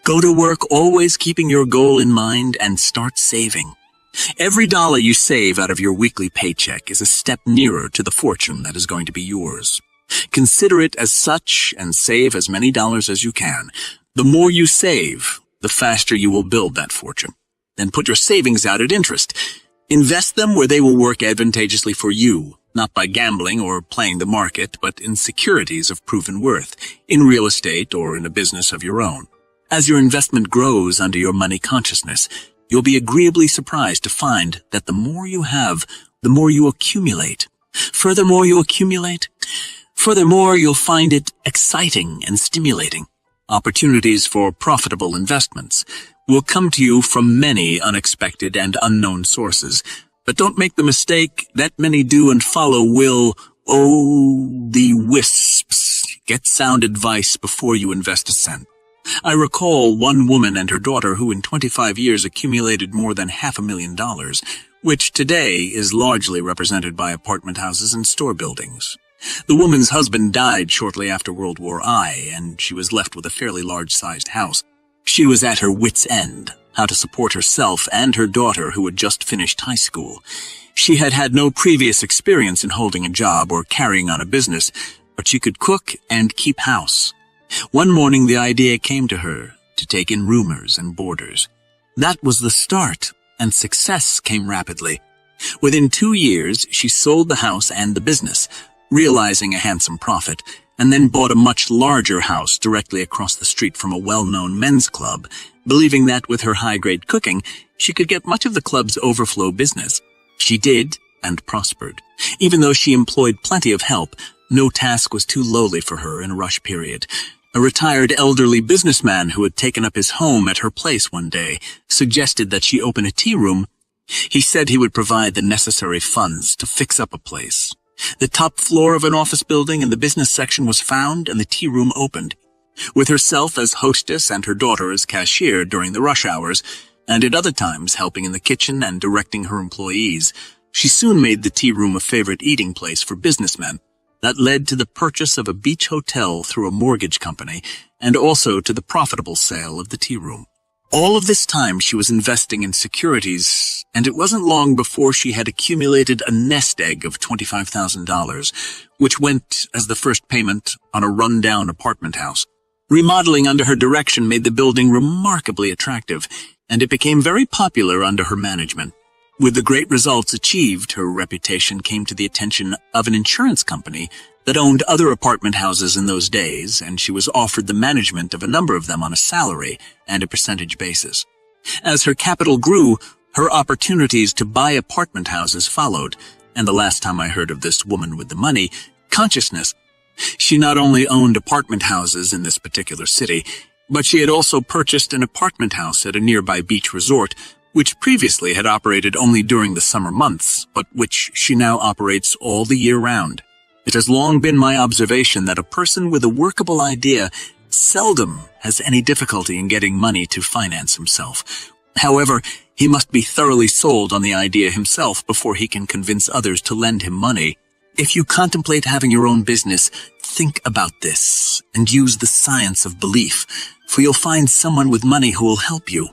Go to work always keeping your goal in mind and start saving. Every dollar you save out of your weekly paycheck is a step nearer to the fortune that is going to be yours. Consider it as such and save as many dollars as you can. The more you save, the faster you will build that fortune. Then put your savings out at interest. Invest them where they will work advantageously for you, not by gambling or playing the market, but in securities of proven worth, in real estate or in a business of your own. As your investment grows under your money consciousness, you'll be agreeably surprised to find that the more you have, the more you accumulate. Furthermore, you'll find it exciting and stimulating. Opportunities for profitable investments will come to you from many unexpected and unknown sources. But don't make the mistake that many do and follow will, the wisps. Get sound advice before you invest a cent. I recall one woman and her daughter who in 25 years accumulated more than $500,000, which today is largely represented by apartment houses and store buildings. The woman's husband died shortly after World War I, and she was left with a fairly large-sized house. She was at her wit's end, how to support herself and her daughter who had just finished high school. She had had no previous experience in holding a job or carrying on a business, but she could cook and keep house. One morning the idea came to her to take in roomers and boarders. That was the start, and success came rapidly. Within 2 years, she sold the house and the business, realizing a handsome profit, and then bought a much larger house directly across the street from a well-known men's club, believing that with her high-grade cooking, she could get much of the club's overflow business. She did, and prospered. Even though she employed plenty of help, no task was too lowly for her in a rush period. A retired elderly businessman who had taken up his home at her place one day suggested that she open a tea room. He said he would provide the necessary funds to fix up a place. The top floor of an office building in the business section was found and the tea room opened. With herself as hostess and her daughter as cashier during the rush hours, and at other times helping in the kitchen and directing her employees, she soon made the tea room a favorite eating place for businessmen. That led to the purchase of a beach hotel through a mortgage company, and also to the profitable sale of the tea room. All of this time she was investing in securities, and it wasn't long before she had accumulated a nest egg of $25,000, which went as the first payment on a run-down apartment house. Remodeling under her direction made the building remarkably attractive. and it became very popular under her management. With the great results achieved, her reputation came to the attention of an insurance company that owned other apartment houses in those days, and she was offered the management of a number of them on a salary and a percentage basis. As her capital grew, her opportunities to buy apartment houses followed, and the last time I heard of this woman with the money, consciousness, she not only owned apartment houses in this particular city, but she had also purchased an apartment house at a nearby beach resort, which previously had operated only during the summer months, but which she now operates all the year round. It has long been my observation that a person with a workable idea seldom has any difficulty in getting money to finance himself. However, he must be thoroughly sold on the idea himself before he can convince others to lend him money. If you contemplate having your own business, think about this and use the science of belief, for you'll find someone with money who will help you.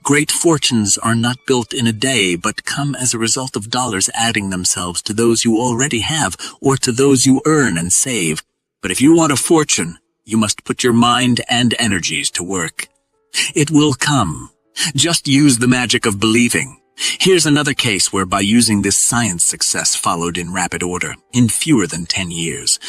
Great fortunes are not built in a day, but come as a result of dollars adding themselves to those you already have or to those you earn and save. But if you want a fortune, you must put your mind and energies to work. It will come. Just use the magic of believing. Here's another case where by using this science success followed in rapid order, in fewer than 10 years.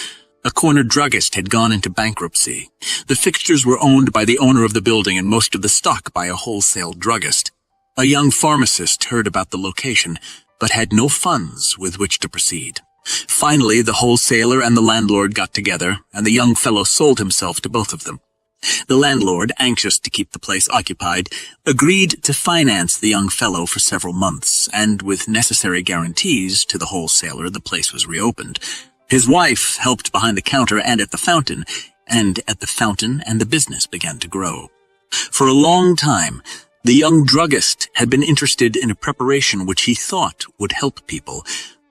A corner druggist had gone into bankruptcy. The fixtures were owned by the owner of the building and most of the stock by a wholesale druggist. A young pharmacist heard about the location, but had no funds with which to proceed. Finally, the wholesaler and the landlord got together, and the young fellow sold himself to both of them. The landlord, anxious to keep the place occupied, agreed to finance the young fellow for several months, and with necessary guarantees to the wholesaler, the place was reopened. His wife helped behind the counter and at the fountain, and the business began to grow. For a long time, the young druggist had been interested in a preparation which he thought would help people,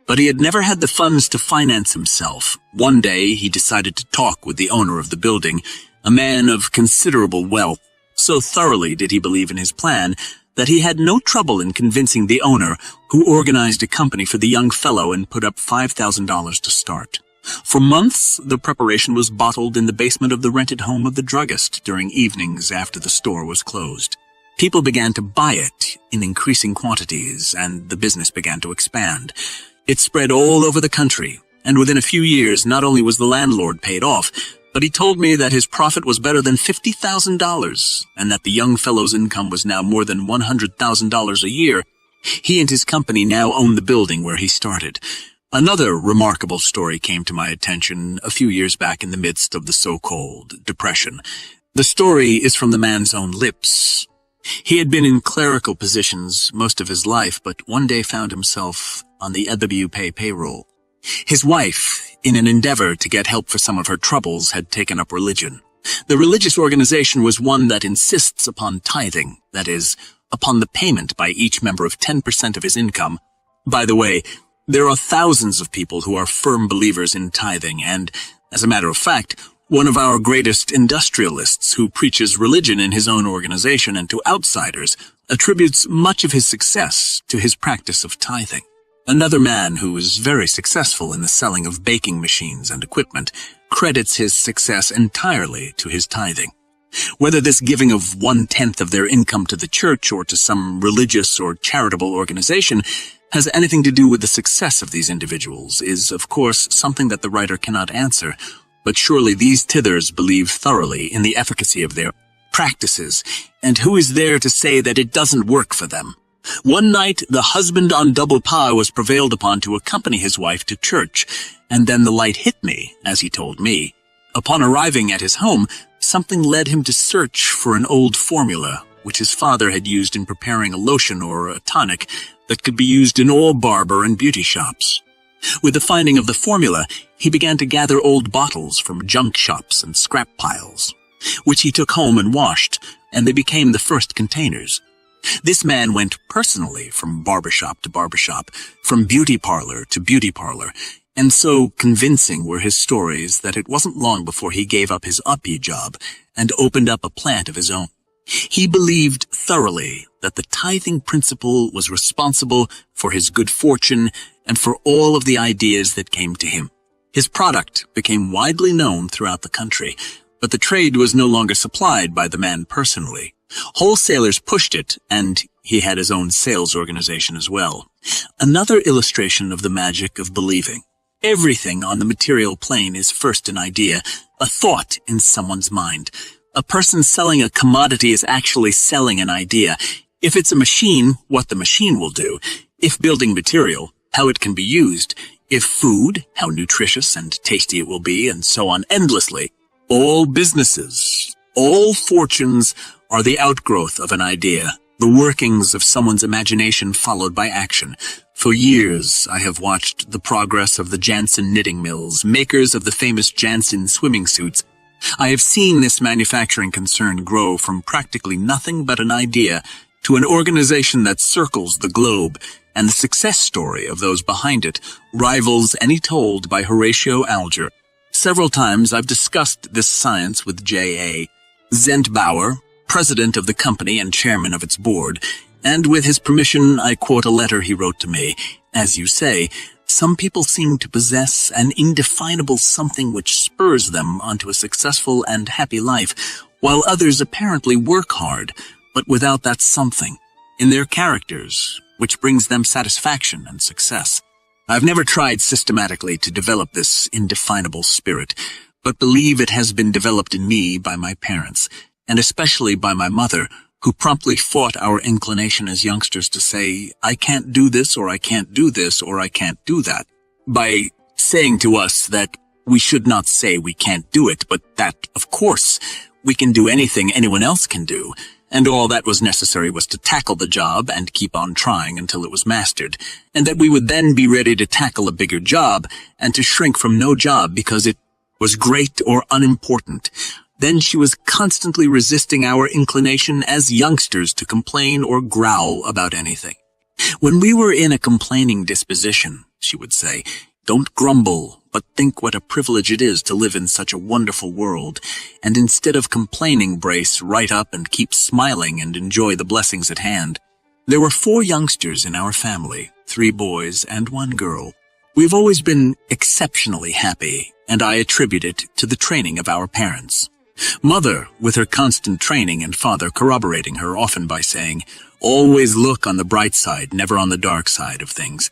but he had never had the funds to finance himself. One day, he decided to talk with the owner of the building, a man of considerable wealth. So thoroughly did he believe in his plan that he had no trouble in convincing the owner, who organized a company for the young fellow and put up $5,000 to start. For months, the preparation was bottled in the basement of the rented home of the druggist during evenings after the store was closed. People began to buy it in increasing quantities, and the business began to expand. It spread all over the country, and within a few years, not only was the landlord paid off, but he told me that his profit was better than $50,000, and that the young fellow's income was now more than $100,000 a year. He and his company now own the building where he started. Another remarkable story came to my attention a few years back in the midst of the so-called Depression. The story is from the man's own lips. He had been in clerical positions most of his life, but one day found himself on the EWP payroll. His wife, in an endeavor to get help for some of her troubles, had taken up religion. The religious organization was one that insists upon tithing, that is, upon the payment by each member of 10% of his income. By the way, there are thousands of people who are firm believers in tithing, and, as a matter of fact, one of our greatest industrialists who preaches religion in his own organization and to outsiders attributes much of his success to his practice of tithing. Another man who is very successful in the selling of baking machines and equipment credits his success entirely to his tithing. Whether this giving of 1/10 of their income to the church or to some religious or charitable organization has anything to do with the success of these individuals is, of course, something that the writer cannot answer, but surely these tithers believe thoroughly in the efficacy of their practices, and who is there to say that it doesn't work for them? One night, the husband on double pie was prevailed upon to accompany his wife to church, and then the light hit me, as he told me. Upon arriving at his home, something led him to search for an old formula, which his father had used in preparing a lotion or a tonic that could be used in all barber and beauty shops. With the finding of the formula, he began to gather old bottles from junk shops and scrap piles, which he took home and washed, and they became the first containers. This man went personally from barbershop to barbershop, from beauty parlor to beauty parlor, and so convincing were his stories that it wasn't long before he gave up his uppie job and opened up a plant of his own. He believed thoroughly that the tithing principle was responsible for his good fortune and for all of the ideas that came to him. His product became widely known throughout the country, but the trade was no longer supplied by the man personally. Wholesalers pushed it, and he had his own sales organization as well. Another illustration of the magic of believing. Everything on the material plane is first an idea, a thought in someone's mind. A person selling a commodity is actually selling an idea. If it's a machine, what the machine will do. If building material, how it can be used. If food, how nutritious and tasty it will be, and so on endlessly. All businesses, all fortunes are the outgrowth of an idea, the workings of someone's imagination followed by action. For years, I have watched the progress of the Janssen knitting mills, makers of the famous Janssen swimming suits. I have seen this manufacturing concern grow from practically nothing but an idea to an organization that circles the globe, and the success story of those behind it rivals any told by Horatio Alger. Several times I've discussed this science with J.A. Zentbauer, president of the company and chairman of its board, and with his permission I quote a letter he wrote to me. As you say, some people seem to possess an indefinable something which spurs them onto a successful and happy life, while others apparently work hard, but without that something in their characters, which brings them satisfaction and success. I've never tried systematically to develop this indefinable spirit, but believe it has been developed in me by my parents, and especially by my mother, who promptly fought our inclination as youngsters to say, I can't do this, or I can't do this, or I can't do that, by saying to us that we should not say we can't do it, but that, of course, we can do anything anyone else can do, and all that was necessary was to tackle the job and keep on trying until it was mastered, and that we would then be ready to tackle a bigger job and to shrink from no job because it was great or unimportant. Then she was constantly resisting our inclination as youngsters to complain or growl about anything. When we were in a complaining disposition, she would say, don't grumble, but think what a privilege it is to live in such a wonderful world, and instead of complaining, brace right up and keep smiling and enjoy the blessings at hand. There were 4 youngsters in our family, 3 boys and 1 girl. We've always been exceptionally happy, and I attribute it to the training of our parents. Mother, with her constant training, and father corroborating her often by saying, always look on the bright side, never on the dark side of things.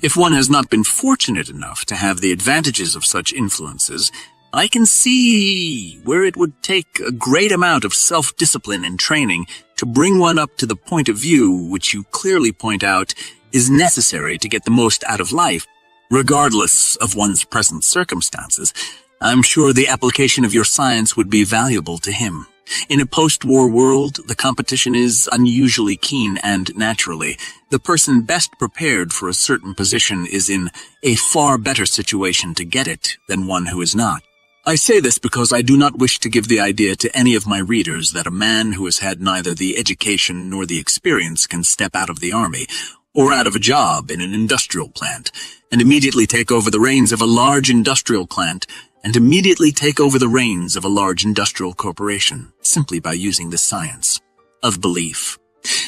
If one has not been fortunate enough to have the advantages of such influences, I can see where it would take a great amount of self-discipline and training to bring one up to the point of view which you clearly point out is necessary to get the most out of life, regardless of one's present circumstances. I'm sure the application of your science would be valuable to him. In a post-war world, the competition is unusually keen, and naturally, the person best prepared for a certain position is in a far better situation to get it than one who is not. I say this because I do not wish to give the idea to any of my readers that a man who has had neither the education nor the experience can step out of the army, or out of a job in an industrial plant, and immediately take over the reins of a large industrial plant, and immediately take over the reins of a large industrial corporation, simply by using the science of belief.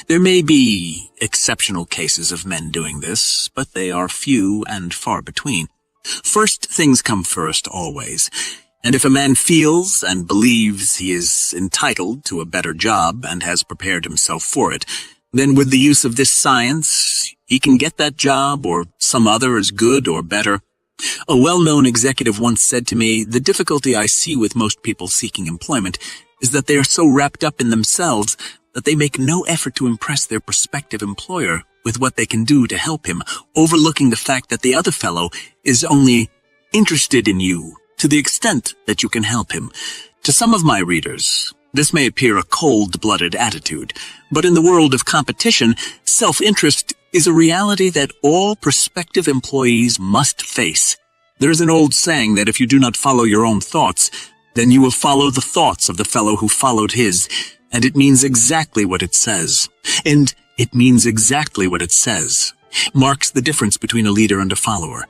There may be exceptional cases of men doing this, but they are few and far between. First things come first, always. And if a man feels and believes he is entitled to a better job and has prepared himself for it, then with the use of this science, he can get that job or some other as good or better. A well-known executive once said to me, the difficulty I see with most people seeking employment is that they are so wrapped up in themselves that they make no effort to impress their prospective employer with what they can do to help him, overlooking the fact that the other fellow is only interested in you to the extent that you can help him. To some of my readers, this may appear a cold-blooded attitude, but in the world of competition, self-interest is a reality that all prospective employees must face. There is an old saying that if you do not follow your own thoughts, then you will follow the thoughts of the fellow who followed his, and it means exactly what it says. And it means exactly what it says. Marks the difference between a leader and a follower.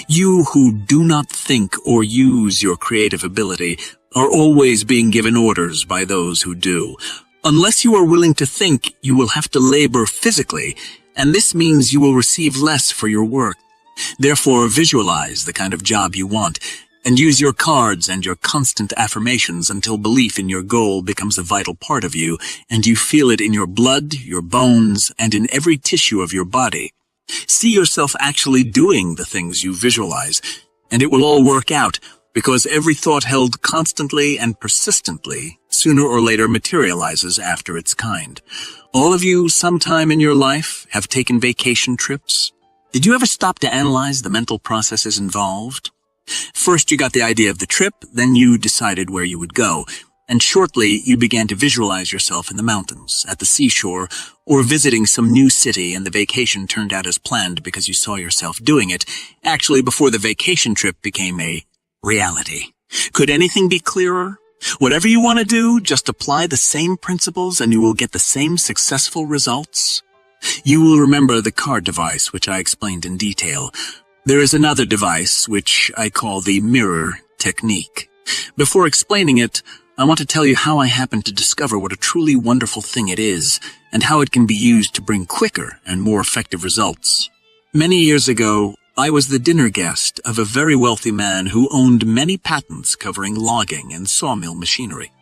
You who do not think or use your creative ability are always being given orders by those who do. Unless you are willing to think, you will have to labor physically, and this means you will receive less for your work. Therefore, visualize the kind of job you want. And use your cards and your constant affirmations until belief in your goal becomes a vital part of you, and you feel it in your blood, your bones, and in every tissue of your body. See yourself actually doing the things you visualize, and it will all work out, because every thought held constantly and persistently sooner or later materializes after its kind. All of you, sometime in your life, have taken vacation trips. Did you ever stop to analyze the mental processes involved? First you got the idea of the trip, then you decided where you would go, and shortly you began to visualize yourself in the mountains, at the seashore, or visiting some new city, and the vacation turned out as planned because you saw yourself doing it, actually before the vacation trip became a reality. Could anything be clearer? Whatever you want to do, just apply the same principles and you will get the same successful results. You will remember the card device, which I explained in detail. There is another device, which I call the mirror technique. Before explaining it, I want to tell you how I happened to discover what a truly wonderful thing it is, and how it can be used to bring quicker and more effective results. Many years ago, I was the dinner guest of a very wealthy man who owned many patents covering logging and sawmill machinery.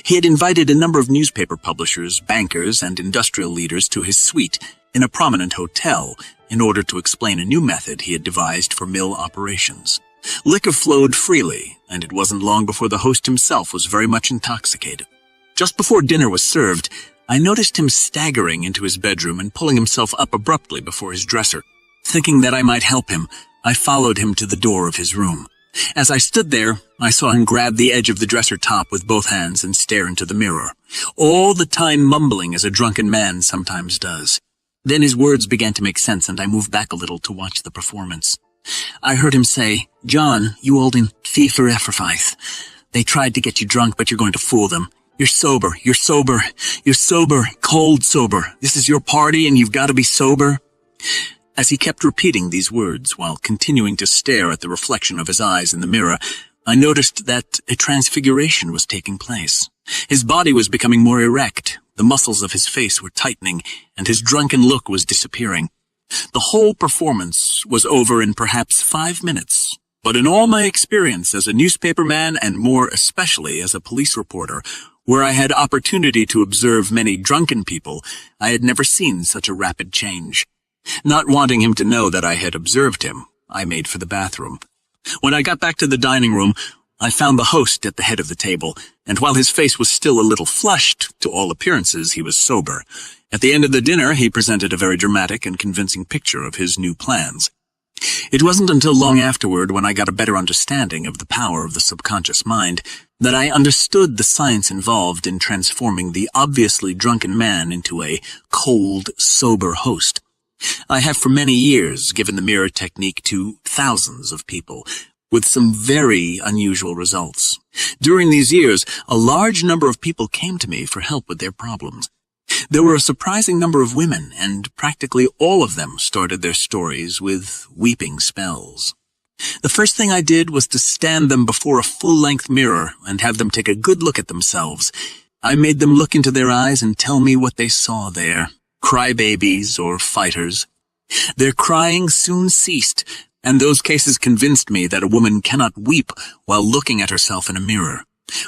He had invited a number of newspaper publishers, bankers, and industrial leaders to his suite in a prominent hotel in order to explain a new method he had devised for mill operations. Liquor flowed freely, and it wasn't long before the host himself was very much intoxicated. Just before dinner was served, I noticed him staggering into his bedroom and pulling himself up abruptly before his dresser. Thinking that I might help him, I followed him to the door of his room. As I stood there, I saw him grab the edge of the dresser top with both hands and stare into the mirror, all the time mumbling as a drunken man sometimes does. Then his words began to make sense, and I moved back a little to watch the performance. I heard him say, "John, you old thief for efferfice. They tried to get you drunk, but you're going to fool them. You're sober, you're sober, you're sober, cold sober. This is your party and you've got to be sober." As he kept repeating these words while continuing to stare at the reflection of his eyes in the mirror, I noticed that a transfiguration was taking place. His body was becoming more erect, the muscles of his face were tightening, and his drunken look was disappearing. The whole performance was over in perhaps 5 minutes, but in all my experience as a newspaperman and more especially as a police reporter, where I had opportunity to observe many drunken people, I had never seen such a rapid change. Not wanting him to know that I had observed him, I made for the bathroom. When I got back to the dining room, I found the host at the head of the table, and while his face was still a little flushed, to all appearances he was sober. At the end of the dinner, he presented a very dramatic and convincing picture of his new plans. It wasn't until long afterward, when I got a better understanding of the power of the subconscious mind, that I understood the science involved in transforming the obviously drunken man into a cold, sober host. I have for many years given the mirror technique to thousands of people, with some very unusual results. During these years, a large number of people came to me for help with their problems. There were a surprising number of women, and practically all of them started their stories with weeping spells. The first thing I did was to stand them before a full-length mirror and have them take a good look at themselves. I made them look into their eyes and tell me what they saw there. Crybabies or fighters. Their crying soon ceased, and those cases convinced me that a woman cannot weep while looking at herself in a mirror.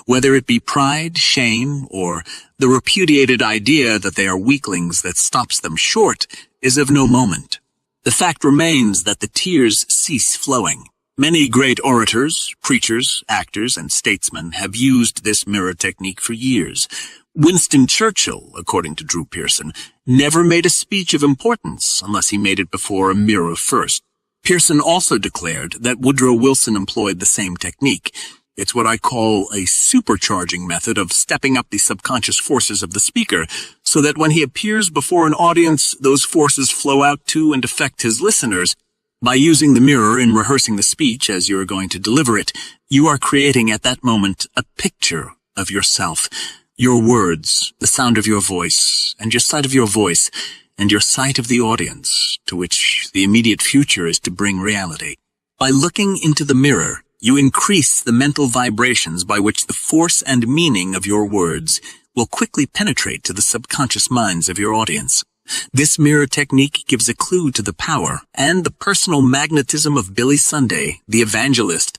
Whether it be pride, shame, or the repudiated idea that they are weaklings that stops them short, is of no moment. The fact remains that the tears cease flowing. Many great orators, preachers, actors, and statesmen have used this mirror technique for years. Winston Churchill, according to Drew Pearson, never made a speech of importance unless he made it before a mirror first. Pearson also declared that Woodrow Wilson employed the same technique. It's what I call a supercharging method of stepping up the subconscious forces of the speaker, so that when he appears before an audience, those forces flow out to and affect his listeners. By using the mirror in rehearsing the speech as you are going to deliver it, you are creating at that moment a picture of yourself. Your words, the sound of your voice, and your sight of your voice, and your sight of the audience, to which the immediate future is to bring reality. By looking into the mirror, you increase the mental vibrations by which the force and meaning of your words will quickly penetrate to the subconscious minds of your audience. This mirror technique gives a clue to the power and the personal magnetism of Billy Sunday, the evangelist.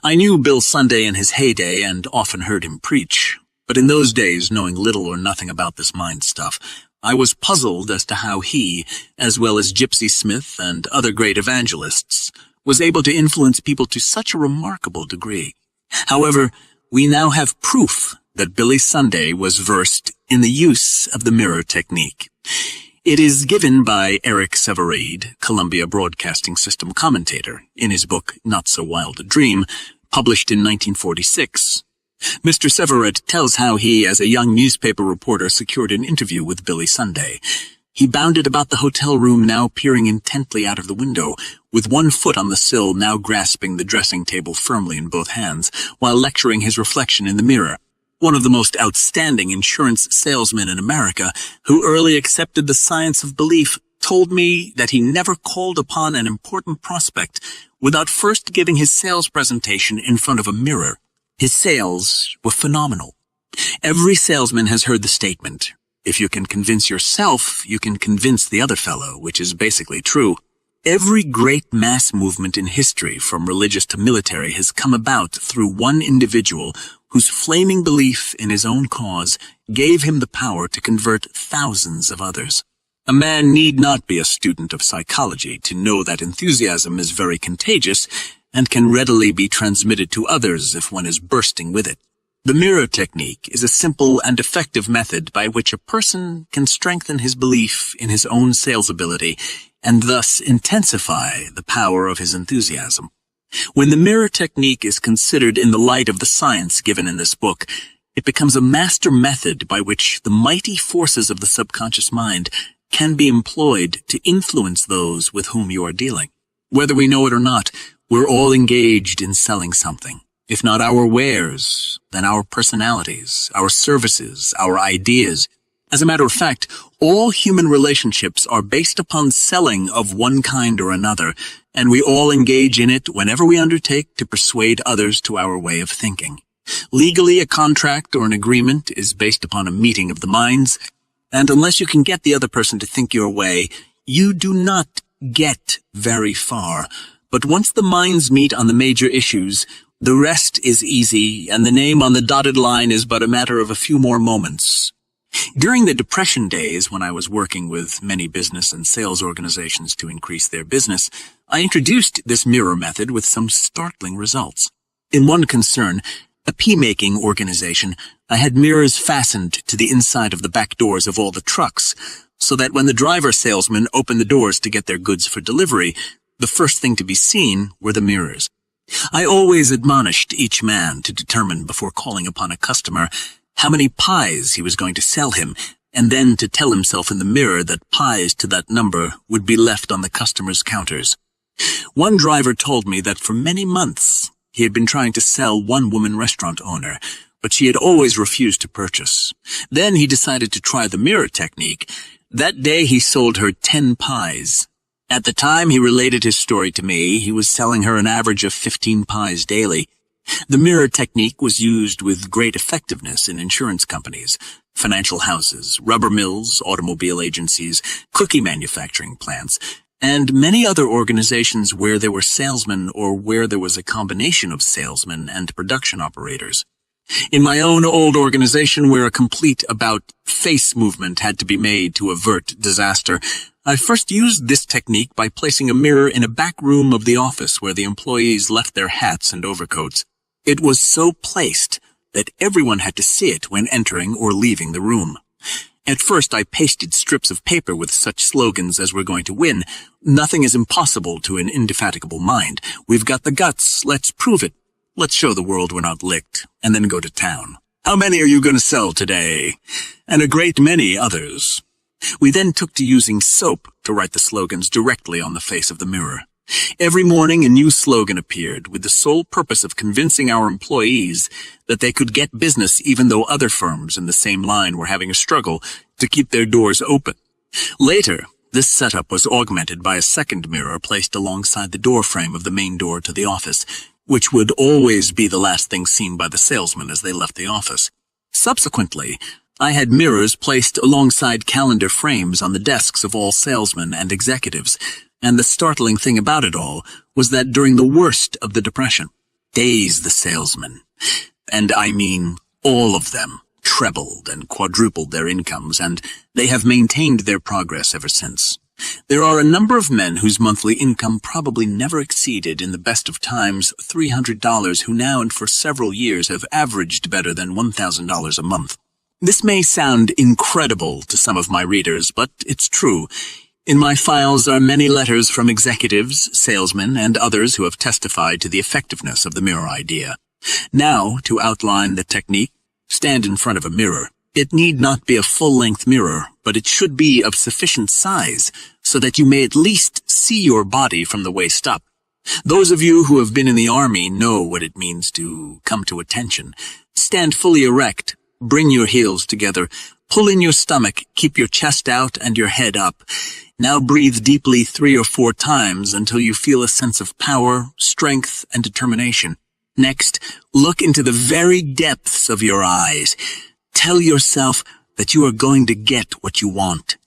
I knew Bill Sunday in his heyday and often heard him preach, but in those days, knowing little or nothing about this mind stuff, I was puzzled as to how he, as well as Gypsy Smith and other great evangelists, was able to influence people to such a remarkable degree. However, we now have proof that Billy Sunday was versed in the use of the mirror technique. It is given by Eric Sevareid, Columbia Broadcasting System commentator, in his book Not So Wild a Dream, published in 1946. Mr. Sevareid tells how he, as a young newspaper reporter, secured an interview with Billy Sunday. He bounded about the hotel room, now peering intently out of the window, with one foot on the sill, now grasping the dressing table firmly in both hands, while lecturing his reflection in the mirror. One of the most outstanding insurance salesmen in America, who early accepted the science of belief, told me that he never called upon an important prospect without first giving his sales presentation in front of a mirror. His sales were phenomenal. Every salesman has heard the statement, "If you can convince yourself, you can convince the other fellow," which is basically true. Every great mass movement in history, from religious to military, has come about through one individual whose flaming belief in his own cause gave him the power to convert thousands of others. A man need not be a student of psychology to know that enthusiasm is very contagious and can readily be transmitted to others if one is bursting with it. The mirror technique is a simple and effective method by which a person can strengthen his belief in his own sales ability and thus intensify the power of his enthusiasm. When the mirror technique is considered in the light of the science given in this book, it becomes a master method by which the mighty forces of the subconscious mind can be employed to influence those with whom you are dealing. Whether we know it or not, we're all engaged in selling something. If not our wares, then our personalities, our services, our ideas. As a matter of fact, all human relationships are based upon selling of one kind or another, and we all engage in it whenever we undertake to persuade others to our way of thinking. Legally, a contract or an agreement is based upon a meeting of the minds, and unless you can get the other person to think your way, you do not get very far. But once the minds meet on the major issues, the rest is easy, and the name on the dotted line is but a matter of a few more moments. During the Depression days, when I was working with many business and sales organizations to increase their business, I introduced this mirror method with some startling results. In one concern, a pea-making organization, I had mirrors fastened to the inside of the back doors of all the trucks, so that when the driver salesmen opened the doors to get their goods for delivery, the first thing to be seen were the mirrors. I always admonished each man to determine before calling upon a customer how many pies he was going to sell him, and then to tell himself in the mirror that pies to that number would be left on the customer's counters. One driver told me that for many months he had been trying to sell one woman restaurant owner, but she had always refused to purchase. Then he decided to try the mirror technique. That day he sold her 10 pies. At the time he related his story to me, he was selling her an average of 15 pies daily. The mirror technique was used with great effectiveness in insurance companies, financial houses, rubber mills, automobile agencies, cookie manufacturing plants, and many other organizations where there were salesmen or where there was a combination of salesmen and production operators. In my own old organization, where a complete about-face movement had to be made to avert disaster, I first used this technique by placing a mirror in a back room of the office where the employees left their hats and overcoats. It was so placed that everyone had to see it when entering or leaving the room. At first, I pasted strips of paper with such slogans as "We're going to win," "Nothing is impossible to an indefatigable mind," "We've got the guts, let's prove it," "Let's show the world we're not licked," and then go to town. "How many are you going to sell today?" And a great many others. We then took to using soap to write the slogans directly on the face of the mirror. Every morning a new slogan appeared with the sole purpose of convincing our employees that they could get business even though other firms in the same line were having a struggle to keep their doors open. Later, this setup was augmented by a second mirror placed alongside the door frame of the main door to the office, which would always be the last thing seen by the salesmen as they left the office. Subsequently, I had mirrors placed alongside calendar frames on the desks of all salesmen and executives, and the startling thing about it all was that during the worst of the Depression, days the salesmen, and I mean all of them, trebled and quadrupled their incomes, and they have maintained their progress ever since. There are a number of men whose monthly income probably never exceeded, in the best of times, $300, who now and for several years have averaged better than $1,000 a month. This may sound incredible to some of my readers, but it's true. In my files are many letters from executives, salesmen, and others who have testified to the effectiveness of the mirror idea. Now, to outline the technique, stand in front of a mirror. It need not be a full-length mirror, but it should be of sufficient size so that you may at least see your body from the waist up. Those of you who have been in the army know what it means to come to attention. Stand fully erect, bring your heels together, pull in your stomach, keep your chest out and your head up. Now breathe deeply 3 or 4 times until you feel a sense of power, strength, and determination. Next, look into the very depths of your eyes. Tell yourself that you are going to get what you want.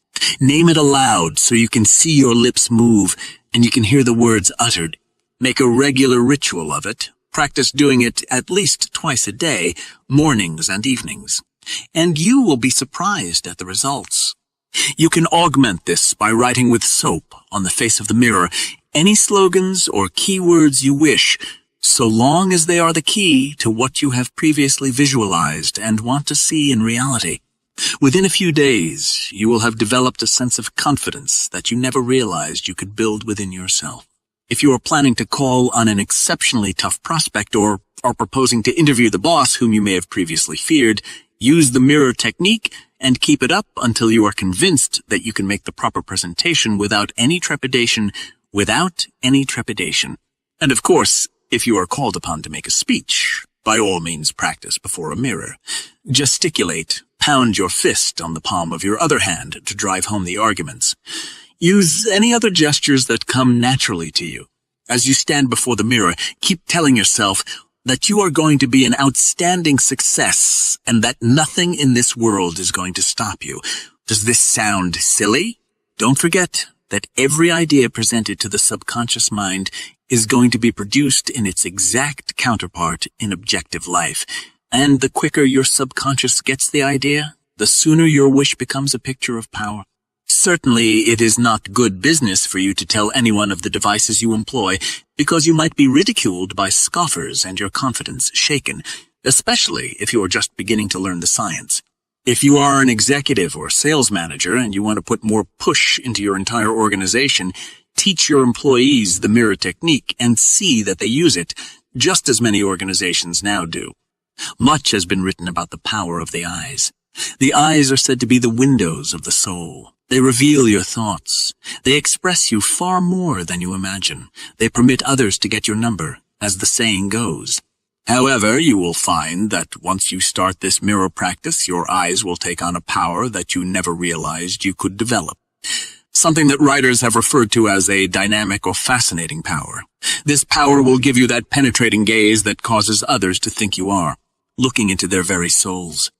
Name it aloud so you can see your lips move and you can hear the words uttered. Make a regular ritual of it. Practice doing it at least twice a day, mornings and evenings. And you will be surprised at the results. You can augment this by writing with soap on the face of the mirror any slogans or keywords you wish, so long as they are the key to what you have previously visualized and want to see in reality. Within a few days, you will have developed a sense of confidence that you never realized you could build within yourself. If you are planning to call on an exceptionally tough prospect or are proposing to interview the boss whom you may have previously feared, use the mirror technique and keep it up until you are convinced that you can make the proper presentation without any trepidation. And of course, if you are called upon to make a speech, by all means practice before a mirror. Gesticulate, pound your fist on the palm of your other hand to drive home the arguments. Use any other gestures that come naturally to you. As you stand before the mirror, keep telling yourself that you are going to be an outstanding success and that nothing in this world is going to stop you. Does this sound silly? Don't forget that every idea presented to the subconscious mind is going to be produced in its exact counterpart in objective life. And the quicker your subconscious gets the idea, the sooner your wish becomes a picture of power. Certainly, it is not good business for you to tell anyone of the devices you employ, because you might be ridiculed by scoffers and your confidence shaken, especially if you are just beginning to learn the science. If you are an executive or sales manager and you want to put more push into your entire organization, teach your employees the mirror technique and see that they use it, just as many organizations now do. Much has been written about the power of the eyes. The eyes are said to be the windows of the soul. They reveal your thoughts. They express you far more than you imagine. They permit others to get your number, as the saying goes. However, you will find that once you start this mirror practice, your eyes will take on a power that you never realized you could develop. Something that writers have referred to as a dynamic or fascinating power. This power will give you that penetrating gaze that causes others to think you are, looking into their very souls.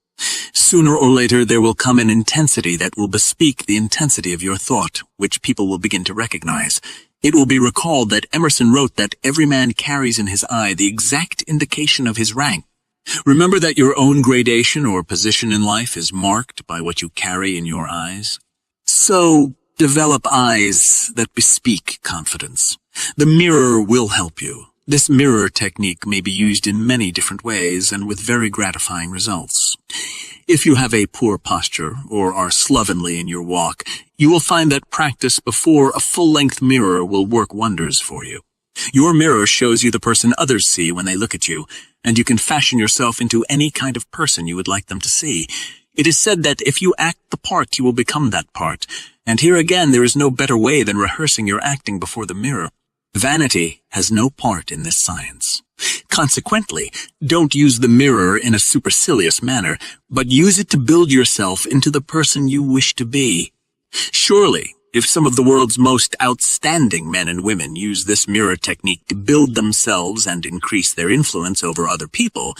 Sooner or later, there will come an intensity that will bespeak the intensity of your thought, which people will begin to recognize. It will be recalled that Emerson wrote that every man carries in his eye the exact indication of his rank. Remember that your own gradation or position in life is marked by what you carry in your eyes. So, develop eyes that bespeak confidence. The mirror will help you. This mirror technique may be used in many different ways and with very gratifying results. If you have a poor posture or are slovenly in your walk, you will find that practice before a full-length mirror will work wonders for you. Your mirror shows you the person others see when they look at you, and you can fashion yourself into any kind of person you would like them to see. It is said that if you act the part, you will become that part, and here again there is no better way than rehearsing your acting before the mirror. Vanity has no part in this science. Consequently, don't use the mirror in a supercilious manner, but use it to build yourself into the person you wish to be. Surely, if some of the world's most outstanding men and women use this mirror technique to build themselves and increase their influence over other people,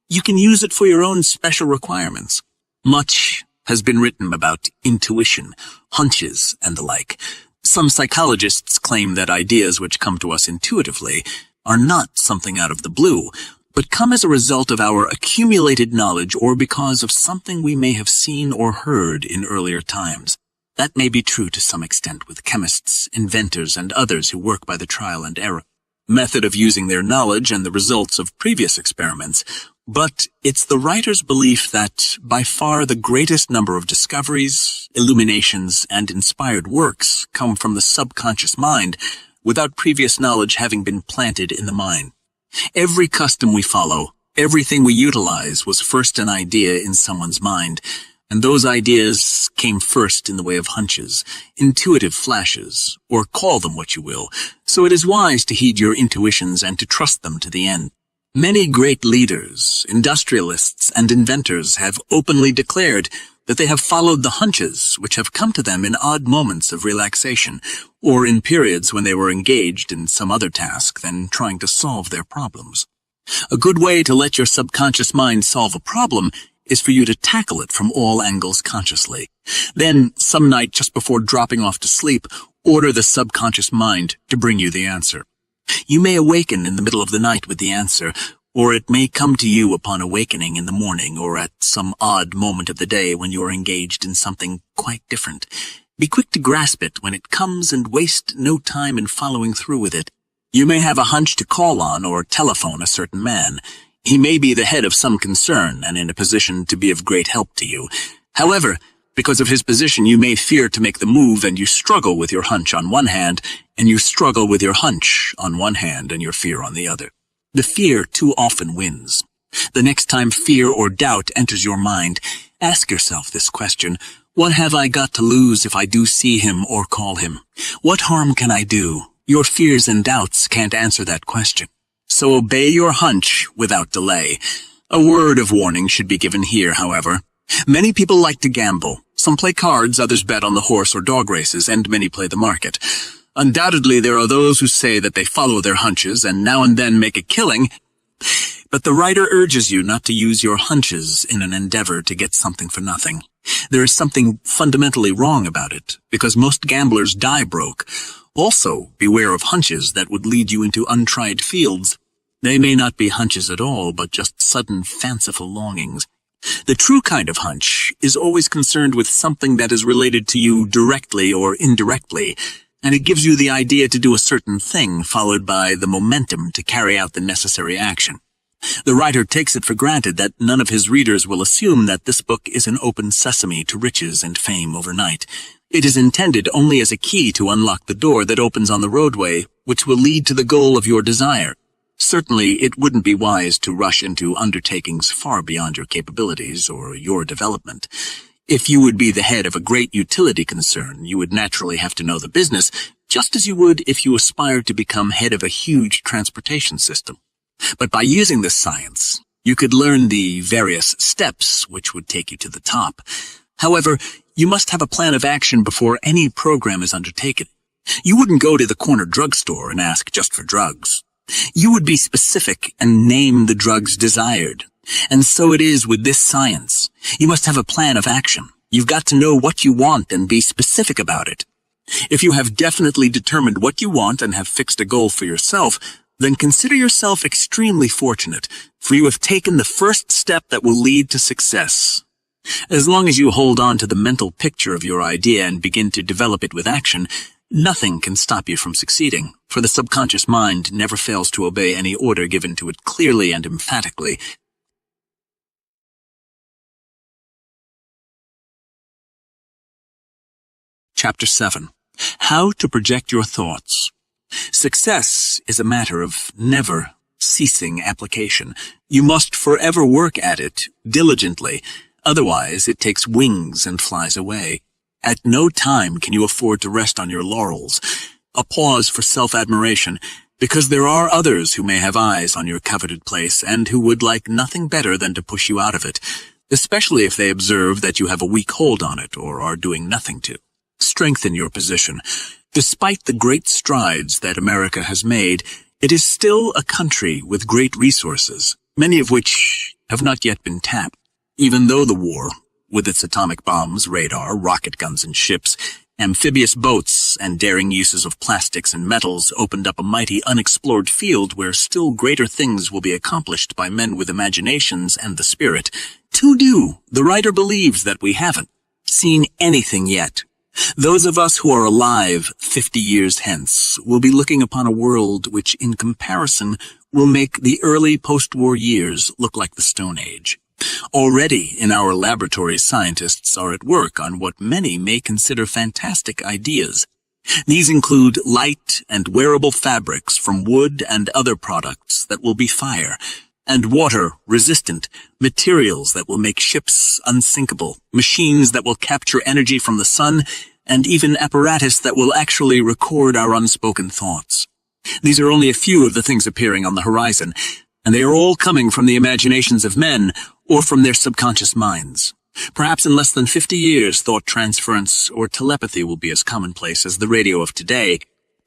you can use it for your own special requirements. Much has been written about intuition, hunches, and the like. Some psychologists claim that ideas which come to us intuitively are not something out of the blue, but come as a result of our accumulated knowledge or because of something we may have seen or heard in earlier times. That may be true to some extent with chemists, inventors, and others who work by the trial and error method of using their knowledge and the results of previous experiments, but it's the writer's belief that by far the greatest number of discoveries, illuminations, and inspired works come from the subconscious mind without previous knowledge having been planted in the mind. Every custom we follow, everything we utilize was first an idea in someone's mind, and those ideas came first in the way of hunches, intuitive flashes, or call them what you will, so it is wise to heed your intuitions and to trust them to the end. Many great leaders, industrialists, and inventors have openly declared that they have followed the hunches which have come to them in odd moments of relaxation, or in periods when they were engaged in some other task than trying to solve their problems. A good way to let your subconscious mind solve a problem is for you to tackle it from all angles consciously. Then, some night just before dropping off to sleep, order the subconscious mind to bring you the answer. You may awaken in the middle of the night with the answer, or it may come to you upon awakening in the morning or at some odd moment of the day when you are engaged in something quite different. Be quick to grasp it when it comes and waste no time in following through with it. You may have a hunch to call on or telephone a certain man. He may be the head of some concern and in a position to be of great help to you. However, because of his position, you may fear to make the move and you struggle with your hunch on one hand, and you struggle with your hunch on one hand and your fear on the other. The fear too often wins. The next time fear or doubt enters your mind, ask yourself this question: what have I got to lose if I do see him or call him? What harm can I do? Your fears and doubts can't answer that question. So obey your hunch without delay. A word of warning should be given here, however. Many people like to gamble. Some play cards, others bet on the horse or dog races, and many play the market. Undoubtedly, there are those who say that they follow their hunches and now and then make a killing, but the writer urges you not to use your hunches in an endeavor to get something for nothing. There is something fundamentally wrong about it, because most gamblers die broke. Also, beware of hunches that would lead you into untried fields. They may not be hunches at all, but just sudden fanciful longings. The true kind of hunch is always concerned with something that is related to you directly or indirectly, and it gives you the idea to do a certain thing, followed by the momentum to carry out the necessary action. The writer takes it for granted that none of his readers will assume that this book is an open sesame to riches and fame overnight. It is intended only as a key to unlock the door that opens on the roadway, which will lead to the goal of your desire. Certainly, it wouldn't be wise to rush into undertakings far beyond your capabilities or your development. If you would be the head of a great utility concern, you would naturally have to know the business, just as you would if you aspired to become head of a huge transportation system. But by using this science, you could learn the various steps which would take you to the top. However, you must have a plan of action before any program is undertaken. You wouldn't go to the corner drugstore and ask just for drugs. You would be specific and name the drugs desired. And so it is with this science. You must have a plan of action. You've got to know what you want and be specific about it. If you have definitely determined what you want and have fixed a goal for yourself, then consider yourself extremely fortunate, for you have taken the first step that will lead to success. As long as you hold on to the mental picture of your idea and begin to develop it with action, nothing can stop you from succeeding, for the subconscious mind never fails to obey any order given to it clearly and emphatically. Chapter 7. How to Project Your Thoughts. Success is a matter of never ceasing application. You must forever work at it diligently. Otherwise, it takes wings and flies away. At no time can you afford to rest on your laurels. A pause for self-admiration, because there are others who may have eyes on your coveted place and who would like nothing better than to push you out of it, especially if they observe that you have a weak hold on it or are doing nothing to. Strengthen your position. Despite the great strides that America has made, it is still a country with great resources, many of which have not yet been tapped. Even though the war, with its atomic bombs, radar, rocket guns, and ships, Amphibious boats and daring uses of plastics and metals opened up a mighty unexplored field where still greater things will be accomplished by men with imaginations and the spirit. To do, the writer believes that we haven't seen anything yet. Those of us who are alive 50 years hence will be looking upon a world which, in comparison, will make the early post-war years look like the Stone Age. Already, in our laboratories, scientists are at work on what many may consider fantastic ideas. These include light and wearable fabrics from wood and other products that will be fire, and water-resistant materials that will make ships unsinkable, machines that will capture energy from the sun, and even apparatus that will actually record our unspoken thoughts. These are only a few of the things appearing on the horizon, and they are all coming from the imaginations of men or from their subconscious minds. Perhaps in less than 50 years, thought transference or telepathy will be as commonplace as the radio of today.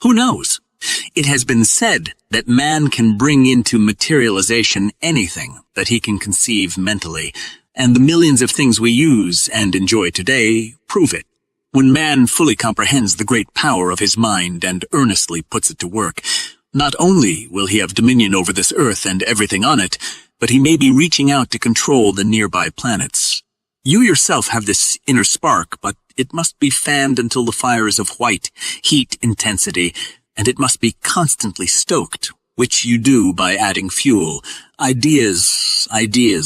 Who knows? It has been said that man can bring into materialization anything that he can conceive mentally, and the millions of things we use and enjoy today prove it. When man fully comprehends the great power of his mind and earnestly puts it to work, not only will he have dominion over this earth and everything on it, but he may be reaching out to control the nearby planets. You yourself have this inner spark, but it must be fanned until the fire is of white heat intensity, and it must be constantly stoked, which you do by adding fuel. Ideas,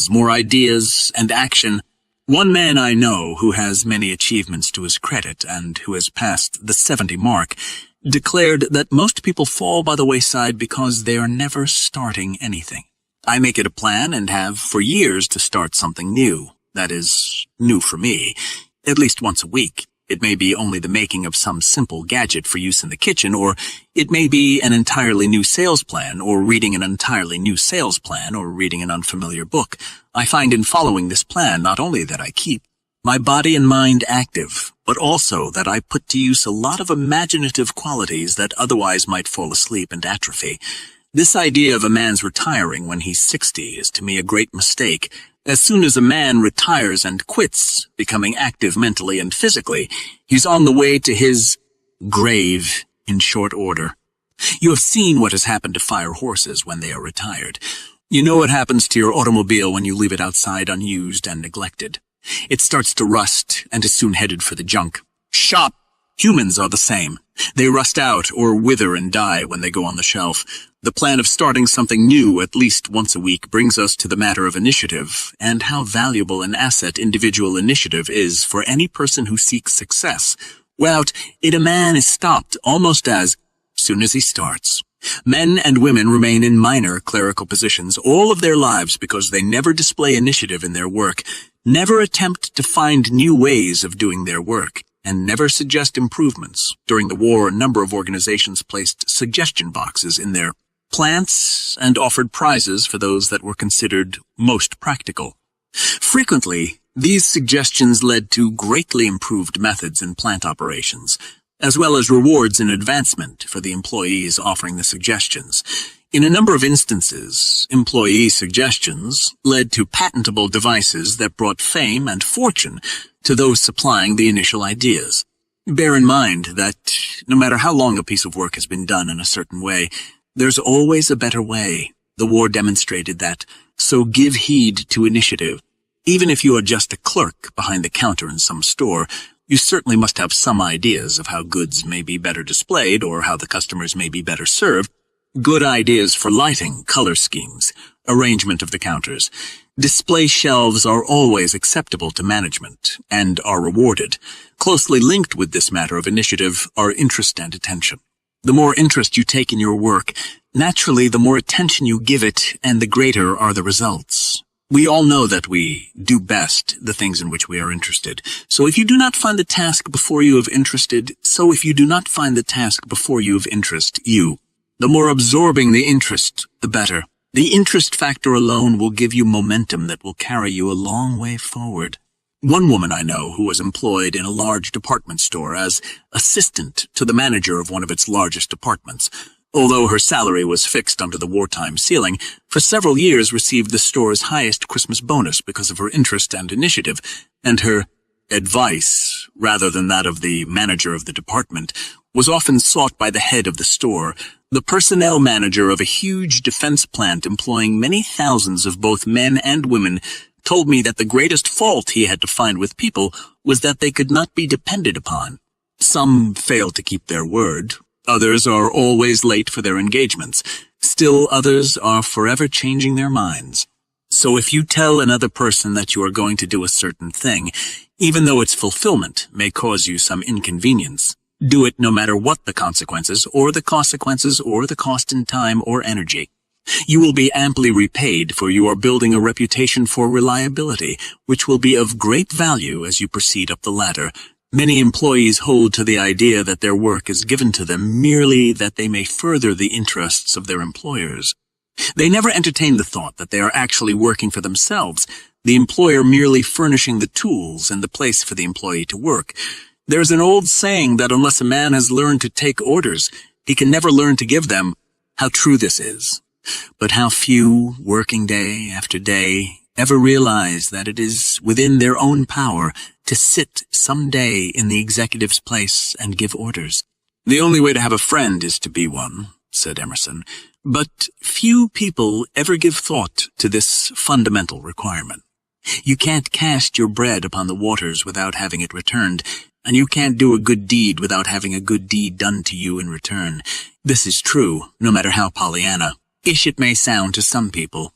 more ideas, and action. One man I know who has many achievements to his credit and who has passed the 70 mark declared that most people fall by the wayside because they are never starting anything. I make it a plan and have for years to start something new. That is, new for me, at least once a week. It may be only the making of some simple gadget for use in the kitchen, or it may be an entirely new sales plan, or reading an entirely new sales plan, or reading an unfamiliar book. I find in following this plan not only that I keep my body and mind active, but also that I put to use a lot of imaginative qualities that otherwise might fall asleep and atrophy. This idea of a man's retiring when he's 60 is to me a great mistake. As soon as a man retires and quits becoming active mentally and physically, he's on the way to his grave in short order. You have seen what has happened to fire horses when they are retired. You know what happens to your automobile when you leave it outside unused and neglected. It starts to rust and is soon headed for the junk. Shop. Humans are the same. They rust out or wither and die when they go on the shelf. The plan of starting something new at least once a week brings us to the matter of initiative and how valuable an asset individual initiative is for any person who seeks success. Without it, a man is stopped almost as soon as he starts. Men and women remain in minor clerical positions all of their lives because they never display initiative in their work, never attempt to find new ways of doing their work, and never suggest improvements. During the war, a number of organizations placed suggestion boxes in their plants and offered prizes for those that were considered most practical. Frequently, these suggestions led to greatly improved methods in plant operations, as well as rewards in advancement for the employees offering the suggestions. In a number of instances, employee suggestions led to patentable devices that brought fame and fortune to those supplying the initial ideas. Bear in mind that no matter how long a piece of work has been done in a certain way, there's always a better way. The war demonstrated that, so give heed to initiative. Even if you are just a clerk behind the counter in some store, you certainly must have some ideas of how goods may be better displayed or how the customers may be better served. Good ideas for lighting, color schemes, arrangement of the counters. Display shelves are always acceptable to management and are rewarded. Closely linked with this matter of initiative are interest and attention. The more interest you take in your work, naturally the more attention you give it and the greater are the results. We all know that we do best the things in which we are interested. So if you do not find the task before you have interest, the more absorbing the interest, the better. The interest factor alone will give you momentum that will carry you a long way forward. One woman I know who was employed in a large department store as assistant to the manager of one of its largest departments, although her salary was fixed under the wartime ceiling, for several years received the store's highest Christmas bonus because of her interest and initiative, and her Advice, rather than that of the manager of the department, was often sought by the head of the store, the personnel manager of a huge defense plant employing many thousands of both men and women told me that the greatest fault he had to find with people was that they could not be depended upon. Some fail to keep their word. Others are always late for their engagements. Still others are forever changing their minds. So if you tell another person that you are going to do a certain thing, even though its fulfillment may cause you some inconvenience, do it no matter what the consequences, or the cost in time or energy. You will be amply repaid, for you are building a reputation for reliability, which will be of great value as you proceed up the ladder. Many employees hold to the idea that their work is given to them merely that they may further the interests of their employers. They never entertain the thought that they are actually working for themselves, the employer merely furnishing the tools and the place for the employee to work. There's an old saying that unless a man has learned to take orders, he can never learn to give them. How true this is. But how few, working day after day, ever realize that it is within their own power to sit some day in the executive's place and give orders. The only way to have a friend is to be one, said Emerson, but few people ever give thought to this fundamental requirement. You can't cast your bread upon the waters without having it returned, and you can't do a good deed without having a good deed done to you in return. This is true, no matter how Pollyanna-ish it may sound to some people.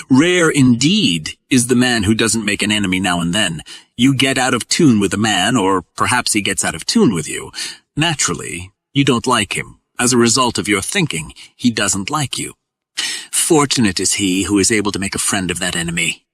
Rare indeed is the man who doesn't make an enemy now and then. You get out of tune with a man, or perhaps he gets out of tune with you. Naturally, you don't like him. As a result of your thinking, he doesn't like you. Fortunate is he who is able to make a friend of that enemy.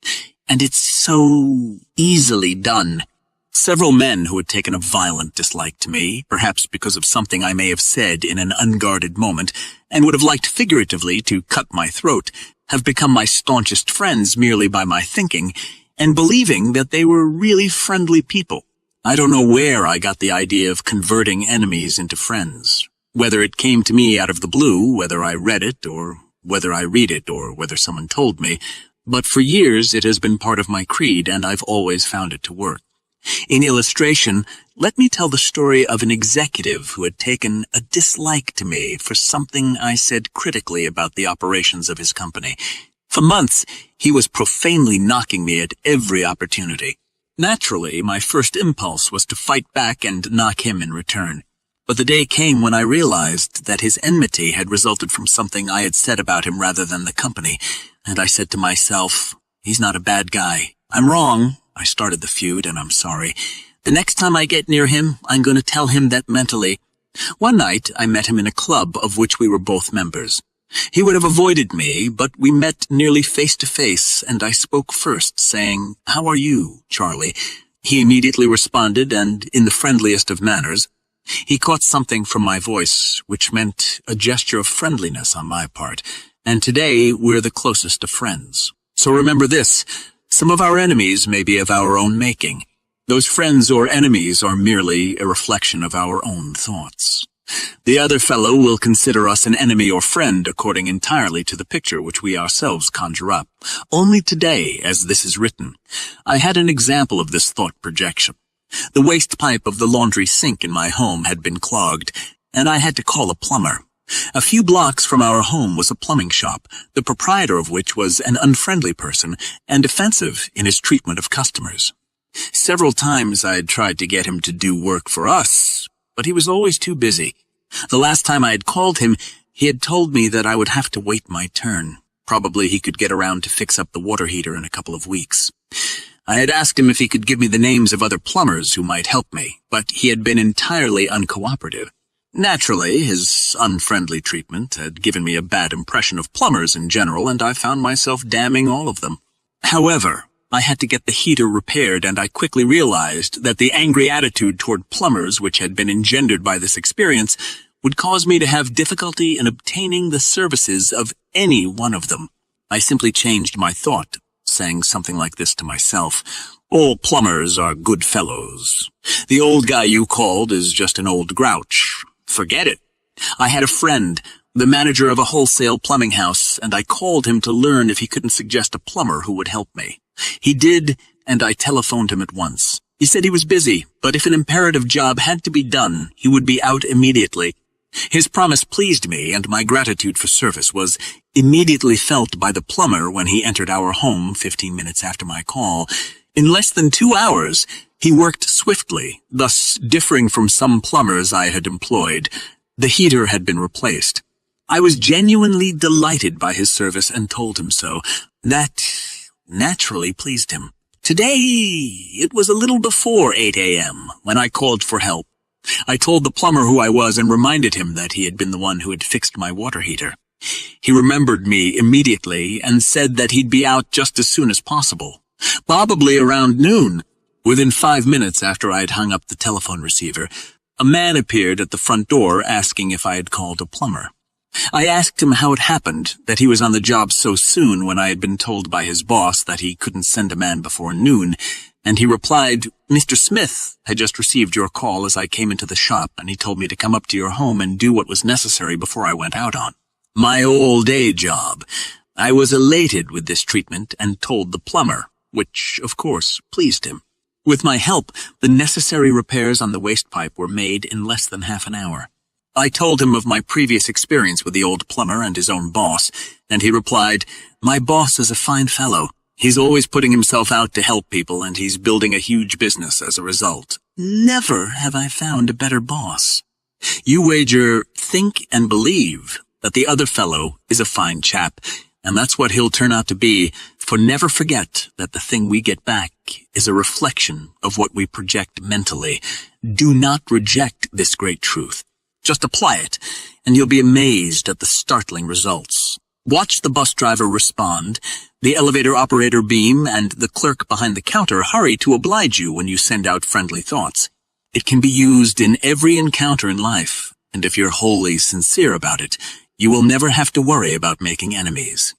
And it's so easily done. Several men who had taken a violent dislike to me, perhaps because of something I may have said in an unguarded moment, and would have liked figuratively to cut my throat, have become my staunchest friends merely by my thinking, and believing that they were really friendly people. I don't know where I got the idea of converting enemies into friends. Whether it came to me out of the blue, whether I read it, or whether I read it, or whether someone told me, but for years it has been part of my creed, and I've always found it to work. In illustration, let me tell the story of an executive who had taken a dislike to me for something I said critically about the operations of his company. For months, he was profanely knocking me at every opportunity. Naturally, my first impulse was to fight back and knock him in return. But the day came when I realized that his enmity had resulted from something I had said about him rather than the company, and I said to myself, he's not a bad guy. I'm wrong. I started the feud, and I'm sorry. The next time I get near him, I'm going to tell him that mentally. One night, I met him in a club of which we were both members. He would have avoided me, but we met nearly face to face, and I spoke first, saying, "How are you, Charlie?" He immediately responded, and in the friendliest of manners. He caught something from my voice, which meant a gesture of friendliness on my part, and today we're the closest of friends. So remember this. Some of our enemies may be of our own making. Those friends or enemies are merely a reflection of our own thoughts. The other fellow will consider us an enemy or friend according entirely to the picture which we ourselves conjure up. Only today, as this is written, I had an example of this thought projection. The waste pipe of the laundry sink in my home had been clogged, and I had to call a plumber. A few blocks from our home was a plumbing shop, the proprietor of which was an unfriendly person and offensive in his treatment of customers. Several times I had tried to get him to do work for us, but he was always too busy. The last time I had called him, he had told me that I would have to wait my turn. Probably he could get around to fix up the water heater in a couple of weeks. I had asked him if he could give me the names of other plumbers who might help me, but he had been entirely uncooperative. Naturally, his unfriendly treatment had given me a bad impression of plumbers in general, and I found myself damning all of them. However, I had to get the heater repaired, and I quickly realized that the angry attitude toward plumbers which had been engendered by this experience would cause me to have difficulty in obtaining the services of any one of them. I simply changed my thought, saying something like this to myself: "All plumbers are good fellows. The old guy you called is just an old grouch. Forget it." I had a friend, the manager of a wholesale plumbing house, and I called him to learn if he couldn't suggest a plumber who would help me. He did, and I telephoned him at once. He said he was busy, but if an imperative job had to be done, he would be out immediately. His promise pleased me, and my gratitude for service was immediately felt by the plumber when he entered our home 15 minutes after my call. In less than 2 hours, he worked swiftly, thus differing from some plumbers I had employed. The heater had been replaced. I was genuinely delighted by his service and told him so. That naturally pleased him. Today, it was a little before 8 a.m. when I called for help. I told the plumber who I was and reminded him that he had been the one who had fixed my water heater. He remembered me immediately and said that he'd be out just as soon as possible, probably around noon. Within 5 minutes after I had hung up the telephone receiver, a man appeared at the front door asking if I had called a plumber. I asked him how it happened that he was on the job so soon when I had been told by his boss that he couldn't send a man before noon, and he replied, "Mr. Smith had just received your call as I came into the shop, and he told me to come up to your home and do what was necessary before I went out on my all-day job." I was elated with this treatment and told the plumber, which, of course, pleased him. With my help, the necessary repairs on the waste pipe were made in less than half an hour. I told him of my previous experience with the old plumber and his own boss, and he replied, "My boss is a fine fellow. He's always putting himself out to help people, and he's building a huge business as a result. Never have I found a better boss. You wager, think and believe that the other fellow is a fine chap, and that's what he'll turn out to be, for never forget that the thing we get back is a reflection of what we project mentally. Do not reject this great truth. Just apply it, and you'll be amazed at the startling results. Watch the bus driver respond, the elevator operator beam, and the clerk behind the counter hurry to oblige you when you send out friendly thoughts. It can be used in every encounter in life, and if you're wholly sincere about it, you will never have to worry about making enemies.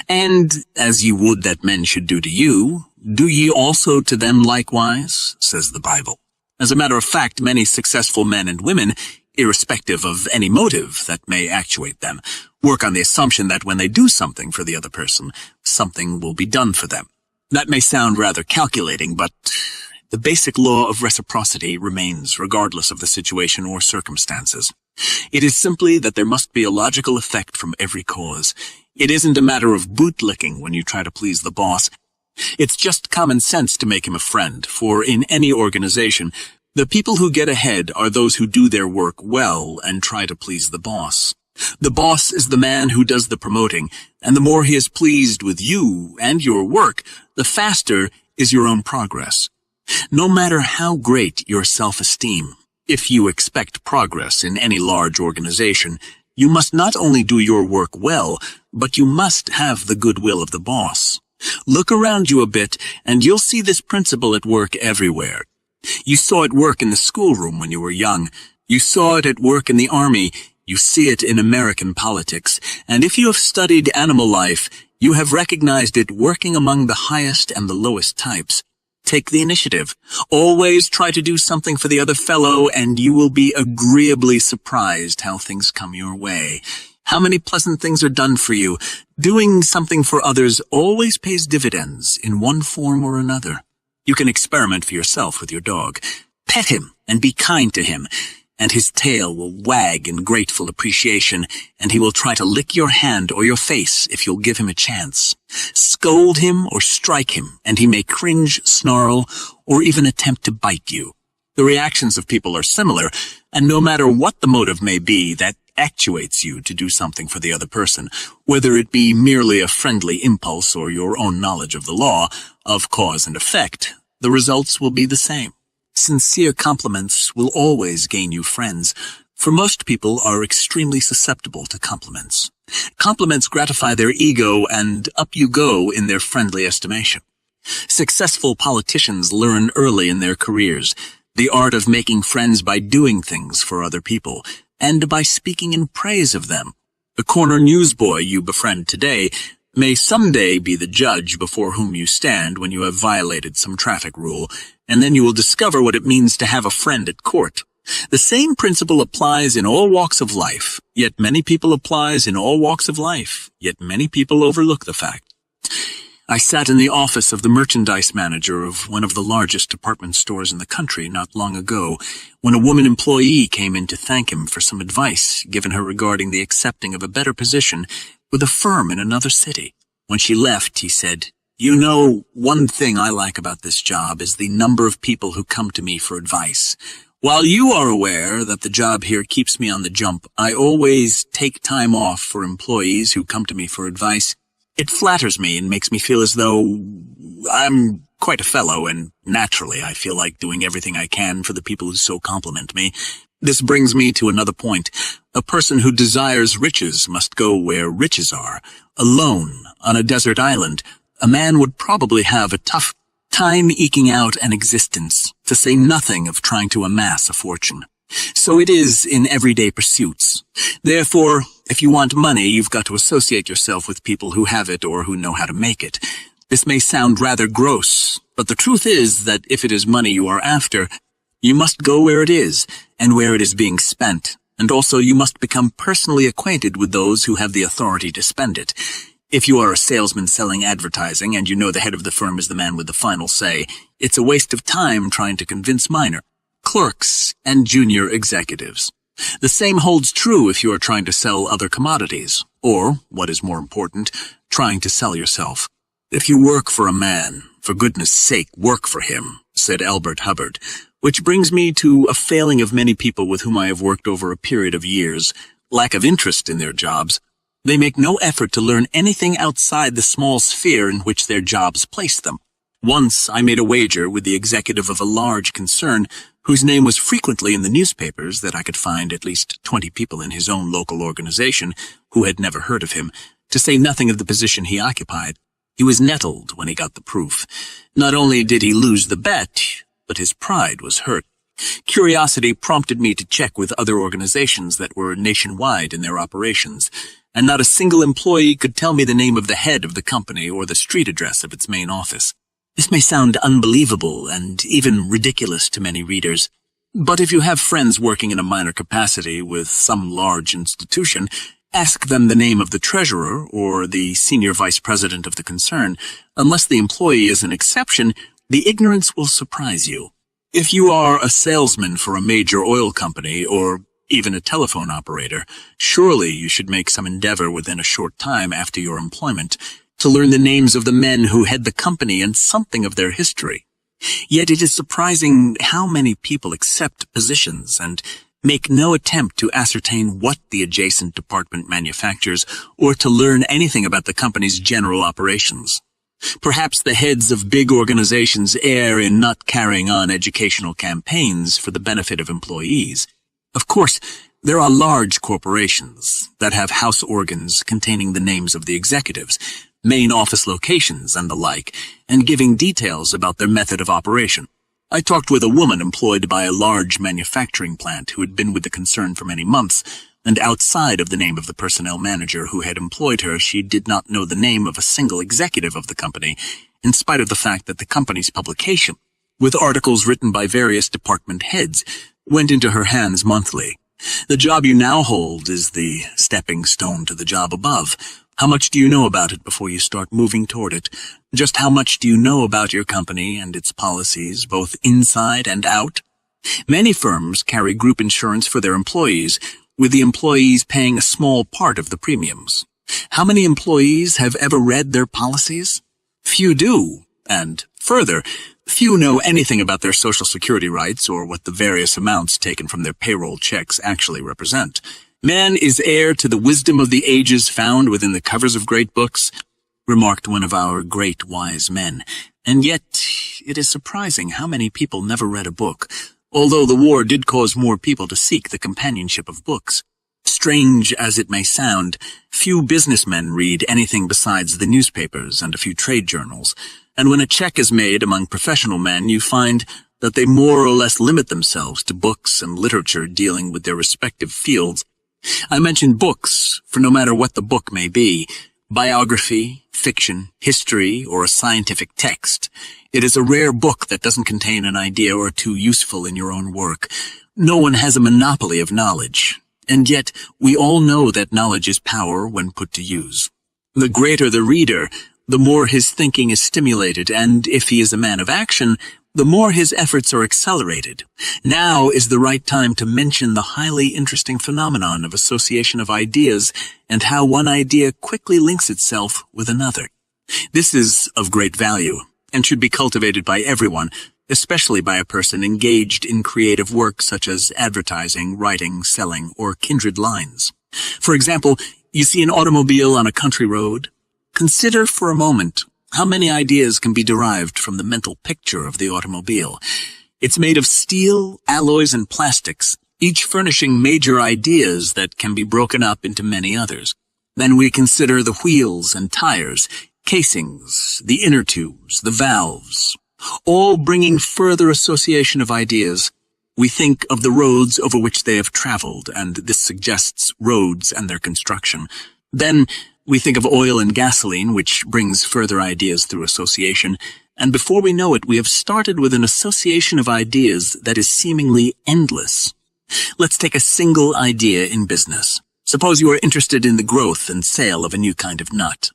And, as ye would that men should do to you, do ye also to them likewise, says the Bible. As a matter of fact, many successful men and women, irrespective of any motive that may actuate them, work on the assumption that when they do something for the other person, something will be done for them. That may sound rather calculating, but the basic law of reciprocity remains regardless of the situation or circumstances. It is simply that there must be a logical effect from every cause. It isn't a matter of bootlicking when you try to please the boss. It's just common sense to make him a friend, for in any organization, the people who get ahead are those who do their work well and try to please the boss. The boss is the man who does the promoting, and the more he is pleased with you and your work, the faster is your own progress. No matter how great your self-esteem, if you expect progress in any large organization, you must not only do your work well, but you must have the goodwill of the boss. Look around you a bit, and you'll see this principle at work everywhere. You saw it work in the schoolroom when you were young. You saw it at work in the army. You see it in American politics. And if you have studied animal life, you have recognized it working among the highest and the lowest types. Take the initiative. Always try to do something for the other fellow, and you will be agreeably surprised how things come your way. How many pleasant things are done for you. Doing something for others always pays dividends in one form or another. You can experiment for yourself with your dog. Pet him and be kind to him, and his tail will wag in grateful appreciation, and he will try to lick your hand or your face if you'll give him a chance. Scold him or strike him, and he may cringe, snarl, or even attempt to bite you. The reactions of people are similar, and no matter what the motive may be that actuates you to do something for the other person, whether it be merely a friendly impulse or your own knowledge of the law, of cause and effect, the results will be the same. Sincere compliments will always gain you friends, for most people are extremely susceptible to compliments. Compliments gratify their ego, and up you go in their friendly estimation. Successful politicians learn early in their careers the art of making friends by doing things for other people, and by speaking in praise of them. The corner newsboy you befriend today may someday be the judge before whom you stand when you have violated some traffic rule, and then you will discover what it means to have a friend at court. The same principle applies in all walks of life, yet many people overlook the fact. I sat in the office of the merchandise manager of one of the largest department stores in the country not long ago, when a woman employee came in to thank him for some advice given her regarding the accepting of a better position with a firm in another city. When she left, he said, "You know, one thing I like about this job is the number of people who come to me for advice. While you are aware that the job here keeps me on the jump, I always take time off for employees who come to me for advice. It flatters me and makes me feel as though I'm quite a fellow, and naturally I feel like doing everything I can for the people who so compliment me. This brings me to another point. A person who desires riches must go where riches are. Alone, on a desert island, a man would probably have a tough time eking out an existence, to say nothing of trying to amass a fortune. So it is in everyday pursuits. Therefore, if you want money, you've got to associate yourself with people who have it or who know how to make it. This may sound rather gross, but the truth is that if it is money you are after, you must go where it is and where it is being spent, and also you must become personally acquainted with those who have the authority to spend it. If you are a salesman selling advertising and you know the head of the firm is the man with the final say, it's a waste of time trying to convince minor clerks and junior executives. The same holds true if you are trying to sell other commodities, or, what is more important, trying to sell yourself. If you work for a man, for goodness sake, work for him, said Albert Hubbard, which brings me to a failing of many people with whom I have worked over a period of years, lack of interest in their jobs. They make no effort to learn anything outside the small sphere in which their jobs place them. Once I made a wager with the executive of a large concern whose name was frequently in the newspapers that I could find at least 20 people in his own local organization who had never heard of him, to say nothing of the position he occupied. He was nettled when he got the proof. Not only did he lose the bet, but his pride was hurt. Curiosity prompted me to check with other organizations that were nationwide in their operations, and not a single employee could tell me the name of the head of the company or the street address of its main office. This may sound unbelievable and even ridiculous to many readers, but if you have friends working in a minor capacity with some large institution, ask them the name of the treasurer or the senior vice president of the concern. Unless the employee is an exception, the ignorance will surprise you. If you are a salesman for a major oil company or even a telephone operator, surely you should make some endeavor within a short time after your employment to learn the names of the men who head the company and something of their history. Yet it is surprising how many people accept positions and make no attempt to ascertain what the adjacent department manufactures or to learn anything about the company's general operations. Perhaps the heads of big organizations err in not carrying on educational campaigns for the benefit of employees. Of course, there are large corporations that have house organs containing the names of the executives, main office locations and the like, and giving details about their method of operation. I talked with a woman employed by a large manufacturing plant who had been with the concern for many months, and outside of the name of the personnel manager who had employed her, she did not know the name of a single executive of the company, in spite of the fact that the company's publication, with articles written by various department heads, went into her hands monthly. The job you now hold is the stepping stone to the job above. How much do you know about it before you start moving toward it? Just how much do you know about your company and its policies, both inside and out? Many firms carry group insurance for their employees, with the employees paying a small part of the premiums. How many employees have ever read their policies? Few do, and further, few know anything about their Social Security rights or what the various amounts taken from their payroll checks actually represent. Man is heir to the wisdom of the ages found within the covers of great books, remarked one of our great wise men, and yet it is surprising how many people never read a book, although the war did cause more people to seek the companionship of books. Strange as it may sound, few businessmen read anything besides the newspapers and a few trade journals, and when a check is made among professional men, you find that they more or less limit themselves to books and literature dealing with their respective fields. I mention books, for no matter what the book may be, biography, fiction, history, or a scientific text, it is a rare book that doesn't contain an idea or two useful in your own work. No one has a monopoly of knowledge, and yet we all know that knowledge is power when put to use. The greater the reader, the more his thinking is stimulated, and if he is a man of action, the more his efforts are accelerated. Now is the right time to mention the highly interesting phenomenon of association of ideas and how one idea quickly links itself with another. This is of great value and should be cultivated by everyone, especially by a person engaged in creative work such as advertising, writing, selling, or kindred lines. For example, you see an automobile on a country road. Consider for a moment how many ideas can be derived from the mental picture of the automobile. It's made of steel, alloys, and plastics, each furnishing major ideas that can be broken up into many others. Then we consider the wheels and tires, casings, the inner tubes, the valves, all bringing further association of ideas. We think of the roads over which they have traveled, and this suggests roads and their construction. Then we think of oil and gasoline, which brings further ideas through association, and before we know it, we have started with an association of ideas that is seemingly endless. Let's take a single idea in business. Suppose you are interested in the growth and sale of a new kind of nut.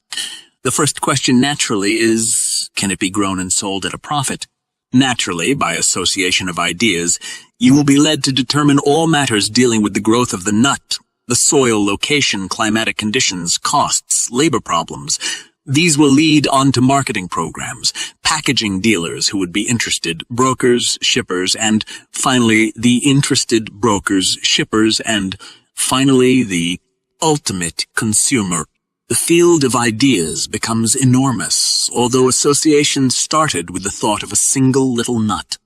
The first question naturally is, can it be grown and sold at a profit? Naturally, by association of ideas, you will be led to determine all matters dealing with the growth of the nut, the soil, location, climatic conditions, costs, labor problems. These will lead on to marketing programs, packaging dealers who would be interested, brokers, shippers, and finally the interested brokers, shippers, and finally the ultimate consumer. The field of ideas becomes enormous, although association started with the thought of a single little nut.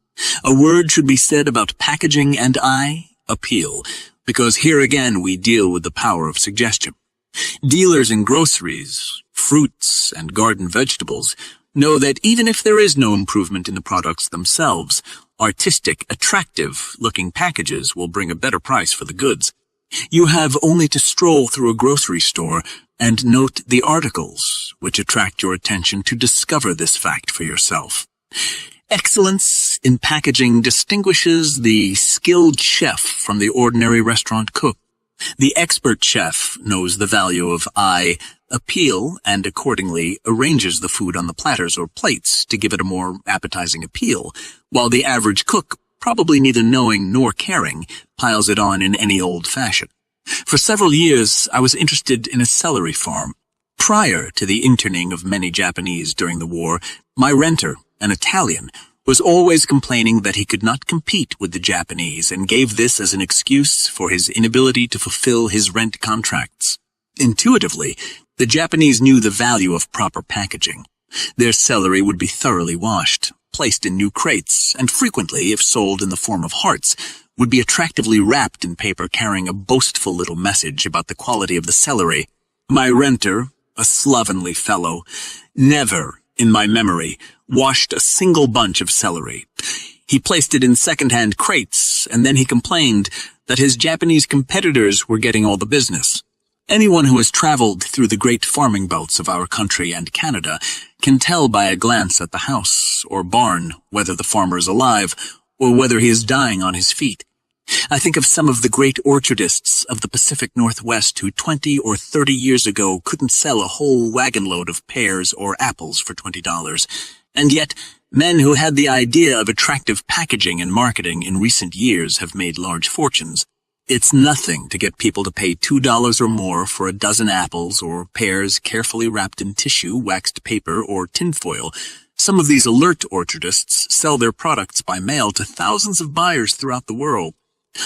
A word should be said about packaging and appeal, because here again we deal with the power of suggestion. Dealers in groceries, fruits, and garden vegetables know that even if there is no improvement in the products themselves, artistic, attractive-looking packages will bring a better price for the goods. You have only to stroll through a grocery store and note the articles which attract your attention to discover this fact for yourself. Excellence in packaging distinguishes the skilled chef from the ordinary restaurant cook. The expert chef knows the value of appeal and accordingly arranges the food on the platters or plates to give it a more appetizing appeal, while the average cook, probably neither knowing nor caring, piles it on in any old fashion. For several years, I was interested in a celery farm. Prior to the interning of many Japanese during the war, my renter, an Italian, was always complaining that he could not compete with the Japanese and gave this as an excuse for his inability to fulfill his rent contracts. Intuitively, the Japanese knew the value of proper packaging. Their celery would be thoroughly washed, placed in new crates, and frequently, if sold in the form of hearts, would be attractively wrapped in paper carrying a boastful little message about the quality of the celery. My renter, a slovenly fellow, never, in my memory, washed a single bunch of celery. He placed it in second-hand crates, and then he complained that his Japanese competitors were getting all the business. Anyone who has traveled through the great farming belts of our country and Canada can tell by a glance at the house or barn whether the farmer is alive or whether he is dying on his feet. I think of some of the great orchardists of the Pacific Northwest who 20 or 30 years ago couldn't sell a whole wagon load of pears or apples for $20. And yet, men who had the idea of attractive packaging and marketing in recent years have made large fortunes. It's nothing to get people to pay $2 or more for a dozen apples or pears carefully wrapped in tissue, waxed paper, or tinfoil. Some of these alert orchardists sell their products by mail to thousands of buyers throughout the world.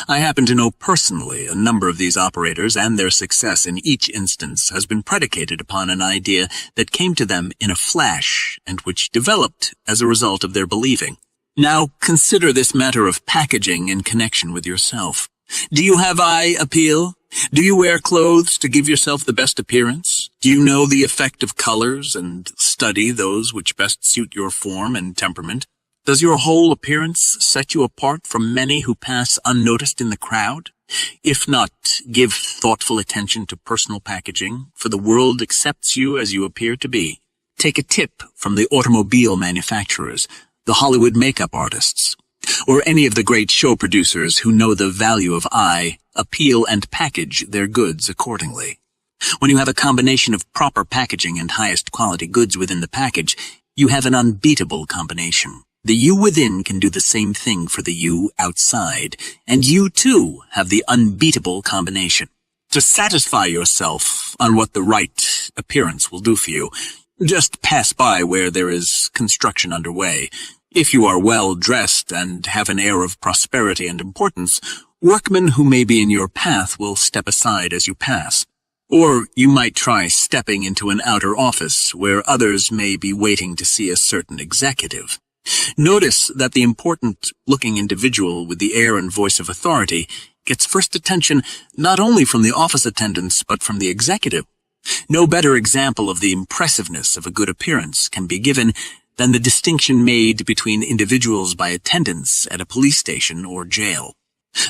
I happen to know personally a number of these operators, and their success in each instance has been predicated upon an idea that came to them in a flash and which developed as a result of their believing. Now consider this matter of packaging in connection with yourself. Do you have eye appeal? Do you wear clothes to give yourself the best appearance? Do you know the effect of colors and study those which best suit your form and temperament? Does your whole appearance set you apart from many who pass unnoticed in the crowd? If not, give thoughtful attention to personal packaging, for the world accepts you as you appear to be. Take a tip from the automobile manufacturers, the Hollywood makeup artists, or any of the great show producers who know the value of eye, appeal, and package their goods accordingly. When you have a combination of proper packaging and highest quality goods within the package, you have an unbeatable combination. The you within can do the same thing for the you outside, and you too have the unbeatable combination. To satisfy yourself on what the right appearance will do for you, just pass by where there is construction underway. If you are well dressed and have an air of prosperity and importance, workmen who may be in your path will step aside as you pass. Or you might try stepping into an outer office where others may be waiting to see a certain executive. Notice that the important-looking individual with the air and voice of authority gets first attention not only from the office attendants but from the executive. No better example of the impressiveness of a good appearance can be given than the distinction made between individuals by attendants at a police station or jail.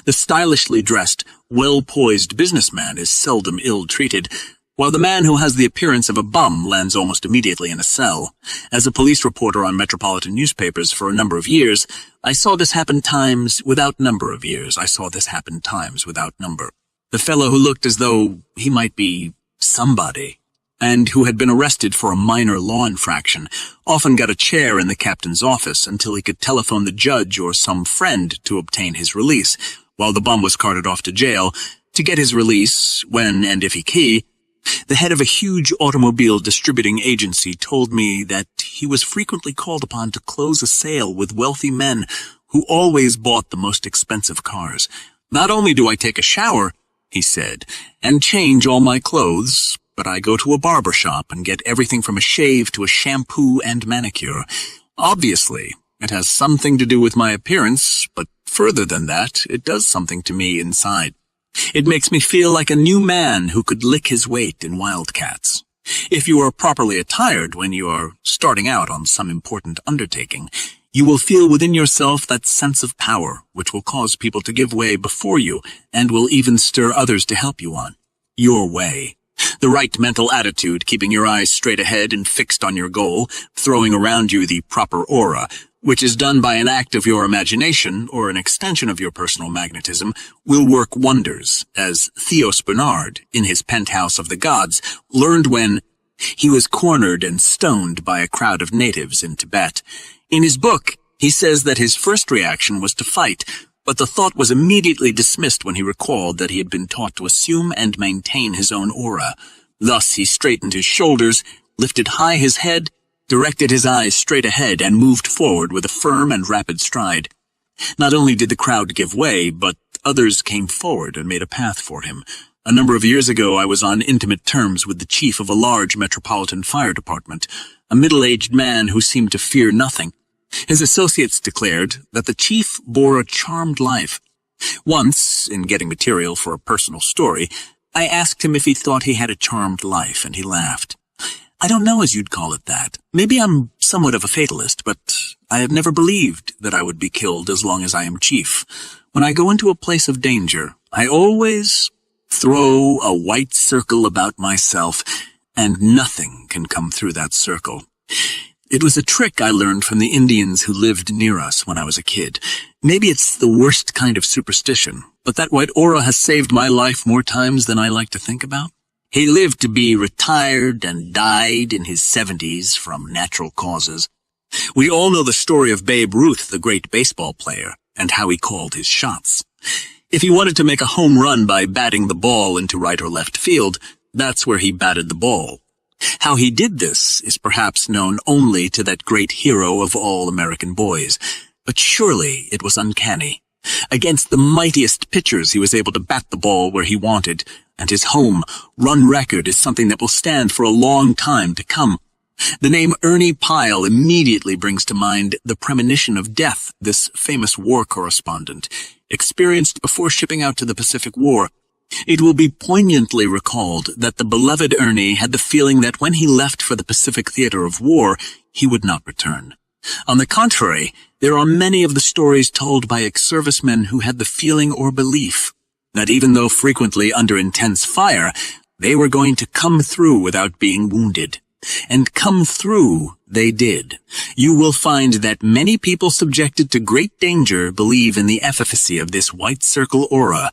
The stylishly dressed, well-poised businessman is seldom ill-treated, while the man who has the appearance of a bum lands almost immediately in a cell. As a police reporter on metropolitan newspapers for a number of years, I saw this happen times without number of years. I saw this happen times without number. The fellow who looked as though he might be somebody, and who had been arrested for a minor law infraction, often got a chair in the captain's office until he could telephone the judge or some friend to obtain his release, while the bum was carted off to jail. To get his release, when and if he key, the head of a huge automobile distributing agency told me that he was frequently called upon to close a sale with wealthy men who always bought the most expensive cars. Not only do I take a shower, he said, and change all my clothes, but I go to a barber shop and get everything from a shave to a shampoo and manicure. Obviously, it has something to do with my appearance, but further than that, it does something to me inside. It makes me feel like a new man who could lick his weight in Wildcats. If you are properly attired when you are starting out on some important undertaking, you will feel within yourself that sense of power which will cause people to give way before you and will even stir others to help you on your way. The right mental attitude, keeping your eyes straight ahead and fixed on your goal, throwing around you the proper aura, which is done by an act of your imagination or an extension of your personal magnetism, will work wonders, as Theos Bernard, in his Penthouse of the Gods, learned when he was cornered and stoned by a crowd of natives in Tibet. In his book, he says that his first reaction was to fight, but the thought was immediately dismissed when he recalled that he had been taught to assume and maintain his own aura. Thus he straightened his shoulders, lifted high his head, directed his eyes straight ahead, and moved forward with a firm and rapid stride. Not only did the crowd give way, but others came forward and made a path for him. A number of years ago, I was on intimate terms with the chief of a large metropolitan fire department, a middle-aged man who seemed to fear nothing. His associates declared that the chief bore a charmed life. Once, in getting material for a personal story, I asked him if he thought he had a charmed life, and he laughed. I don't know as you'd call it that. Maybe I'm somewhat of a fatalist, but I have never believed that I would be killed as long as I am chief. When I go into a place of danger, I always throw a white circle about myself, and nothing can come through that circle. It was a trick I learned from the Indians who lived near us when I was a kid. Maybe it's the worst kind of superstition, but that white aura has saved my life more times than I like to think about. He lived to be retired and died in his 70s from natural causes. We all know the story of Babe Ruth, the great baseball player, and how he called his shots. If he wanted to make a home run by batting the ball into right or left field, that's where he batted the ball. How he did this is perhaps known only to that great hero of all American boys, but surely it was uncanny. Against the mightiest pitchers, he was able to bat the ball where he wanted, and his home run record is something that will stand for a long time to come. The name Ernie Pyle immediately brings to mind the premonition of death this famous war correspondent experienced before shipping out to the Pacific War. It will be poignantly recalled that the beloved Ernie had the feeling that when he left for the Pacific theater of war, he would not return. On the contrary, there are many of the stories told by ex-servicemen who had the feeling or belief that even though frequently under intense fire, they were going to come through without being wounded. And come through they did. You will find that many people subjected to great danger believe in the efficacy of this white circle aura.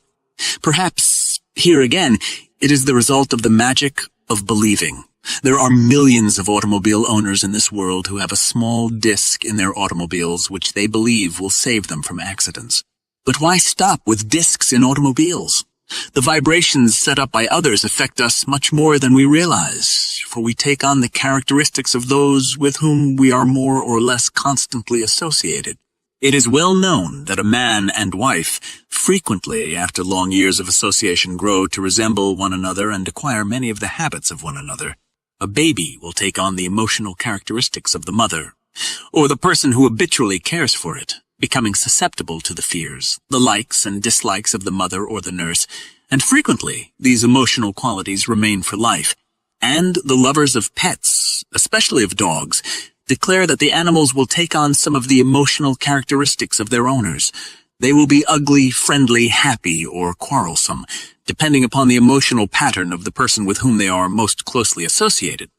Perhaps, here again, It is the result of the magic of believing. There are millions of automobile owners in this world who have a small disc in their automobiles which they believe will save them from accidents. But why stop with discs in automobiles? The vibrations set up by others affect us much more than we realize, for we take on the characteristics of those with whom we are more or less constantly associated. It is well known that a man and wife frequently, after long years of association, grow to resemble one another and acquire many of the habits of one another. A baby will take on the emotional characteristics of the mother, or the person who habitually cares for it, becoming susceptible to the fears, the likes and dislikes of the mother or the nurse, and frequently these emotional qualities remain for life. And the lovers of pets, especially of dogs, declare that the animals will take on some of the emotional characteristics of their owners. They will be ugly, friendly, happy, or quarrelsome, depending upon the emotional pattern of the person with whom they are most closely associated.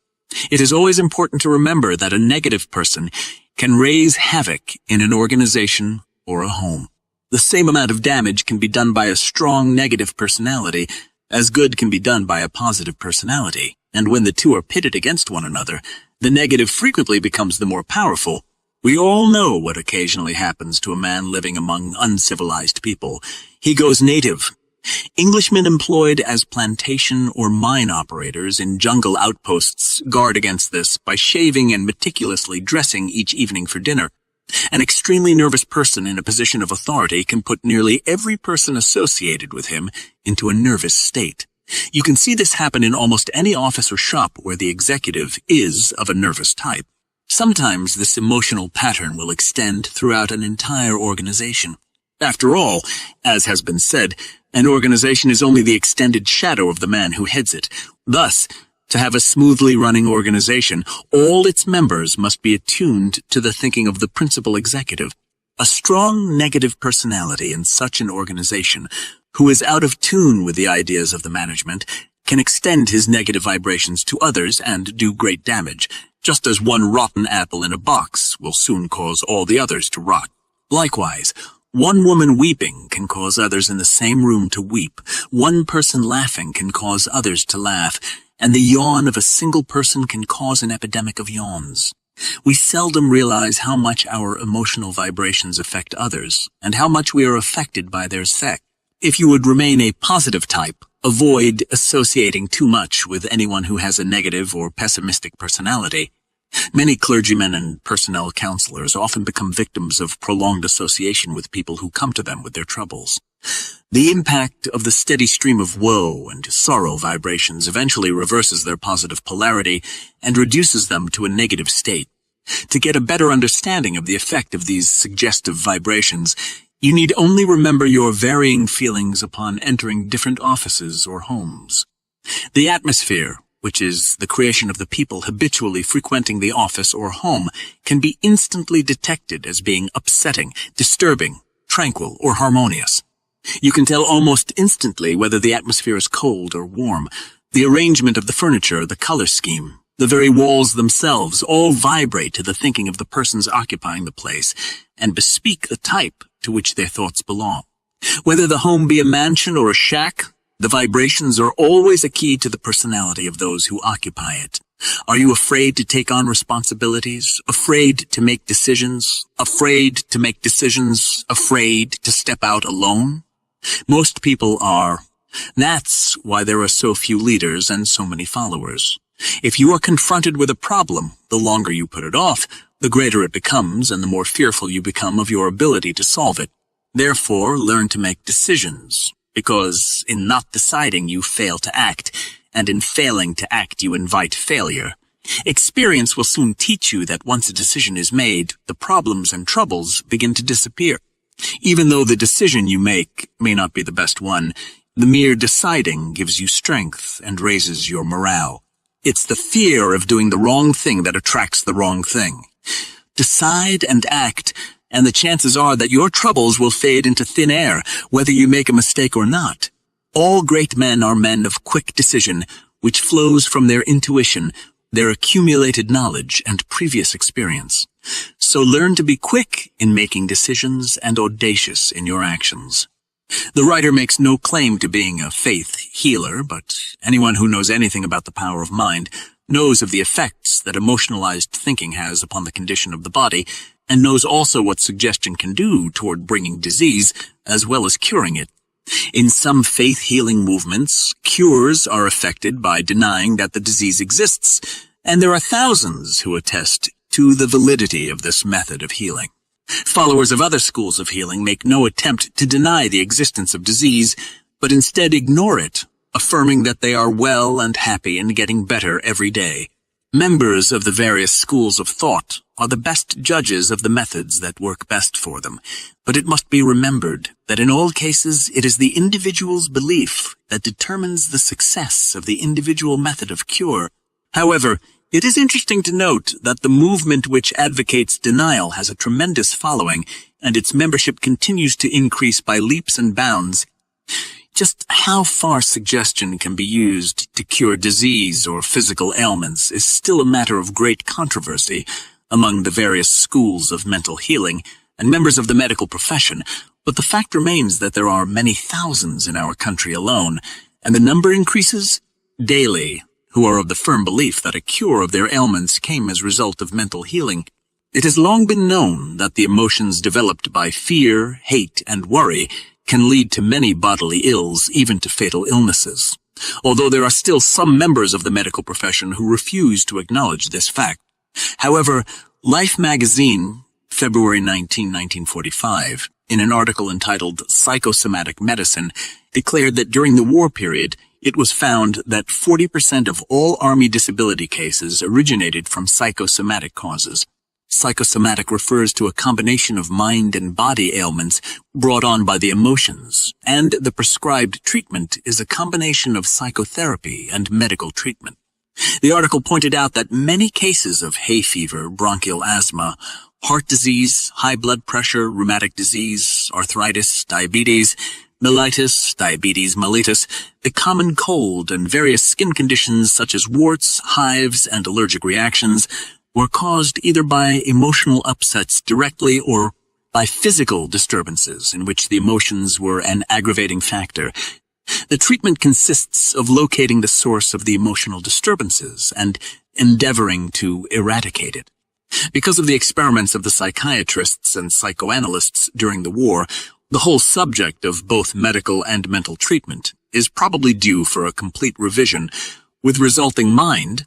It is always important to remember that a negative person can raise havoc in an organization or a home. The same amount of damage can be done by a strong negative personality as good can be done by a positive personality. And when the two are pitted against one another, the negative frequently becomes the more powerful. We all know what occasionally happens to a man living among uncivilized people. He goes native. Englishmen employed as plantation or mine operators in jungle outposts guard against this by shaving and meticulously dressing each evening for dinner. An extremely nervous person in a position of authority can put nearly every person associated with him into a nervous state. You can see this happen in almost any office or shop where the executive is of a nervous type. Sometimes this emotional pattern will extend throughout an entire organization. After all, as has been said, an organization is only the extended shadow of the man who heads it. Thus, to have a smoothly running organization, all its members must be attuned to the thinking of the principal executive. A strong negative personality in such an organization, who is out of tune with the ideas of the management, can extend his negative vibrations to others and do great damage, just as one rotten apple in a box will soon cause all the others to rot. Likewise, one woman weeping can cause others in the same room to weep. One person laughing can cause others to laugh, and the yawn of a single person can cause an epidemic of yawns. We seldom realize how much our emotional vibrations affect others, and how much we are affected by their effect. If you would remain a positive type, avoid associating too much with anyone who has a negative or pessimistic personality. Many clergymen and personnel counselors often become victims of prolonged association with people who come to them with their troubles. The impact of the steady stream of woe and sorrow vibrations eventually reverses their positive polarity and reduces them to a negative state. To get a better understanding of the effect of these suggestive vibrations, you need only remember your varying feelings upon entering different offices or homes. The atmosphere, which is the creation of the people habitually frequenting the office or home, can be instantly detected as being upsetting, disturbing, tranquil, or harmonious. You can tell almost instantly whether the atmosphere is cold or warm. The arrangement of the furniture, the color scheme, the very walls themselves all vibrate to the thinking of the persons occupying the place and bespeak the type to which their thoughts belong. Whether the home be a mansion or a shack, the vibrations are always a key to the personality of those who occupy it. Are you afraid to take on responsibilities? Afraid to make decisions? Afraid to make decisions? Afraid to step out alone? Most people are. That's why there are so few leaders and so many followers. If you are confronted with a problem, the longer you put it off, the greater it becomes and the more fearful you become of your ability to solve it. Therefore, learn to make decisions, because in not deciding you fail to act, and in failing to act you invite failure. Experience will soon teach you that once a decision is made, the problems and troubles begin to disappear. Even though the decision you make may not be the best one, the mere deciding gives you strength and raises your morale. It's the fear of doing the wrong thing that attracts the wrong thing. Decide and act, and the chances are that your troubles will fade into thin air, whether you make a mistake or not. All great men are men of quick decision, which flows from their intuition, their accumulated knowledge and previous experience. So learn to be quick in making decisions and audacious in your actions. The writer makes no claim to being a faith healer, but anyone who knows anything about the power of mind knows of the effects that emotionalized thinking has upon the condition of the body, and knows also what suggestion can do toward bringing disease, as well as curing it. In some faith-healing movements, cures are effected by denying that the disease exists, and there are thousands who attest to the validity of this method of healing. Followers of other schools of healing make no attempt to deny the existence of disease, but instead ignore it, affirming that they are well and happy and getting better every day. Members of the various schools of thought are the best judges of the methods that work best for them, but it must be remembered that in all cases it is the individual's belief that determines the success of the individual method of cure. However, it is interesting to note that the movement which advocates denial has a tremendous following, and its membership continues to increase by leaps and bounds. Just how far suggestion can be used to cure disease or physical ailments is still a matter of great controversy among the various schools of mental healing and members of the medical profession, but the fact remains that there are many thousands in our country alone, and the number increases daily, who are of the firm belief that a cure of their ailments came as a result of mental healing. It has long been known that the emotions developed by fear, hate, and worry can lead to many bodily ills, even to fatal illnesses, although there are still some members of the medical profession who refuse to acknowledge this fact. However, Life magazine, February 19, 1945, in an article entitled Psychosomatic Medicine, declared that during the war period, it was found that 40% of all Army disability cases originated from psychosomatic causes. Psychosomatic refers to a combination of mind and body ailments brought on by the emotions, and the prescribed treatment is a combination of psychotherapy and medical treatment. The article pointed out that many cases of hay fever, bronchial asthma, heart disease, high blood pressure, rheumatic disease, arthritis, diabetes, mellitus, diabetes mellitus, the common cold, and various skin conditions such as warts, hives, and allergic reactions were caused either by emotional upsets directly or by physical disturbances in which the emotions were an aggravating factor. The treatment consists of locating the source of the emotional disturbances and endeavoring to eradicate it. Because of the experiments of the psychiatrists and psychoanalysts during the war, the whole subject of both medical and mental treatment is probably due for a complete revision, with resulting mind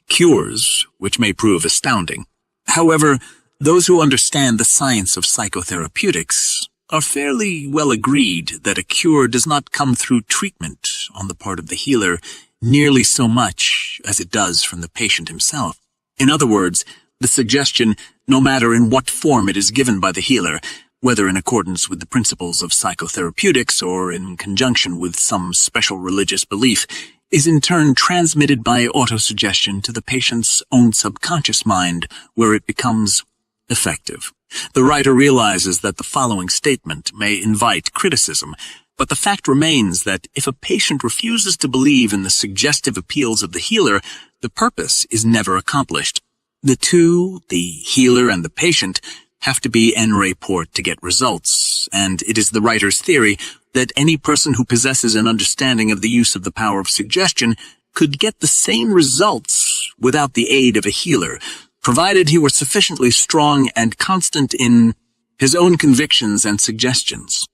cures, which may prove astounding. However, those who understand the science of psychotherapeutics are fairly well agreed that a cure does not come through treatment on the part of the healer nearly so much as it does from the patient himself. In other words, the suggestion, no matter in what form it is given by the healer, whether in accordance with the principles of psychotherapeutics or in conjunction with some special religious belief, is in turn transmitted by autosuggestion to the patient's own subconscious mind, where it becomes effective. The writer realizes that the following statement may invite criticism, but the fact remains that if a patient refuses to believe in the suggestive appeals of the healer, the purpose is never accomplished. The two, the healer and the patient, have to be en rapport to get results, and it is the writer's theory that any person who possesses an understanding of the use of the power of suggestion could get the same results without the aid of a healer, provided he were sufficiently strong and constant in his own convictions and suggestions.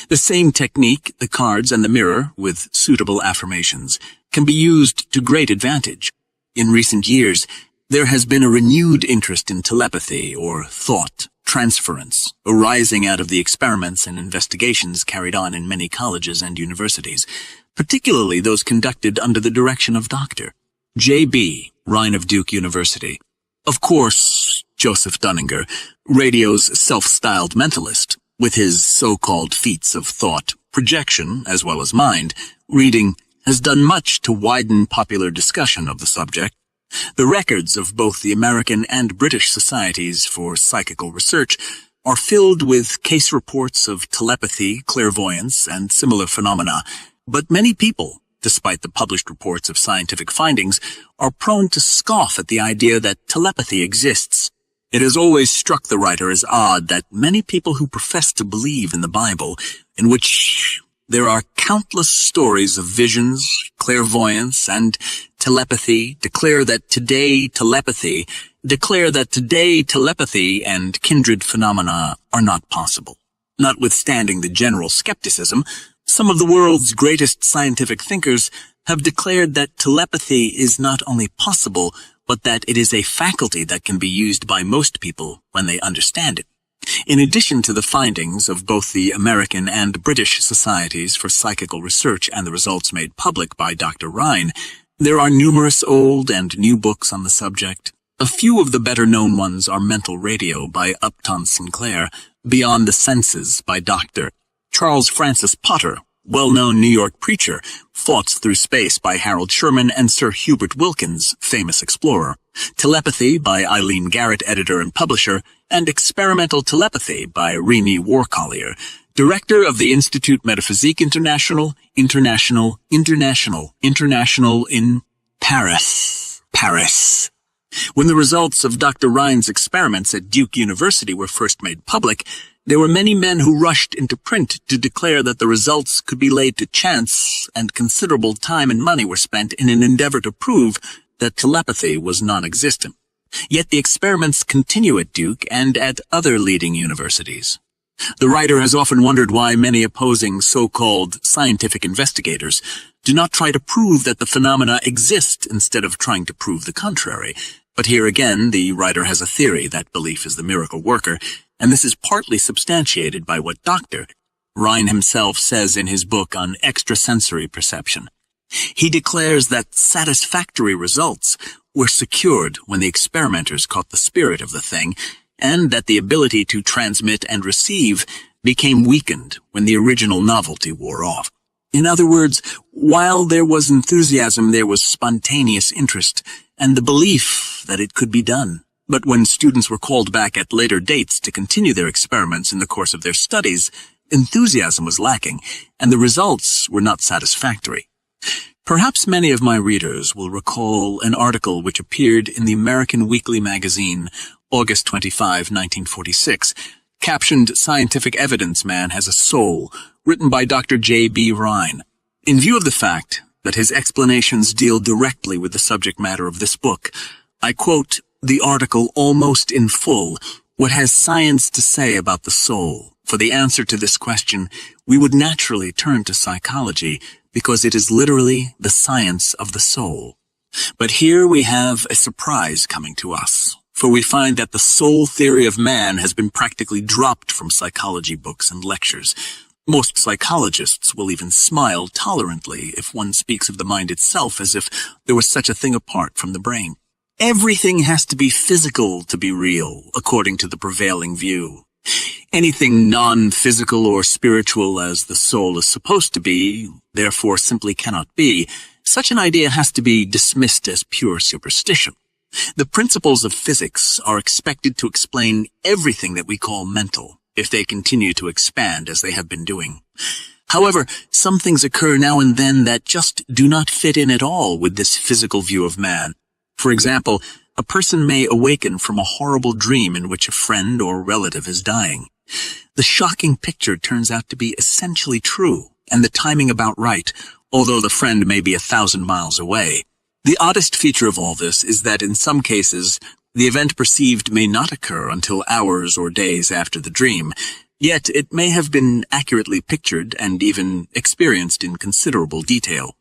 The same technique, the cards and the mirror, with suitable affirmations, can be used to great advantage. In recent years, there has been a renewed interest in telepathy, or thought transference, arising out of the experiments and investigations carried on in many colleges and universities, particularly those conducted under the direction of Dr. J.B. Rhine of Duke University. Of course, Joseph Dunninger, radio's self-styled mentalist, with his so-called feats of thought, projection, as well as mind, reading, has done much to widen popular discussion of the subject. The records of both the American and British societies for psychical research are filled with case reports of telepathy, clairvoyance, and similar phenomena, but many people, despite the published reports of scientific findings, are prone to scoff at the idea that telepathy exists. It has always struck the writer as odd that many people who profess to believe in the Bible, in which there are countless stories of visions, clairvoyance, and telepathy, declare that today telepathy and kindred phenomena are not possible. Notwithstanding the general skepticism, some of the world's greatest scientific thinkers have declared that telepathy is not only possible, but that it is a faculty that can be used by most people when they understand it. In addition to the findings of both the American and British Societies for Psychical Research and the results made public by Dr. Rhine, there are numerous old and new books on the subject. A few of the better-known ones are Mental Radio by Upton Sinclair, Beyond the Senses by Dr. Charles Francis Potter, well-known New York preacher, Thoughts Through Space by Harold Sherman and Sir Hubert Wilkins, famous explorer, Telepathy by Eileen Garrett, editor and publisher, and Experimental Telepathy by Rini Warcollier, director of the Institut Métaphysique International in Paris. When the results of Dr. Rhine's experiments at Duke University were first made public, there were many men who rushed into print to declare that the results could be laid to chance, and considerable time and money were spent in an endeavor to prove that telepathy was non-existent. Yet the experiments continue at Duke and at other leading universities. The writer has often wondered why many opposing so-called scientific investigators do not try to prove that the phenomena exist instead of trying to prove the contrary. But here again, the writer has a theory that belief is the miracle worker, and this is partly substantiated by what Dr. Rhine himself says in his book on extrasensory perception. He declares that satisfactory results were secured when the experimenters caught the spirit of the thing, and that the ability to transmit and receive became weakened when the original novelty wore off. In other words, while there was enthusiasm, there was spontaneous interest and the belief that it could be done. But when students were called back at later dates to continue their experiments in the course of their studies, enthusiasm was lacking, and the results were not satisfactory. Perhaps many of my readers will recall an article which appeared in the American Weekly magazine, August 25, 1946, captioned "Scientific Evidence Man Has a Soul," written by Dr. J.B. Rhine. In view of the fact that his explanations deal directly with the subject matter of this book, I quote the article almost in full. What has science to say about the soul? For the answer to this question, we would naturally turn to psychology, because it is literally the science of the soul. But here we have a surprise coming to us, for we find that the soul theory of man has been practically dropped from psychology books and lectures. Most psychologists will even smile tolerantly if one speaks of the mind itself as if there was such a thing apart from the brain. Everything has to be physical to be real, according to the prevailing view. Anything non-physical or spiritual as the soul is supposed to be, therefore simply cannot be. Such an idea has to be dismissed as pure superstition. The principles of physics are expected to explain everything that we call mental, if they continue to expand as they have been doing. However, some things occur now and then that just do not fit in at all with this physical view of man. For example, a person may awaken from a horrible dream in which a friend or relative is dying. The shocking picture turns out to be essentially true, and the timing about right, although the friend may be 1,000 miles away. The oddest feature of all this is that in some cases, the event perceived may not occur until hours or days after the dream, yet it may have been accurately pictured and even experienced in considerable detail.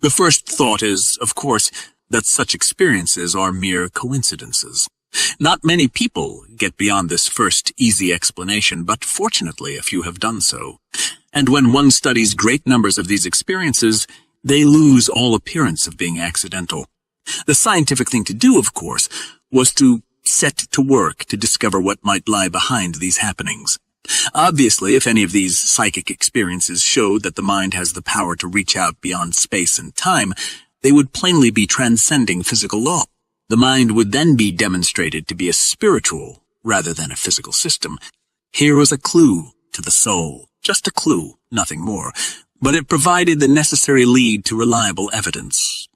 The first thought is, of course, that such experiences are mere coincidences. Not many people get beyond this first easy explanation, but fortunately a few have done so. And when one studies great numbers of these experiences, they lose all appearance of being accidental. The scientific thing to do, of course, was to set to work to discover what might lie behind these happenings. Obviously, if any of these psychic experiences showed that the mind has the power to reach out beyond space and time, they would plainly be transcending physical law. The mind would then be demonstrated to be a spiritual rather than a physical system. Here was a clue to the soul. Just a clue, nothing more. But it provided the necessary lead to reliable evidence.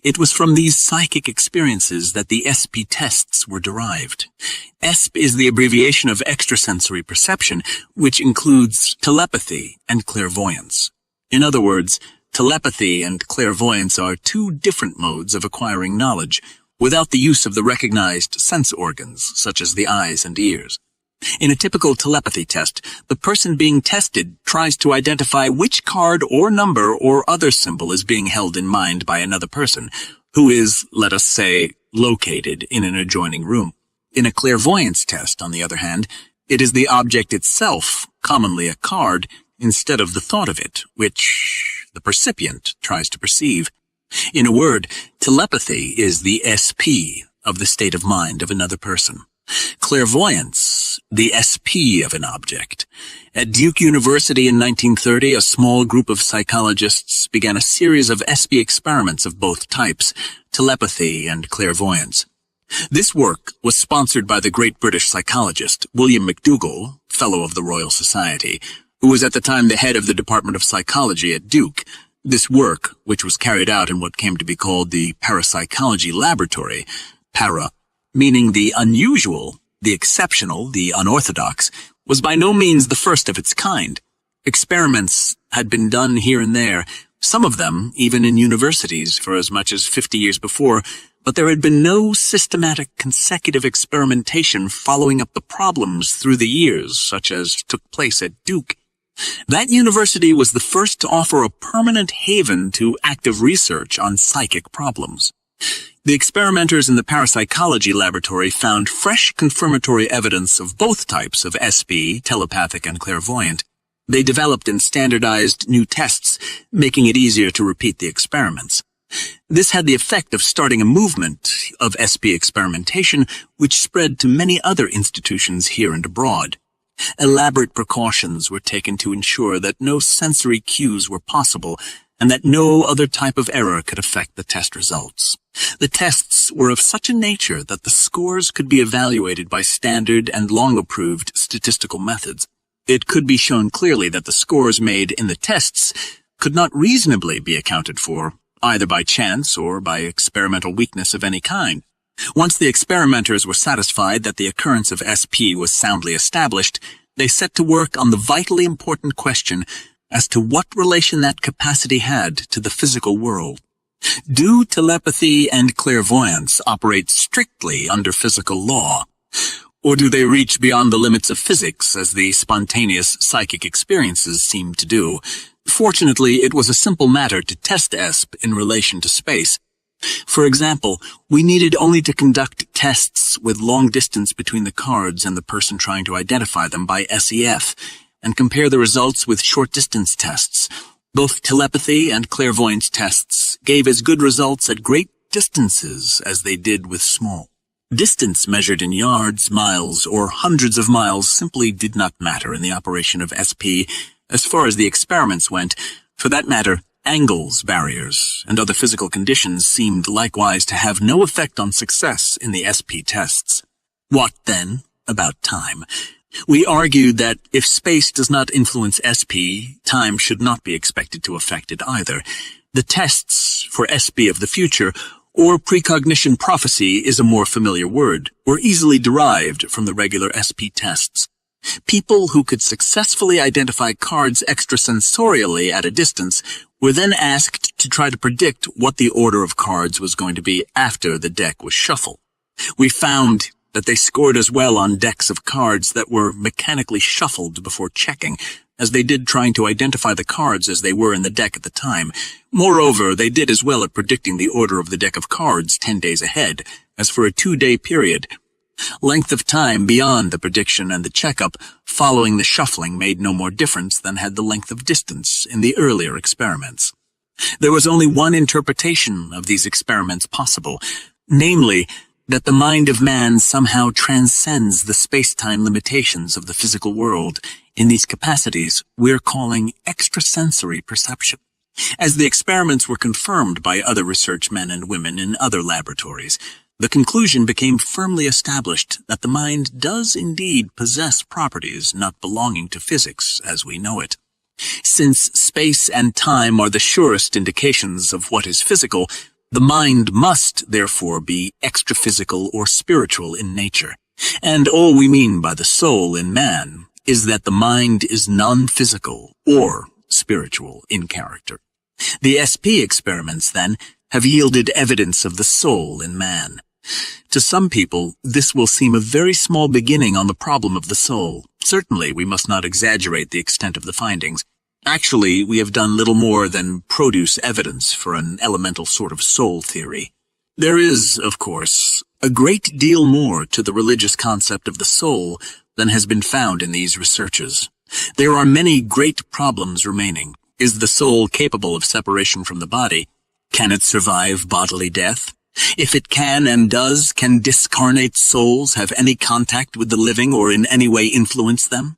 It was from these psychic experiences that the ESP tests were derived. ESP is the abbreviation of extrasensory perception, which includes telepathy and clairvoyance. In other words, telepathy and clairvoyance are two different modes of acquiring knowledge, without the use of the recognized sense organs, such as the eyes and ears. In a typical telepathy test, the person being tested tries to identify which card or number or other symbol is being held in mind by another person, who is, let us say, located in an adjoining room. In a clairvoyance test, on the other hand, it is the object itself, commonly a card, instead of the thought of it, which the percipient tries to perceive. In a word, telepathy is the SP of the state of mind of another person. Clairvoyance, the SP of an object. At Duke University in 1930, a small group of psychologists began a series of SP experiments of both types, telepathy and clairvoyance. This work was sponsored by the great British psychologist William McDougall, Fellow of the Royal Society, who was at the time the head of the Department of Psychology at Duke. This work, which was carried out in what came to be called the Parapsychology Laboratory, para, meaning the unusual, the exceptional, the unorthodox, was by no means the first of its kind. Experiments had been done here and there, some of them even in universities for as much as 50 years before, but there had been no systematic consecutive experimentation following up the problems through the years, such as took place at Duke. That university was the first to offer a permanent haven to active research on psychic problems. The experimenters in the parapsychology laboratory found fresh confirmatory evidence of both types of SP, telepathic and clairvoyant. They developed and standardized new tests, making it easier to repeat the experiments. This had the effect of starting a movement of SP experimentation, which spread to many other institutions here and abroad. Elaborate precautions were taken to ensure that no sensory cues were possible, and that no other type of error could affect the test results. The tests were of such a nature that the scores could be evaluated by standard and long-approved statistical methods. It could be shown clearly that the scores made in the tests could not reasonably be accounted for, either by chance or by experimental weakness of any kind. Once the experimenters were satisfied that the occurrence of SP was soundly established, they set to work on the vitally important question as to what relation that capacity had to the physical world. Do telepathy and clairvoyance operate strictly under physical law, or do they reach beyond the limits of physics as the spontaneous psychic experiences seem to do? Fortunately, it was a simple matter to test ESP in relation to space. For example, we needed only to conduct tests with long distance between the cards and the person trying to identify them by SEF, and compare the results with short-distance tests. Both telepathy and clairvoyance tests gave as good results at great distances as they did with small. Distance measured in yards, miles, or hundreds of miles simply did not matter in the operation of SP as far as the experiments went. For that matter, angles, barriers, and other physical conditions seemed likewise to have no effect on success in the SP tests. What, then, about time? We argued that if space does not influence SP, time should not be expected to affect it either. The tests for SP of the future, or precognition prophecy, is a more familiar word, or easily derived from the regular SP tests. People who could successfully identify cards extrasensorially at a distance were then asked to try to predict what the order of cards was going to be after the deck was shuffled. We found that they scored as well on decks of cards that were mechanically shuffled before checking, as they did trying to identify the cards as they were in the deck at the time. Moreover, they did as well at predicting the order of the deck of cards 10 days ahead, as for a 2-day period. Length of time beyond the prediction and the checkup following the shuffling made no more difference than had the length of distance in the earlier experiments. There was only one interpretation of these experiments possible, namely, that the mind of man somehow transcends the space-time limitations of the physical world in these capacities we're calling extrasensory perception. As the experiments were confirmed by other research men and women in other laboratories, the conclusion became firmly established that the mind does indeed possess properties not belonging to physics as we know it. Since space and time are the surest indications of what is physical, The mind must, therefore, be extraphysical or spiritual in nature. And all we mean by the soul in man is that the mind is non-physical or spiritual in character. The SP experiments, then, have yielded evidence of the soul in man. To some people, this will seem a very small beginning on the problem of the soul. Certainly, we must not exaggerate the extent of the findings. Actually, we have done little more than produce evidence for an elemental sort of soul theory. There is, of course, a great deal more to the religious concept of the soul than has been found in these researches. There are many great problems remaining. Is the soul capable of separation from the body? Can it survive bodily death? If it can and does, can discarnate souls have any contact with the living or in any way influence them?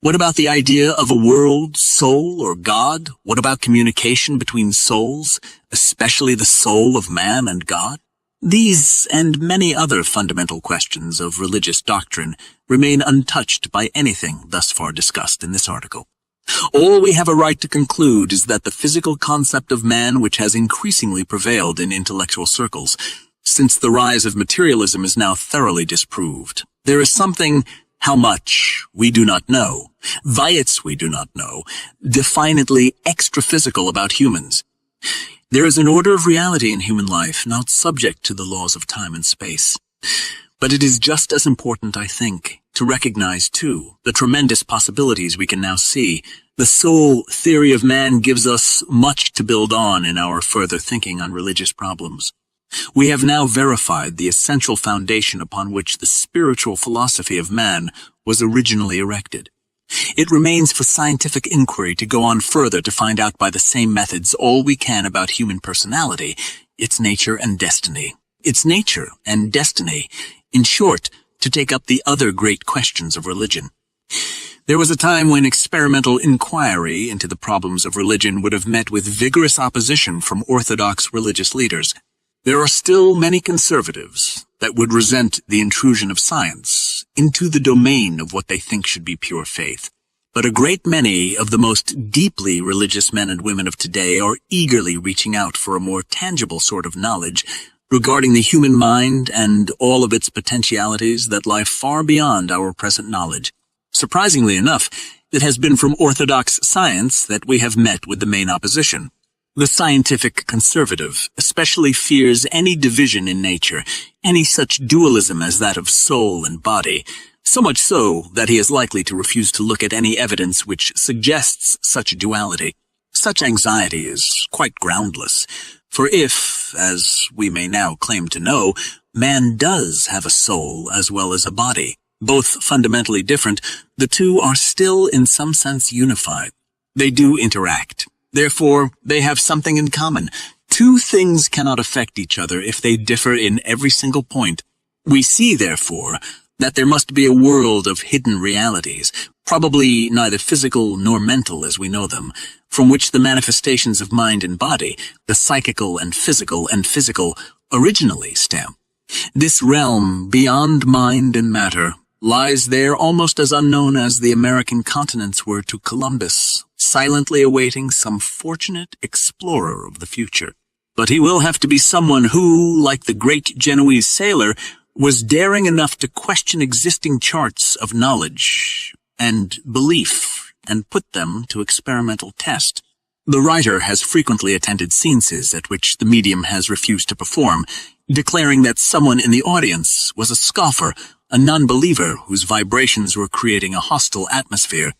What about the idea of a world, soul, or God? What about communication between souls, especially the soul of man and God? These and many other fundamental questions of religious doctrine remain untouched by anything thus far discussed in this article. All we have a right to conclude is that the physical concept of man, which has increasingly prevailed in intellectual circles since the rise of materialism, is now thoroughly disproved. There is something, how much, we do not know, Viets we do not know, definitely extra-physical about humans. There is an order of reality in human life, not subject to the laws of time and space. But it is just as important, I think, to recognize, too, the tremendous possibilities we can now see. The soul theory of man gives us much to build on in our further thinking on religious problems. We have now verified the essential foundation upon which the spiritual philosophy of man was originally erected. It remains for scientific inquiry to go on further to find out by the same methods all we can about human personality, its nature and destiny. Its nature and destiny, in short, to take up the other great questions of religion. There was a time when experimental inquiry into the problems of religion would have met with vigorous opposition from orthodox religious leaders. There are still many conservatives that would resent the intrusion of science into the domain of what they think should be pure faith. But a great many of the most deeply religious men and women of today are eagerly reaching out for a more tangible sort of knowledge regarding the human mind and all of its potentialities that lie far beyond our present knowledge. Surprisingly enough, it has been from orthodox science that we have met with the main opposition. The scientific conservative especially fears any division in nature, any such dualism as that of soul and body, so much so that he is likely to refuse to look at any evidence which suggests such a duality. Such anxiety is quite groundless, for if, as we may now claim to know, man does have a soul as well as a body, both fundamentally different, the two are still in some sense unified. They do interact. Therefore, they have something in common. Two things cannot affect each other if they differ in every single point. We see, therefore, that there must be a world of hidden realities, probably neither physical nor mental as we know them, from which the manifestations of mind and body, the psychical and physical, originally stem. This realm beyond mind and matter lies there almost as unknown as the American continents were to Columbus, silently awaiting some fortunate explorer of the future. But he will have to be someone who, like the great Genoese sailor, was daring enough to question existing charts of knowledge and belief and put them to experimental test. The writer has frequently attended seances at which the medium has refused to perform, declaring that someone in the audience was a scoffer, a non-believer whose vibrations were creating a hostile atmosphere.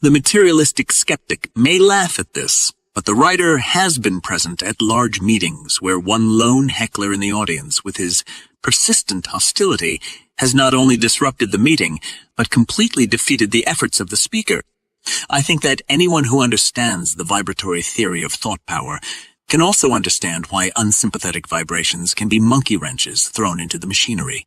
The materialistic skeptic may laugh at this, but the writer has been present at large meetings where one lone heckler in the audience, with his persistent hostility, has not only disrupted the meeting, but completely defeated the efforts of the speaker. I think that anyone who understands the vibratory theory of thought power can also understand why unsympathetic vibrations can be monkey wrenches thrown into the machinery.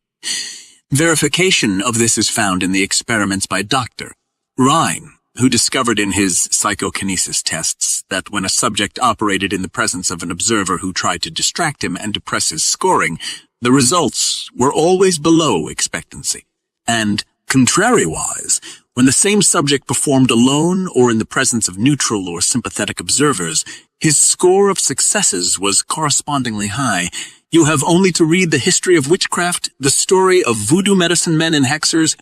Verification of this is found in the experiments by Dr. Rhine, who discovered in his psychokinesis tests that when a subject operated in the presence of an observer who tried to distract him and depress his scoring, the results were always below expectancy. And, contrariwise, When the same subject performed alone or in the presence of neutral or sympathetic observers, his score of successes was correspondingly high. You have only to read the history of witchcraft, the story of voodoo medicine men and hexers,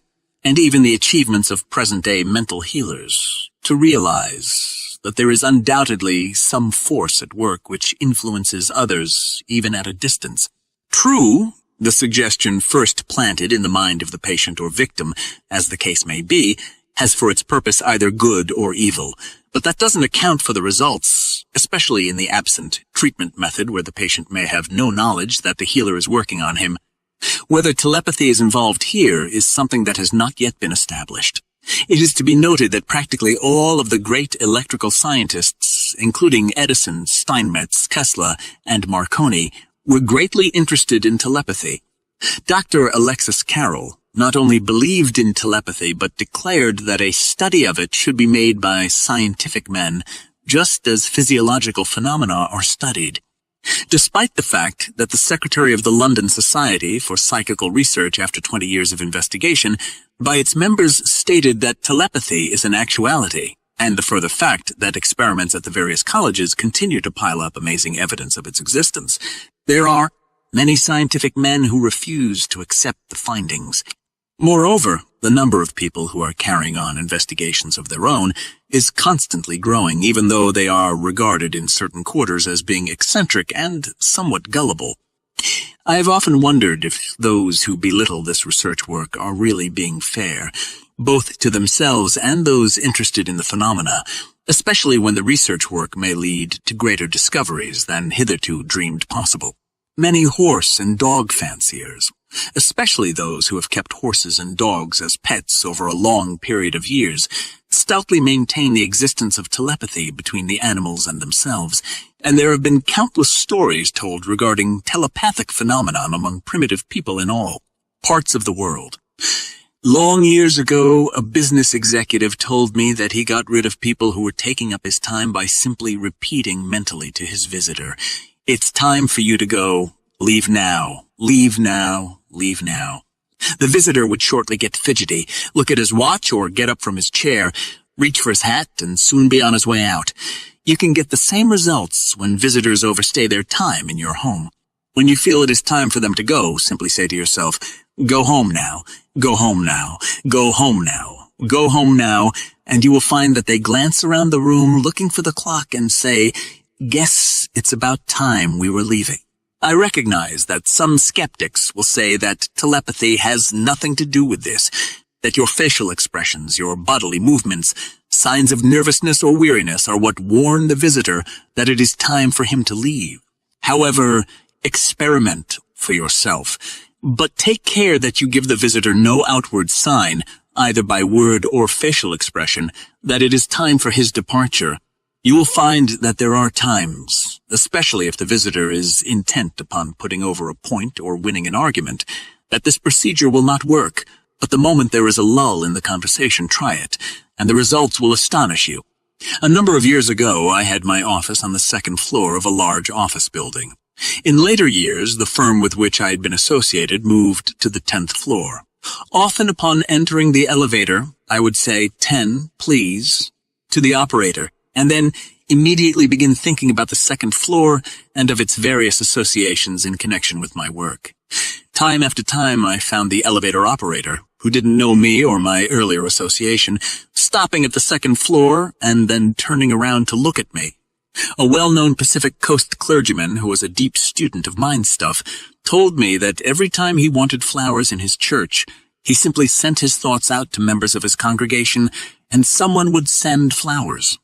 and even the achievements of present-day mental healers, to realize that there is undoubtedly some force at work which influences others even at a distance. True, the suggestion first planted in the mind of the patient or victim, as the case may be, has for its purpose either good or evil, but that doesn't account for the results, especially in the absent treatment method where the patient may have no knowledge that the healer is working on him. Whether telepathy is involved here is something that has not yet been established. It is to be noted that practically all of the great electrical scientists, including Edison, Steinmetz, Tesla, and Marconi, were greatly interested in telepathy. Dr. Alexis Carrel not only believed in telepathy, but declared that a study of it should be made by scientific men, just as physiological phenomena are studied. Despite the fact that the secretary of the London Society for Psychical Research, after 20 years of investigation, by its members stated that telepathy is an actuality, and the further fact that experiments at the various colleges continue to pile up amazing evidence of its existence, there are many scientific men who refuse to accept the findings. Moreover, the number of people who are carrying on investigations of their own is constantly growing, even though they are regarded in certain quarters as being eccentric and somewhat gullible. I have often wondered if those who belittle this research work are really being fair, both to themselves and those interested in the phenomena, especially when the research work may lead to greater discoveries than hitherto dreamed possible. Many horse and dog fanciers, especially those who have kept horses and dogs as pets over a long period of years, stoutly maintain the existence of telepathy between the animals and themselves, and there have been countless stories told regarding telepathic phenomenon among primitive people in all parts of the world. Long years ago, a business executive told me that he got rid of people who were taking up his time by simply repeating mentally to his visitor, "It's time for you to go. Leave now. Leave now. Leave now." The visitor would shortly get fidgety, look at his watch or get up from his chair, reach for his hat, and soon be on his way out. You can get the same results when visitors overstay their time in your home. When you feel it is time for them to go, simply say to yourself, "Go home now. Go home now. Go home now. Go home now," and you will find that they glance around the room looking for the clock and say, "Guess it's about time we were leaving." I recognize that some skeptics will say that telepathy has nothing to do with this, that your facial expressions, your bodily movements, signs of nervousness or weariness are what warn the visitor that it is time for him to leave. However, experiment for yourself, but take care that you give the visitor no outward sign, either by word or facial expression, that it is time for his departure. You will find that there are times, especially if the visitor is intent upon putting over a point or winning an argument, that this procedure will not work, but the moment there is a lull in the conversation, try it, and the results will astonish you. A number of years ago, I had my office on the second floor of a large office building. In later years, the firm with which I had been associated moved to the 10th floor. Often upon entering the elevator, I would say, "10, please," to the operator, and then immediately begin thinking about the second floor and of its various associations in connection with my work. Time after time, I found the elevator operator, who didn't know me or my earlier association, stopping at the second floor and then turning around to look at me. A well-known Pacific Coast clergyman who was a deep student of mind stuff told me that every time he wanted flowers in his church, he simply sent his thoughts out to members of his congregation and someone would send flowers.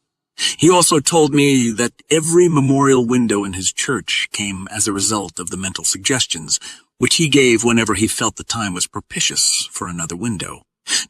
He also told me that every memorial window in his church came as a result of the mental suggestions, which he gave whenever he felt the time was propitious for another window.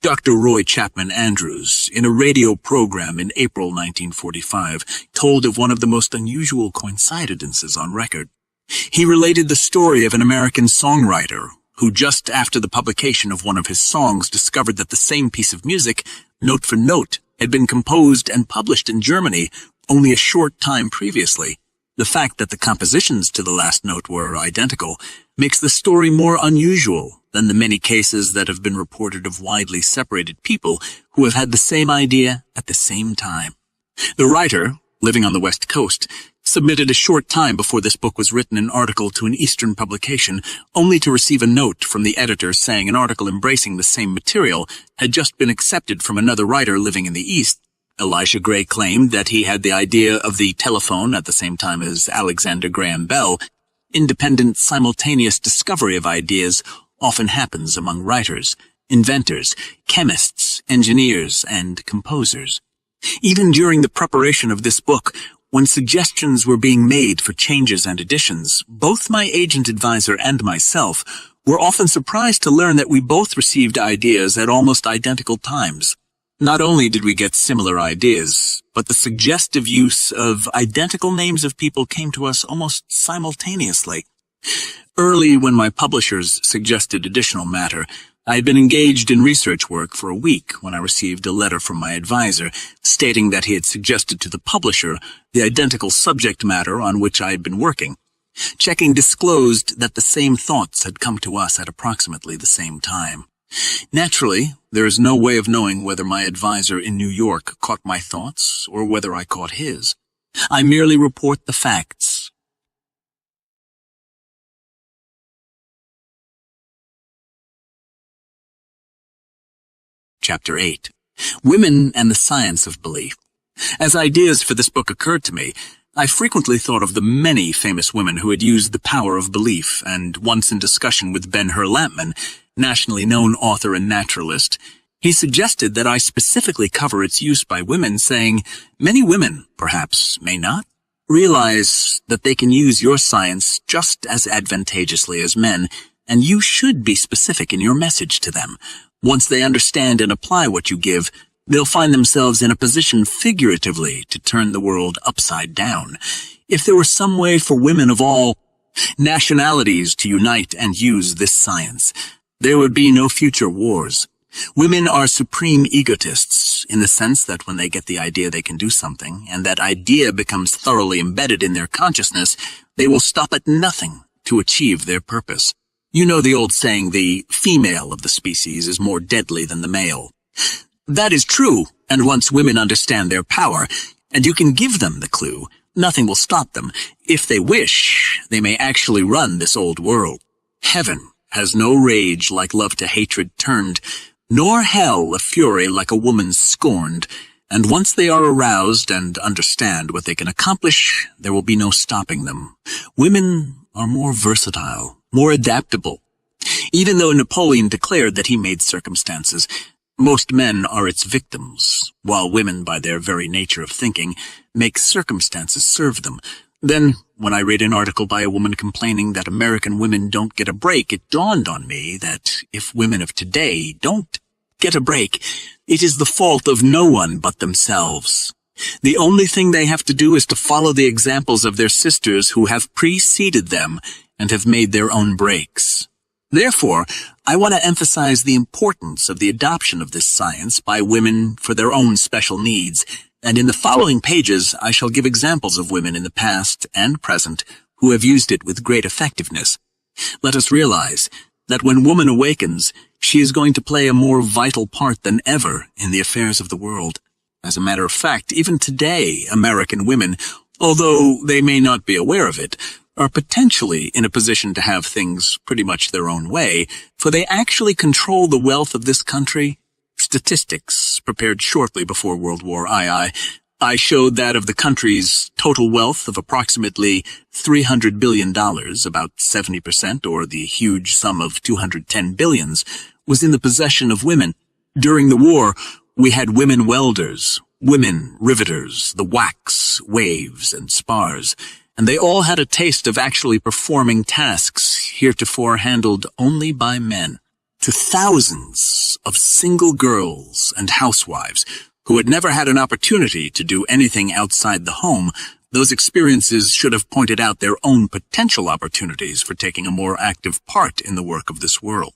Dr. Roy Chapman Andrews, in a radio program in April 1945, told of one of the most unusual coincidences on record. He related the story of an American songwriter who just after the publication of one of his songs discovered that the same piece of music, note for note, had been composed and published in Germany only a short time previously. The fact that the compositions to the last note were identical makes the story more unusual than the many cases that have been reported of widely separated people who have had the same idea at the same time. The writer, living on the West Coast, submitted a short time before this book was written an article to an Eastern publication, only to receive a note from the editor saying an article embracing the same material had just been accepted from another writer living in the East. Elisha Gray claimed that he had the idea of the telephone at the same time as Alexander Graham Bell. Independent, simultaneous discovery of ideas often happens among writers, inventors, chemists, engineers, and composers. Even during the preparation of this book, when suggestions were being made for changes and additions, both my agent advisor and myself were often surprised to learn that we both received ideas at almost identical times. Not only did we get similar ideas, but the suggestive use of identical names of people came to us almost simultaneously. Early, when my publishers suggested additional matter, I had been engaged in research work for a week when I received a letter from my advisor stating that he had suggested to the publisher the identical subject matter on which I had been working. Checking disclosed that the same thoughts had come to us at approximately the same time. Naturally, there is no way of knowing whether my advisor in New York caught my thoughts or whether I caught his. I merely report the facts. Chapter 8. Women and the Science of Belief. As ideas for this book occurred to me, I frequently thought of the many famous women who had used the power of belief, and once in discussion with Ben-Hur Lampman, nationally known author and naturalist, he suggested that I specifically cover its use by women, saying, many women, perhaps, may not realize that they can use your science just as advantageously as men, and you should be specific in your message to them. Once they understand and apply what you give, they'll find themselves in a position figuratively to turn the world upside down. If there were some way for women of all nationalities to unite and use this science, there would be no future wars. Women are supreme egotists in the sense that when they get the idea they can do something, and that idea becomes thoroughly embedded in their consciousness, they will stop at nothing to achieve their purpose. You know the old saying, the female of the species is more deadly than the male. That is true, and once women understand their power, and you can give them the clue, nothing will stop them. If they wish, they may actually run this old world. Heaven has no rage like love to hatred turned, nor hell a fury like a woman scorned. And once they are aroused and understand what they can accomplish, there will be no stopping them. Women are more versatile, more adaptable. Even though Napoleon declared that he made circumstances, most men are its victims, while women, by their very nature of thinking, make circumstances serve them. Then, when I read an article by a woman complaining that American women don't get a break, it dawned on me that if women of today don't get a break, it is the fault of no one but themselves. The only thing they have to do is to follow the examples of their sisters who have preceded them and have made their own breaks. Therefore, I want to emphasize the importance of the adoption of this science by women for their own special needs, and in the following pages I shall give examples of women in the past and present who have used it with great effectiveness. Let us realize that when woman awakens, she is going to play a more vital part than ever in the affairs of the world. As a matter of fact, even today, American women, although they may not be aware of it, are potentially in a position to have things pretty much their own way, for they actually control the wealth of this country. Statistics prepared shortly before World War I showed that of the country's total wealth of approximately $300 billion, about 70%, or the huge sum of 210 billions, was in the possession of women. During the war, we had women welders, women riveters, the wax, waves, and spars, and they all had a taste of actually performing tasks heretofore handled only by men. To thousands of single girls and housewives who had never had an opportunity to do anything outside the home, those experiences should have pointed out their own potential opportunities for taking a more active part in the work of this world.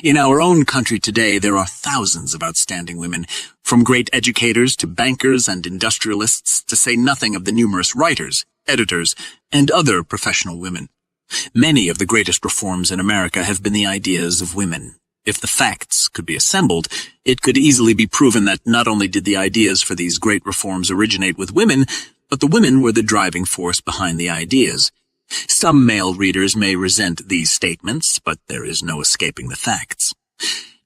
In our own country today, there are thousands of outstanding women, from great educators to bankers and industrialists, to say nothing of the numerous writers, editors, and other professional women. Many of the greatest reforms in America have been the ideas of women. If the facts could be assembled, it could easily be proven that not only did the ideas for these great reforms originate with women, but the women were the driving force behind the ideas. Some male readers may resent these statements, but there is no escaping the facts.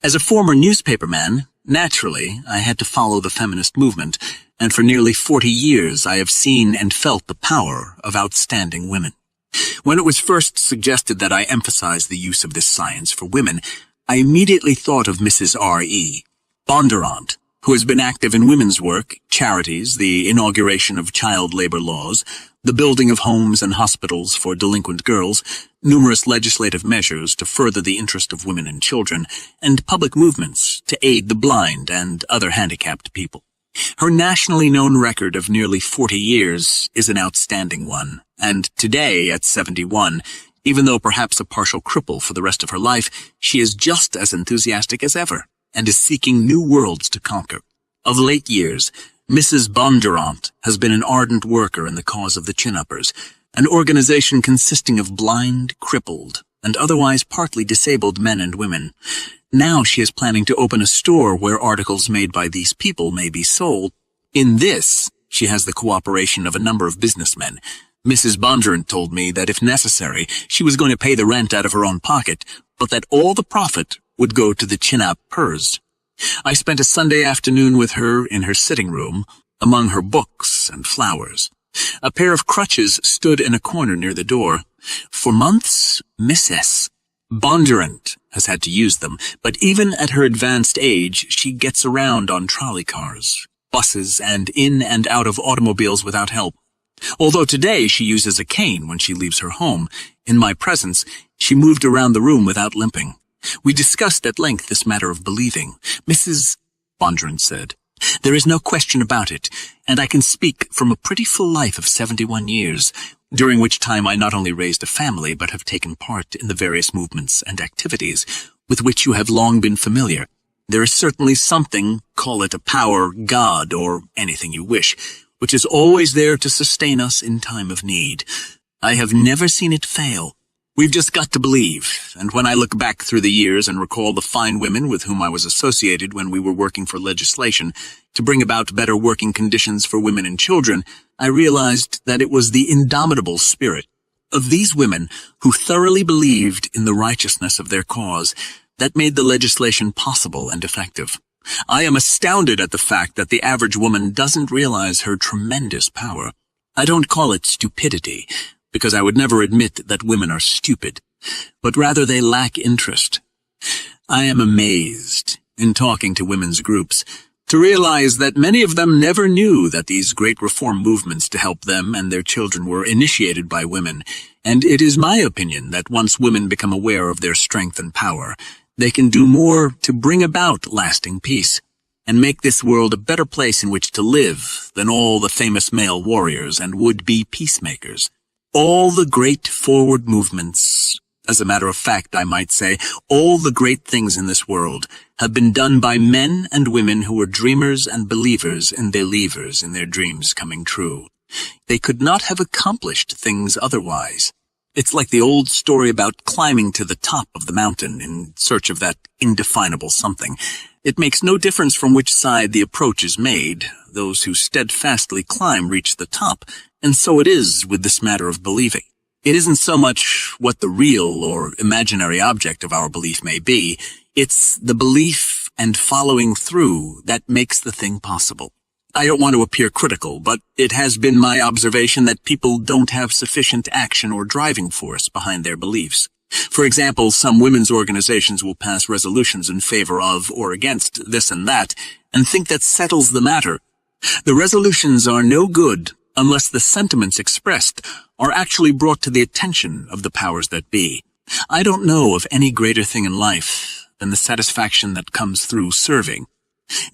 As a former newspaperman, naturally, I had to follow the feminist movement, and for nearly 40 years I have seen and felt the power of outstanding women. When it was first suggested that I emphasize the use of this science for women, I immediately thought of Mrs. R.E. Bondurant, who has been active in women's work, charities, the inauguration of child labor laws, the building of homes and hospitals for delinquent girls, numerous legislative measures to further the interest of women and children, and public movements to aid the blind and other handicapped people. Her nationally known record of nearly 40 years is an outstanding one, and today, at 71, even though perhaps a partial cripple for the rest of her life, she is just as enthusiastic as ever, and is seeking new worlds to conquer. Of late years, Mrs. Bondurant has been an ardent worker in the cause of the Chin-Uppers, an organization consisting of blind, crippled, and otherwise partly disabled men and women. Now she is planning to open a store where articles made by these people may be sold. In this, she has the cooperation of a number of businessmen. Mrs. Bondurant told me that if necessary, she was going to pay the rent out of her own pocket, but that all the profit would go to the Chin-Uppers. I spent a Sunday afternoon with her in her sitting room, among her books and flowers. A pair of crutches stood in a corner near the door. For months, Mrs. Bondurant has had to use them, but even at her advanced age, she gets around on trolley cars, buses, and in and out of automobiles without help. Although today she uses a cane when she leaves her home, in my presence, she moved around the room without limping. We discussed at length this matter of believing. Mrs. Bondurant said, "There is no question about it, and I can speak from a pretty full life of 71 years, during which time I not only raised a family, but have taken part in the various movements and activities with which you have long been familiar. There is certainly something, call it a power, God, or anything you wish, which is always there to sustain us in time of need. I have never seen it fail. We've just got to believe, and when I look back through the years and recall the fine women with whom I was associated when we were working for legislation to bring about better working conditions for women and children, I realized that it was the indomitable spirit of these women who thoroughly believed in the righteousness of their cause that made the legislation possible and effective. I am astounded at the fact that the average woman doesn't realize her tremendous power. I don't call it stupidity, because I would never admit that women are stupid, but rather they lack interest. I am amazed, in talking to women's groups, to realize that many of them never knew that these great reform movements to help them and their children were initiated by women, and it is my opinion that once women become aware of their strength and power, they can do more to bring about lasting peace, and make this world a better place in which to live than all the famous male warriors and would-be peacemakers. All the great forward movements, as a matter of fact, I might say, all the great things in this world have been done by men and women who were dreamers and believers and believers in their dreams coming true. They could not have accomplished things otherwise. It's like the old story about climbing to the top of the mountain in search of that indefinable something. It makes no difference from which side the approach is made. Those who steadfastly climb reach the top, and so it is with this matter of believing. It isn't so much what the real or imaginary object of our belief may be, it's the belief and following through that makes the thing possible. I don't want to appear critical, but it has been my observation that people don't have sufficient action or driving force behind their beliefs. For example, some women's organizations will pass resolutions in favor of or against this and that, and think that settles the matter. The resolutions are no good unless the sentiments expressed are actually brought to the attention of the powers that be. I don't know of any greater thing in life than the satisfaction that comes through serving.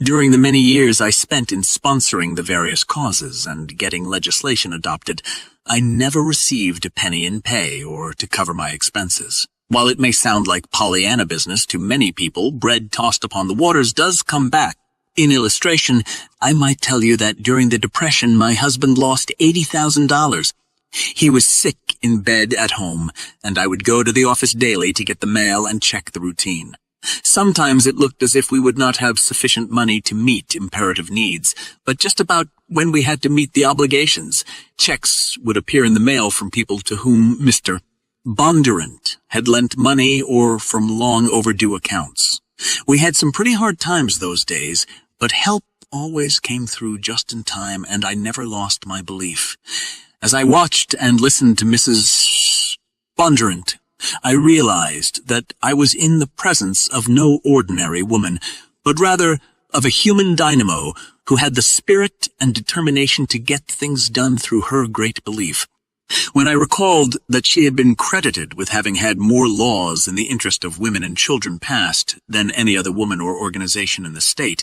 During the many years I spent in sponsoring the various causes and getting legislation adopted, I never received a penny in pay or to cover my expenses. While it may sound like Pollyanna business to many people, bread tossed upon the waters does come back. In illustration, I might tell you that during the Depression my husband lost $80,000. He was sick in bed at home, and I would go to the office daily to get the mail and check the routine. Sometimes it looked as if we would not have sufficient money to meet imperative needs, but just about when we had to meet the obligations, checks would appear in the mail from people to whom Mr. Bondurant had lent money or from long overdue accounts. We had some pretty hard times those days, but help always came through just in time, and I never lost my belief. As I watched and listened to Mrs. Bondurant, I realized that I was in the presence of no ordinary woman, but rather of a human dynamo who had the spirit and determination to get things done through her great belief. When I recalled that she had been credited with having had more laws in the interest of women and children passed than any other woman or organization in the state,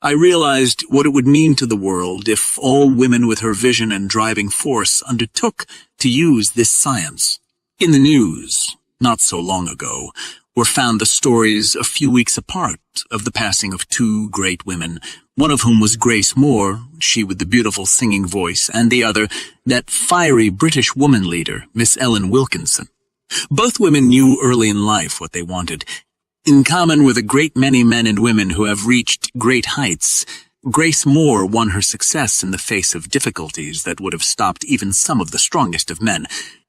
I realized what it would mean to the world if all women with her vision and driving force undertook to use this science. In the news, not so long ago, were found the stories a few weeks apart of the passing of two great women, one of whom was Grace Moore, she with the beautiful singing voice, and the other, that fiery British woman leader, Miss Ellen Wilkinson. Both women knew early in life what they wanted. In common with a great many men and women who have reached great heights, Grace Moore won her success in the face of difficulties that would have stopped even some of the strongest of men.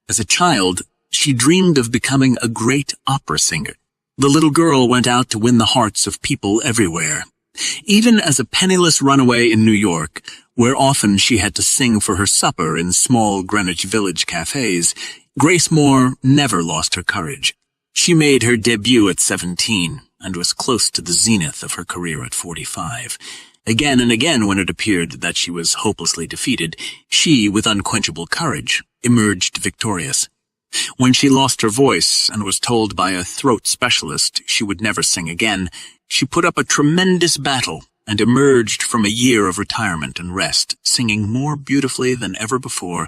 As a child, she dreamed of becoming a great opera singer. The little girl went out to win the hearts of people everywhere. Even as a penniless runaway in New York, where often she had to sing for her supper in small Greenwich Village cafes, Grace Moore never lost her courage. She made her debut at 17 and was close to the zenith of her career at 45. Again and again, when it appeared that she was hopelessly defeated, she, with unquenchable courage, emerged victorious. When she lost her voice and was told by a throat specialist she would never sing again, she put up a tremendous battle and emerged from a year of retirement and rest, singing more beautifully than ever before.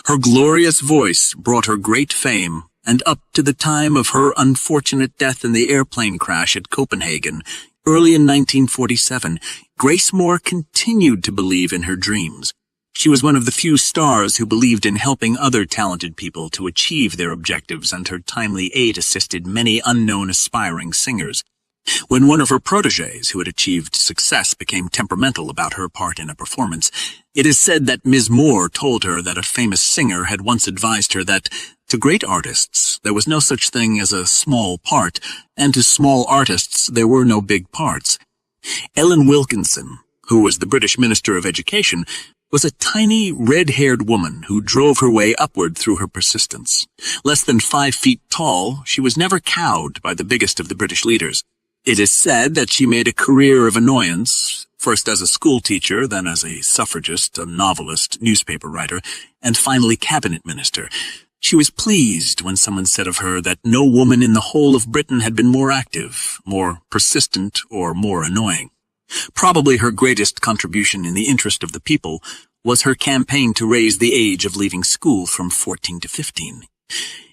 Her glorious voice brought her great fame, and up to the time of her unfortunate death in the airplane crash at Copenhagen, early in 1947, Grace Moore continued to believe in her dreams. She was one of the few stars who believed in helping other talented people to achieve their objectives, and her timely aid assisted many unknown aspiring singers. When one of her protégés who had achieved success became temperamental about her part in a performance, it is said that Ms. Moore told her that a famous singer had once advised her that to great artists there was no such thing as a small part, and to small artists there were no big parts. Ellen Wilkinson, who was the British Minister of Education, was a tiny, red-haired woman who drove her way upward through her persistence. Less than 5 feet tall, she was never cowed by the biggest of the British leaders. It is said that she made a career of annoyance, first as a schoolteacher, then as a suffragist, a novelist, newspaper writer, and finally cabinet minister. She was pleased when someone said of her that no woman in the whole of Britain had been more active, more persistent, or more annoying. Probably her greatest contribution in the interest of the people was her campaign to raise the age of leaving school from 14 to 15.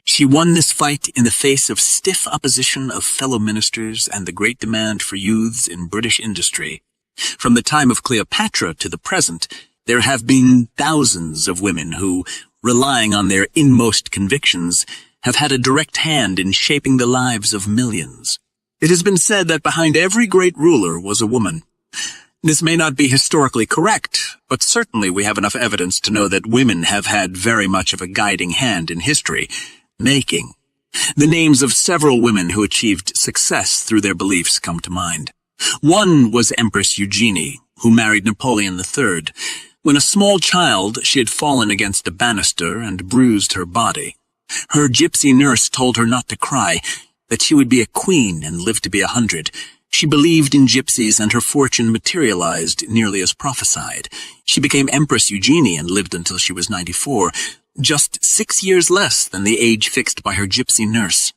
She won this fight in the face of stiff opposition of fellow ministers and the great demand for youths in British industry. From the time of Cleopatra to the present, there have been thousands of women who, relying on their inmost convictions, have had a direct hand in shaping the lives of millions. It has been said that behind every great ruler was a woman. This may not be historically correct, but certainly we have enough evidence to know that women have had very much of a guiding hand in history making. The names of several women who achieved success through their beliefs come to mind. One was Empress Eugenie, who married Napoleon III. When a small child, she had fallen against a banister and bruised her body. Her gypsy nurse told her not to cry, that she would be a queen and live to be 100. She believed in gypsies, and her fortune materialized nearly as prophesied. She became Empress Eugenie and lived until she was 94, just 6 years less than the age fixed by her gypsy nurse.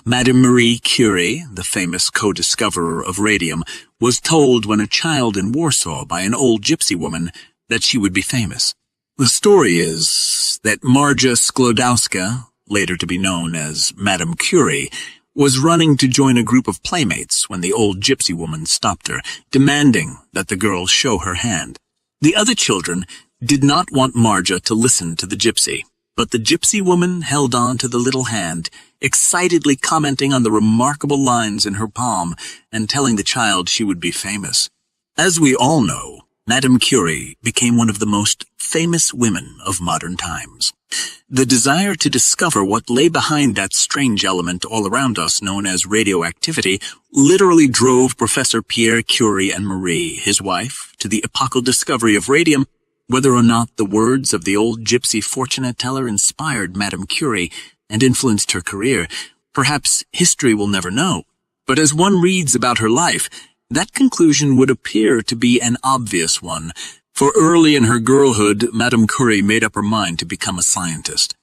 Madame Marie Curie, the famous co-discoverer of radium, was told when a child in Warsaw by an old gypsy woman that she would be famous. The story is that Marja Sklodowska, later to be known as Madame Curie, was running to join a group of playmates when the old gypsy woman stopped her, demanding that the girl show her hand. The other children did not want Marja to listen to the gypsy, but the gypsy woman held on to the little hand, excitedly commenting on the remarkable lines in her palm and telling the child she would be famous. As we all know, Madame Curie became one of the most famous women of modern times. The desire to discover what lay behind that strange element all around us known as radioactivity literally drove Professor Pierre Curie and Marie, his wife, to the epochal discovery of radium. Whether or not the words of the old gypsy fortune-teller inspired Madame Curie and influenced her career, perhaps history will never know. But as one reads about her life, that conclusion would appear to be an obvious one, for early in her girlhood, Madame Curie made up her mind to become a scientist.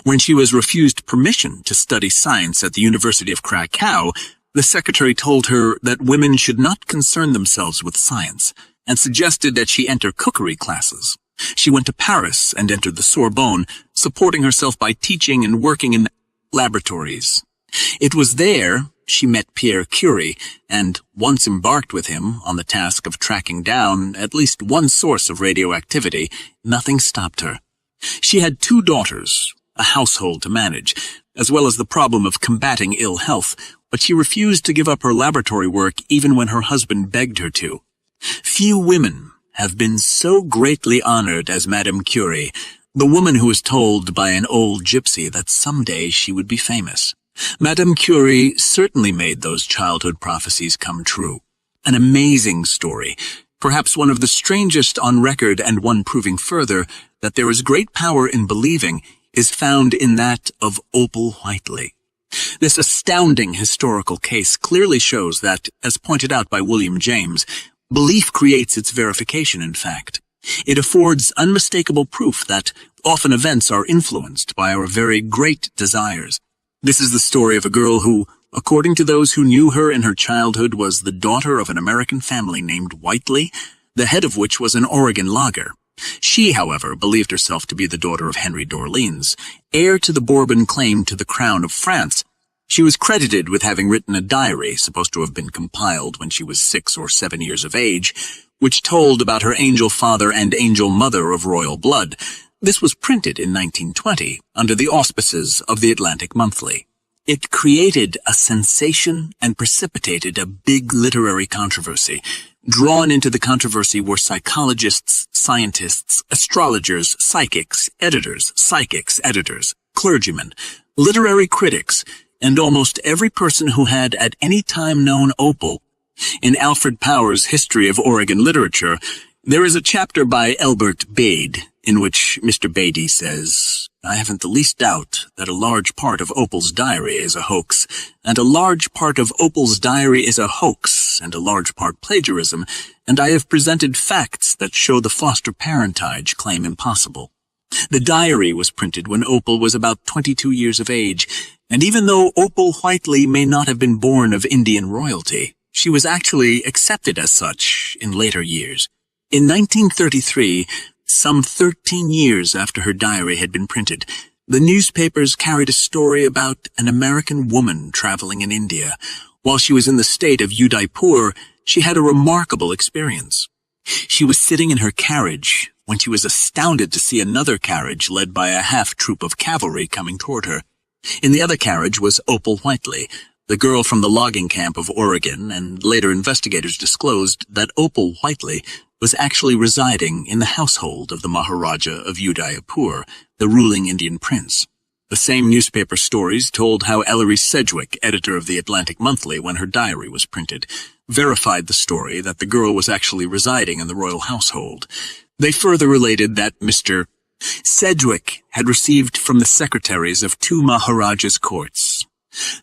When she was refused permission to study science at the University of Krakow, the secretary told her that women should not concern themselves with science, and suggested that she enter cookery classes. She went to Paris and entered the Sorbonne, supporting herself by teaching and working in laboratories. It was there she met Pierre Curie, and once embarked with him on the task of tracking down at least one source of radioactivity, nothing stopped her. She had 2 daughters, a household to manage, as well as the problem of combating ill health, but she refused to give up her laboratory work even when her husband begged her to. Few women have been so greatly honored as Madame Curie, the woman who was told by an old gypsy that someday she would be famous. Madame Curie certainly made those childhood prophecies come true. An amazing story, perhaps one of the strangest on record, and one proving further that there is great power in believing, is found in that of Opal Whiteley. This astounding historical case clearly shows that, as pointed out by William James, belief creates its verification in fact. It affords unmistakable proof that often events are influenced by our very great desires. This is the story of a girl who, according to those who knew her in her childhood, was the daughter of an American family named Whiteley, the head of which was an Oregon logger. She, however, believed herself to be the daughter of Henry d'Orleans, heir to the Bourbon claim to the crown of France. She was credited with having written a diary, supposed to have been compiled when she was 6 or 7 years of age, which told about her angel father and angel mother of royal blood. This was printed in 1920 under the auspices of the Atlantic Monthly. It created a sensation and precipitated a big literary controversy. Drawn into the controversy were psychologists, scientists, astrologers, psychics, editors, clergymen, literary critics, and almost every person who had at any time known Opal. In Alfred Power's History of Oregon Literature, there is a chapter by Elbert Bade in which Mr. Beatty says, "I haven't the least doubt that a large part of Opal's diary is a hoax, and a large part of Opal's diary is a hoax, and a large part plagiarism, and I have presented facts that show the foster parentage claim impossible." The diary was printed when Opal was about 22 years of age, and even though Opal Whiteley may not have been born of Indian royalty, she was actually accepted as such in later years. In 1933, some 13 years after her diary had been printed, the newspapers carried a story about an American woman traveling in India. While she was in the state of Udaipur, she had a remarkable experience. She was sitting in her carriage when she was astounded to see another carriage led by a half-troop of cavalry coming toward her. In the other carriage was Opal Whiteley, the girl from the logging camp of Oregon, and later investigators disclosed that Opal Whiteley was actually residing in the household of the Maharaja of Udaipur, the ruling Indian prince. The same newspaper stories told how Ellery Sedgwick, editor of the Atlantic Monthly when her diary was printed, verified the story that the girl was actually residing in the royal household. They further related that Mr. Sedgwick had received from the secretaries of 2 Maharaja's courts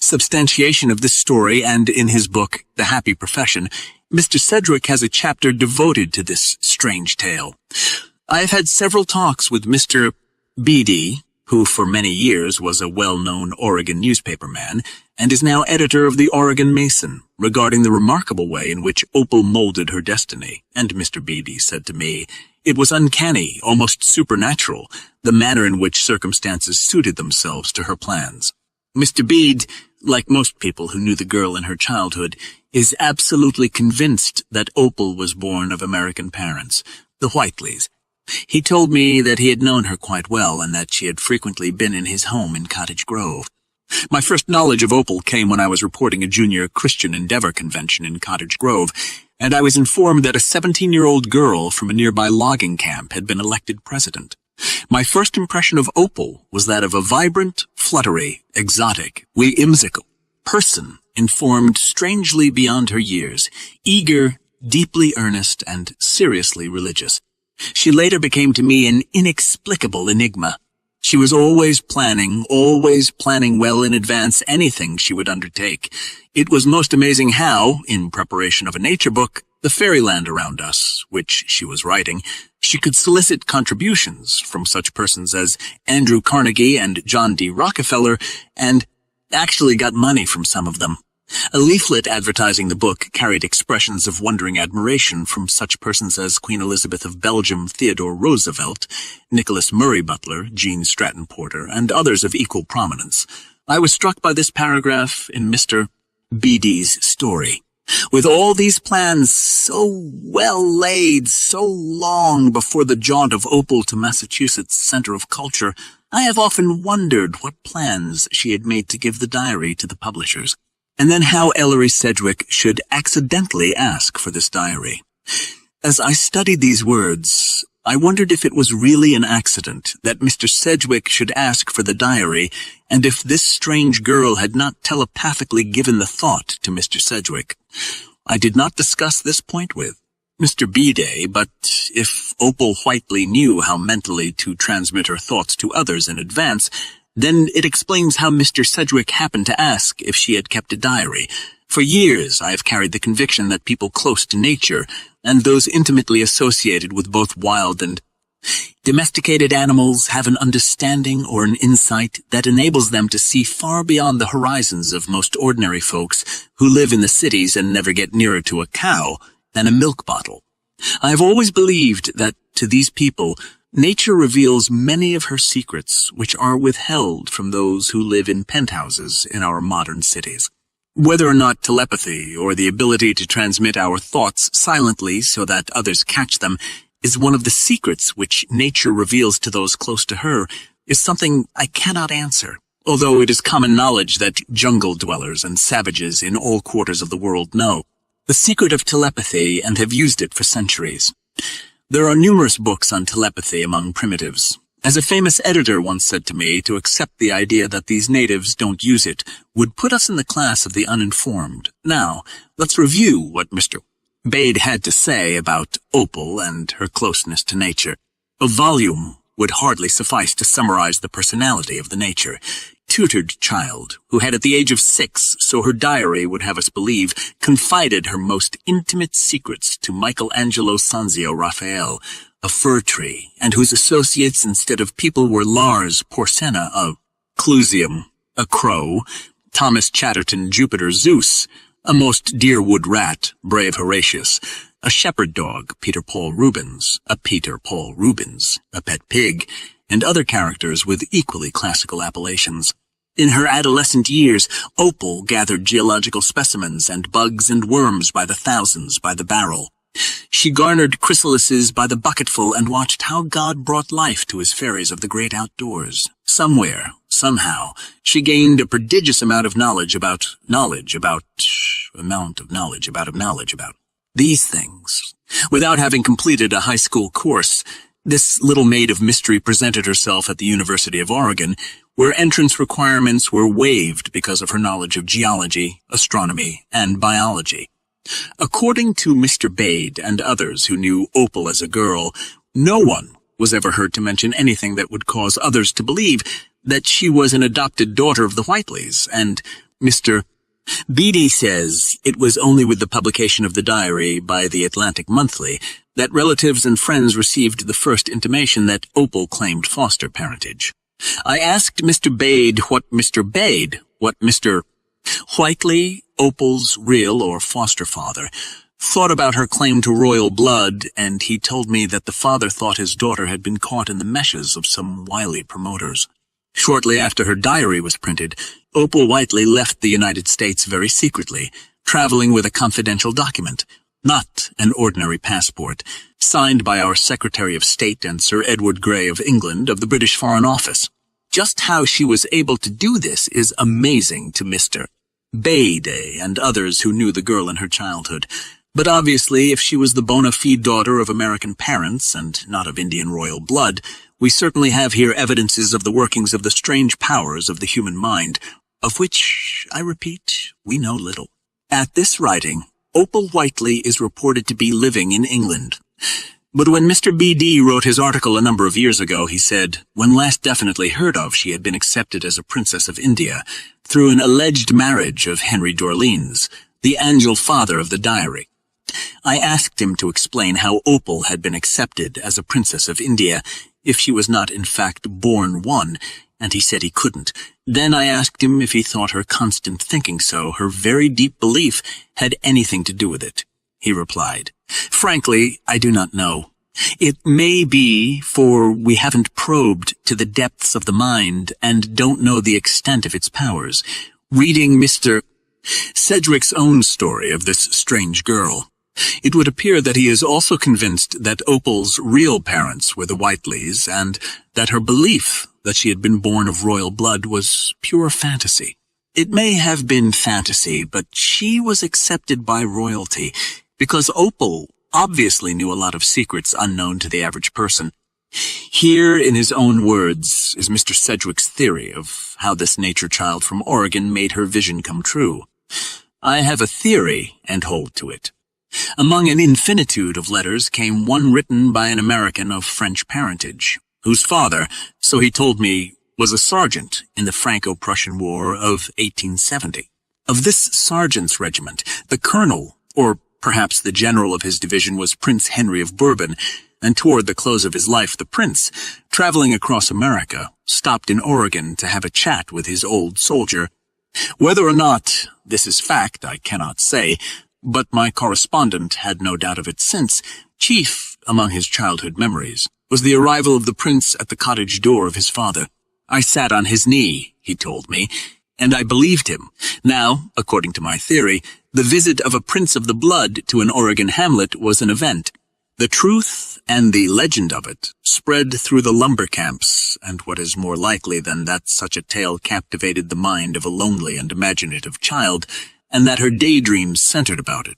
substantiation of this story, and in his book, The Happy Profession, Mr. Sedgwick has a chapter devoted to this strange tale. I have had several talks with Mr. Beatty, who for many years was a well-known Oregon newspaperman, and is now editor of the Oregon Mason, regarding the remarkable way in which Opal molded her destiny, and Mr. Beatty said to me, it was uncanny, almost supernatural, the manner in which circumstances suited themselves to her plans. Mr. Bede, like most people who knew the girl in her childhood, is absolutely convinced that Opal was born of American parents, the Whiteleys. He told me that he had known her quite well and that she had frequently been in his home in Cottage Grove. My first knowledge of Opal came when I was reporting a junior Christian Endeavor convention in Cottage Grove, and I was informed that a 17-year-old girl from a nearby logging camp had been elected president. My first impression of Opal was that of a vibrant, fluttery, exotic, whimsical person, informed strangely beyond her years, eager, deeply earnest, and seriously religious. She later became to me an inexplicable enigma. She was always planning well in advance anything she would undertake. It was most amazing how, in preparation of a nature book, The Fairyland Around Us, which she was writing, she could solicit contributions from such persons as Andrew Carnegie and John D. Rockefeller, and actually got money from some of them. A leaflet advertising the book carried expressions of wondering admiration from such persons as Queen Elizabeth of Belgium, Theodore Roosevelt, Nicholas Murray Butler, Gene Stratton Porter, and others of equal prominence. I was struck by this paragraph in Mr. Bede's story. With all these plans so well laid, so long before the jaunt of Opal to Massachusetts' center of culture, I have often wondered what plans she had made to give the diary to the publishers, and then how Ellery Sedgwick should accidentally ask for this diary. As I studied these words, I wondered if it was really an accident that Mr. Sedgwick should ask for the diary, and if this strange girl had not telepathically given the thought to Mr. Sedgwick. I did not discuss this point with Mr. Bede, but if Opal Whiteley knew how mentally to transmit her thoughts to others in advance, then it explains how Mr. Sedgwick happened to ask if she had kept a diary. For years I have carried the conviction that people close to nature, and those intimately associated with both wild and domesticated animals, have an understanding or an insight that enables them to see far beyond the horizons of most ordinary folks who live in the cities and never get nearer to a cow than a milk bottle. I have always believed that to these people, nature reveals many of her secrets which are withheld from those who live in penthouses in our modern cities. Whether or not telepathy, or the ability to transmit our thoughts silently so that others catch them, is one of the secrets which nature reveals to those close to her, is something I cannot answer, although it is common knowledge that jungle dwellers and savages in all quarters of the world know the secret of telepathy and have used it for centuries. There are numerous books on telepathy among primitives. As a famous editor once said to me, to accept the idea that these natives don't use it would put us in the class of the uninformed. Now, let's review what Mr. Bede had to say about Opal and her closeness to nature. A volume would hardly suffice to summarize the personality of the nature. Tutored child, who had at the age of 6, so her diary would have us believe, confided her most intimate secrets to Michelangelo Sanzio Raphael, a fir tree, and whose associates instead of people were Lars Porsenna, a Clusium, a crow, Thomas Chatterton Jupiter Zeus, a most dear wood rat, brave Horatius, a shepherd dog, Peter Paul Rubens, a Peter Paul Rubens, a pet pig, and other characters with equally classical appellations. In her adolescent years, Opal gathered geological specimens and bugs and worms by the thousands by the barrel. She garnered chrysalises by the bucketful and watched how God brought life to his fairies of the great outdoors. Somewhere, somehow, she gained a prodigious amount of knowledge about these things. Without having completed a high school course, this little maid of mystery presented herself at the University of Oregon, where entrance requirements were waived because of her knowledge of geology, astronomy, and biology. According to Mr. Bede and others who knew Opal as a girl, no one was ever heard to mention anything that would cause others to believe that she was an adopted daughter of the Whiteleys, and Mr. Bede says it was only with the publication of the diary by the Atlantic Monthly that relatives and friends received the first intimation that Opal claimed foster parentage. I asked Mr. Bede what Mr. Whiteley, Opal's real or foster father, thought about her claim to royal blood, and he told me that the father thought his daughter had been caught in the meshes of some wily promoters. Shortly after her diary was printed, Opal Whiteley left the United States very secretly, traveling with a confidential document. not an ordinary passport, signed by our Secretary of State and Sir Edward Grey of England of the British Foreign Office. Just how she was able to do this is amazing to Mr. Bayday and others who knew the girl in her childhood. But obviously, if she was the bona fide daughter of American parents and not of Indian royal blood, we certainly have here evidences of the workings of the strange powers of the human mind, of which, I repeat, we know little. At this writing, Opal Whiteley is reported to be living in England. But when Mr. B.D. wrote his article a number of years ago, he said, when last definitely heard of, she had been accepted as a princess of India through an alleged marriage of Henry d'Orleans, the angel father of the diary. I asked him to explain how Opal had been accepted as a princess of India if she was not in fact born one, and he said he couldn't. Then I asked him if he thought her constant thinking so, her very deep belief, had anything to do with it. He replied, frankly, I do not know. It may be, for we haven't probed to the depths of the mind and don't know the extent of its powers. Reading Mr. Sedgwick's own story of this strange girl, it would appear that he is also convinced that Opal's real parents were the Whiteleys and that her belief that she had been born of royal blood was pure fantasy. It may have been fantasy, but she was accepted by royalty because Opal obviously knew a lot of secrets unknown to the average person. Here, in his own words, is Mr. Sedgwick's theory of how this nature child from Oregon made her vision come true. I have a theory and hold to it. Among an infinitude of letters came one written by an American of French parentage, whose father, so he told me, was a sergeant in the Franco-Prussian War of 1870. Of this sergeant's regiment, the colonel, or perhaps the general of his division, was Prince Henry of Bourbon, and toward the close of his life the prince, traveling across America, stopped in Oregon to have a chat with his old soldier. Whether or not this is fact, I cannot say, but my correspondent had no doubt of it since. Chief among his childhood memories was the arrival of the prince at the cottage door of his father. I sat on his knee, he told me, and I believed him. Now, according to my theory, the visit of a prince of the blood to an Oregon hamlet was an event. The truth and the legend of it spread through the lumber camps, and what is more likely than that such a tale captivated the mind of a lonely and imaginative child, and that her daydreams centered about it.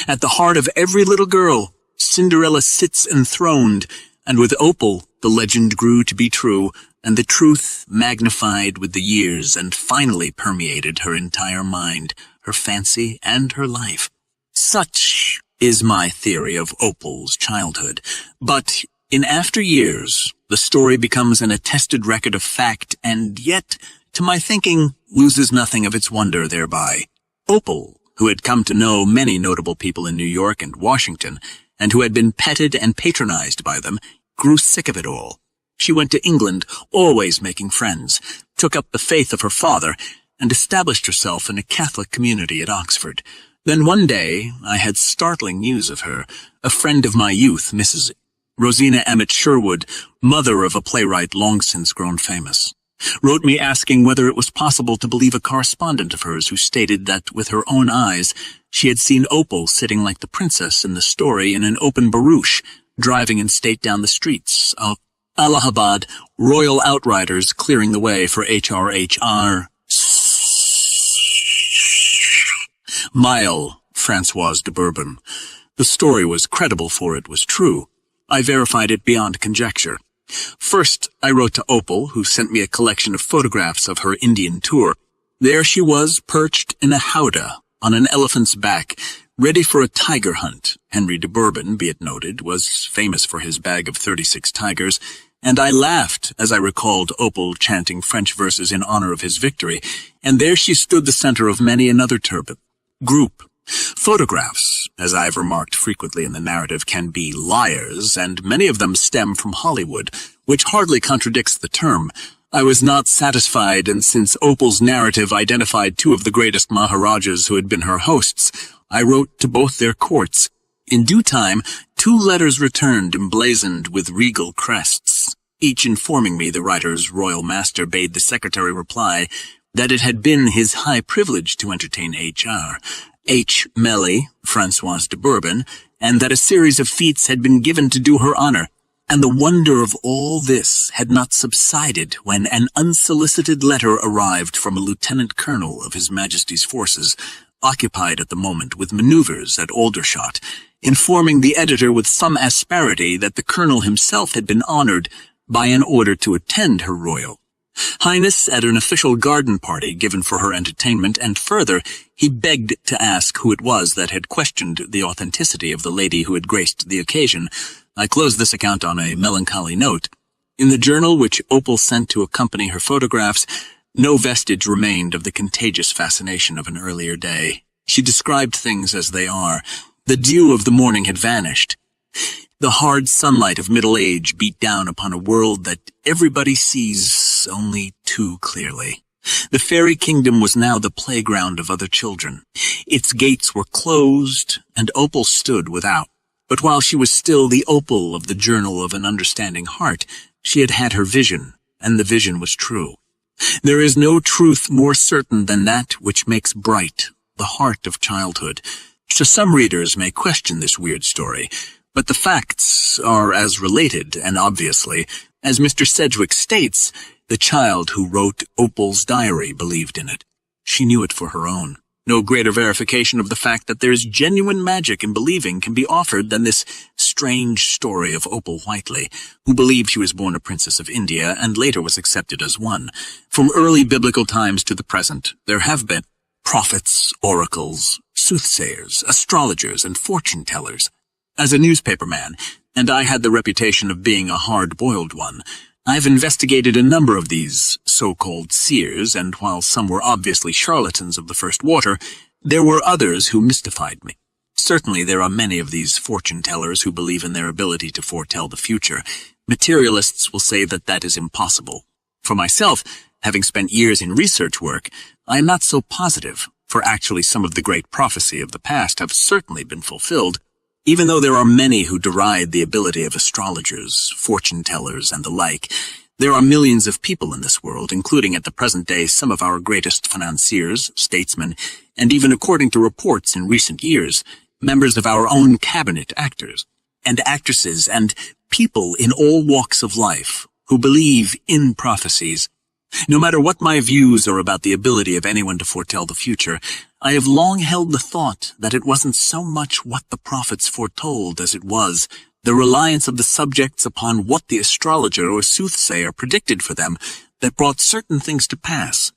At the heart of every little girl, Cinderella sits enthroned, and with Opal the legend grew to be true, and the truth magnified with the years and finally permeated her entire mind, her fancy, and her life. Such is my theory of Opal's childhood. But in after years, the story becomes an attested record of fact, and yet, to my thinking, loses nothing of its wonder thereby. Opal, who had come to know many notable people in New York and Washington, and who had been petted and patronized by them, grew sick of it all. She went to England, always making friends, took up the faith of her father, and established herself in a Catholic community at Oxford. Then one day I had startling news of her. A friend of my youth, Mrs. Rosina Emmett Sherwood, mother of a playwright long since grown famous, wrote me asking whether it was possible to believe a correspondent of hers who stated that with her own eyes she had seen Opal sitting like the princess in the story in an open barouche, driving in state down the streets of Allahabad, royal outriders clearing the way for HRHR Mile Francoise de Bourbon. The story was credible, for it was true. I verified it beyond conjecture. First, I wrote to Opal, who sent me a collection of photographs of her Indian tour. There she was, perched in a howdah on an elephant's back, ready for a tiger hunt. Henry de Bourbon, be it noted, was famous for his bag of 36 tigers, and I laughed as I recalled Opal chanting French verses in honor of his victory, and there she stood the center of many another group. Photographs, as I've remarked frequently in the narrative, can be liars, and many of them stem from Hollywood, which hardly contradicts the term. I was not satisfied, and since Opal's narrative identified two of the greatest Maharajas who had been her hosts, I wrote to both their courts. In due time, 2 letters returned emblazoned with regal crests, each informing me the writer's royal master bade the secretary reply that it had been his high privilege to entertain H.R., H. Melly, Françoise de Bourbon, and that a series of feats had been given to do her honor. And the wonder of all this had not subsided when an unsolicited letter arrived from a lieutenant colonel of His Majesty's forces, occupied at the moment with maneuvers at Aldershot, informing the editor with some asperity that the colonel himself had been honored by an order to attend Her Royal Highness at an official garden party given for her entertainment, and further, he begged to ask who it was that had questioned the authenticity of the lady who had graced the occasion. I close this account on a melancholy note. In the journal which Opal sent to accompany her photographs, no vestige remained of the contagious fascination of an earlier day. She described things as they are. The dew of the morning had vanished. The hard sunlight of middle age beat down upon a world that everybody sees only too clearly. The fairy kingdom was now the playground of other children. Its gates were closed, and Opal stood without. But while she was still the Opal of the Journal of an Understanding Heart, she had had her vision, and the vision was true. There is no truth more certain than that which makes bright the heart of childhood. So some readers may question this weird story, but the facts are as related, and obviously, as Mr. Sedgwick states, the child who wrote Opal's diary believed in it. She knew it for her own. No greater verification of the fact that there is genuine magic in believing can be offered than this strange story of Opal Whiteley, who believed she was born a princess of India and later was accepted as one. From early biblical times to the present, there have been prophets, oracles, soothsayers, astrologers, and fortune-tellers. As a newspaperman, and I had the reputation of being a hard-boiled one, I've investigated a number of these so-called seers, and while some were obviously charlatans of the first water, there were others who mystified me. Certainly there are many of these fortune-tellers who believe in their ability to foretell the future. Materialists will say that that is impossible. For myself, having spent years in research work, I am not so positive, for actually some of the great prophecy of the past have certainly been fulfilled, even though there are many who deride the ability of astrologers, fortune-tellers, and the like. There are millions of people in this world, including at the present day some of our greatest financiers, statesmen, and even according to reports in recent years, members of our own cabinet actors, and actresses, and people in all walks of life who believe in prophecies. No matter what my views are about the ability of anyone to foretell the future, I have long held the thought that it wasn't so much what the prophets foretold as it was the reliance of the subjects upon what the astrologer or soothsayer predicted for them that brought certain things to pass.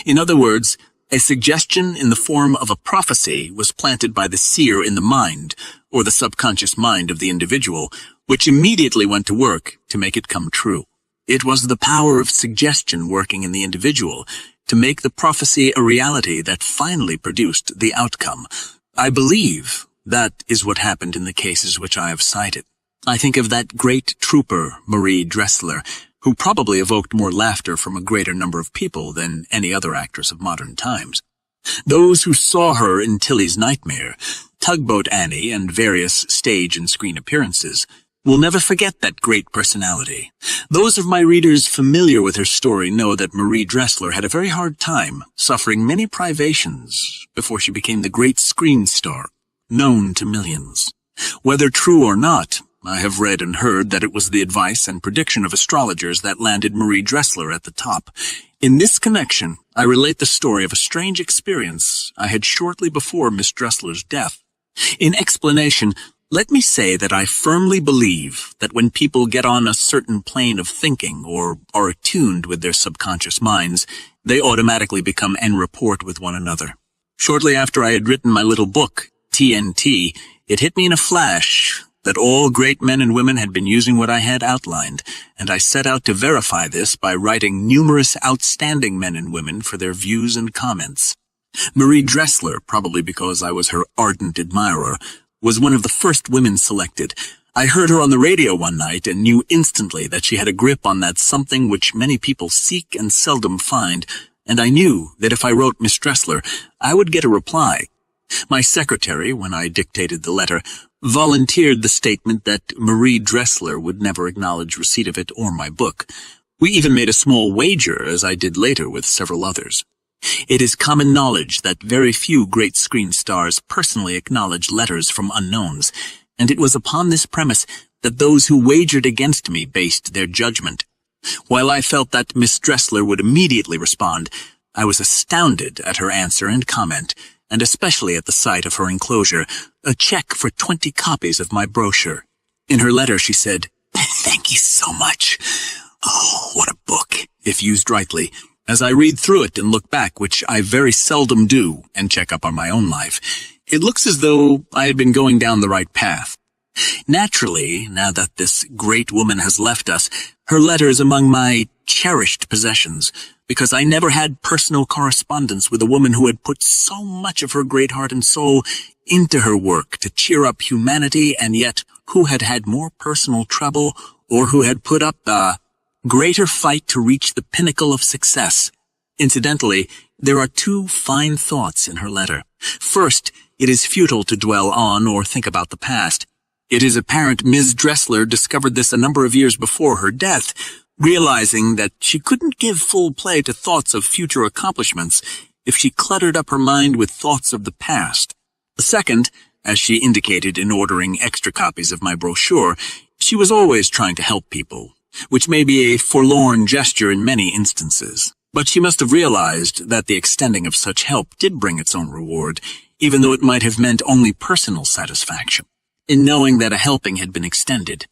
In other words, a suggestion in the form of a prophecy was planted by the seer in the mind, or the subconscious mind of the individual, which immediately went to work to make it come true. It was the power of suggestion working in the individual to make the prophecy a reality that finally produced the outcome. I believe that is what happened in the cases which I have cited. I think of that great trooper, Marie Dressler, who probably evoked more laughter from a greater number of people than any other actress of modern times. Those who saw her in Tilly's Nightmare, Tugboat Annie, and various stage and screen appearances will never forget that great personality. Those of my readers familiar with her story know that Marie Dressler had a very hard time, suffering many privations before she became the great screen star, known to millions. Whether true or not, I have read and heard that it was the advice and prediction of astrologers that landed Marie Dressler at the top. In this connection, I relate the story of a strange experience I had shortly before Miss Dressler's death. In explanation, let me say that I firmly believe that when people get on a certain plane of thinking or are attuned with their subconscious minds, they automatically become en rapport with one another. Shortly after I had written my little book, TNT, it hit me in a flash that all great men and women had been using what I had outlined, and I set out to verify this by writing numerous outstanding men and women for their views and comments. Marie Dressler, probably because I was her ardent admirer, was one of the first women selected. I heard her on the radio one night and knew instantly that she had a grip on that something which many people seek and seldom find, and I knew that if I wrote Miss Dressler, I would get a reply. My secretary, when I dictated the letter, volunteered the statement that Marie Dressler would never acknowledge receipt of it or my book. We even made a small wager, as I did later with several others. It is common knowledge that very few great screen stars personally acknowledge letters from unknowns, and it was upon this premise that those who wagered against me based their judgment. While I felt that Miss Dressler would immediately respond, I was astounded at her answer and comment, and especially at the sight of her enclosure, a check for 20 copies of my brochure. In her letter she said, "Thank you so much. Oh, what a book, if used rightly. As I read through it and look back, which I very seldom do, and check up on my own life, it looks as though I had been going down the right path. Naturally, now that this great woman has left us, her letter is among my cherished possessions, because I never had personal correspondence with a woman who had put so much of her great heart and soul into her work to cheer up humanity, and yet who had had more personal trouble, or who had put up a greater fight to reach the pinnacle of success. Incidentally, there are two fine thoughts in her letter. First, it is futile to dwell on or think about the past. It is apparent Ms. Dressler discovered this a number of years before her death, realizing that she couldn't give full play to thoughts of future accomplishments if she cluttered up her mind with thoughts of the past. Second, as she indicated in ordering extra copies of my brochure, she was always trying to help people, which may be a forlorn gesture in many instances. But she must have realized that the extending of such help did bring its own reward, even though it might have meant only personal satisfaction. In knowing that a helping had been extended,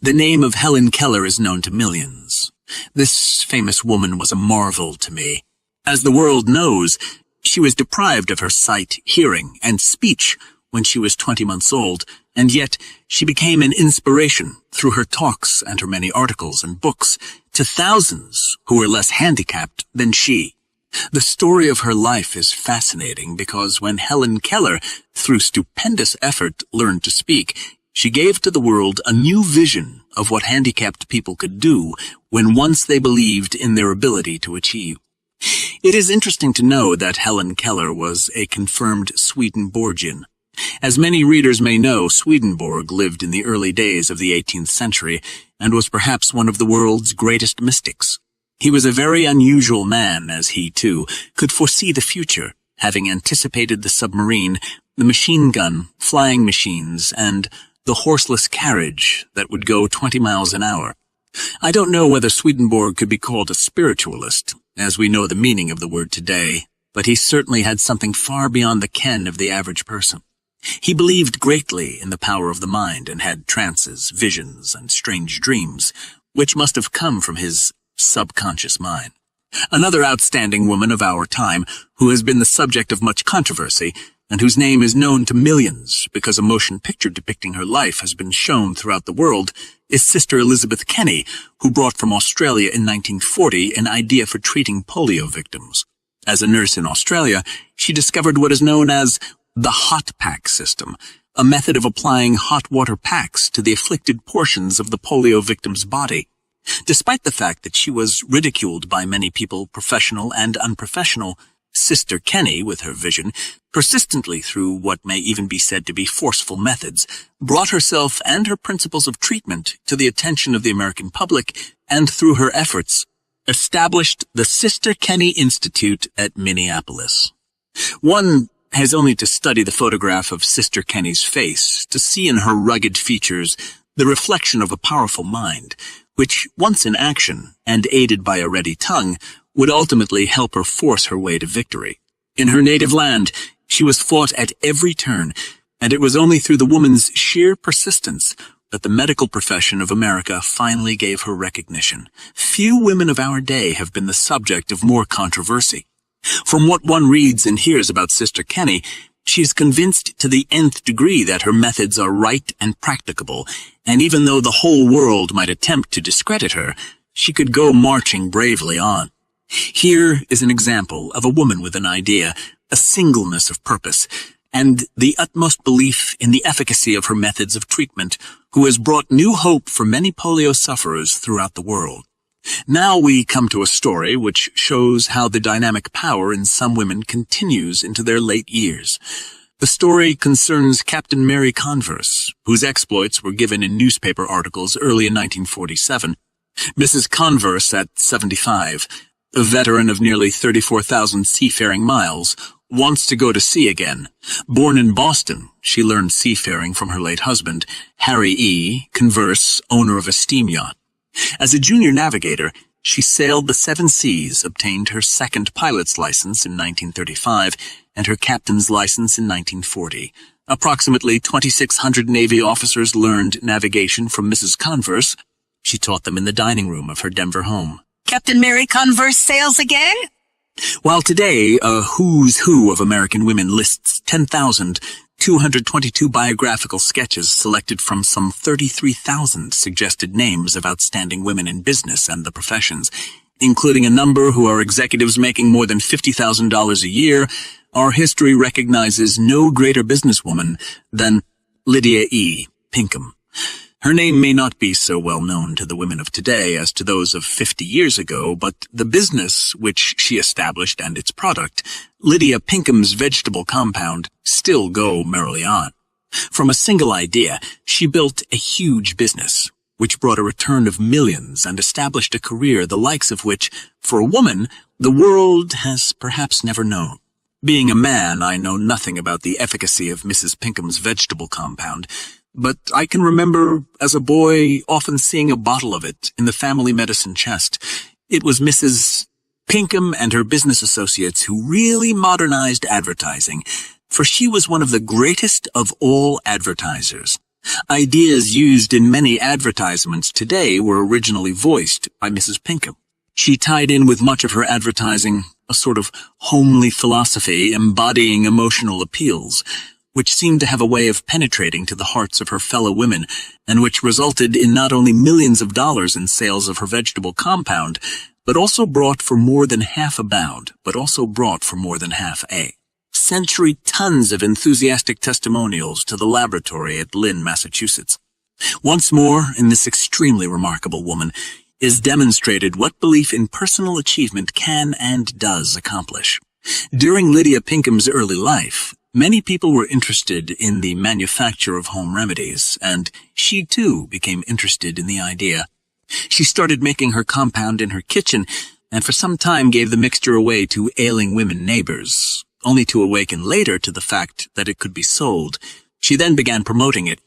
the name of Helen Keller is known to millions. This famous woman was a marvel to me. As the world knows, she was deprived of her sight, hearing, and speech when she was 20 months old, and yet she became an inspiration through her talks and her many articles and books to thousands who were less handicapped than she. The story of her life is fascinating because when Helen Keller, through stupendous effort, learned to speak, she gave to the world a new vision of what handicapped people could do when once they believed in their ability to achieve. It is interesting to know that Helen Keller was a confirmed Swedenborgian. As many readers may know, Swedenborg lived in the early days of the 18th century and was perhaps one of the world's greatest mystics. He was a very unusual man, as he, too, could foresee the future, having anticipated the submarine, the machine gun, flying machines, and the horseless carriage that would go 20 miles an hour. I don't know whether Swedenborg could be called a spiritualist, as we know the meaning of the word today, but he certainly had something far beyond the ken of the average person. He believed greatly in the power of the mind and had trances, visions, and strange dreams, which must have come from his subconscious mind. Another outstanding woman of our time, who has been the subject of much controversy, and whose name is known to millions because a motion picture depicting her life has been shown throughout the world, is Sister Elizabeth Kenny, who brought from Australia in 1940 an idea for treating polio victims. As a nurse in Australia, she discovered what is known as the hot pack system, a method of applying hot water packs to the afflicted portions of the polio victim's body. Despite the fact that she was ridiculed by many people, professional and unprofessional, Sister Kenny, with her vision, persistently through what may even be said to be forceful methods, brought herself and her principles of treatment to the attention of the American public, and through her efforts, established the Sister Kenny Institute at Minneapolis. One has only to study the photograph of Sister Kenny's face to see in her rugged features the reflection of a powerful mind, which, once in action and aided by a ready tongue, would ultimately help her force her way to victory. In her native land, she was fought at every turn, and it was only through the woman's sheer persistence that the medical profession of America finally gave her recognition. Few women of our day have been the subject of more controversy. From what one reads and hears about Sister Kenny, she is convinced to the nth degree that her methods are right and practicable, and even though the whole world might attempt to discredit her, she could go marching bravely on. Here is an example of a woman with an idea, a singleness of purpose, and the utmost belief in the efficacy of her methods of treatment, who has brought new hope for many polio sufferers throughout the world. Now we come to a story which shows how the dynamic power in some women continues into their late years. The story concerns Captain Mary Converse, whose exploits were given in newspaper articles early in 1947. Mrs. Converse, at 75, a veteran of nearly 34,000 seafaring miles, wants to go to sea again. Born in Boston, she learned seafaring from her late husband, Harry E., converse, owner of a steam yacht. As a junior navigator, she sailed the 7 seas, obtained her second pilot's license in 1935 and her captain's license in 1940. Approximately 2,600 Navy officers learned navigation from Mrs. Converse. She taught them in the dining room of her Denver home. Captain Mary Converse sails again? While today a who's who of American women lists 10,222 biographical sketches selected from some 33,000 suggested names of outstanding women in business and the professions, including a number who are executives making more than $50,000 a year, our history recognizes no greater businesswoman than Lydia E. Pinkham. Her name may not be so well known to the women of today as to those of 50 years ago, but the business which she established and its product, Lydia Pinkham's vegetable compound, still go merrily on. From a single idea, she built a huge business, which brought a return of millions and established a career the likes of which, for a woman, the world has perhaps never known. Being a man, I know nothing about the efficacy of Mrs. Pinkham's vegetable compound, but I can remember, as a boy, often seeing a bottle of it in the family medicine chest. It was Mrs. Pinkham and her business associates who really modernized advertising, for she was one of the greatest of all advertisers. Ideas used in many advertisements today were originally voiced by Mrs. Pinkham. She tied in with much of her advertising a sort of homely philosophy embodying emotional appeals, which seemed to have a way of penetrating to the hearts of her fellow women, and which resulted in not only millions of dollars in sales of her vegetable compound, but also brought for more than half a century tons of enthusiastic testimonials to the laboratory at Lynn, Massachusetts. Once more, in this extremely remarkable woman, is demonstrated what belief in personal achievement can and does accomplish. During Lydia Pinkham's early life, many people were interested in the manufacture of home remedies, and she too became interested in the idea. She started making her compound in her kitchen, and for some time gave the mixture away to ailing women neighbors, only to awaken later to the fact that it could be sold. She then began promoting it.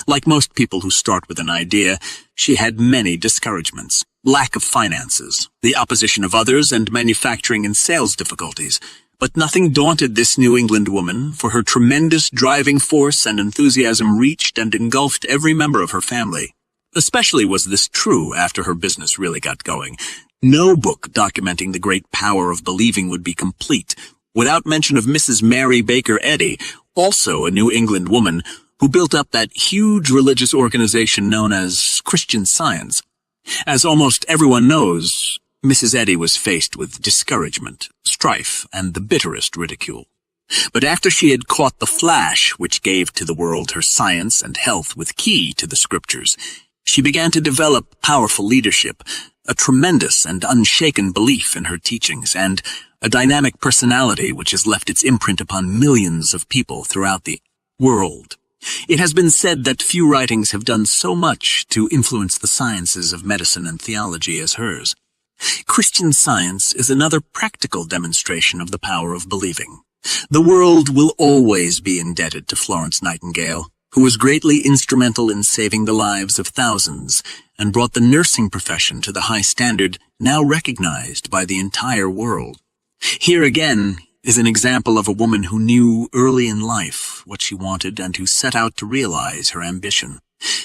Like most people who start with an idea, she had many discouragements: lack of finances, the opposition of others, and manufacturing and sales difficulties. But nothing daunted this New England woman, for her tremendous driving force and enthusiasm reached and engulfed every member of her family. Especially was this true after her business really got going. No book documenting the great power of believing would be complete without mention of Mrs. Mary Baker Eddy, also a New England woman, who built up that huge religious organization known as Christian Science. As almost everyone knows, Mrs. Eddy was faced with discouragement, strife, and the bitterest ridicule. But after she had caught the flash which gave to the world her science and health with key to the scriptures, she began to develop powerful leadership, a tremendous and unshaken belief in her teachings, and a dynamic personality which has left its imprint upon millions of people throughout the world. It has been said that few writings have done so much to influence the sciences of medicine and theology as hers. Christian Science is another practical demonstration of the power of believing. The world will always be indebted to Florence Nightingale, who was greatly instrumental in saving the lives of thousands and brought the nursing profession to the high standard now recognized by the entire world. Here again is an example of a woman who knew early in life what she wanted and who set out to realize her ambition.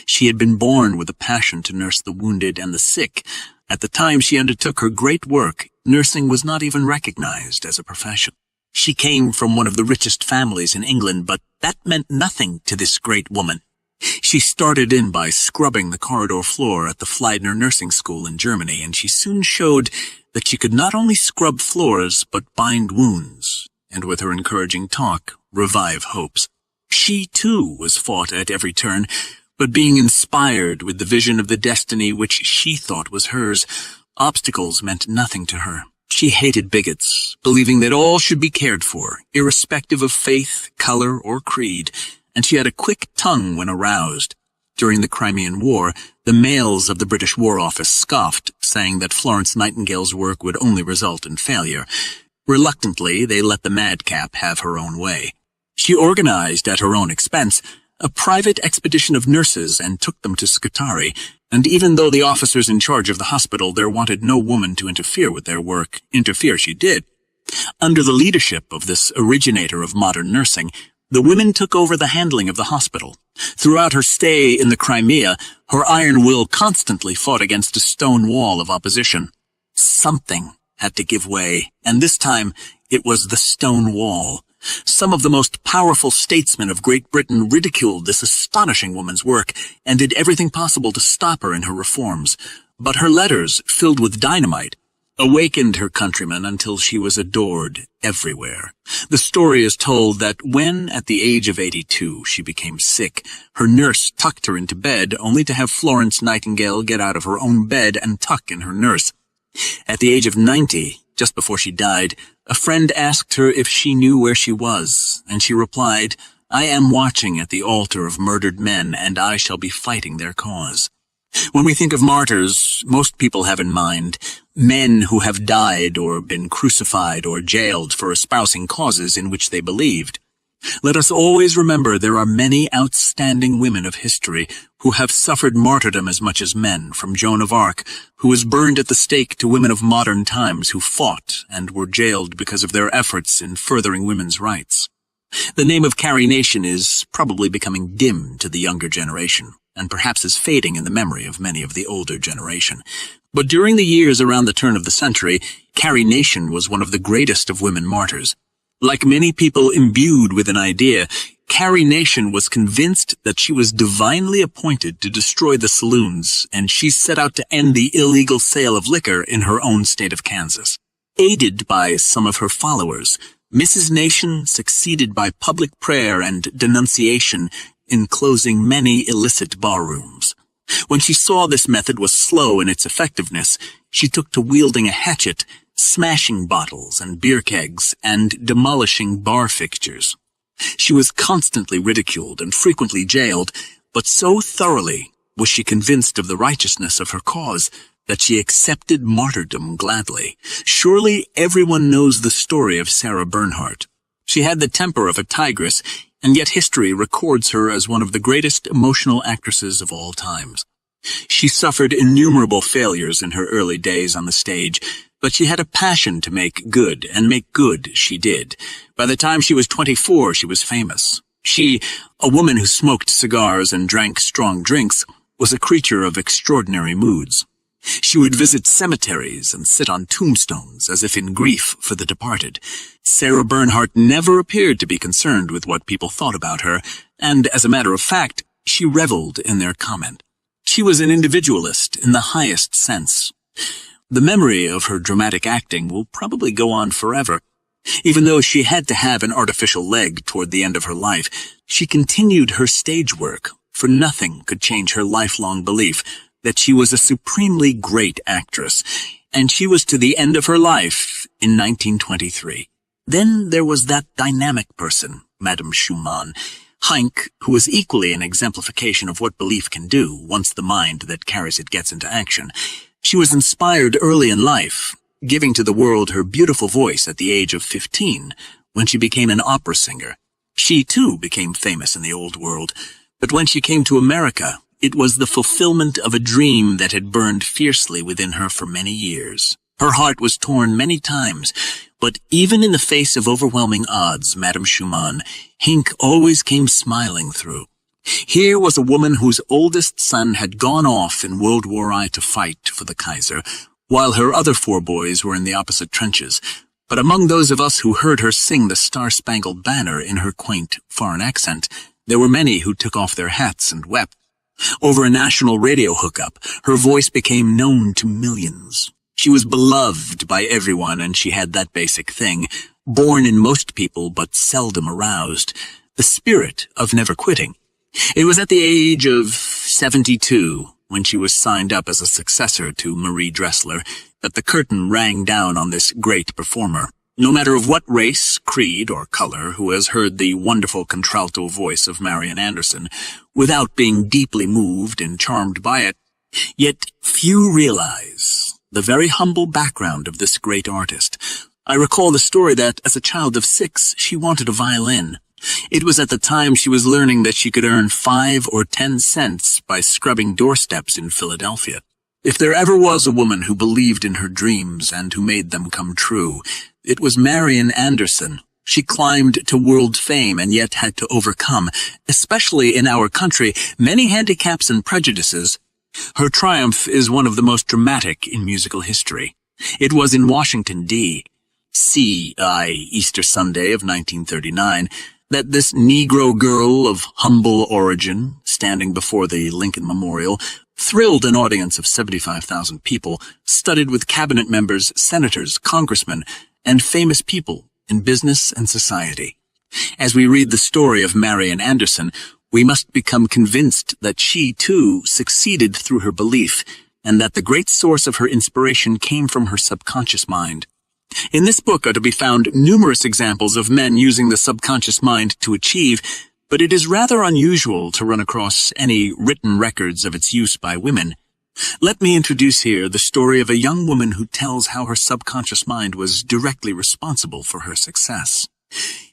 She had been born with a passion to nurse the wounded and the sick. At the time she undertook her great work, nursing was not even recognized as a profession. She came from one of the richest families in England, but that meant nothing to this great woman. She started in by scrubbing the corridor floor at the Fleidner Nursing School in Germany, and she soon showed that she could not only scrub floors, but bind wounds, and with her encouraging talk, revive hopes. She, too, was fought at every turn, but being inspired with the vision of the destiny which she thought was hers, obstacles meant nothing to her. She hated bigots, believing that all should be cared for, irrespective of faith, color, or creed, and she had a quick tongue when aroused. During the Crimean War, the males of the British War Office scoffed, saying that Florence Nightingale's work would only result in failure. Reluctantly, they let the madcap have her own way. She organized, at her own expense, a private expedition of nurses and took them to Scutari, and even though the officers in charge of the hospital there wanted no woman to interfere with their work, interfere she did. Under the leadership of this originator of modern nursing, the women took over the handling of the hospital. Throughout her stay in the Crimea, her iron will constantly fought against a stone wall of opposition. Something had to give way, and this time it was the stone wall. Some of the most powerful statesmen of Great Britain ridiculed this astonishing woman's work and did everything possible to stop her in her reforms. But her letters, filled with dynamite, awakened her countrymen until she was adored everywhere. The story is told that when, at the age of 82, she became sick, her nurse tucked her into bed, only to have Florence Nightingale get out of her own bed and tuck in her nurse. At the age of 90, just before she died, a friend asked her if she knew where she was, and she replied, "I am watching at the altar of murdered men, and I shall be fighting their cause." When we think of martyrs, most people have in mind men who have died or been crucified or jailed for espousing causes in which they believed. Let us always remember there are many outstanding women of history who have suffered martyrdom as much as men, from Joan of Arc, who was burned at the stake, to women of modern times who fought and were jailed because of their efforts in furthering women's rights. The name of Carrie Nation is probably becoming dim to the younger generation, and perhaps is fading in the memory of many of the older generation. But during the years around the turn of the century, Carrie Nation was one of the greatest of women martyrs. Like many people imbued with an idea, Carrie Nation was convinced that she was divinely appointed to destroy the saloons, and she set out to end the illegal sale of liquor in her own state of Kansas. Aided by some of her followers, Mrs. Nation succeeded by public prayer and denunciation in closing many illicit barrooms. When she saw this method was slow in its effectiveness, she took to wielding a hatchet, smashing bottles and beer kegs, and demolishing bar fixtures. She was constantly ridiculed and frequently jailed, but so thoroughly was she convinced of the righteousness of her cause that she accepted martyrdom gladly. Surely everyone knows the story of Sarah Bernhardt. She had the temper of a tigress, and yet history records her as one of the greatest emotional actresses of all times. She suffered innumerable failures in her early days on the stage, but she had a passion to make good, and make good she did. By the time she was 24, she was famous. She, a woman who smoked cigars and drank strong drinks, was a creature of extraordinary moods. She would visit cemeteries and sit on tombstones as if in grief for the departed. Sarah Bernhardt never appeared to be concerned with what people thought about her, and as a matter of fact, she reveled in their comment. She was an individualist in the highest sense. The memory of her dramatic acting will probably go on forever. Even though she had to have an artificial leg toward the end of her life, she continued her stage work, for nothing could change her lifelong belief that she was a supremely great actress, and she was to the end of her life in 1923. Then there was that dynamic person, Madame Schumann, Heinck, who was equally an exemplification of what belief can do once the mind that carries it gets into action. She was inspired early in life, giving to the world her beautiful voice at the age of 15, when she became an opera singer. She, too, became famous in the old world, but when she came to America, it was the fulfillment of a dream that had burned fiercely within her for many years. Her heart was torn many times, but even in the face of overwhelming odds, Madame Schumann, Heinck always came smiling through. Here was a woman whose oldest son had gone off in World War I to fight for the Kaiser, while her other 4 boys were in the opposite trenches. But among those of us who heard her sing the Star-Spangled Banner in her quaint foreign accent, there were many who took off their hats and wept. Over a national radio hookup, her voice became known to millions. She was beloved by everyone, and she had that basic thing, born in most people but seldom aroused, the spirit of never quitting. It was at the age of 72, when she was signed up as a successor to Marie Dressler, that the curtain rang down on this great performer. No matter of what race, creed, or color, who has heard the wonderful contralto voice of Marian Anderson, without being deeply moved and charmed by it, yet few realize the very humble background of this great artist. I recall the story that, as a child of 6, she wanted a violin. It was at the time she was learning that she could earn 5 or 10 cents by scrubbing doorsteps in Philadelphia. If there ever was a woman who believed in her dreams and who made them come true, it was Marian Anderson. She climbed to world fame and yet had to overcome, especially in our country, many handicaps and prejudices. Her triumph is one of the most dramatic in musical history. It was in Washington, D.C., Easter Sunday of 1939, that this Negro girl of humble origin, standing before the Lincoln Memorial, thrilled an audience of 75,000 people, studded with cabinet members, senators, congressmen, and famous people in business and society. As we read the story of Marian Anderson, we must become convinced that she, too, succeeded through her belief, and that the great source of her inspiration came from her subconscious mind. In this book are to be found numerous examples of men using the subconscious mind to achieve, but it is rather unusual to run across any written records of its use by women. Let me introduce here the story of a young woman who tells how her subconscious mind was directly responsible for her success.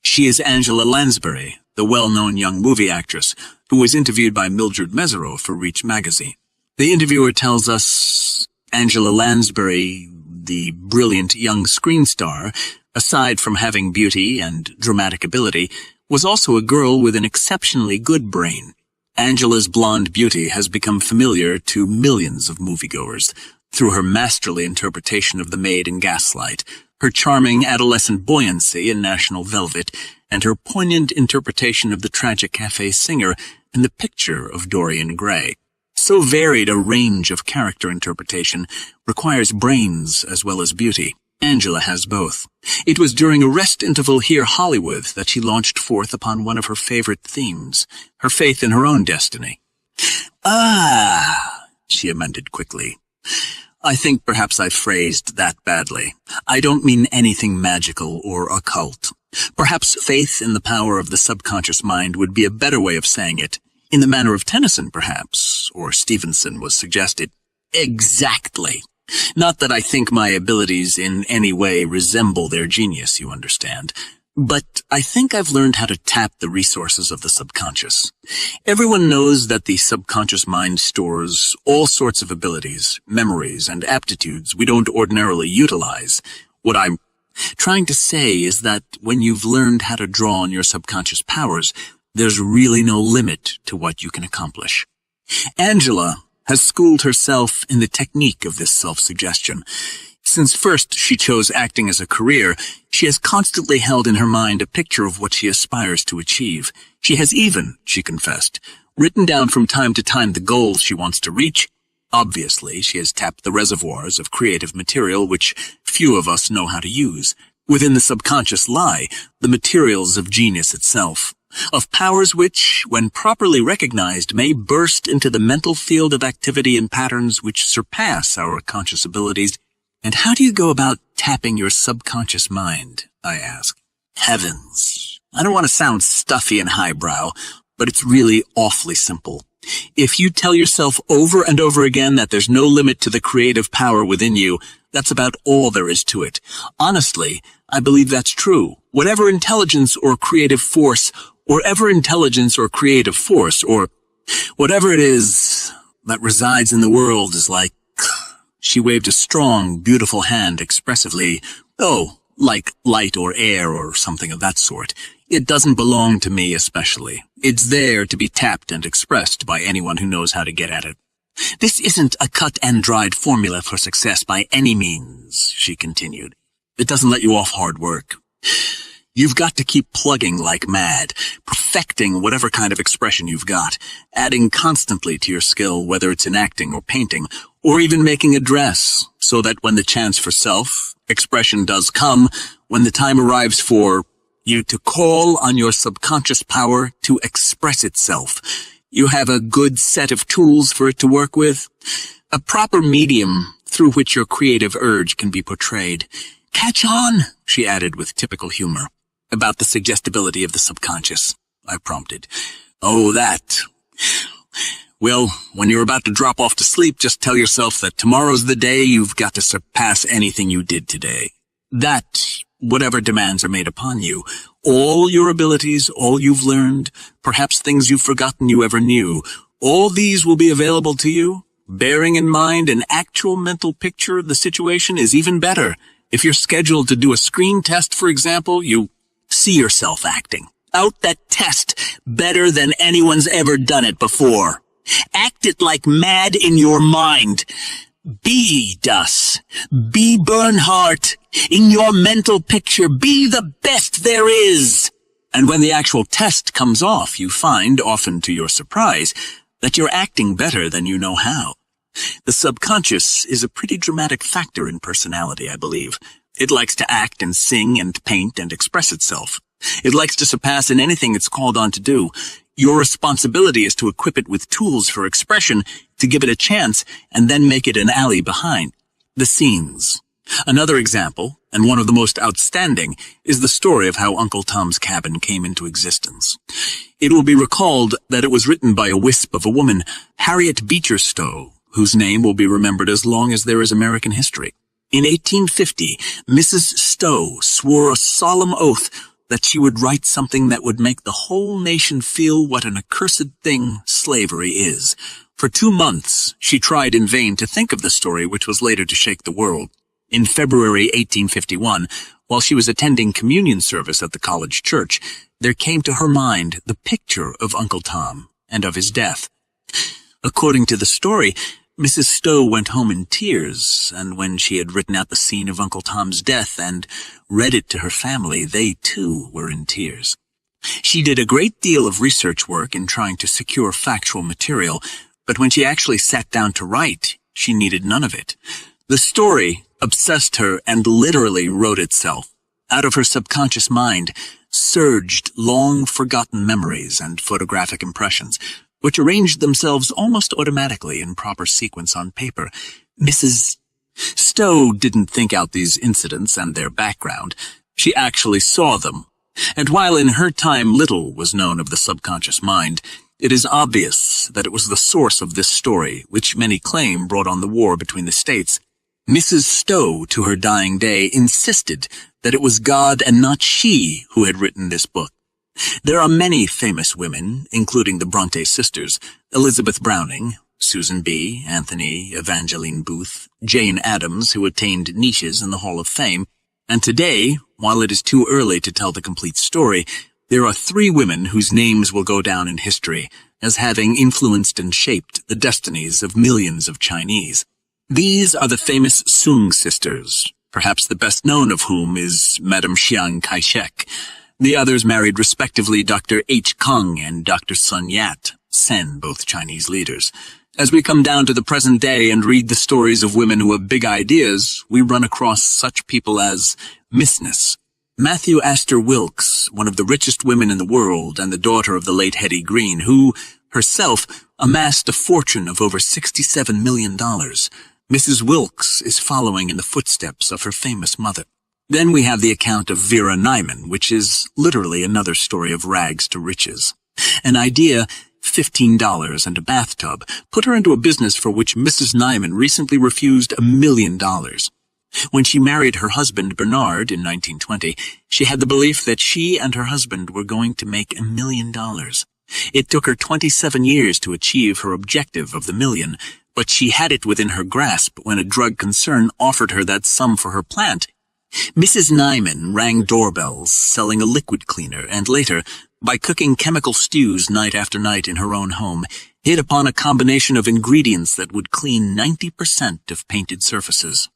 She is Angela Lansbury, the well-known young movie actress, who was interviewed by Mildred Mesereau for Reach magazine. The interviewer tells us Angela Lansbury, the brilliant young screen star, aside from having beauty and dramatic ability, was also a girl with an exceptionally good brain. Angela's blonde beauty has become familiar to millions of moviegoers through her masterly interpretation of The Maid in Gaslight, her charming adolescent buoyancy in National Velvet, and her poignant interpretation of the tragic cafe singer in The Picture of Dorian Gray. So varied a range of character interpretation requires brains as well as beauty. Angela has both. It was during a rest interval here Hollywood that she launched forth upon one of her favorite themes, her faith in her own destiny. She amended quickly. I think perhaps I phrased that badly. I don't mean anything magical or occult. Perhaps faith in the power of the subconscious mind would be a better way of saying it. In the manner of Tennyson, perhaps, or Stevenson was suggested. Exactly. Not that I think my abilities in any way resemble their genius, you understand. But I think I've learned how to tap the resources of the subconscious. Everyone knows that the subconscious mind stores all sorts of abilities, memories, and aptitudes we don't ordinarily utilize. What I'm trying to say is that when you've learned how to draw on your subconscious powers, there's really no limit to what you can accomplish. Angela has schooled herself in the technique of this self-suggestion. Since first she chose acting as a career, she has constantly held in her mind a picture of what she aspires to achieve. She has even, she confessed, written down from time to time the goals she wants to reach. Obviously, she has tapped the reservoirs of creative material which few of us know how to use. Within the subconscious lie the materials of genius itself, of powers which, when properly recognized, may burst into the mental field of activity in patterns which surpass our conscious abilities. And how do you go about tapping your subconscious mind, I ask? Heavens! I don't want to sound stuffy and highbrow, but it's really awfully simple. If you tell yourself over and over again that there's no limit to the creative power within you, that's about all there is to it. Honestly, I believe that's true. Whatever intelligence or creative force, or whatever it is that resides in the world is like... She waved a strong, beautiful hand expressively. Like light or air or something of that sort. It doesn't belong to me especially. It's there to be tapped and expressed by anyone who knows how to get at it. This isn't a cut-and-dried formula for success by any means, she continued. It doesn't let you off hard work. You've got to keep plugging like mad, perfecting whatever kind of expression you've got, adding constantly to your skill, whether it's in acting or painting, or even making a dress, so that when the chance for self-expression does come, when the time arrives for you to call on your subconscious power to express itself, you have a good set of tools for it to work with, a proper medium through which your creative urge can be portrayed. Catch on, she added with typical humor. About the suggestibility of the subconscious, I prompted. Oh, that. Well, when you're about to drop off to sleep, just tell yourself that tomorrow's the day you've got to surpass anything you did today. That, whatever demands are made upon you, all your abilities, all you've learned, perhaps things you've forgotten you ever knew, all these will be available to you. Bearing in mind an actual mental picture of the situation is even better. If you're scheduled to do a screen test, for example, you see yourself acting out that test better than anyone's ever done it before. Act it like mad in your mind. Be Das. Be Bernhardt. In your mental picture, be the best there is. And when the actual test comes off, you find, often to your surprise, that you're acting better than you know how. The subconscious is a pretty dramatic factor in personality, I believe. It likes to act and sing and paint and express itself. It likes to surpass in anything it's called on to do. Your responsibility is to equip it with tools for expression, to give it a chance, and then make it an ally behind. The scenes. Another example, and one of the most outstanding, is the story of how Uncle Tom's Cabin came into existence. It will be recalled that it was written by a wisp of a woman, Harriet Beecher Stowe, whose name will be remembered as long as there is American history. In 1850, Mrs. Stowe swore a solemn oath that she would write something that would make the whole nation feel what an accursed thing slavery is. For 2 months, she tried in vain to think of the story which was later to shake the world. In February 1851, while she was attending communion service at the college church, there came to her mind the picture of Uncle Tom and of his death. According to the story, Mrs. Stowe went home in tears, and when she had written out the scene of Uncle Tom's death and read it to her family, they too were in tears. She did a great deal of research work in trying to secure factual material, but when she actually sat down to write, she needed none of it. The story obsessed her and literally wrote itself. Out of her subconscious mind surged long-forgotten memories and photographic impressions, which arranged themselves almost automatically in proper sequence on paper. Mrs. Stowe didn't think out these incidents and their background. She actually saw them. And while in her time little was known of the subconscious mind, it is obvious that it was the source of this story, which many claim brought on the war between the states. Mrs. Stowe, to her dying day, insisted that it was God and not she who had written this book. There are many famous women, including the Bronte sisters, Elizabeth Browning, Susan B., Anthony, Evangeline Booth, Jane Addams, who attained niches in the Hall of Fame, and today, while it is too early to tell the complete story, there are 3 women whose names will go down in history as having influenced and shaped the destinies of millions of Chinese. These are the famous Sung sisters, perhaps the best known of whom is Madame Chiang Kai-shek. The others married respectively Dr. H. Kung and Dr. Sun Yat-sen, both Chinese leaders. As we come down to the present day and read the stories of women who have big ideas, we run across such people as Mrs. Matthew Astor Wilkes, one of the richest women in the world and the daughter of the late Hetty Green, who, herself, amassed a fortune of over $67 million. Mrs. Wilkes is following in the footsteps of her famous mother. Then we have the account of Vera Nyman, which is literally another story of rags to riches. An idea, $15 and a bathtub, put her into a business for which Mrs. Nyman recently refused $1 million. When she married her husband Bernard in 1920, she had the belief that she and her husband were going to make $1 million. It took her 27 years to achieve her objective of the million, but she had it within her grasp when a drug concern offered her that sum for her plant. Mrs. Nyman rang doorbells selling a liquid cleaner and later, by cooking chemical stews night after night in her own home, hit upon a combination of ingredients that would clean 90% of painted surfaces.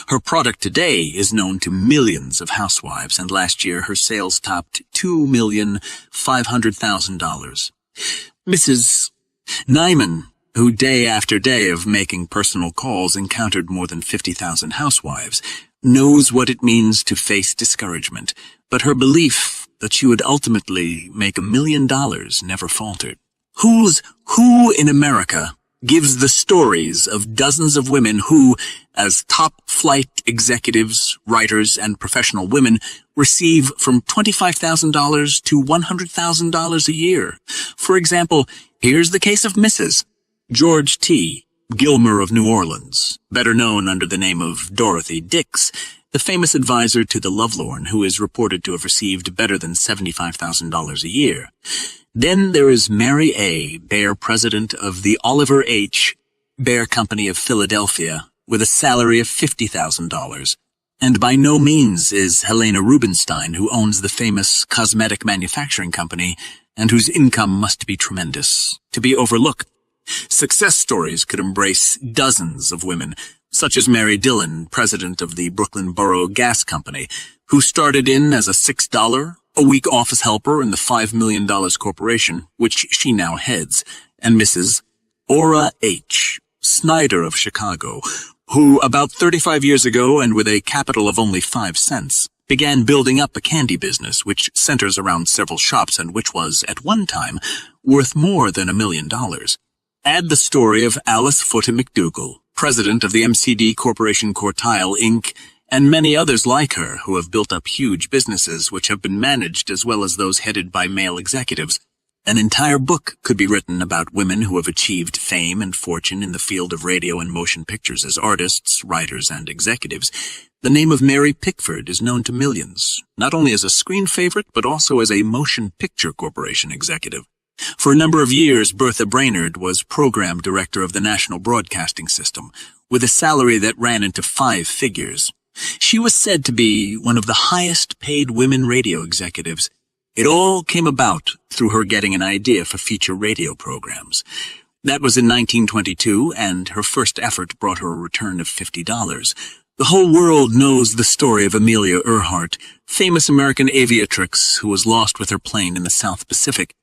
Her product today is known to millions of housewives, and last year her sales topped $2,500,000. Mrs. Nyman, who day after day of making personal calls encountered more than 50,000 housewives, knows what it means to face discouragement, but her belief that she would ultimately make $1 million never faltered. Who in America gives the stories of dozens of women who, as top-flight executives, writers, and professional women, receive from $25,000 to $100,000 a year? For example, here's the case of Mrs. George T. Gilmer of New Orleans, better known under the name of Dorothy Dix, the famous advisor to the lovelorn who is reported to have received better than $75,000 a year. Then there is Mary A. Baer, president of the Oliver H. Baer Company of Philadelphia, with a salary of $50,000. And by no means is Helena Rubinstein, who owns the famous cosmetic manufacturing company and whose income must be tremendous, to be overlooked. Success stories could embrace dozens of women, such as Mary Dillon, president of the Brooklyn Borough Gas Company, who started in as a $6 a week office helper in the $5 million corporation, which she now heads, and Mrs. Ora H. Snyder of Chicago, who about 35 years ago and with a capital of only 5 cents, began building up a candy business which centers around several shops and which was, at one time, worth more than $1 million. Add the story of Alice Foote McDougall, president of the MCD Corporation Quartile, Inc., and many others like her who have built up huge businesses which have been managed as well as those headed by male executives. An entire book could be written about women who have achieved fame and fortune in the field of radio and motion pictures as artists, writers, and executives. The name of Mary Pickford is known to millions, not only as a screen favorite, but also as a motion picture corporation executive. For a number of years, Bertha Brainerd was program director of the National Broadcasting System, with a salary that ran into 5 figures. She was said to be one of the highest-paid women radio executives. It all came about through her getting an idea for feature radio programs. That was in 1922, and her first effort brought her a return of $50. The whole world knows the story of Amelia Earhart, famous American aviatrix who was lost with her plane in the South Pacific.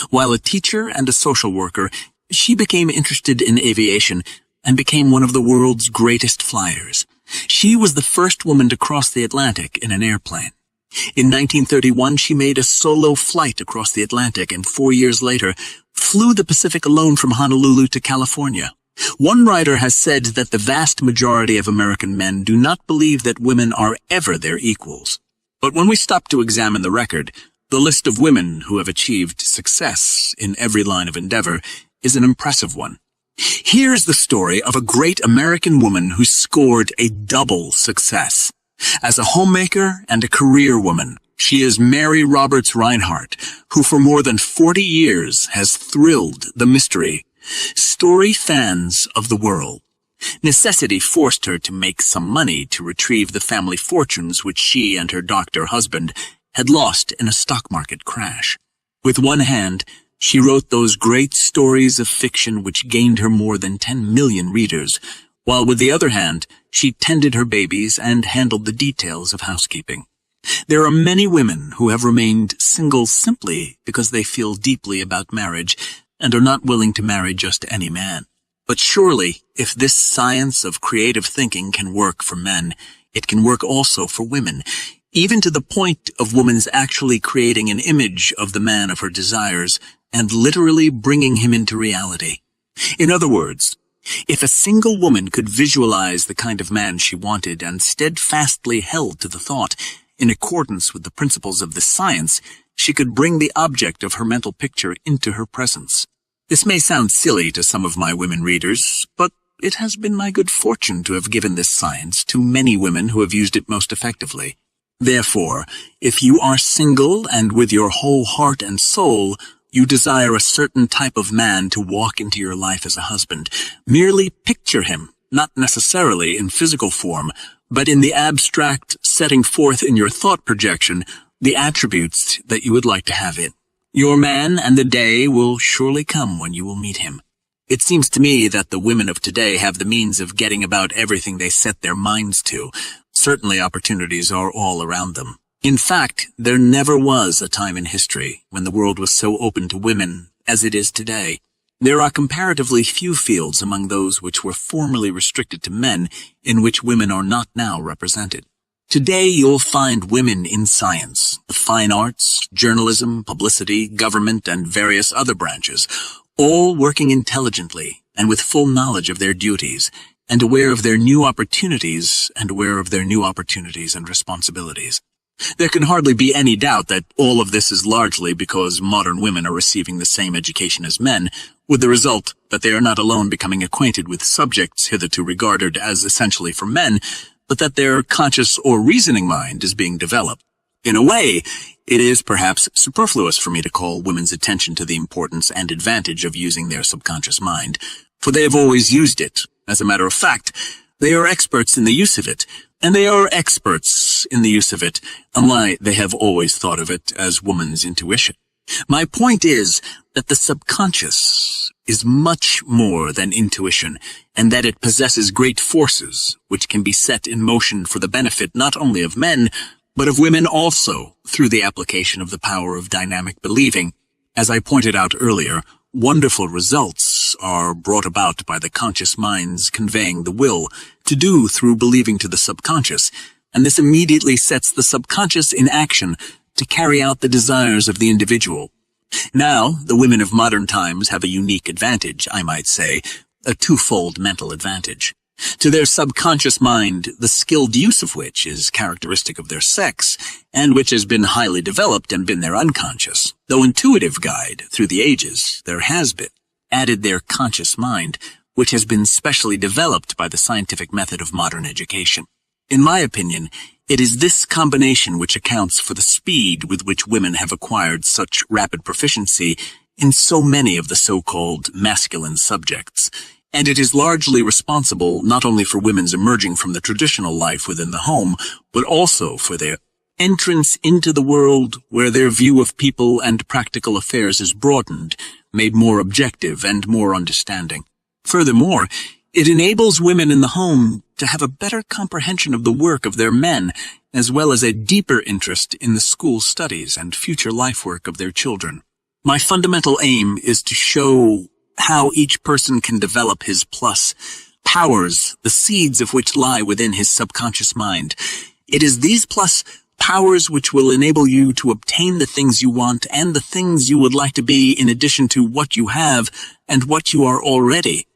While a teacher and a social worker, she became interested in aviation and became one of the world's greatest flyers. She was the first woman to cross the Atlantic in an airplane. In 1931, she made a solo flight across the Atlantic and 4 years later flew the Pacific alone from Honolulu to California. One writer has said that the vast majority of American men do not believe that women are ever their equals. But when we stop to examine the record, the list of women who have achieved success in every line of endeavor is an impressive one. Here's the story of a great American woman who scored a double success. As a homemaker and a career woman, she is Mary Roberts Reinhardt, who for more than 40 years has thrilled the mystery story fans of the world. Necessity forced her to make some money to retrieve the family fortunes which she and her doctor husband had lost in a stock market crash. With one hand, she wrote those great stories of fiction which gained her more than 10 million readers, while with the other hand, she tended her babies and handled the details of housekeeping. There are many women who have remained single simply because they feel deeply about marriage and are not willing to marry just any man. But surely, if this science of creative thinking can work for men, it can work also for women, even to the point of woman's actually creating an image of the man of her desires and literally bringing him into reality. In other words, if a single woman could visualize the kind of man she wanted and steadfastly held to the thought, in accordance with the principles of this science, she could bring the object of her mental picture into her presence. This may sound silly to some of my women readers, but it has been my good fortune to have given this science to many women who have used it most effectively. Therefore, if you are single and with your whole heart and soul, you desire a certain type of man to walk into your life as a husband, merely picture him, not necessarily in physical form, but in the abstract setting forth in your thought projection the attributes that you would like to have in. Your man and the day will surely come when you will meet him. It seems to me that the women of today have the means of getting about everything they set their minds to. Certainly opportunities are all around them. In fact, there never was a time in history when the world was so open to women as it is today. There are comparatively few fields among those which were formerly restricted to men in which women are not now represented. Today you'll find women in science, the fine arts, journalism, publicity, government, and various other branches, all working intelligently and with full knowledge of their duties, and aware of their new opportunities and responsibilities. There can hardly be any doubt that all of this is largely because modern women are receiving the same education as men, with the result that they are not alone becoming acquainted with subjects hitherto regarded as essentially for men, but that their conscious or reasoning mind is being developed. In a way, it is perhaps superfluous for me to call women's attention to the importance and advantage of using their subconscious mind, for they have always used it. As a matter of fact, they are experts in the use of it, and they are experts in the use of it, unlike they have always thought of it as woman's intuition. My point is that the subconscious is much more than intuition, and that it possesses great forces which can be set in motion for the benefit not only of men, but of women also, through the application of the power of dynamic believing. As I pointed out earlier, wonderful results are brought about by the conscious mind's conveying the will to do through believing to the subconscious, and this immediately sets the subconscious in action to carry out the desires of the individual. Now, the women of modern times have a unique advantage, I might say, a twofold mental advantage. To their subconscious mind, the skilled use of which is characteristic of their sex, and which has been highly developed and been their unconscious. Though intuitive guide, through the ages, there has been, added their conscious mind, which has been specially developed by the scientific method of modern education. In my opinion, it is this combination which accounts for the speed with which women have acquired such rapid proficiency in so many of the so-called masculine subjects, and it is largely responsible not only for women's emerging from the traditional life within the home, but also for their entrance into the world where their view of people and practical affairs is broadened, made more objective and more understanding. Furthermore, it enables women in the home to have a better comprehension of the work of their men, as well as a deeper interest in the school studies and future life work of their children. My fundamental aim is to show how each person can develop his plus powers, the seeds of which lie within his subconscious mind. It is these plus powers which will enable you to obtain the things you want and the things you would like to be in addition to what you have and what you are already.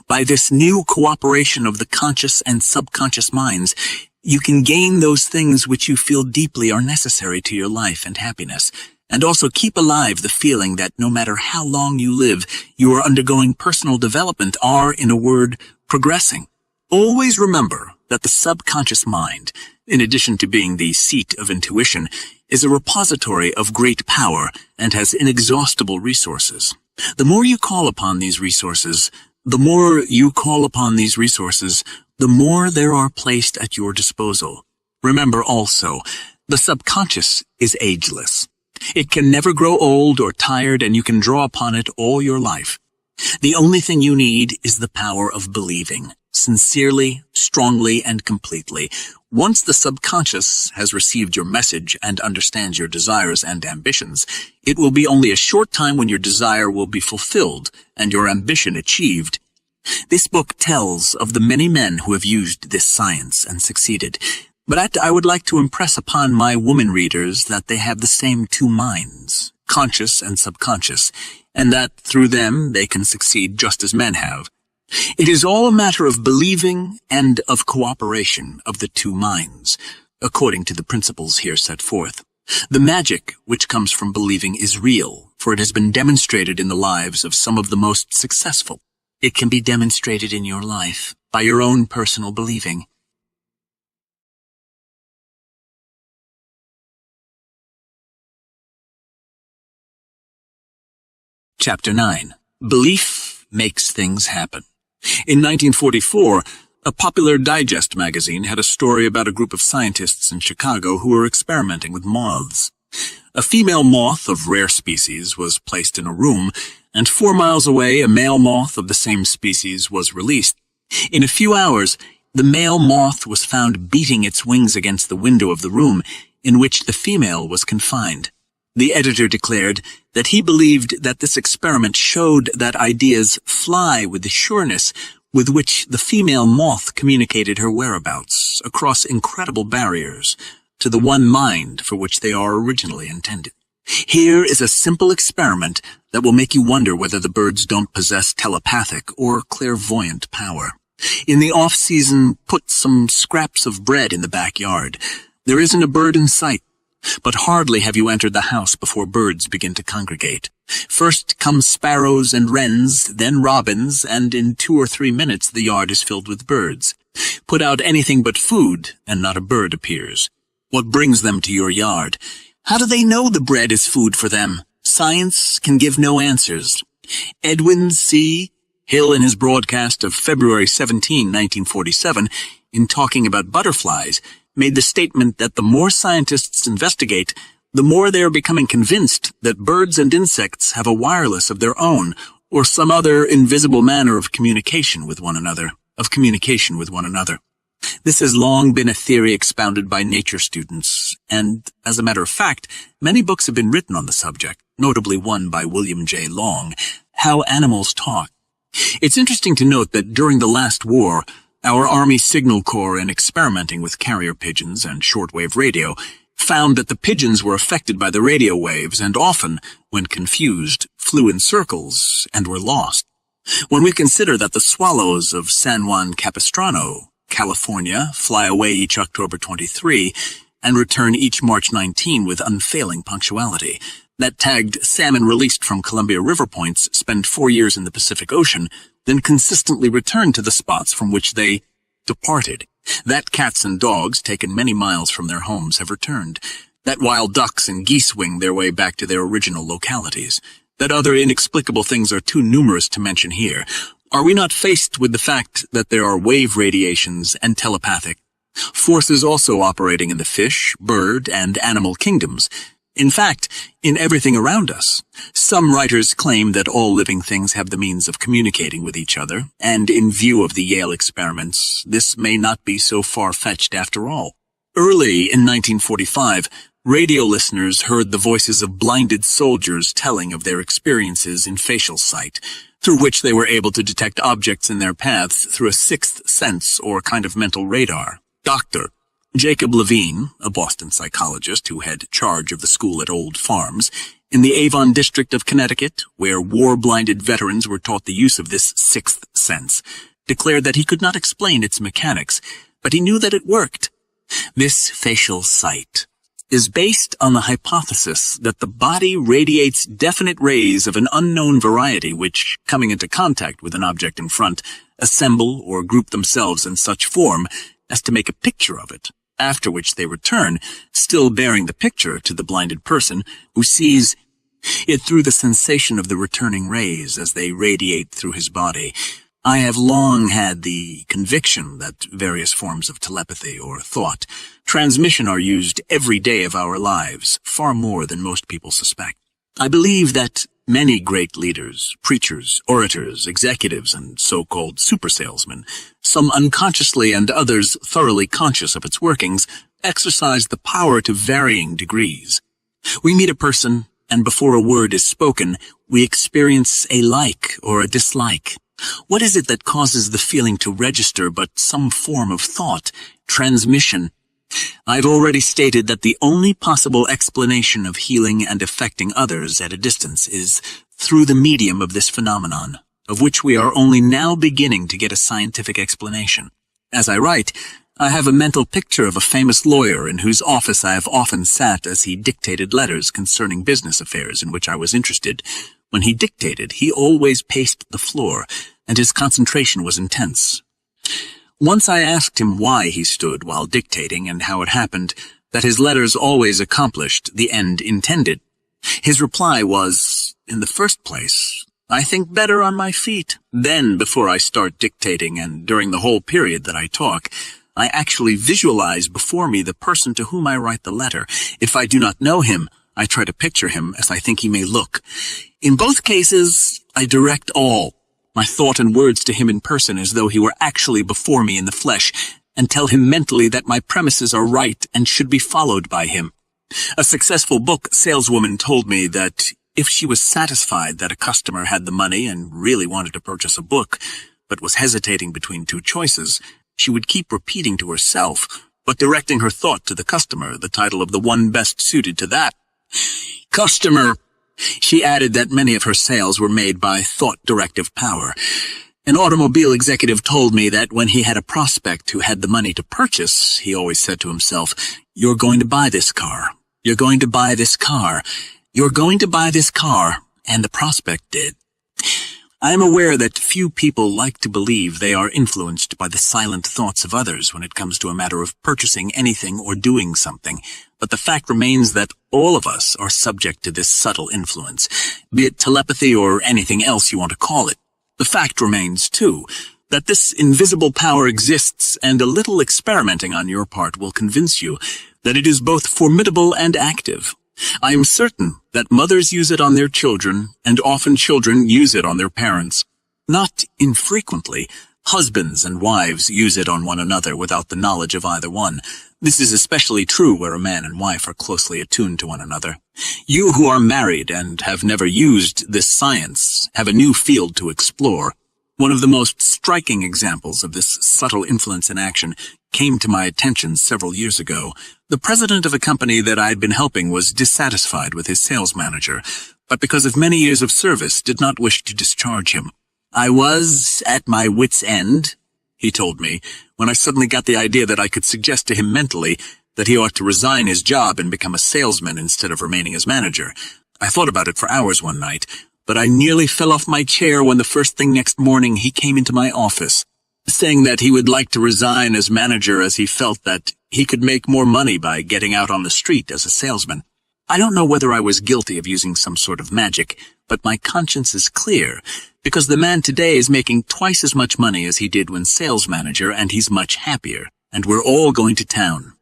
By this new cooperation of the conscious and subconscious minds, you can gain those things which you feel deeply are necessary to your life and happiness, and also keep alive the feeling that no matter how long you live, you are undergoing personal development, are, in a word, progressing. Always remember that the subconscious mind, in addition to being the seat of intuition, is a repository of great power and has inexhaustible resources. The more you call upon these resources, the more there are placed at your disposal. Remember also, the subconscious is ageless. It can never grow old or tired, and you can draw upon it all your life. The only thing you need is the power of believing, sincerely, strongly, and completely. Once the subconscious has received your message and understands your desires and ambitions, it will be only a short time when your desire will be fulfilled and your ambition achieved. This book tells of the many men who have used this science and succeeded, but I would like to impress upon my woman readers that they have the same two minds, conscious and subconscious, and that through them they can succeed just as men have. It is all a matter of believing and of cooperation of the two minds, according to the principles here set forth. The magic which comes from believing is real, for it has been demonstrated in the lives of some of the most successful. It can be demonstrated in your life by your own personal believing. Chapter 9. Belief makes things happen. In 1944, a popular digest magazine had a story about a group of scientists in Chicago who were experimenting with moths. A female moth of rare species was placed in a room, and 4 miles away a male moth of the same species was released. In a few hours, the male moth was found beating its wings against the window of the room in which the female was confined. The editor declared that he believed that this experiment showed that ideas fly with the sureness with which the female moth communicated her whereabouts across incredible barriers to the one mind for which they are originally intended. Here is a simple experiment that will make you wonder whether the birds don't possess telepathic or clairvoyant power. In the off-season, put some scraps of bread in the backyard. There isn't a bird in sight, but hardly have you entered the house before birds begin to congregate. First come sparrows and wrens, then robins, and in 2 or 3 minutes the yard is filled with birds. Put out anything but food, and not a bird appears. What brings them to your yard? How do they know the bread is food for them? Science can give no answers. Edwin C. Hill, in his broadcast of February 17, 1947, in talking about butterflies, made the statement that the more scientists investigate, the more they are becoming convinced that birds and insects have a wireless of their own, or some other invisible manner of communication with one another. This has long been a theory expounded by nature students, and, as a matter of fact, many books have been written on the subject, notably one by William J. Long, How Animals Talk. It's interesting to note that during the last war, our Army Signal Corps, in experimenting with carrier pigeons and shortwave radio, found that the pigeons were affected by the radio waves and often, when confused, flew in circles and were lost. When we consider that the swallows of San Juan Capistrano, California, fly away each October 23 and return each March 19 with unfailing punctuality, that tagged salmon released from Columbia River points spend 4 years in the Pacific Ocean, then consistently return to the spots from which they departed, that cats and dogs taken many miles from their homes have returned, that wild ducks and geese wing their way back to their original localities, that other inexplicable things are too numerous to mention here, are we not faced with the fact that there are wave radiations and telepathic forces also operating in the fish, bird, and animal kingdoms? In fact, in everything around us. Some writers claim that all living things have the means of communicating with each other, and in view of the Yale experiments, this may not be so far-fetched after all. Early in 1945, radio listeners heard the voices of blinded soldiers telling of their experiences in facial sight, through which they were able to detect objects in their paths through a sixth sense or kind of mental radar. Dr. Jacob Levine, a Boston psychologist who had charge of the school at Old Farms, in the Avon district of Connecticut, where war-blinded veterans were taught the use of this sixth sense, declared that he could not explain its mechanics, but he knew that it worked. This facial sight is based on the hypothesis that the body radiates definite rays of an unknown variety which, coming into contact with an object in front, assemble or group themselves in such form as to make a picture of it, after which they return, still bearing the picture to the blinded person, who sees it through the sensation of the returning rays as they radiate through his body. I have long had the conviction that various forms of telepathy or thought transmission are used every day of our lives, far more than most people suspect. I believe that many great leaders, preachers, orators, executives, and so-called super salesmen, some unconsciously and others thoroughly conscious of its workings, exercise the power to varying degrees. We meet a person, and before a word is spoken, we experience a like or a dislike. What is it that causes the feeling to register but some form of thought, transmission? I've already stated that the only possible explanation of healing and affecting others at a distance is through the medium of this phenomenon, of which we are only now beginning to get a scientific explanation. As I write, I have a mental picture of a famous lawyer in whose office I have often sat as he dictated letters concerning business affairs in which I was interested. When he dictated, he always paced the floor, and his concentration was intense. Once I asked him why he stood while dictating and how it happened that his letters always accomplished the end intended. His reply was, in the first place, I think better on my feet. Then, before I start dictating and during the whole period that I talk, I actually visualize before me the person to whom I write the letter. If I do not know him, I try to picture him as I think he may look. In both cases, I direct all my thought and words to him in person as though he were actually before me in the flesh, and tell him mentally that my premises are right and should be followed by him. A successful book saleswoman told me that if she was satisfied that a customer had the money and really wanted to purchase a book, but was hesitating between two choices, she would keep repeating to herself, but directing her thought to the customer, the title of the one best suited to that customer. She added that many of her sales were made by thought directive power. An automobile executive told me that when he had a prospect who had the money to purchase, he always said to himself, "You're going to buy this car. You're going to buy this car. You're going to buy this car." And the prospect did. I am aware that few people like to believe they are influenced by the silent thoughts of others when it comes to a matter of purchasing anything or doing something, but the fact remains that all of us are subject to this subtle influence, be it telepathy or anything else you want to call it. The fact remains, too, that this invisible power exists, and a little experimenting on your part will convince you that it is both formidable and active. I am certain that mothers use it on their children, and often children use it on their parents. Not infrequently, husbands and wives use it on one another without the knowledge of either one. This is especially true where a man and wife are closely attuned to one another. You who are married and have never used this science have a new field to explore. One of the most striking examples of this subtle influence in action came to my attention several years ago. The president of a company that I had been helping was dissatisfied with his sales manager, but because of many years of service did not wish to discharge him. "I was at my wit's end," he told me, when I suddenly got the idea that I could suggest to him mentally that he ought to resign his job and become a salesman instead of remaining as manager. I thought about it for hours one night, but I nearly fell off my chair when the first thing next morning he came into my office, saying that he would like to resign as manager as he felt that he could make more money by getting out on the street as a salesman. I don't know whether I was guilty of using some sort of magic, but my conscience is clear, because the man today is making twice as much money as he did when sales manager, and he's much happier, and we're all going to town.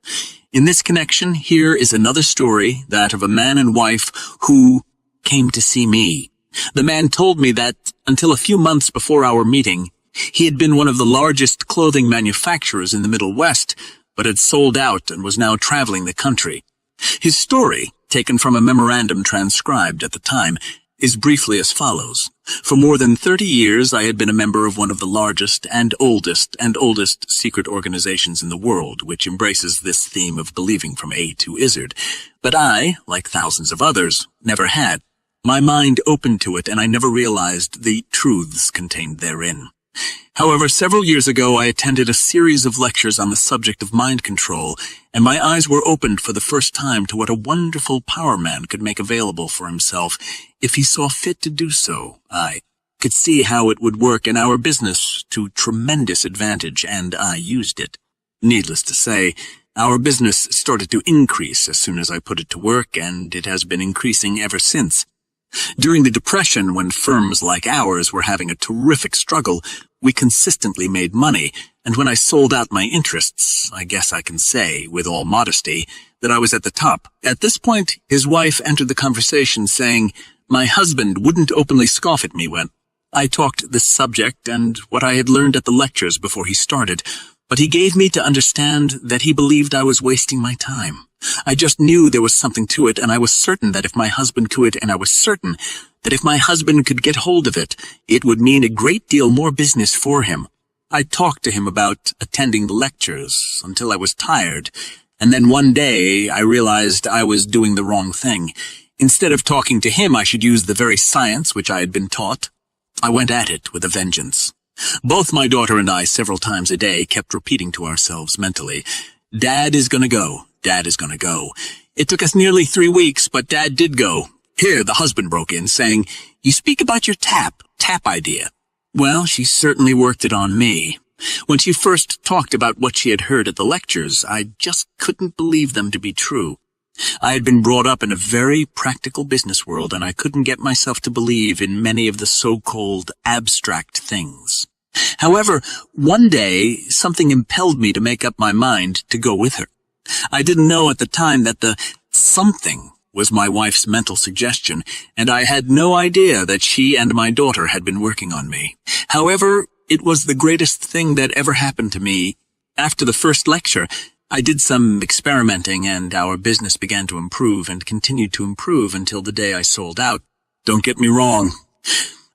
In this connection, here is another story, that of a man and wife who came to see me. The man told me that, until a few months before our meeting, he had been one of the largest clothing manufacturers in the Middle West, but had sold out and was now traveling the country. His story, taken from a memorandum transcribed at the time, is briefly as follows. For more than 30 years, I had been a member of one of the largest and oldest secret organizations in the world, which embraces this theme of believing from A to Izzard. But I, like thousands of others, never had. My mind opened to it, and I never realized the truths contained therein. However, several years ago I attended a series of lectures on the subject of mind control, and my eyes were opened for the first time to what a wonderful power man could make available for himself if he saw fit to do so. I could see how it would work in our business to tremendous advantage, and I used it. Needless to say, our business started to increase as soon as I put it to work, and it has been increasing ever since. During the Depression, when firms like ours were having a terrific struggle, we consistently made money, and when I sold out my interests, I guess I can say, with all modesty, that I was at the top. At this point, his wife entered the conversation saying, "My husband wouldn't openly scoff at me when I talked this subject and what I had learned at the lectures before he started, but he gave me to understand that he believed I was wasting my time. I just knew there was something to it, and I was certain that if my husband could, get hold of it, it would mean a great deal more business for him. I talked to him about attending the lectures until I was tired, and then one day I realized I was doing the wrong thing. Instead of talking to him, I should use the very science which I had been taught. I went at it with a vengeance. Both my daughter and I several times a day kept repeating to ourselves mentally, 'Dad is going to go. Dad is going to go.' It took us nearly 3 weeks, but Dad did go. Here the husband broke in, saying, 'You speak about your tap idea.' Well, she certainly worked it on me. When she first talked about what she had heard at the lectures, I just couldn't believe them to be true. I had been brought up in a very practical business world, and I couldn't get myself to believe in many of the so-called abstract things. However, one day, something impelled me to make up my mind to go with her. I didn't know at the time that the something was my wife's mental suggestion, and I had no idea that she and my daughter had been working on me. However, it was the greatest thing that ever happened to me. After the first lecture, I did some experimenting, and our business began to improve and continued to improve until the day I sold out. Don't get me wrong.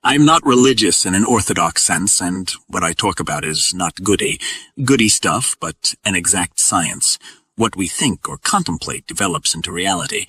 I'm not religious in an orthodox sense, and what I talk about is not goody stuff, but an exact science. What we think or contemplate develops into reality.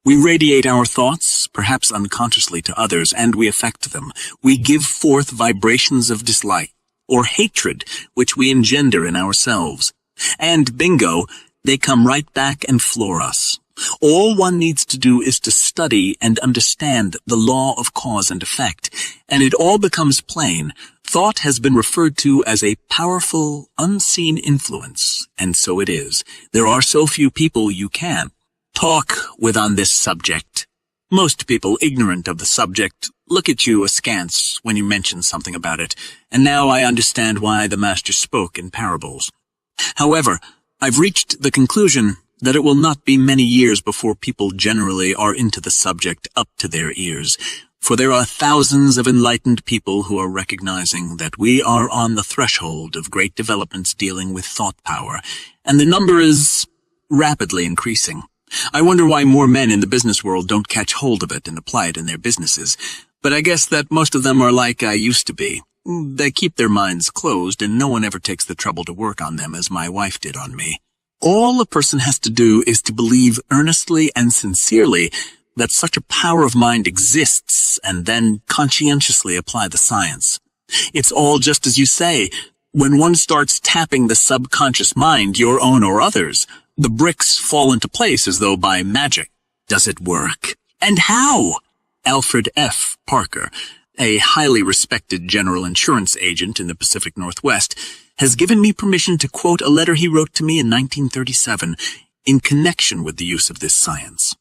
We radiate our thoughts, perhaps unconsciously to others, and we affect them. We give forth vibrations of dislike or hatred, which we engender in ourselves. And bingo, they come right back and floor us. All one needs to do is to study and understand the law of cause and effect, and it all becomes plain. Thought has been referred to as a powerful, unseen influence, and so it is. There are so few people you can talk with on this subject. Most people ignorant of the subject look at you askance when you mention something about it, and now I understand why the Master spoke in parables. However, I've reached the conclusion that it will not be many years before people generally are into the subject up to their ears, for there are thousands of enlightened people who are recognizing that we are on the threshold of great developments dealing with thought power, and the number is rapidly increasing. I wonder why more men in the business world don't catch hold of it and apply it in their businesses, but I guess that most of them are like I used to be. They keep their minds closed, and no one ever takes the trouble to work on them as my wife did on me. All a person has to do is to believe earnestly and sincerely that such a power of mind exists, and then conscientiously apply the science. It's all just as you say. When one starts tapping the subconscious mind, your own or others, the bricks fall into place as though by magic. Does it work? And how? Alfred F. Parker, a highly respected general insurance agent in the Pacific Northwest, has given me permission to quote a letter he wrote to me in 1937 in connection with the use of this science.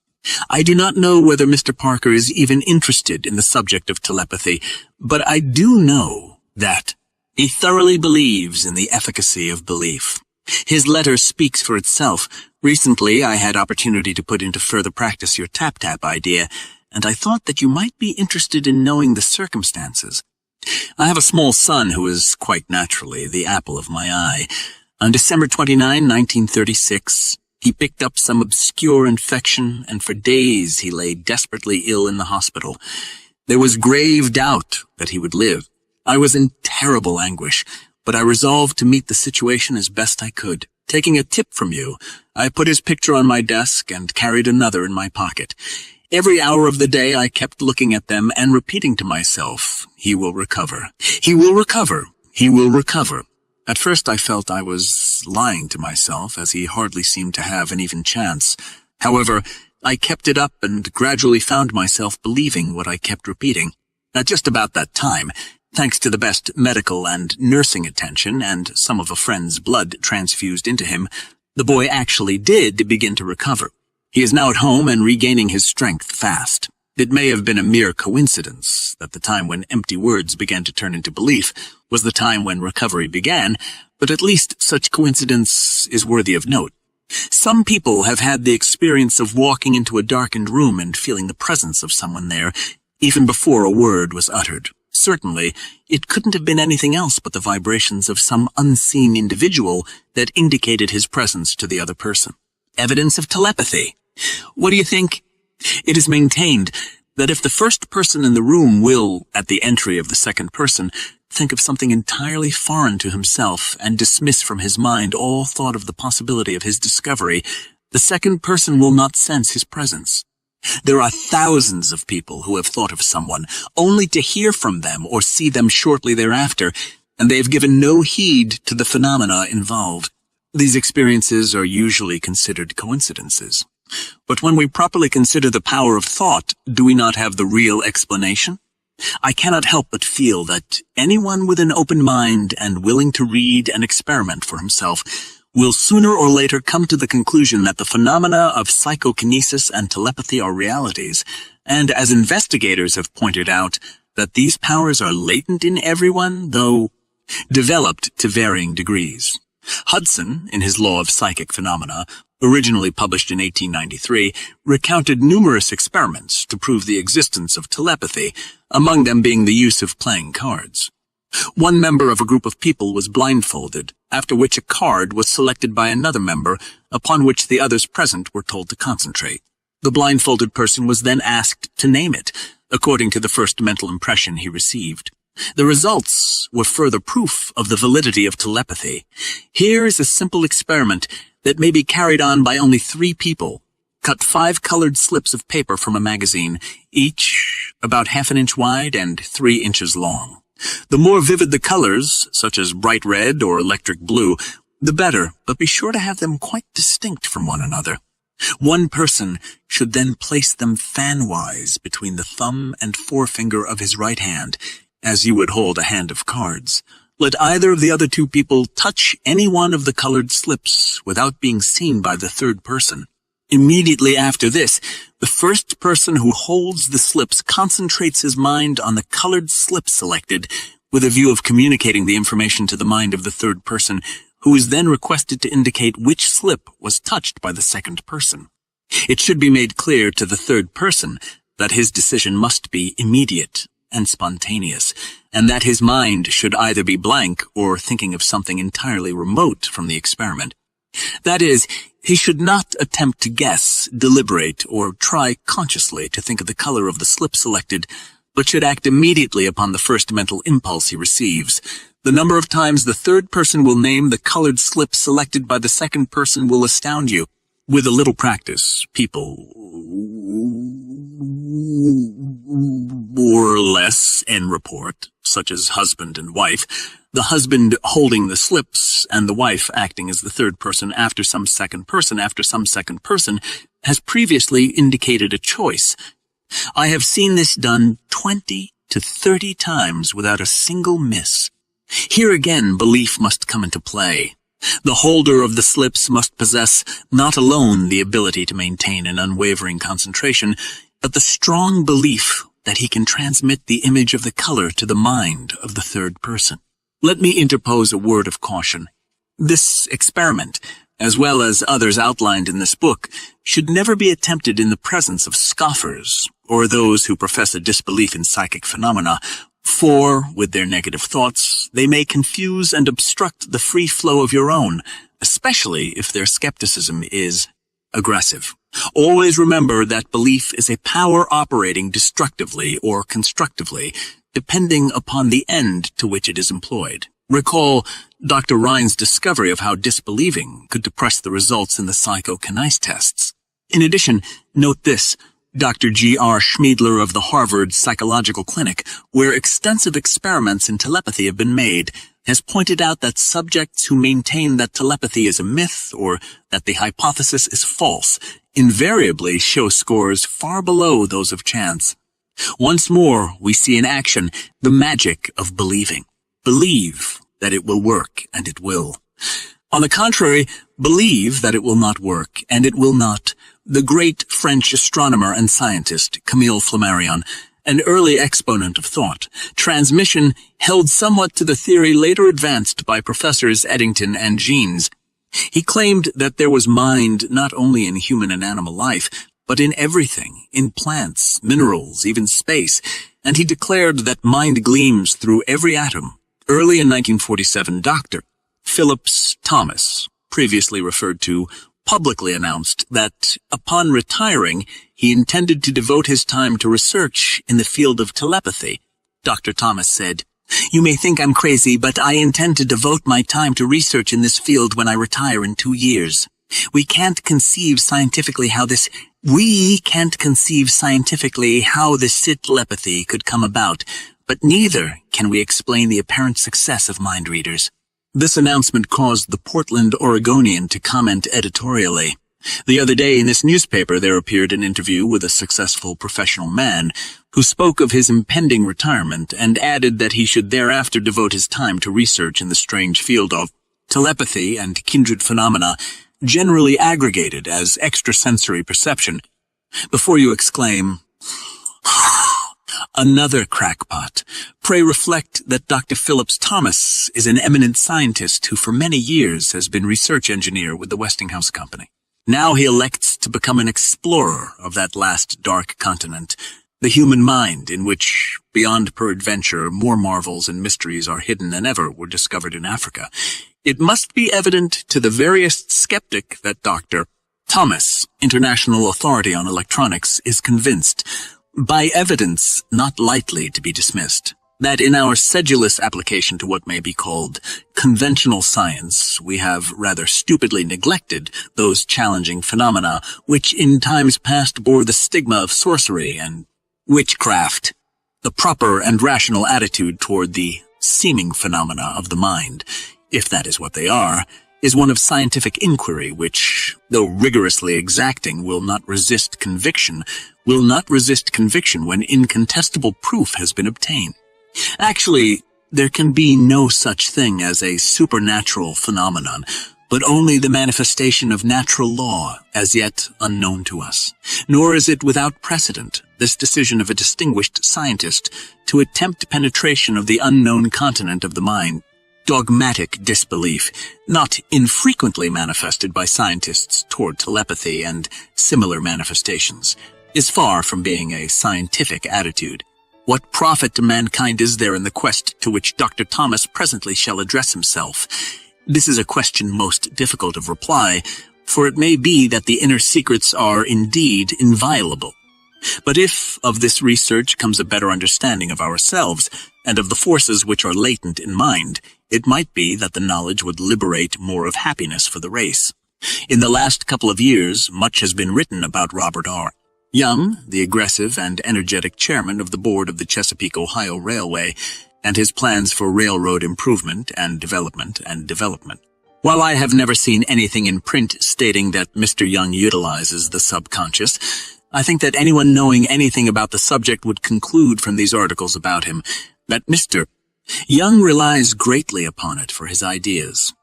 I do not know whether Mr. Parker is even interested in the subject of telepathy, but I do know that he thoroughly believes in the efficacy of belief. His letter speaks for itself. Recently, I had opportunity to put into further practice your tap-tap idea, and I thought that you might be interested in knowing the circumstances. I have a small son who is quite naturally the apple of my eye. On December 29, 1936, he picked up some obscure infection, and for days he lay desperately ill in the hospital. There was grave doubt that he would live. I was in terrible anguish, but I resolved to meet the situation as best I could. Taking a tip from you, I put his picture on my desk and carried another in my pocket. Every hour of the day I kept looking at them and repeating to myself, "He will recover. He will recover. He will recover." At first I felt I was lying to myself, as he hardly seemed to have an even chance. However, I kept it up and gradually found myself believing what I kept repeating. At just about that time, thanks to the best medical and nursing attention and some of a friend's blood transfused into him, the boy actually did begin to recover. He is now at home and regaining his strength fast. It may have been a mere coincidence that the time when empty words began to turn into belief was the time when recovery began, but at least such coincidence is worthy of note. Some people have had the experience of walking into a darkened room and feeling the presence of someone there, even before a word was uttered. Certainly, it couldn't have been anything else but the vibrations of some unseen individual that indicated his presence to the other person. Evidence of telepathy. What do you think? It is maintained that if the first person in the room will, at the entry of the second person, think of something entirely foreign to himself and dismiss from his mind all thought of the possibility of his discovery, the second person will not sense his presence. There are thousands of people who have thought of someone, only to hear from them or see them shortly thereafter, and they have given no heed to the phenomena involved. These experiences are usually considered coincidences. But when we properly consider the power of thought, do we not have the real explanation? I cannot help but feel that anyone with an open mind and willing to read and experiment for himself will sooner or later come to the conclusion that the phenomena of psychokinesis and telepathy are realities, and as investigators have pointed out, that these powers are latent in everyone, though developed to varying degrees. Hudson, in his Law of Psychic Phenomena, originally published in 1893, recounted numerous experiments to prove the existence of telepathy, among them being the use of playing cards. One member of a group of people was blindfolded, after which a card was selected by another member, upon which the others present were told to concentrate. The blindfolded person was then asked to name it, according to the first mental impression he received. The results were further proof of the validity of telepathy. Here is a simple experiment that may be carried on by only 3 people. cut 5 colored slips of paper from a magazine, each about half an inch wide and 3 inches long. The more vivid the colors, such as bright red or electric blue, the better, but be sure to have them quite distinct from one another. One person should then place them fan-wise between the thumb and forefinger of his right hand, as you would hold a hand of cards. Let either of the other 2 people touch any one of the colored slips without being seen by the third person. Immediately after this, the first person who holds the slips concentrates his mind on the colored slip selected, with a view of communicating the information to the mind of the third person, who is then requested to indicate which slip was touched by the second person. It should be made clear to the third person that his decision must be immediate and spontaneous, and that his mind should either be blank or thinking of something entirely remote from the experiment. That is, he should not attempt to guess, deliberate, or try consciously to think of the color of the slip selected, but should act immediately upon the first mental impulse he receives. The number of times the third person will name the colored slip selected by the second person will astound you. With a little practice, people, more or less, in report, such as husband and wife, the husband holding the slips and the wife acting as the third person after some second person, has previously indicated a choice. I have seen this done 20 to 30 times without a single miss. Here again, belief must come into play. The holder of the slips must possess not alone the ability to maintain an unwavering concentration, but the strong belief that he can transmit the image of the color to the mind of the third person. Let me interpose a word of caution. This experiment, as well as others outlined in this book, should never be attempted in the presence of scoffers or those who profess a disbelief in psychic phenomena, for, with their negative thoughts, they may confuse and obstruct the free flow of your own, especially if their skepticism is aggressive. Always remember that belief is a power operating destructively or constructively, depending upon the end to which it is employed. Recall Dr. Rhine's discovery of how disbelieving could depress the results in the psychokinese tests. In addition, note this. Dr. G.R. Schmiedler of the Harvard Psychological Clinic, where extensive experiments in telepathy have been made, has pointed out that subjects who maintain that telepathy is a myth or that the hypothesis is false invariably show scores far below those of chance. Once more, we see in action the magic of believing. Believe that it will work, and it will. On the contrary, believe that it will not work, and it will not. The great French astronomer and scientist, Camille Flammarion, an early exponent of thought, transmission held somewhat to the theory later advanced by Professors Eddington and Jeans. He claimed that there was mind not only in human and animal life, but in everything, in plants, minerals, even space, and he declared that mind gleams through every atom. Early in 1947, Dr. Phillips Thomas, previously referred to, publicly announced that, upon retiring, he intended to devote his time to research in the field of telepathy. Dr. Thomas said, "You may think I'm crazy, but I intend to devote my time to research in this field when I retire in 2 years. We can't conceive scientifically how this telepathy could come about, but neither can we explain the apparent success of mind readers." This announcement caused the Portland Oregonian to comment editorially. The other day in this newspaper there appeared an interview with a successful professional man who spoke of his impending retirement and added that he should thereafter devote his time to research in the strange field of telepathy and kindred phenomena, generally aggregated as extrasensory perception. Before you exclaim, "Another crackpot," pray reflect that Dr. Phillips Thomas is an eminent scientist who for many years has been research engineer with the Westinghouse Company. Now he elects to become an explorer of that last dark continent, the human mind, in which, beyond peradventure, more marvels and mysteries are hidden than ever were discovered in Africa. It must be evident to the veriest skeptic that Dr. Thomas, International Authority on Electronics, is convinced, by evidence not lightly to be dismissed, that in our sedulous application to what may be called conventional science, we have rather stupidly neglected those challenging phenomena which in times past bore the stigma of sorcery and witchcraft. The proper and rational attitude toward the seeming phenomena of the mind, if that is what they are, is one of scientific inquiry which, though rigorously exacting, will not resist conviction when incontestable proof has been obtained. Actually, there can be no such thing as a supernatural phenomenon, but only the manifestation of natural law, as yet unknown to us. Nor is it without precedent, this decision of a distinguished scientist to attempt penetration of the unknown continent of the mind. Dogmatic disbelief, not infrequently manifested by scientists toward telepathy and similar manifestations, is far from being a scientific attitude. What profit to mankind is there in the quest to which Dr. Thomas presently shall address himself? This is a question most difficult of reply, for it may be that the inner secrets are indeed inviolable. But if of this research comes a better understanding of ourselves and of the forces which are latent in mind, it might be that the knowledge would liberate more of happiness for the race. In the last couple of years, much has been written about Robert R. Young, the aggressive and energetic chairman of the board of the Chesapeake, Ohio Railway, and his plans for railroad improvement and development. While I have never seen anything in print stating that Mr. Young utilizes the subconscious, I think that anyone knowing anything about the subject would conclude from these articles about him that Mr. Young relies greatly upon it for his ideas.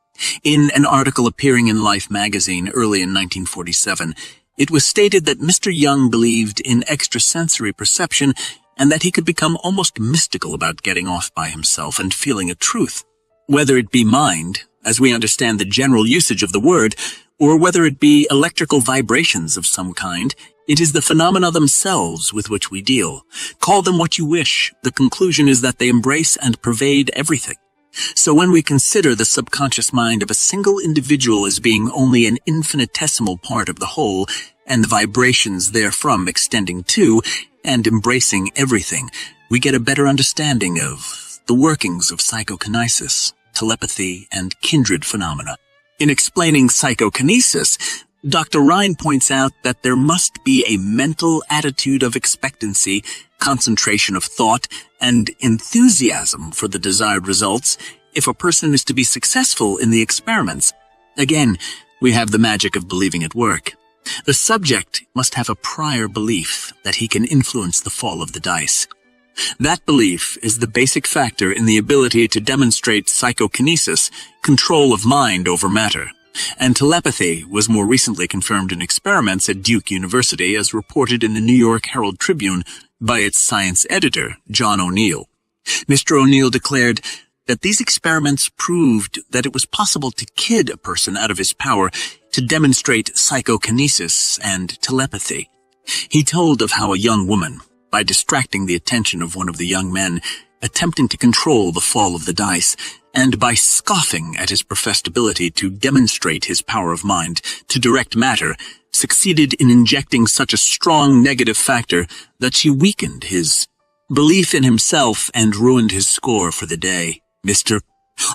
In an article appearing in Life magazine early in 1947, it was stated that Mr. Young believed in extrasensory perception and that he could become almost mystical about getting off by himself and feeling a truth. Whether it be mind, as we understand the general usage of the word, or whether it be electrical vibrations of some kind, it is the phenomena themselves with which we deal. Call them what you wish. The conclusion is that they embrace and pervade everything. So when we consider the subconscious mind of a single individual as being only an infinitesimal part of the whole, and the vibrations therefrom extending to and embracing everything, we get a better understanding of the workings of psychokinesis, telepathy, and kindred phenomena. In explaining psychokinesis, Dr. Rhine points out that there must be a mental attitude of expectancy, concentration of thought, and enthusiasm for the desired results if a person is to be successful in the experiments. Again, we have the magic of believing at work. The subject must have a prior belief that he can influence the fall of the dice. That belief is the basic factor in the ability to demonstrate psychokinesis, control of mind over matter. And telepathy was more recently confirmed in experiments at Duke University, as reported in the New York Herald Tribune by its science editor, John O'Neill. Mr. O'Neill declared that these experiments proved that it was possible to kid a person out of his power to demonstrate psychokinesis and telepathy. He told of how a young woman, by distracting the attention of one of the young men, attempting to control the fall of the dice, and by scoffing at his professed ability to demonstrate his power of mind to direct matter, succeeded in injecting such a strong negative factor that she weakened his belief in himself and ruined his score for the day. Mr.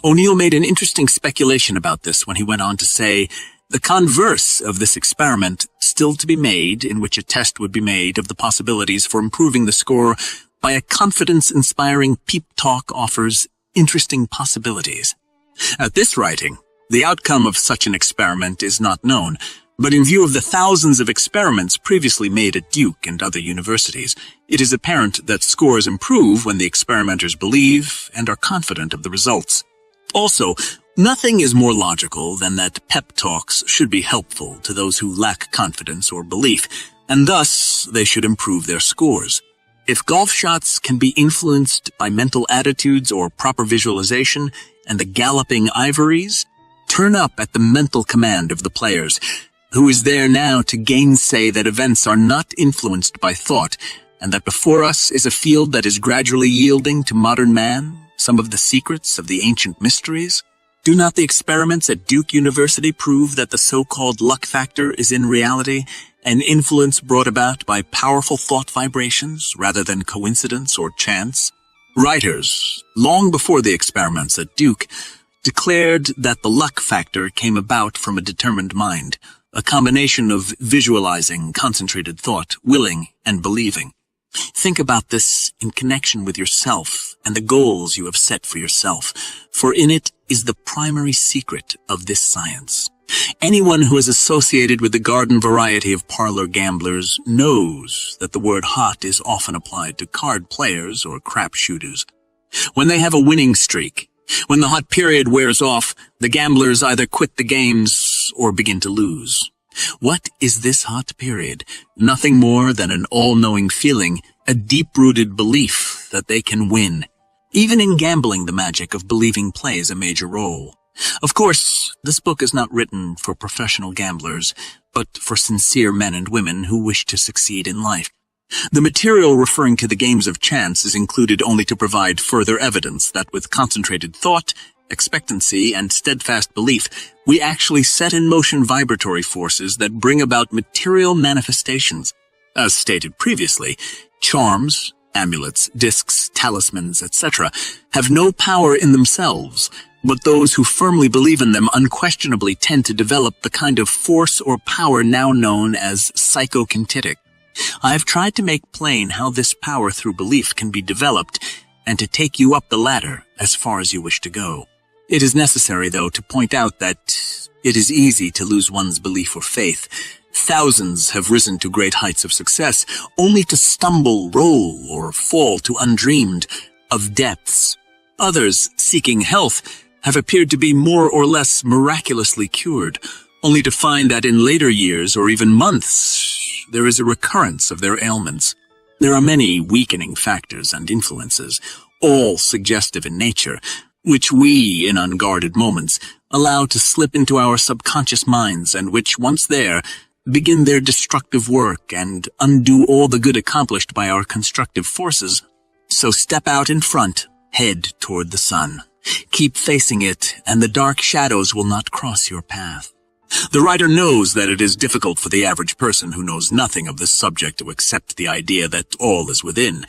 O'Neill made an interesting speculation about this when he went on to say, the converse of this experiment still to be made, in which a test would be made of the possibilities for improving the score by a confidence-inspiring peep talk, offers interesting possibilities. At this writing, the outcome of such an experiment is not known, but in view of the thousands of experiments previously made at Duke and other universities, it is apparent that scores improve when the experimenters believe and are confident of the results. Also, nothing is more logical than that pep talks should be helpful to those who lack confidence or belief, and thus they should improve their scores. If golf shots can be influenced by mental attitudes or proper visualization and the galloping ivories, turn up at the mental command of the players, who is there now to gainsay that events are not influenced by thought, and that before us is a field that is gradually yielding to modern man some of the secrets of the ancient mysteries? Do not the experiments at Duke University prove that the so-called luck factor is in reality an influence brought about by powerful thought vibrations rather than coincidence or chance? Writers, long before the experiments at Duke, declared that the luck factor came about from a determined mind, a combination of visualizing, concentrated thought, willing, and believing. Think about this in connection with yourself and the goals you have set for yourself, for in it is the primary secret of this science. Anyone who is associated with the garden variety of parlor gamblers knows that the word hot is often applied to card players or crap shooters. When they have a winning streak, when the hot period wears off, the gamblers either quit the games or begin to lose. What is this hot period? Nothing more than an all-knowing feeling, a deep-rooted belief that they can win. Even in gambling, the magic of believing plays a major role. Of course, this book is not written for professional gamblers, but for sincere men and women who wish to succeed in life. The material referring to the games of chance is included only to provide further evidence that with concentrated thought, expectancy, and steadfast belief, we actually set in motion vibratory forces that bring about material manifestations. As stated previously, charms, amulets, discs, talismans, etc. have no power in themselves, but those who firmly believe in them unquestionably tend to develop the kind of force or power now known as psychokinetic. I have tried to make plain how this power through belief can be developed and to take you up the ladder as far as you wish to go. It is necessary, though, to point out that it is easy to lose one's belief or faith. Thousands have risen to great heights of success, only to stumble, roll, or fall to undreamed of depths. Others, seeking health, have appeared to be more or less miraculously cured, only to find that in later years or even months, there is a recurrence of their ailments. There are many weakening factors and influences, all suggestive in nature, which we, in unguarded moments, allow to slip into our subconscious minds and which, once there, begin their destructive work and undo all the good accomplished by our constructive forces. So step out in front, head toward the sun. Keep facing it, and the dark shadows will not cross your path. The writer knows that it is difficult for the average person who knows nothing of this subject to accept the idea that all is within.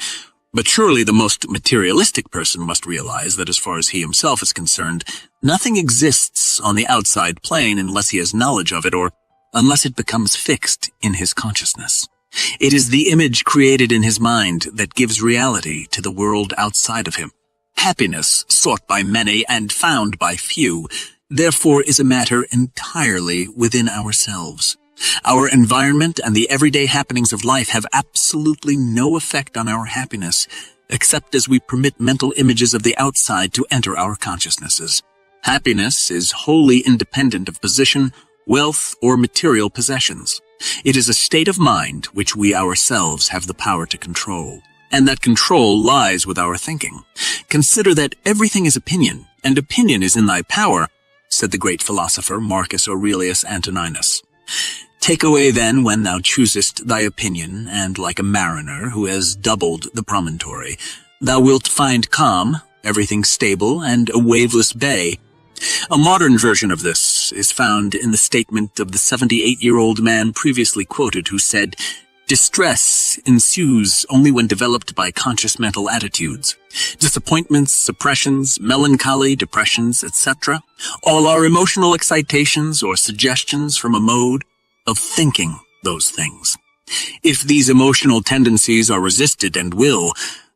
But surely the most materialistic person must realize that as far as he himself is concerned, nothing exists on the outside plane unless he has knowledge of it or unless it becomes fixed in his consciousness. It is the image created in his mind that gives reality to the world outside of him. Happiness, sought by many and found by few, therefore is a matter entirely within ourselves. Our environment and the everyday happenings of life have absolutely no effect on our happiness, except as we permit mental images of the outside to enter our consciousnesses. Happiness is wholly independent of position, wealth, or material possessions. It is a state of mind which we ourselves have the power to control. And that control lies with our thinking. Consider that everything is opinion, and opinion is in thy power, said the great philosopher Marcus Aurelius Antoninus. Take away then when thou choosest thy opinion, and like a mariner who has doubled the promontory, thou wilt find calm, everything stable, and a waveless bay. A modern version of this is found in the statement of the 78-year-old man previously quoted who said, "Distress ensues only when developed by conscious mental attitudes. Disappointments, suppressions, melancholy, depressions, etc. all are emotional excitations or suggestions from a mode of thinking those things. If these emotional tendencies are resisted and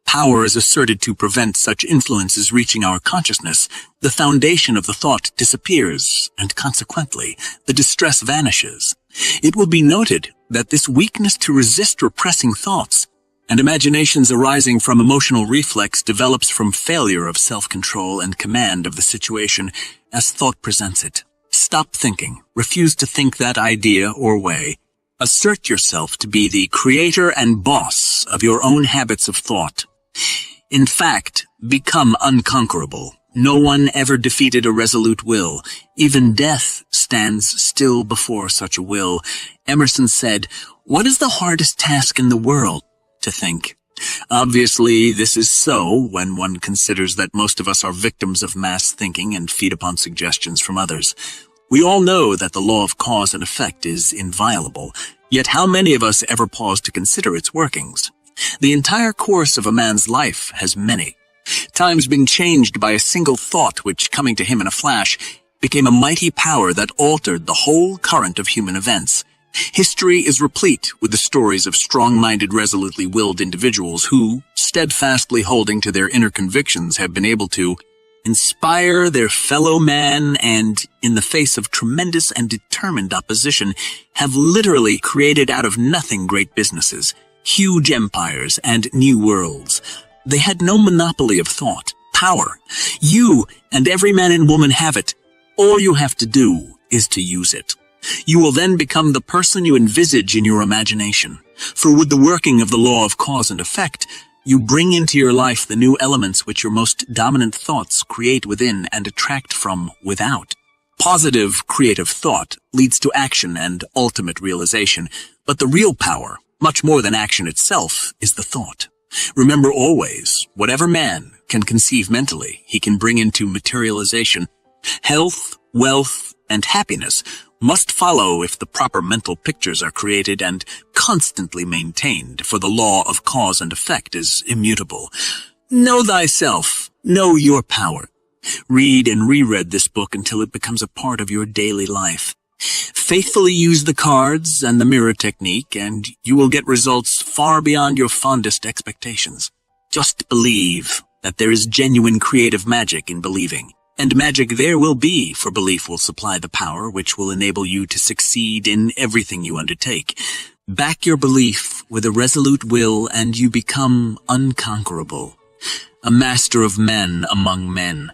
power is asserted to prevent such influences reaching our consciousness, the foundation of the thought disappears, and consequently, the distress vanishes. It will be noted that this weakness to resist repressing thoughts and imaginations arising from emotional reflex develops from failure of self-control and command of the situation as thought presents it. Stop thinking. Refuse to think that idea or way. Assert yourself to be the creator and boss of your own habits of thought. In fact, become unconquerable. No one ever defeated a resolute will. Even death stands still before such a will. Emerson said, "What is the hardest task in the world? To think." Obviously, this is so when one considers that most of us are victims of mass thinking and feed upon suggestions from others. We all know that the law of cause and effect is inviolable, yet how many of us ever pause to consider its workings? The entire course of a man's life has many. Time's been changed by a single thought which, coming to him in a flash, became a mighty power that altered the whole current of human events. History is replete with the stories of strong-minded, resolutely willed individuals who, steadfastly holding to their inner convictions, have been able to inspire their fellow man and, in the face of tremendous and determined opposition, have literally created out of nothing great businesses, huge empires, and new worlds. They had no monopoly of thought, power. You and every man and woman have it. All you have to do is to use it. You will then become the person you envisage in your imagination. For with the working of the law of cause and effect, you bring into your life the new elements which your most dominant thoughts create within and attract from without. Positive, creative thought leads to action and ultimate realization, but the real power, much more than action itself, is the thought. Remember always, whatever man can conceive mentally, he can bring into materialization. Health, wealth, and happiness must follow if the proper mental pictures are created and constantly maintained, for the law of cause and effect is immutable. Know thyself. Know your power. Read and reread this book until it becomes a part of your daily life. Faithfully use the cards and the mirror technique, and you will get results far beyond your fondest expectations. Just believe that there is genuine creative magic in believing. And magic there will be, for belief will supply the power which will enable you to succeed in everything you undertake. Back your belief with a resolute will, and you become unconquerable. A master of men among men.